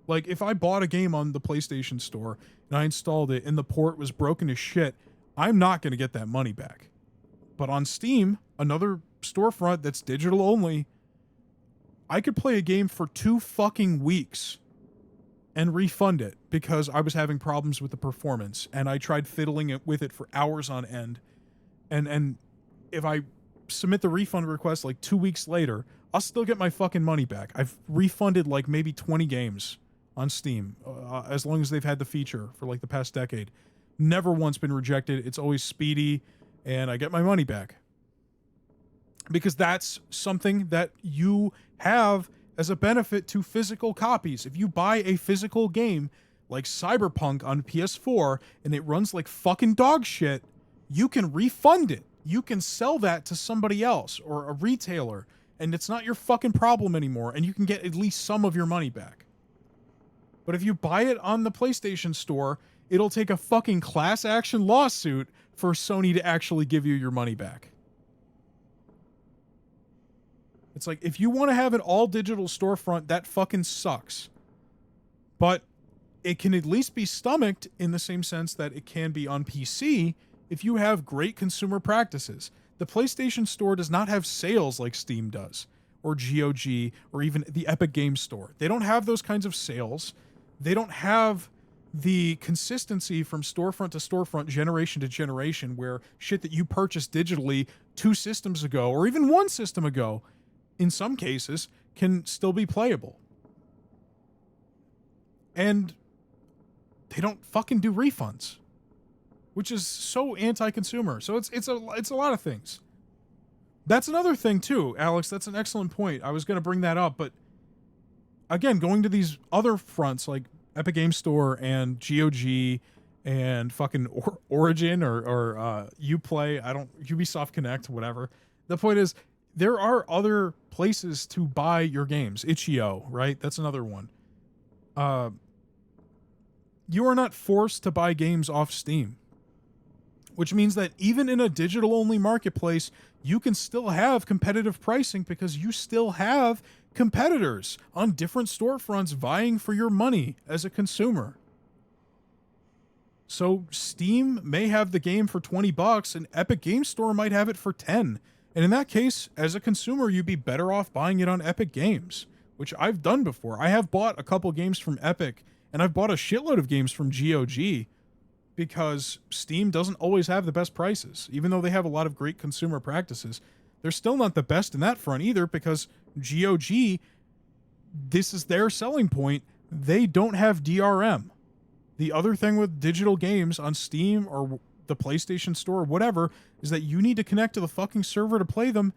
Like, if I bought a game on the PlayStation Store and I installed it and the port was broken as shit, I'm not going to get that money back. But on Steam, another storefront that's digital only, I could play a game for 2 fucking weeks and refund it because I was having problems with the performance and I tried fiddling with it for hours on end. And if I submit the refund request like 2 weeks later, I'll still get my fucking money back. I've refunded like maybe 20 games on Steam as long as they've had the feature for like the past decade. Never once been rejected. It's always speedy and I get my money back. Because that's something that you have as a benefit to physical copies. If you buy a physical game like Cyberpunk on PS4 and it runs like fucking dog shit, you can refund it. You can sell that to somebody else or a retailer, and it's not your fucking problem anymore, and you can get at least some of your money back. But if you buy it on the PlayStation Store, it'll take a fucking class action lawsuit for Sony to actually give you your money back. It's like, if you want to have an all-digital storefront, that fucking sucks. But it can at least be stomached in the same sense that it can be on PC if you have great consumer practices. The PlayStation Store does not have sales like Steam does, or GOG, or even the Epic Games Store. They don't have those kinds of sales. They don't have the consistency from storefront to storefront, generation to generation, where shit that you purchased digitally 2 systems ago, or even 1 system ago, in some cases, can still be playable. And they don't fucking do refunds, which is so anti-consumer. So it's a lot of things. That's another thing too, Alex. That's an excellent point. I was going to bring that up, but again, going to these other fronts like Epic Games Store and GOG and fucking Origin or Uplay, Ubisoft Connect, whatever. The point is, there are other places to buy your games. Itch.io, right? That's another one. You are not forced to buy games off Steam, which means that even in a digital-only marketplace, you can still have competitive pricing because you still have competitors on different storefronts vying for your money as a consumer. So Steam may have the game for $20 and Epic Games Store might have it for $10. And in that case, as a consumer, you'd be better off buying it on Epic Games, which I've done before. I have bought a couple games from Epic, and I've bought a shitload of games from GOG because Steam doesn't always have the best prices. Even though they have a lot of great consumer practices, They're still not the best in that front either, because GOG, this is their selling point. They don't have DRM. The other thing with digital games on Steam or the PlayStation Store or whatever is that you need to connect to the fucking server to play them.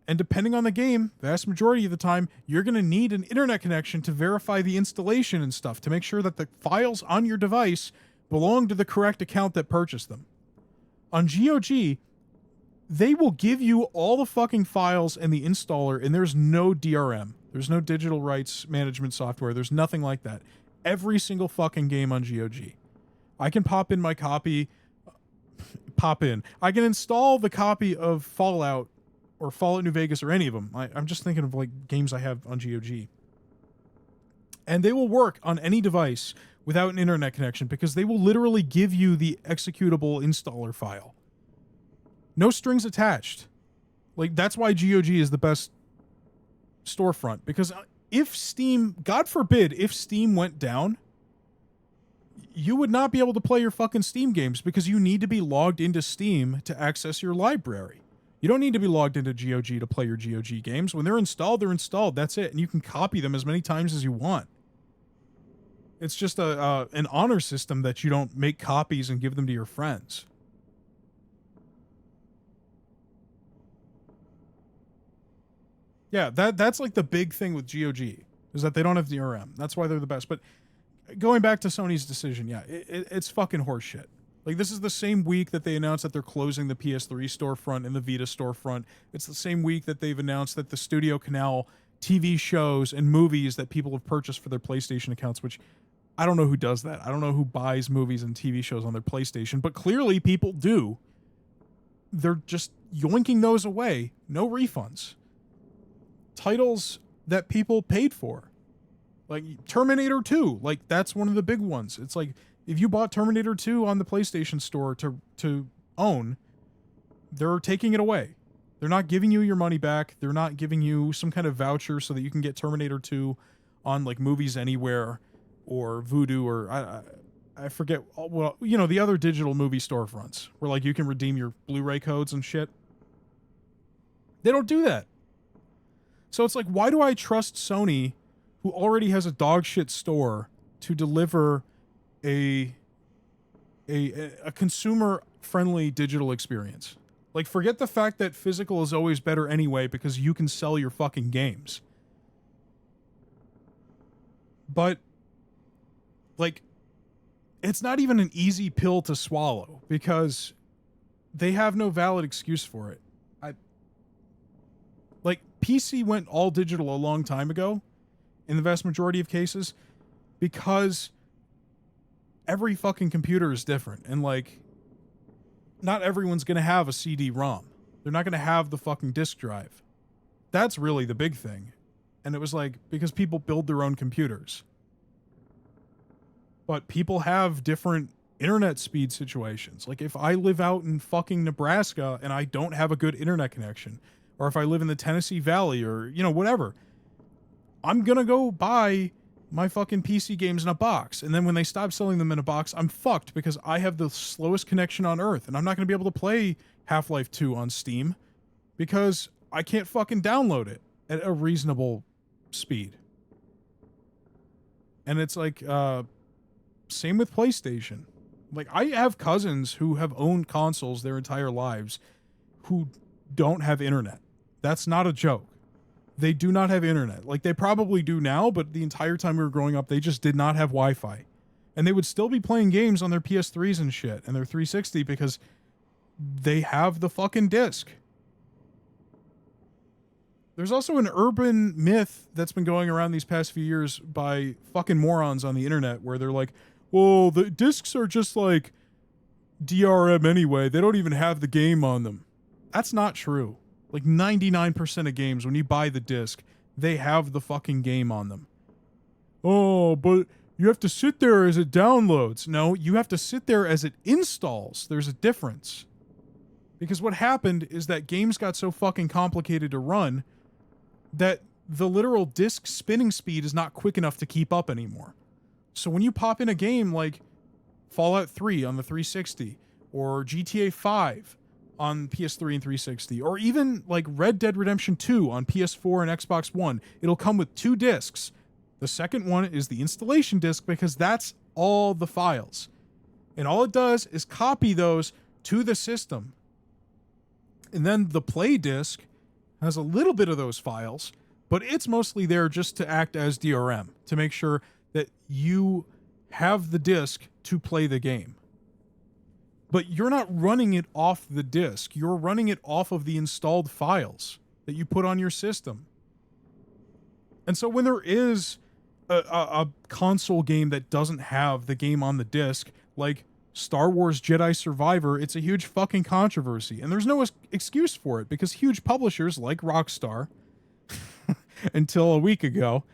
And depending on the game, vast majority of the time, you're going to need an internet connection to verify the installation and stuff to make sure that the files on your device belong to the correct account that purchased them. On GOG, they will give you all the fucking files and the installer, and there's no DRM. There's no digital rights management software. There's nothing like that. Every single fucking game on GOG. I can pop in my copy. I can install the copy of Fallout or Fallout New Vegas or any of them. I'm just thinking of like games I have on GOG. And they will work on any device without an internet connection because they will literally give you the executable installer file. No strings attached. Like, that's why GOG is the best storefront. Because if Steam, God forbid, if Steam went down, you would not be able to play your fucking Steam games because you need to be logged into Steam to access your library. You don't need to be logged into GOG to play your GOG games. When they're installed, they're installed. That's it. And you can copy them as many times as you want. It's just an honor system that you don't make copies and give them to your friends. Yeah, that's like the big thing with GOG, is that they don't have DRM. That's why they're the best. But going back to Sony's decision, yeah, it's fucking horseshit. Like, this is the same week that they announced that they're closing the PS3 storefront and the Vita storefront. It's the same week that they've announced that the Studio Canal TV shows and movies that people have purchased for their PlayStation accounts, which I don't know who does that. I don't know who buys movies and TV shows on their PlayStation, but clearly people do. They're just yoinking those away. No refunds. Titles that people paid for. Like Terminator 2. Like, that's one of the big ones. It's like, if you bought Terminator 2 on the PlayStation Store to own, they're taking it away. They're not giving you your money back. They're not giving you some kind of voucher so that you can get Terminator 2 on like Movies Anywhere or Vudu or I forget. Well, you know, the other digital movie storefronts where like you can redeem your Blu-ray codes and shit. They don't do that. So it's like, why do I trust Sony, who already has a dog shit store, to deliver a consumer friendly digital experience? Like, forget the fact that physical is always better anyway because you can sell your fucking games. But like, it's not even an easy pill to swallow because they have no valid excuse for it. Like, PC went all digital a long time ago in the vast majority of cases because every fucking computer is different, and like, not everyone's going to have a CD-ROM. They're not going to have the fucking disk drive. That's really the big thing. And it was like, because people build their own computers. But people have different internet speed situations. Like, if I live out in fucking Nebraska and I don't have a good internet connection, or if I live in the Tennessee Valley or, you know, whatever, I'm going to go buy my fucking PC games in a box. And then when they stop selling them in a box, I'm fucked because I have the slowest connection on earth. And I'm not going to be able to play Half-Life 2 on Steam because I can't fucking download it at a reasonable speed. And it's like, same with PlayStation. Like, I have cousins who have owned consoles their entire lives who don't have internet. That's not a joke. They do not have internet. Like, they probably do now, but the entire time we were growing up, they just did not have Wi-Fi. And they would still be playing games on their PS3s and shit and their 360 because they have the fucking disc. There's also an urban myth that's been going around these past few years by fucking morons on the internet where they're like, well, the discs are just like DRM anyway. They don't even have the game on them. That's not true. Like 99% of games, when you buy the disc, they have the fucking game on them. Oh, but you have to sit there as it downloads. No, you have to sit there as it installs. There's a difference. Because what happened is that games got so fucking complicated to run that the literal disc spinning speed is not quick enough to keep up anymore. So when you pop in a game like Fallout 3 on the 360 or GTA 5 on PS3 and 360, or even like Red Dead Redemption 2 on PS4 and Xbox One, it'll come with 2 discs. The second one is the installation disc because that's all the files. And all it does is copy those to the system. And then the play disc has a little bit of those files, but it's mostly there just to act as DRM, to make sure that you have the disc to play the game. But you're not running it off the disc. You're running it off of the installed files that you put on your system. And so when there is a console game that doesn't have the game on the disc, like Star Wars Jedi Survivor, it's a huge fucking controversy. And there's no excuse for it because huge publishers like Rockstar, until a week ago,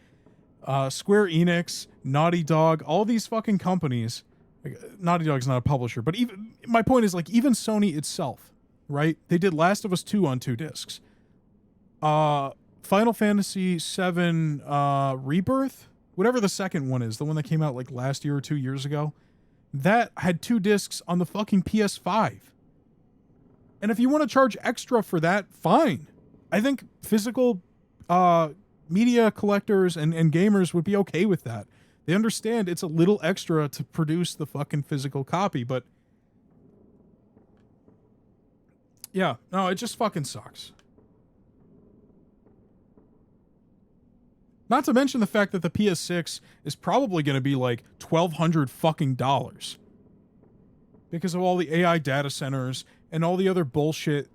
Square Enix, Naughty Dog, all these fucking companies, like, Naughty Dog's not a publisher, but even my point is, like, even Sony itself, right? They did Last of Us 2 on 2 discs. Final Fantasy VII Rebirth, whatever the second one is, the one that came out like last year or 2 years ago, that had 2 discs on the fucking PS5. And if you want to charge extra for that, fine. I think physical media collectors and gamers would be okay with that. They understand it's a little extra to produce the fucking physical copy, but yeah, no, it just fucking sucks. Not to mention the fact that the PS6 is probably going to be like $1,200 fucking dollars because of all the AI data centers and all the other bullshit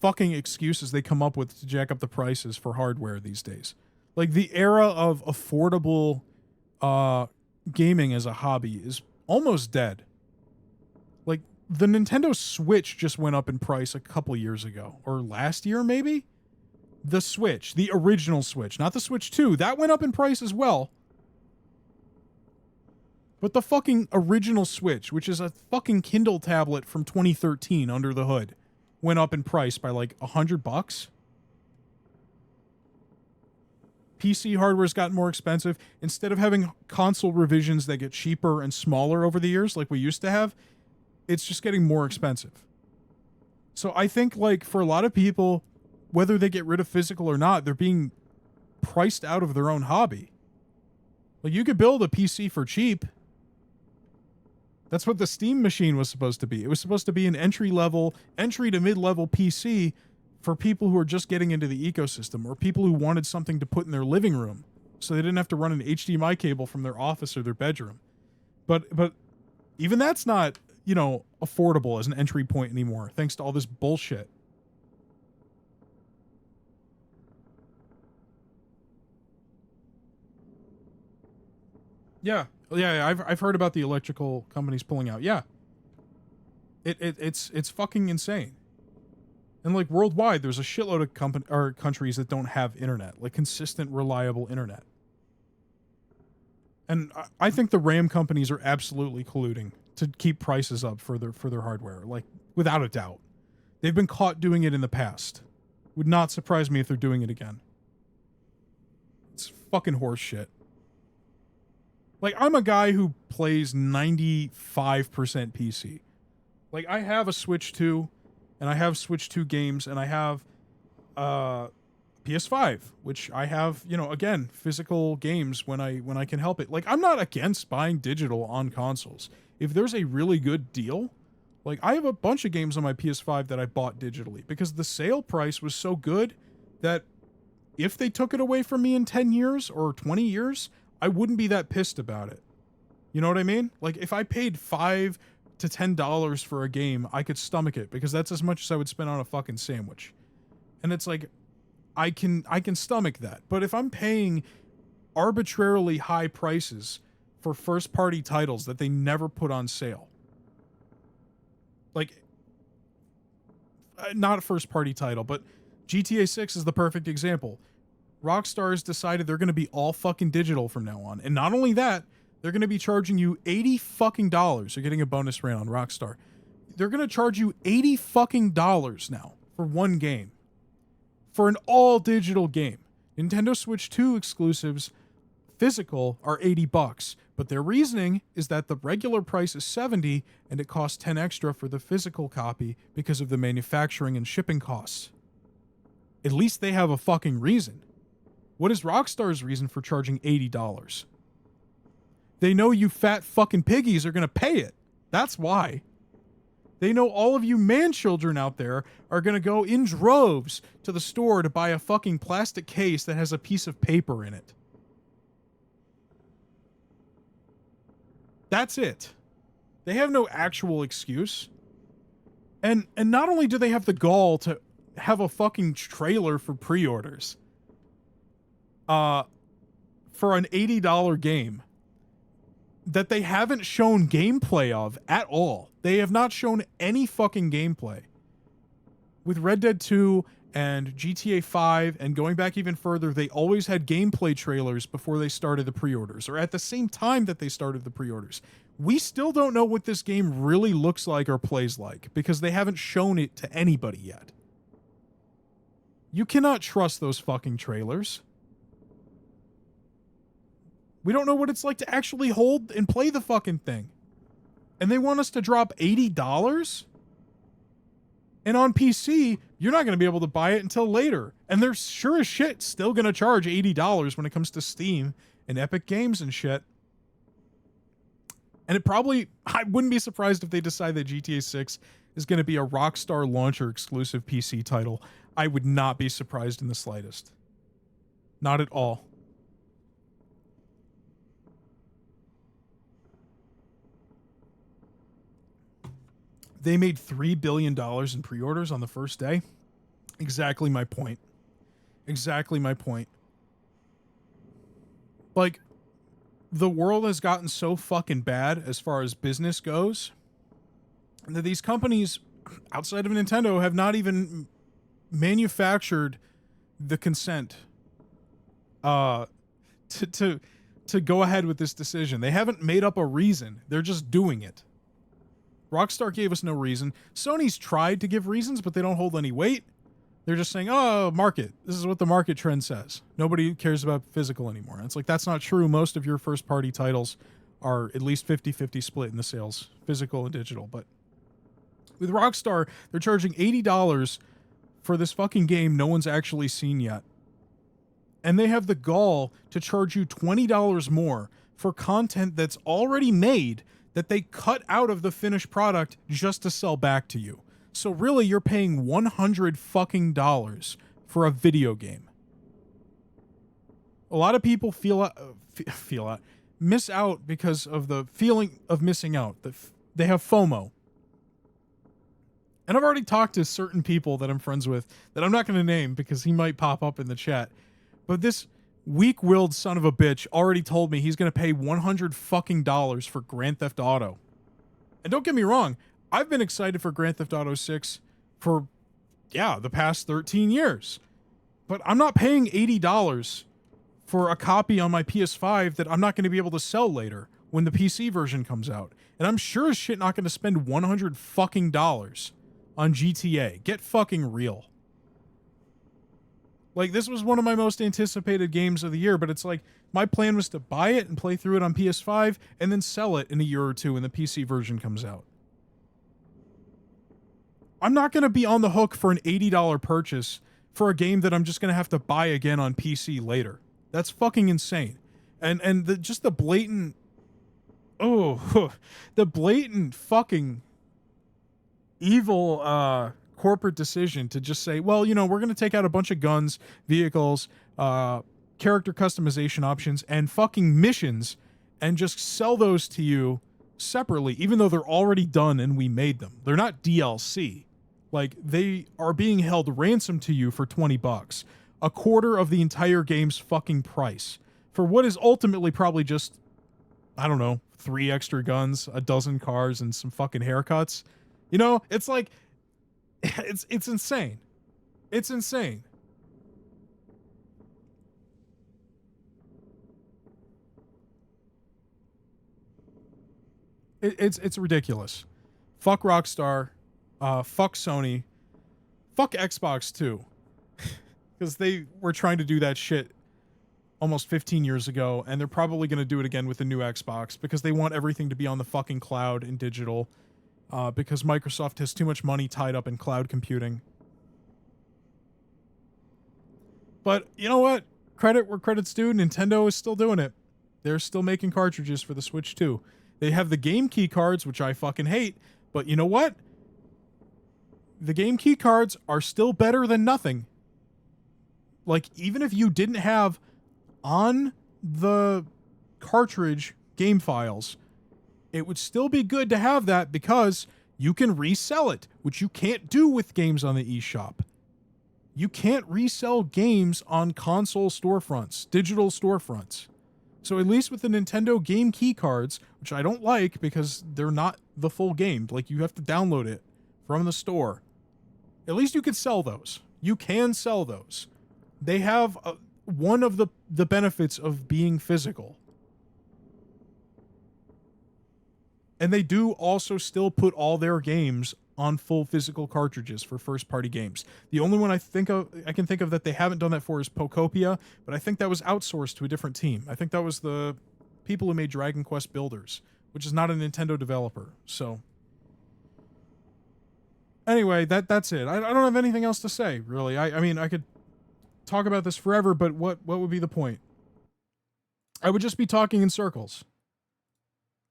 fucking excuses they come up with to jack up the prices for hardware these days. Like, the era of affordable gaming as a hobby is almost dead. Like, the Nintendo Switch just went up in price a couple years ago, or last year maybe? The Switch, the original Switch, not the Switch 2, that went up in price as well. But the fucking original Switch, which is a fucking Kindle tablet from 2013 under the hood, went up in price by like $100. PC hardware's gotten more expensive. Instead of having console revisions that get cheaper and smaller over the years like we used to have, it's just getting more expensive. So I think, like, for a lot of people, whether they get rid of physical or not, they're being priced out of their own hobby. Like, you could build a PC for cheap. That's what the Steam Machine was supposed to be. It was supposed to be an entry to mid-level PC for people who are just getting into the ecosystem, or people who wanted something to put in their living room so they didn't have to run an HDMI cable from their office or their bedroom. But even that's not, affordable as an entry point anymore, thanks to all this bullshit. Yeah, I've heard about the electrical companies pulling out. Yeah. It's fucking insane. And, like, worldwide, there's a shitload of countries that don't have internet, like consistent, reliable internet. And I think the RAM companies are absolutely colluding to keep prices up for their hardware, like, without a doubt. They've been caught doing it in the past. Would not surprise me if they're doing it again. It's fucking horse shit. Like, I'm a guy who plays 95% PC. Like, I have a Switch 2, and I have Switch 2 games, and I have PS5, which I have, again, physical games when I can help it. Like, I'm not against buying digital on consoles. If there's a really good deal, like, I have a bunch of games on my PS5 that I bought digitally because the sale price was so good that if they took it away from me in 10 years or 20 years, I wouldn't be that pissed about it. You know what I mean? Like, if I paid $5 to $10 for a game, I could stomach it because that's as much as I would spend on a fucking sandwich. And it's like, I can stomach that. But if I'm paying arbitrarily high prices for first-party titles that they never put on sale, like, not a first-party title, but GTA 6 is the perfect example. Rockstar's decided they're going to be all fucking digital from now on. And not only that, they're going to be charging you $80 fucking dollars. You're getting a bonus rate on Rockstar. They're going to charge you $80 fucking dollars now for one game. For an all digital game. Nintendo Switch 2 exclusives, physical are $80, but their reasoning is that the regular price is $70 and it costs 10 extra for the physical copy because of the manufacturing and shipping costs. At least they have a fucking reason. What is Rockstar's reason for charging $80? They know you fat fucking piggies are going to pay it. That's why. They know all of you man-children out there are going to go in droves to the store to buy a fucking plastic case that has a piece of paper in it. That's it. They have no actual excuse. And not only do they have the gall to have a fucking trailer for pre-orders for an $80 game that they haven't shown gameplay of at all. They have not shown any fucking gameplay. With Red Dead 2 and GTA 5 and going back even further, they always had gameplay trailers before they started the pre-orders, or at the same time that they started the pre-orders. We still don't know what this game really looks like or plays like because they haven't shown it to anybody yet. You cannot trust those fucking trailers. We don't know what it's like to actually hold and play the fucking thing. And they want us to drop $80? And on PC, you're not going to be able to buy it until later. And they're sure as shit still going to charge $80 when it comes to Steam and Epic Games and shit. And I wouldn't be surprised if they decide that GTA 6 is going to be a Rockstar launcher exclusive PC title. I would not be surprised in the slightest. Not at all. They made $3 billion in pre-orders on the first day. Exactly my point. Exactly my point. Like, the world has gotten so fucking bad as far as business goes that these companies outside of Nintendo have not even manufactured the consent to go ahead with this decision. They haven't made up a reason. They're just doing it. Rockstar gave us no reason. Sony's tried to give reasons, but they don't hold any weight. They're just saying, oh, market. This is what the market trend says. Nobody cares about physical anymore. And it's like, that's not true. Most of your first-party titles are at least 50-50 split in the sales, physical and digital. But with Rockstar, they're charging $80 for this fucking game no one's actually seen yet. And they have the gall to charge you $20 more for content that's already made that they cut out of the finished product just to sell back to you. So really, you're paying $100 fucking dollars for a video game. A lot of people miss out because of the feeling of missing out. They have FOMO. And I've already talked to certain people that I'm friends with that I'm not going to name because he might pop up in the chat. But this weak-willed son of a bitch already told me he's going to pay $100 fucking dollars for Grand Theft Auto. And don't get me wrong, I've been excited for Grand Theft Auto 6 for, the past 13 years. But I'm not paying $80 for a copy on my PS5 that I'm not going to be able to sell later when the PC version comes out. And I'm sure as shit not going to spend $100 fucking dollars on GTA. Get fucking real. Like, this was one of my most anticipated games of the year, but it's like, my plan was to buy it and play through it on PS5 and then sell it in a year or two when the PC version comes out. I'm not going to be on the hook for an $80 purchase for a game that I'm just going to have to buy again on PC later. That's fucking insane. And just the blatant... the blatant fucking evil... corporate decision to just say, well, we're going to take out a bunch of guns, vehicles, character customization options, and fucking missions, and just sell those to you separately, even though they're already done and we made them. They're not DLC. Like, they are being held ransom to you for $20, a quarter of the entire game's fucking price, for what is ultimately probably just, 3 extra guns, a dozen cars, and some fucking haircuts. It's like, it's insane. It's insane. It's ridiculous. Fuck Rockstar. Fuck Sony. Fuck Xbox too. Because they were trying to do that shit almost 15 years ago, and they're probably going to do it again with the new Xbox because they want everything to be on the fucking cloud and digital, because Microsoft has too much money tied up in cloud computing. But you know what? Credit where credit's due. Nintendo is still doing it. They're still making cartridges for the Switch 2. They have the game key cards, which I fucking hate, but you know what? The game key cards are still better than nothing. Like, even if you didn't have on the cartridge game files, it would still be good to have that because you can resell it, which you can't do with games on the eShop. You can't resell games on console storefronts, digital storefronts. So at least with the Nintendo game key cards, which I don't like because they're not the full game, like you have to download it from the store. At least you could sell those. You can sell those. They have one of the benefits of being physical. And they do also still put all their games on full physical cartridges for first-party games. The only one I can think of that they haven't done that for is Pokopia, but I think that was outsourced to a different team. I think that was the people who made Dragon Quest Builders, which is not a Nintendo developer. So anyway, that's it. I don't have anything else to say, really. I mean, I could talk about this forever, but what would be the point? I would just be talking in circles.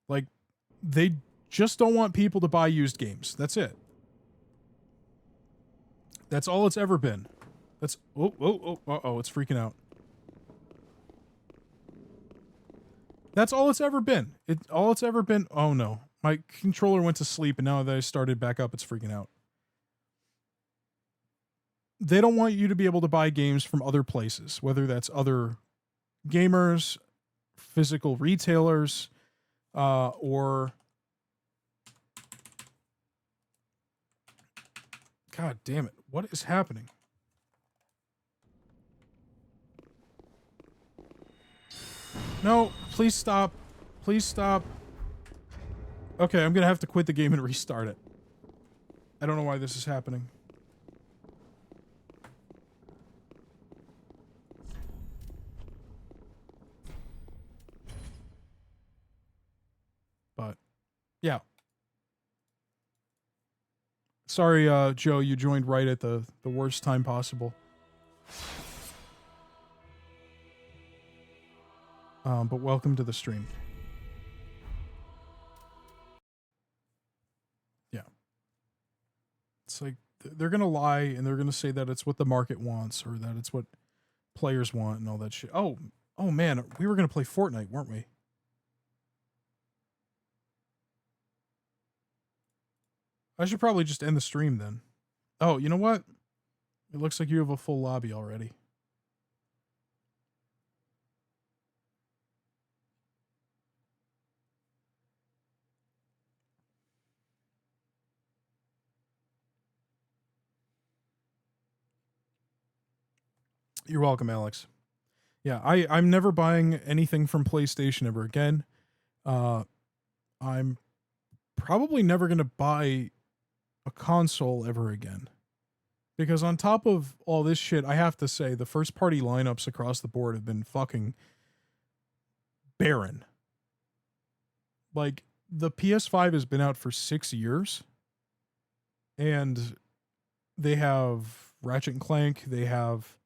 Like, they just don't want people to buy used games. That's it. That's all it's ever been. That's it's freaking out. That's all it's ever been. All it's ever been. Oh no. My controller went to sleep and now that I started back up, it's freaking out. They don't want you to be able to buy games from other places, whether that's other gamers, physical retailers, or God damn it. What is happening? No, please stop. Please stop. Okay, I'm going to have to quit the game and restart it. I don't know why this is happening. But, yeah. Sorry, Joe, you joined right at the worst time possible. But welcome to the stream. Yeah. It's like, they're going to lie and they're going to say that it's what the market wants or that it's what players want and all that shit. Oh man, we were going to play Fortnite, weren't we? I should probably just end the stream then. Oh, you know what? It looks like you have a full lobby already. You're welcome, Alex. Yeah, I'm never buying anything from PlayStation ever again. I'm probably never going to buy a console ever again. Because on top of all this shit, I have to say the first party lineups across the board have been fucking barren. Like, the PS5 has been out for 6 years. And they have Ratchet and Clank, they have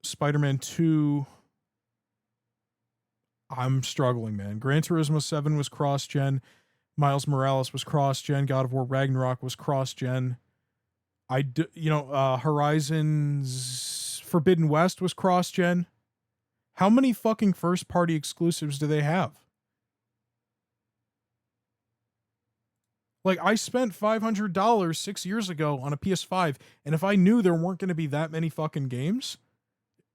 Spider-Man 2. I'm struggling, man. Gran Turismo 7 was cross-gen. Miles Morales was cross-gen. God of War Ragnarok was cross-gen. Horizon's Forbidden West was cross-gen. How many fucking first-party exclusives do they have? Like, I spent $500 6 years ago on a PS5, and if I knew there weren't going to be that many fucking games,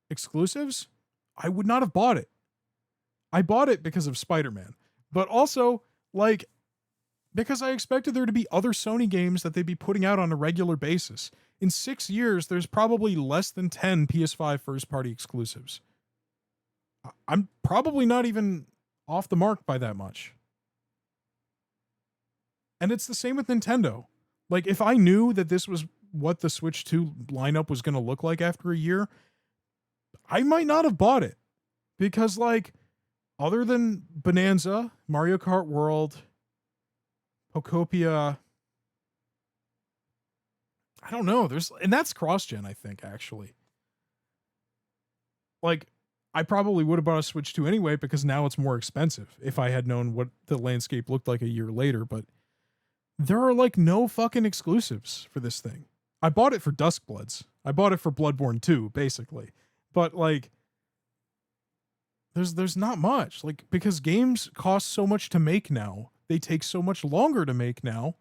exclusives, I would not have bought it. I bought it because of Spider-Man, but also, like, because I expected there to be other Sony games that they'd be putting out on a regular basis. In 6 years, there's probably less than 10 PS5 first-party exclusives. I'm probably not even off the mark by that much. And it's the same with Nintendo. Like, if I knew that this was what the Switch 2 lineup was going to look like after a year, I might not have bought it. Because, like, other than Bonanza, Mario Kart World, Pokopia, I don't know. And that's cross-gen, I think, actually. Like, I probably would have bought a Switch 2 anyway because now it's more expensive if I had known what the landscape looked like a year later, but there are like no fucking exclusives for this thing. I bought it for Duskbloods. I bought it for Bloodborne 2, basically. But like there's not much. Like, because games cost so much to make now. They take so much longer to make now.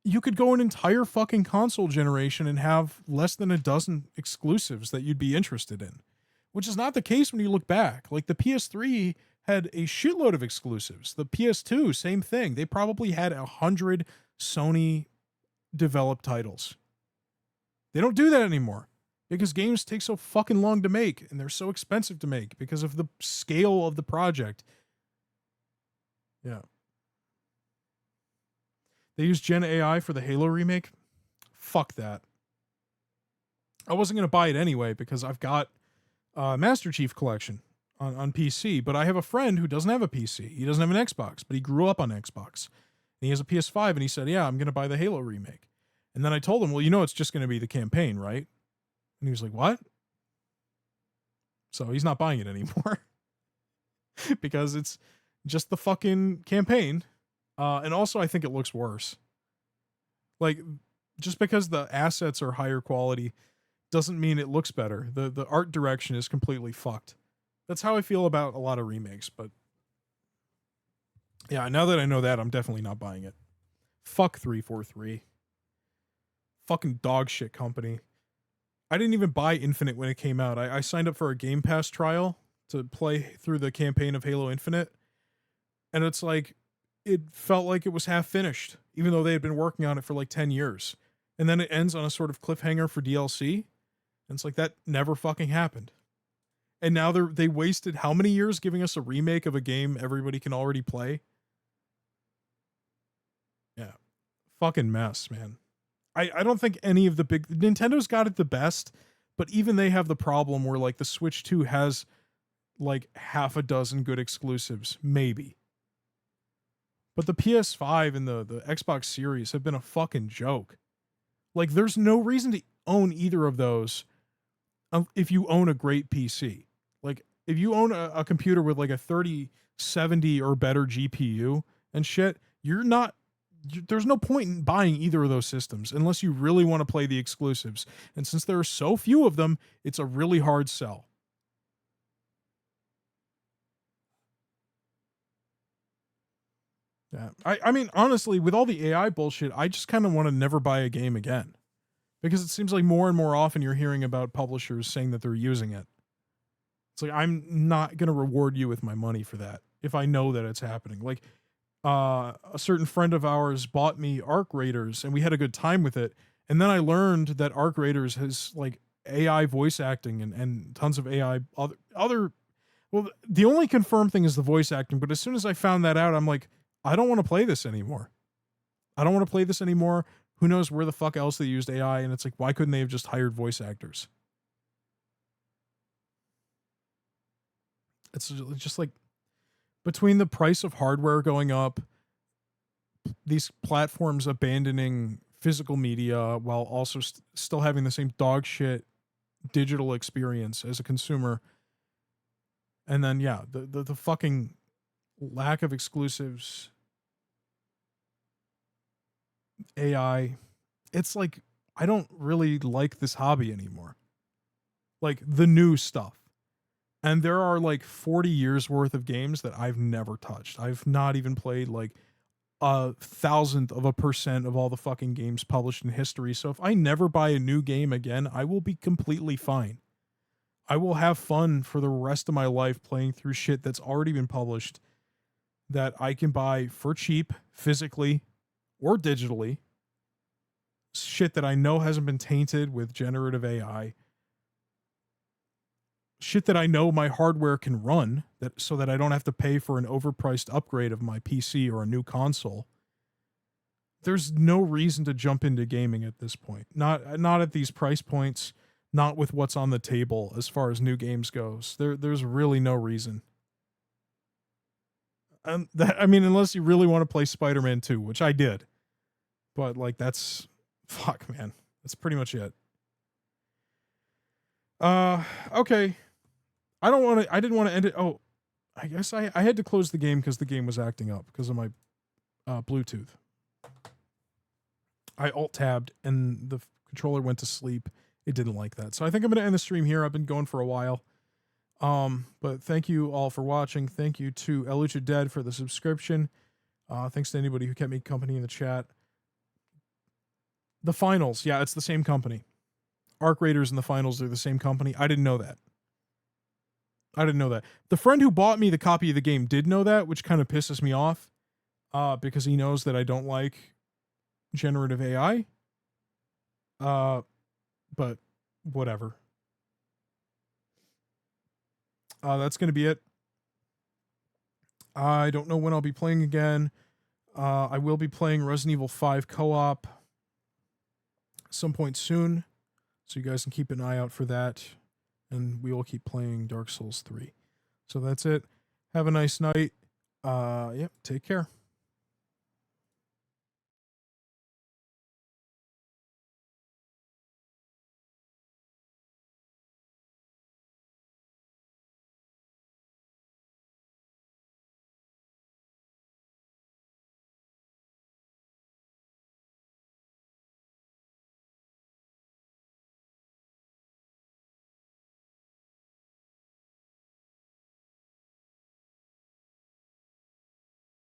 You could go an entire fucking console generation and have less than a dozen exclusives that you'd be interested in. Which is not the case when you look back. Like, the PS3 had a shitload of exclusives. The PS2, same thing. They probably had 100 Sony developed titles. They don't do that anymore because games take so fucking long to make and they're so expensive to make because of the scale of the project. Yeah. They use Gen AI for the Halo remake. Fuck that. I wasn't going to buy it anyway because I've got Master Chief Collection on PC, but I have a friend who doesn't have a PC. He doesn't have an Xbox, but he grew up on Xbox. And he has a PS5, and he said, yeah, I'm going to buy the Halo remake. And then I told him, well, you know it's just going to be the campaign, right? And he was like, what? So he's not buying it anymore. Because it's just the fucking campaign. And also, I think it looks worse. Like, just because the assets are higher quality doesn't mean it looks better. The art direction is completely fucked. That's how I feel about a lot of remakes, but yeah, now that I know that, I'm definitely not buying it. Fuck 343. Fucking dog shit company. I didn't even buy Infinite when it came out. I signed up for a Game Pass trial to play through the campaign of Halo Infinite, and it's like, it felt like it was half finished, even though they had been working on it for like 10 years. And then it ends on a sort of cliffhanger for DLC. And it's like, that never fucking happened. And now they wasted how many years giving us a remake of a game everybody can already play? Yeah. Fucking mess, man. I don't think any of the big... Nintendo's got it the best, but even they have the problem where, like, the Switch 2 has, like, half a dozen good exclusives. Maybe. But the PS5 and the Xbox Series have been a fucking joke. Like, there's no reason to own either of those if you own a great PC. Like, if you own a computer with like a 3070 or better GPU and shit, there's no point in buying either of those systems unless you really want to play the exclusives. And since there are so few of them, it's a really hard sell. Yeah. I mean, honestly, with all the AI bullshit, I just kind of want to never buy a game again. Because it seems like more and more often you're hearing about publishers saying that they're using it. It's like, I'm not going to reward you with my money for that if I know that it's happening. Like, a certain friend of ours bought me Arc Raiders, and we had a good time with it. And then I learned that Arc Raiders has, like, AI voice acting and tons of AI other... Well, the only confirmed thing is the voice acting, but as soon as I found that out, I'm like, I don't want to play this anymore. I don't want to play this anymore. Who knows where the fuck else they used AI? And it's like, why couldn't they have just hired voice actors? It's just like, between the price of hardware going up, these platforms abandoning physical media while also still having the same dog shit digital experience as a consumer. And then, yeah, the fucking lack of exclusives, AI, it's like, I don't really like this hobby anymore. Like, the new stuff. And there are like 40 years worth of games that I've never touched. I've not even played like 1,000% of all the fucking games published in history. So if I never buy a new game again, I will be completely fine. I will have fun for the rest of my life playing through shit that's already been published that I can buy for cheap, physically or digitally. Shit that I know hasn't been tainted with generative AI. Shit that I know my hardware can run, so that I don't have to pay for an overpriced upgrade of my PC or a new console. There's no reason to jump into gaming at this point. Not at these price points, not with what's on the table as far as new games goes. There's really no reason. I mean, unless you really want to play Spider-Man 2, which I did. But like fuck, man. That's pretty much it. Okay. I didn't want to end it. Oh, I guess I had to close the game because the game was acting up because of my Bluetooth. I alt-tabbed and the controller went to sleep. It didn't like that. So I think I'm going to end the stream here. I've been going for a while. But thank you all for watching. Thank you to Elucha Dead for the subscription. Thanks to anybody who kept me company in the chat. The Finals. Yeah, it's the same company. Arc Raiders and the Finals are the same company. I didn't know that. The friend who bought me the copy of the game did know that, which kind of pisses me off. Because he knows that I don't like generative AI. But whatever. That's going to be it. I don't know when I'll be playing again. I will be playing Resident Evil 5 co-op some point soon. So you guys can keep an eye out for that. And we will keep playing Dark Souls 3. So that's it. Have a nice night. Yep, take care.